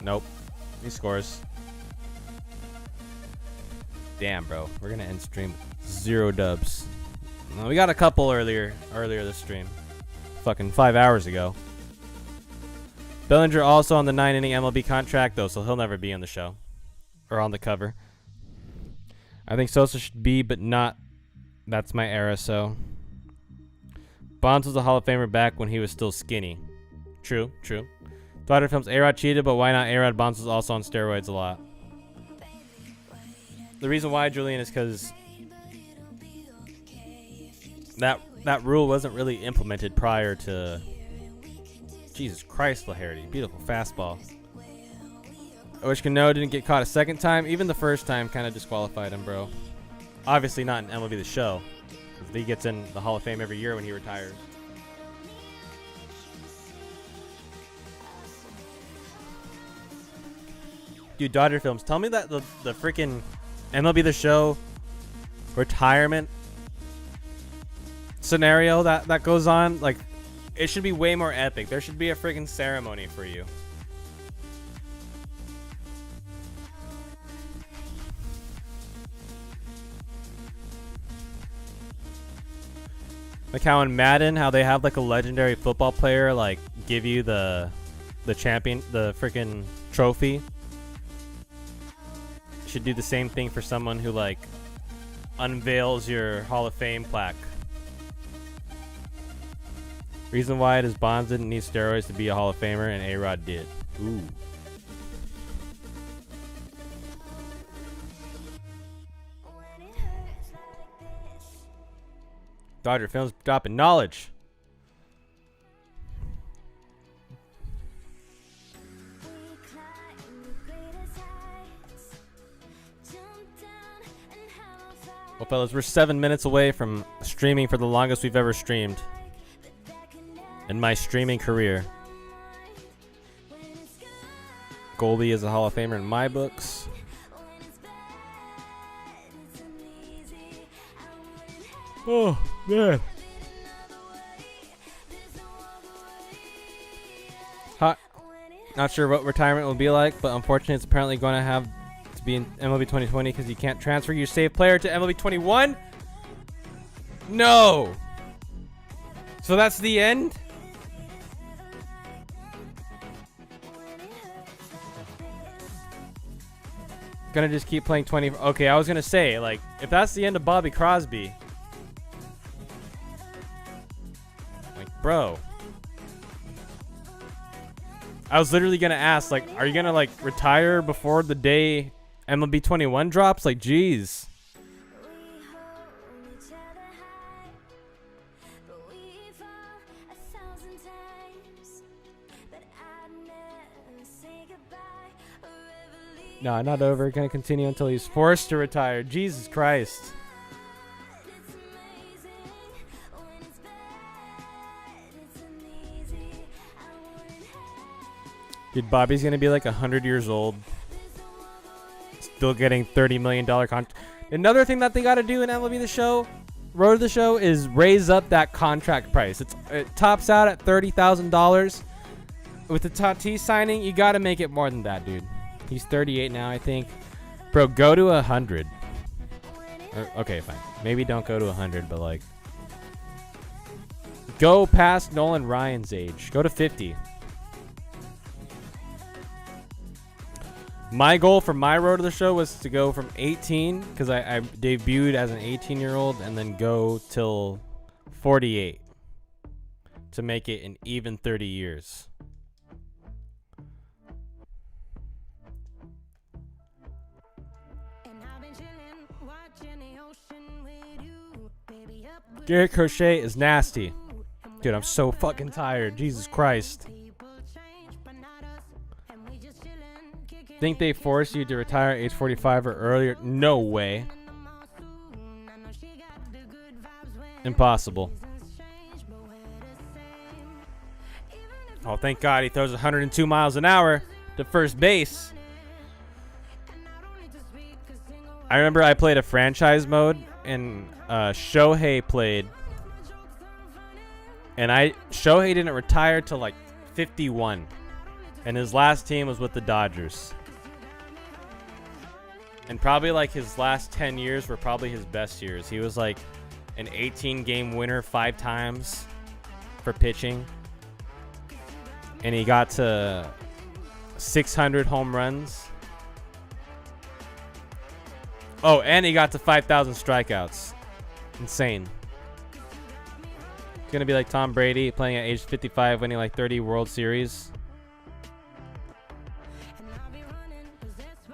Nope. He scores. Damn, bro. We're gonna end stream with 0 dubs. We got a couple earlier this stream. Fucking 5 hours ago. Bellinger also on the 9-inning MLB contract though, so he'll never be on the show. Or on the cover. I think Sosa should be, but not. That's my era, so. Bonds was a Hall of Famer back when he was still skinny. True, true. Dodger Films A-Rod cheated, but why not A-Rod? Bonds was also on steroids a lot. The reason why, Julian, is because that rule wasn't really implemented prior to... Jesus Christ, Laharity. Beautiful fastball. I wish Cano didn't get caught a second time. Even the first time kind of disqualified him, bro. Obviously not in MLB The Show. Because he gets in the Hall of Fame every year when he retires. Dude, Dodger Films, tell me that the freaking MLB The Show retirement scenario that goes on, like, it should be way more epic. There should be a freaking ceremony for you. Like how in Madden, how they have like a legendary football player like give you the champion, the freaking trophy. Should do the same thing for someone who like unveils your Hall of Fame plaque. Reason why it is Bonds didn't need steroids to be a Hall of Famer and A-Rod did. Ooh. Dodger Films dropping knowledge. Well, fellas, we're 7 minutes away from streaming for the longest we've ever streamed in my streaming career. Goldie is a Hall of Famer in my books. Oh, man. Hot. Not sure what retirement will be like, but unfortunately it's apparently going to have to be in MLB 2020 because you can't transfer your save player to MLB 21. No. So that's the end? Gonna just keep playing 20. Okay, I was gonna say, like, if that's the end of Bobby Crosby, like, bro, I was literally gonna ask, like, are you gonna like retire before the day MLB 21 drops? Like, jeez. We hold each other high, but we fall 1,000 times. But I'd never say goodbye or ever leave. No, not over. Gonna continue until he's forced to retire. Jesus Christ. It's amazing when it's bad. It's uneasy. I wouldn't have. Dude, Bobby's gonna be like 100 years old, still getting $30 million contract. Another thing that they gotta do in MLB The Show, Road to the Show, is raise up that contract price. It tops out at $30,000. With the Tatis signing, you gotta make it more than that, dude. He's 38 now, I think. Bro, go to 100. Okay, fine. Maybe don't go to 100, but like, go past Nolan Ryan's age. Go to 50. My goal for my Road to the Show was to go from 18, because I debuted as an 18-year-old, and then go till 48 to make it an even 30 years. Garrett Crochet is nasty. Dude, I'm so fucking tired. Jesus Christ. Think they force you to retire at age 45 or earlier? No way. Impossible. Oh, thank God he throws 102 miles an hour to first base. I remember I played a franchise mode and Shohei played. And Shohei didn't retire till like 51. And his last team was with the Dodgers. And probably like his last 10 years were probably his best years. He was like an 18-game winner 5 times for pitching. And he got to 600 home runs. Oh, and he got to 5,000 strikeouts. Insane. It's going to be like Tom Brady playing at age 55, winning like 30 World Series.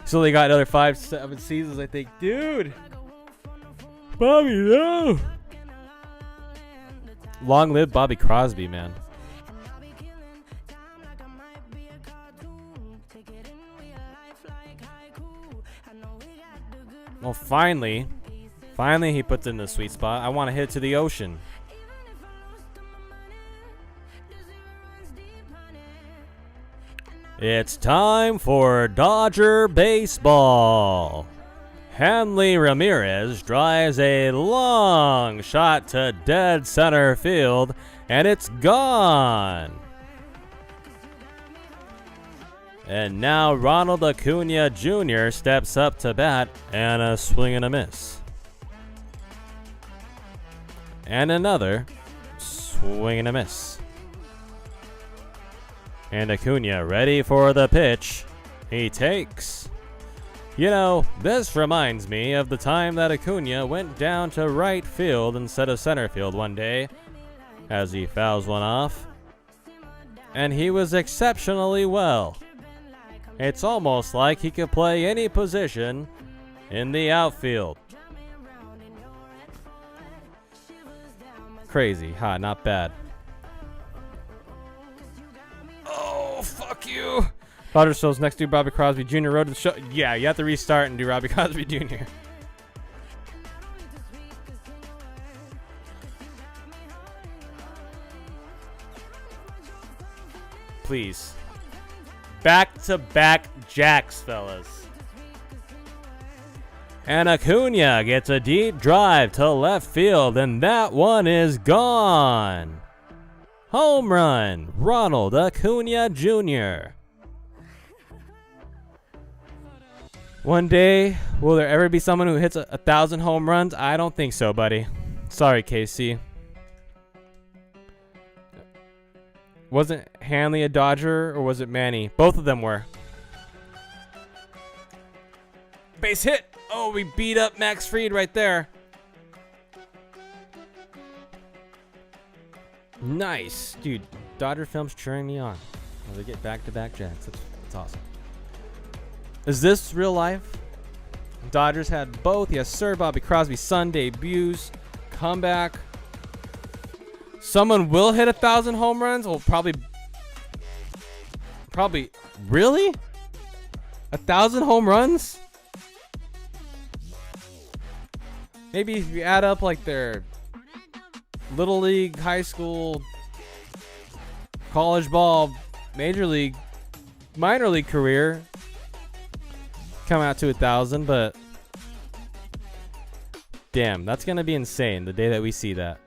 So they got another 5-7 seasons, I think. Dude! Bobby, no! Long live Bobby Crosby, man. Well, finally he puts in the sweet spot. I want to hit it to the ocean. It's time for Dodger baseball. Hanley Ramirez drives a long shot to dead center field, and it's gone. And now Ronald Acuna Jr. steps up to bat, and a swing and a miss. And another swing and a miss. And Acuna ready for the pitch. He takes. You know, this reminds me of the time that Acuna went down to right field instead of center field one day, as he fouls one off. And he was exceptionally well. It's almost like he could play any position in the outfield. Crazy, huh? Not bad. Oh, fuck you. Dodgers shows next to Bobby Crosby Jr. Road to the Show. Yeah, you have to restart and do Bobby Crosby Jr. Please. Back-to-back jacks, fellas. And Acuna gets a deep drive to left field, and that one is gone. Home run, Ronald Acuna Jr. One day, will there ever be someone who hits 1,000 home runs? I don't think so, buddy. Sorry, KC. Wasn't Hanley a Dodger, or was it Manny? Both of them were. Base hit. Oh, we beat up Max Fried right there. Nice. Dude, Dodger Films cheering me on. Oh, they get back-to-back jacks. That's awesome. Is this real life? Dodgers had both. Yes, sir. Bobby Crosby's son debuts. Comeback. Someone will hit 1,000 home runs. Well, probably. Really? 1,000 home runs? Maybe if you add up like their little league, high school, college ball, major league, minor league career, come out to 1,000. But damn, that's gonna be insane the day that we see that.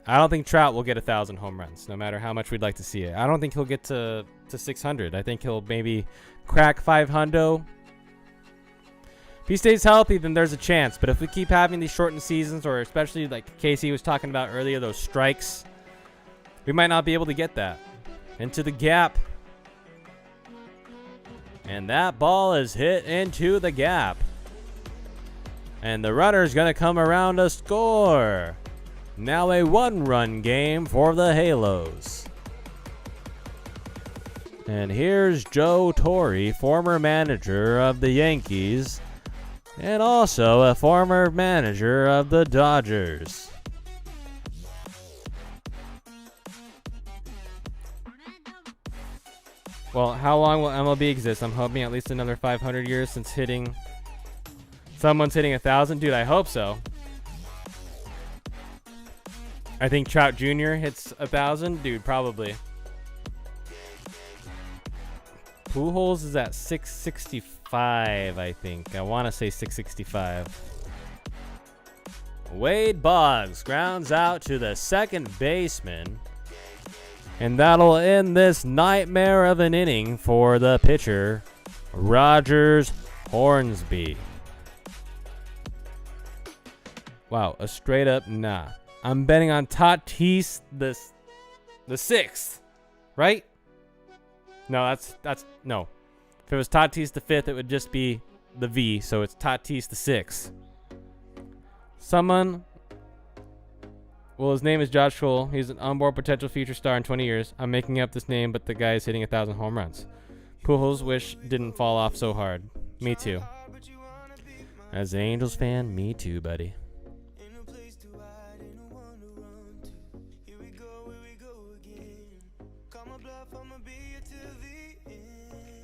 I don't think Trout will get 1,000 home runs, no matter how much we'd like to see it. I don't think he'll get to 600. I think he'll maybe crack 500. If he stays healthy, then there's a chance. But if we keep having these shortened seasons, or especially like Casey was talking about earlier, those strikes, we might not be able to get that. Into the gap. And that ball is hit into the gap. And the runner's going to come around to score. Now a 1-run game for the Halos. And here's Joe Torre, former manager of the Yankees, and also a former manager of the Dodgers. Well, how long will MLB exist? I'm hoping at least another 500 years since someone's hitting 1,000. Dude, I hope so. I think Trout Jr. hits 1,000. Dude, probably. Pujols is at 665, I think. I want to say 665. Wade Boggs grounds out to the second baseman. And that'll end this nightmare of an inning for the pitcher, Rogers Hornsby. Wow, a straight up nah. I'm betting on Tatis the 6th, right? No, that's no. If it was Tatis the 5th, it would just be the V, so it's Tatis the 6th. Well, his name is Josh Cole. He's an onboard potential future star in 20 years. I'm making up this name, but the guy is hitting 1,000 home runs. Pujols wish didn't fall off so hard. Me too. As an Angels fan, me too, buddy.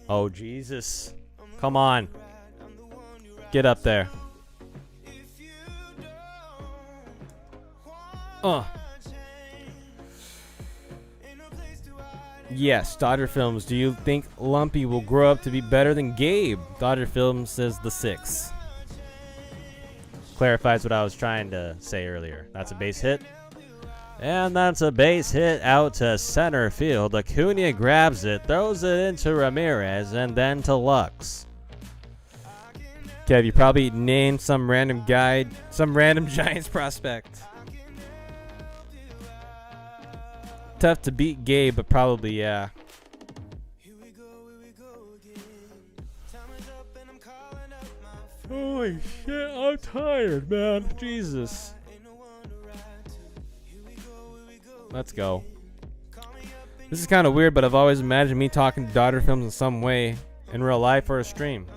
Oh, Jesus. Come on. Get up there. Yes, Dodger Films. Do you think Lumpy will grow up to be better than Gabe? Dodger Films says the 6. Clarifies what I was trying to say earlier. That's a base hit. And that's a base hit out to center field. Acuna grabs it, throws it into Ramirez, and then to Lux. Kev, you probably named some random guy, some random Giants prospect. Tough to beat Gabe, but probably, yeah. Holy shit, I'm tired, man. Jesus. Let's go. This is kind of weird, but I've always imagined me talking to Dodger Films in some way in real life or a stream.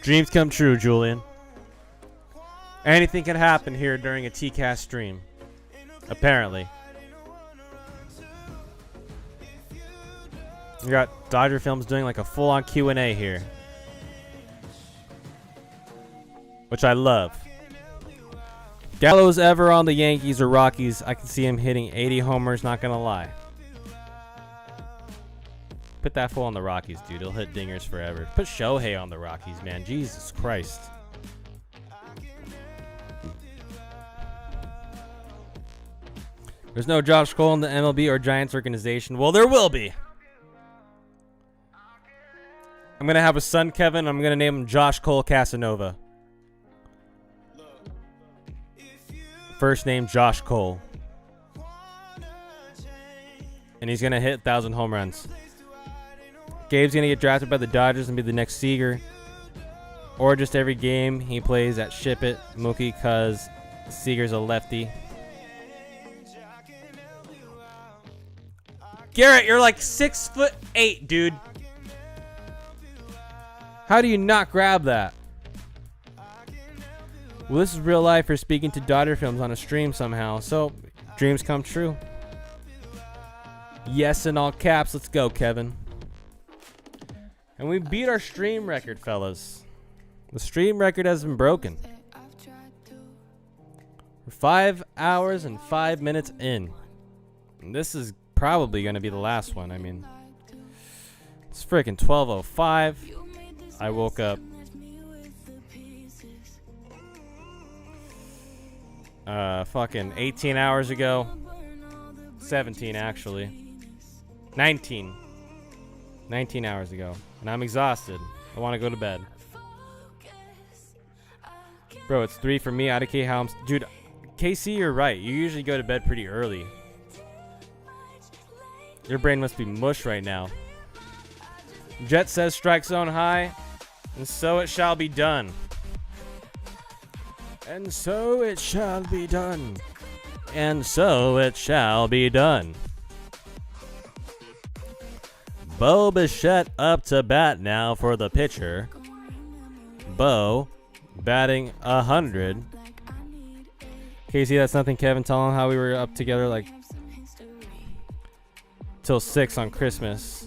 Dreams come true, Julian. Anything can happen here during a TCast stream. Apparently. We got Dodger Films doing like a full-on Q&A here. Which I love. Gallo's ever on the Yankees or Rockies, I can see him hitting 80 homers, not gonna lie. Put that fool on the Rockies, dude. He'll hit dingers forever. Put Shohei on the Rockies, man. Jesus Christ. There's no Josh Cole in the MLB or Giants organization. Well, there will be. I'm going to have a son, Kevin. I'm going to name him Josh Cole Casanova. First name, Josh Cole. And he's going to hit 1,000 home runs. Gabe's gonna get drafted by the Dodgers and be the next Seager. Or just every game he plays at Ship It, Mookie, cause Seager's a lefty. Garrett, you're like 6'8", dude. How do you not grab that? Well, this is real life for speaking to Dodger films on a stream somehow. So, dreams come true. Yes, in all caps. Let's go, Kevin. And we beat our stream record, fellas. The stream record has been broken. We're 5 hours and 5 minutes in. And this is probably going to be the last one. I mean, it's freaking 12:05. I woke up fucking 18 hours ago. 17 actually. 19 hours ago. And I'm exhausted. I want to go to bed. Bro, it's 3 for me. I don't care how I'm... Dude, KC, you're right. You usually go to bed pretty early. Your brain must be mush right now. Jet says strike zone high. And so it shall be done. And so it shall be done. And so it shall be done. Bo Bichette up to bat now for the pitcher. Bo batting 100. Casey, that's nothing. Kevin, tell him how we were up together like till 6 on Christmas.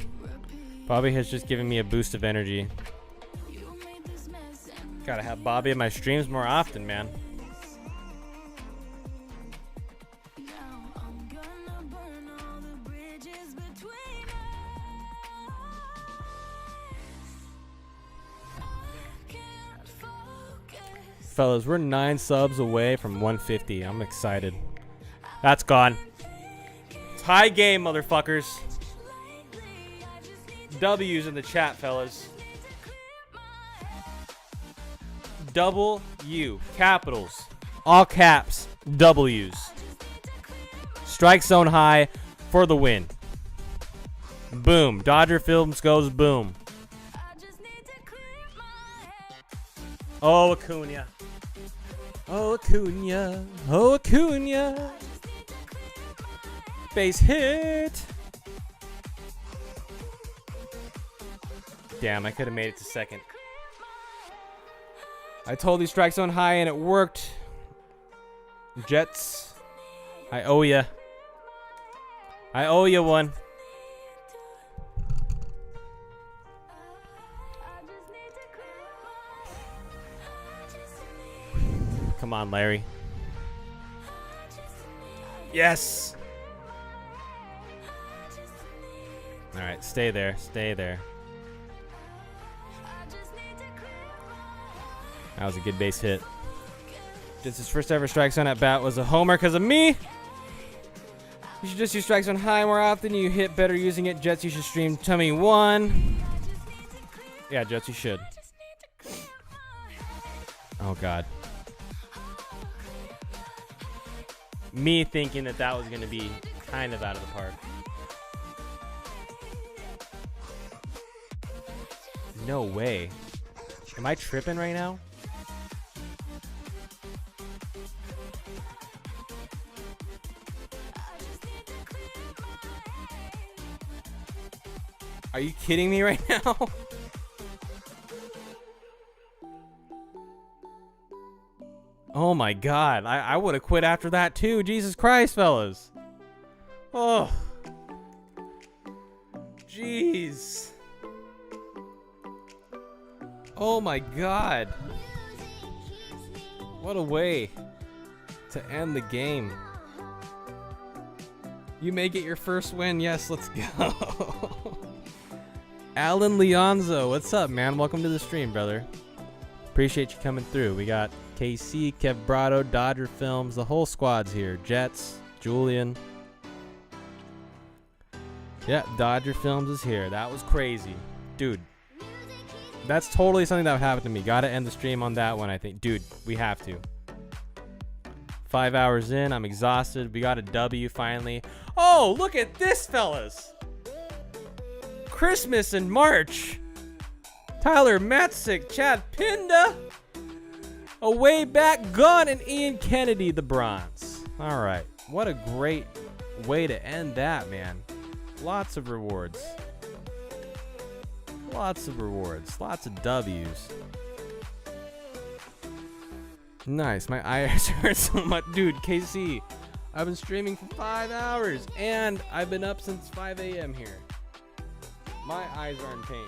Bobby has just given me a boost of energy. Gotta have Bobby in my streams more often, man. Fellas, we're 9 subs away from 150. I'm excited. That's gone. Tie game, motherfuckers. W's in the chat, fellas. W, capitals, all caps, W's. Strike zone high for the win. Boom. Dodger Films goes boom. Oh, Acuna. Oh, Acuna. Oh, Acuna. Base hit. Damn, I could have made it to second. I told you strike zone high and it worked. Jets, I owe ya. I owe you one. Come on, Larry. Yes. All right, stay there. Stay there. That was a good base hit. Just his first ever strike zone at bat was a homer because of me. You should just use strike zone high more often. You hit better using it. Jets, you should stream Tummy 1. Yeah, Jets, you should. Oh, God. Me thinking that that was going to be kind of out of the park. No way. Am I tripping right now? Are you kidding me right now? Oh my God. I would have quit after that too. Jesus Christ, fellas. Oh. Jeez. Oh my God. What a way to end the game. You may get your first win. Yes, let's go. Alan Leonzo, what's up, man? Welcome to the stream, brother. Appreciate you coming through. We got KC, Kev Brado, Dodger Films, the whole squad's here. Jets, Julian. Yeah, Dodger Films is here. That was crazy. Dude, that's totally something that would happen to me. Gotta end the stream on that one, I think. Dude, we have to. 5 hours in, I'm exhausted. We got a W finally. Oh, look at this, fellas. Christmas in March. Tyler Matzik, Chad Pinda, a way back gun, and Ian Kennedy, the bronze. All right. What a great way to end that, man. Lots of rewards. Lots of rewards. Lots of W's. Nice. My eyes hurt so much. Dude, KC, I've been streaming for 5 hours, and I've been up since 5 a.m. here. My eyes are in pain.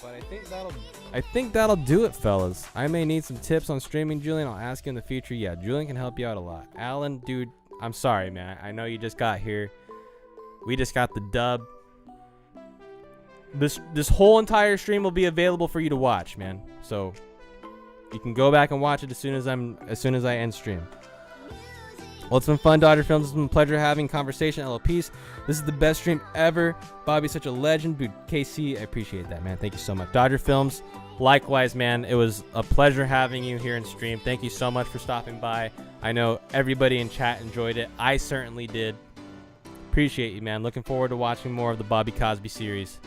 But I think that'll do it, fellas. I may need some tips on streaming, Julian. I'll ask you in the future. Yeah, Julian can help you out a lot. Alan, dude, I'm sorry, man. I know you just got here. We just got the dub. This whole entire stream will be available for you to watch, man. So you can go back and watch it as soon as I end stream. Well, it's been fun, Dodger Films. It's been a pleasure having conversation. LO Peace. This is the best stream ever. Bobby's such a legend. Dude, KC, I appreciate that, man. Thank you so much. Dodger Films, likewise, man. It was a pleasure having you here in stream. Thank you so much for stopping by. I know everybody in chat enjoyed it. I certainly did. Appreciate you, man. Looking forward to watching more of the Bobby Cosby series.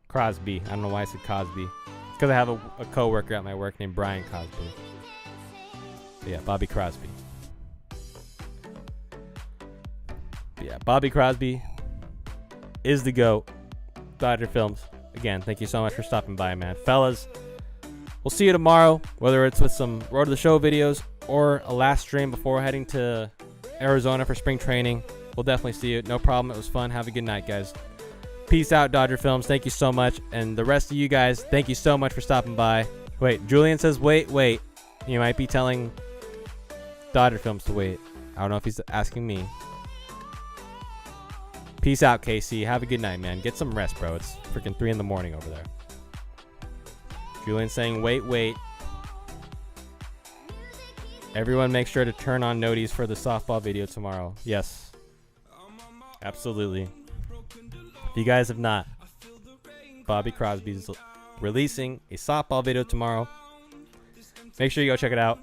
Crosby. I don't know why I said Cosby. It's because I have a co-worker at my work named Brian Cosby. But yeah, Bobby Crosby. But yeah, Bobby Crosby is the GOAT. Dodger Films. Again, thank you so much for stopping by, man. Fellas, we'll see you tomorrow, whether it's with some Road to the Show videos or a last stream before heading to Arizona for spring training. We'll definitely see you. No problem. It was fun. Have a good night, guys. Peace out, Dodger Films. Thank you so much. And the rest of you guys, thank you so much for stopping by. Wait, Julian says, wait. You might be telling Dodger Films to wait. I don't know if he's asking me. Peace out, KC. Have a good night, man. Get some rest, bro. It's freaking 3 in the morning over there. Julian's saying, wait. Everyone make sure to turn on noties for the softball video tomorrow. Yes. Absolutely. If you guys have not, Bobby Crosby's releasing a softball video tomorrow. Make sure you go check it out.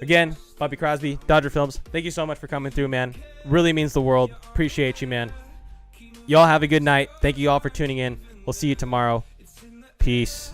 Again, Bobby Crosby, Dodger Films, thank you so much for coming through, man. Really means the world. Appreciate you, man. Y'all have a good night. Thank you all for tuning in. We'll see you tomorrow. Peace.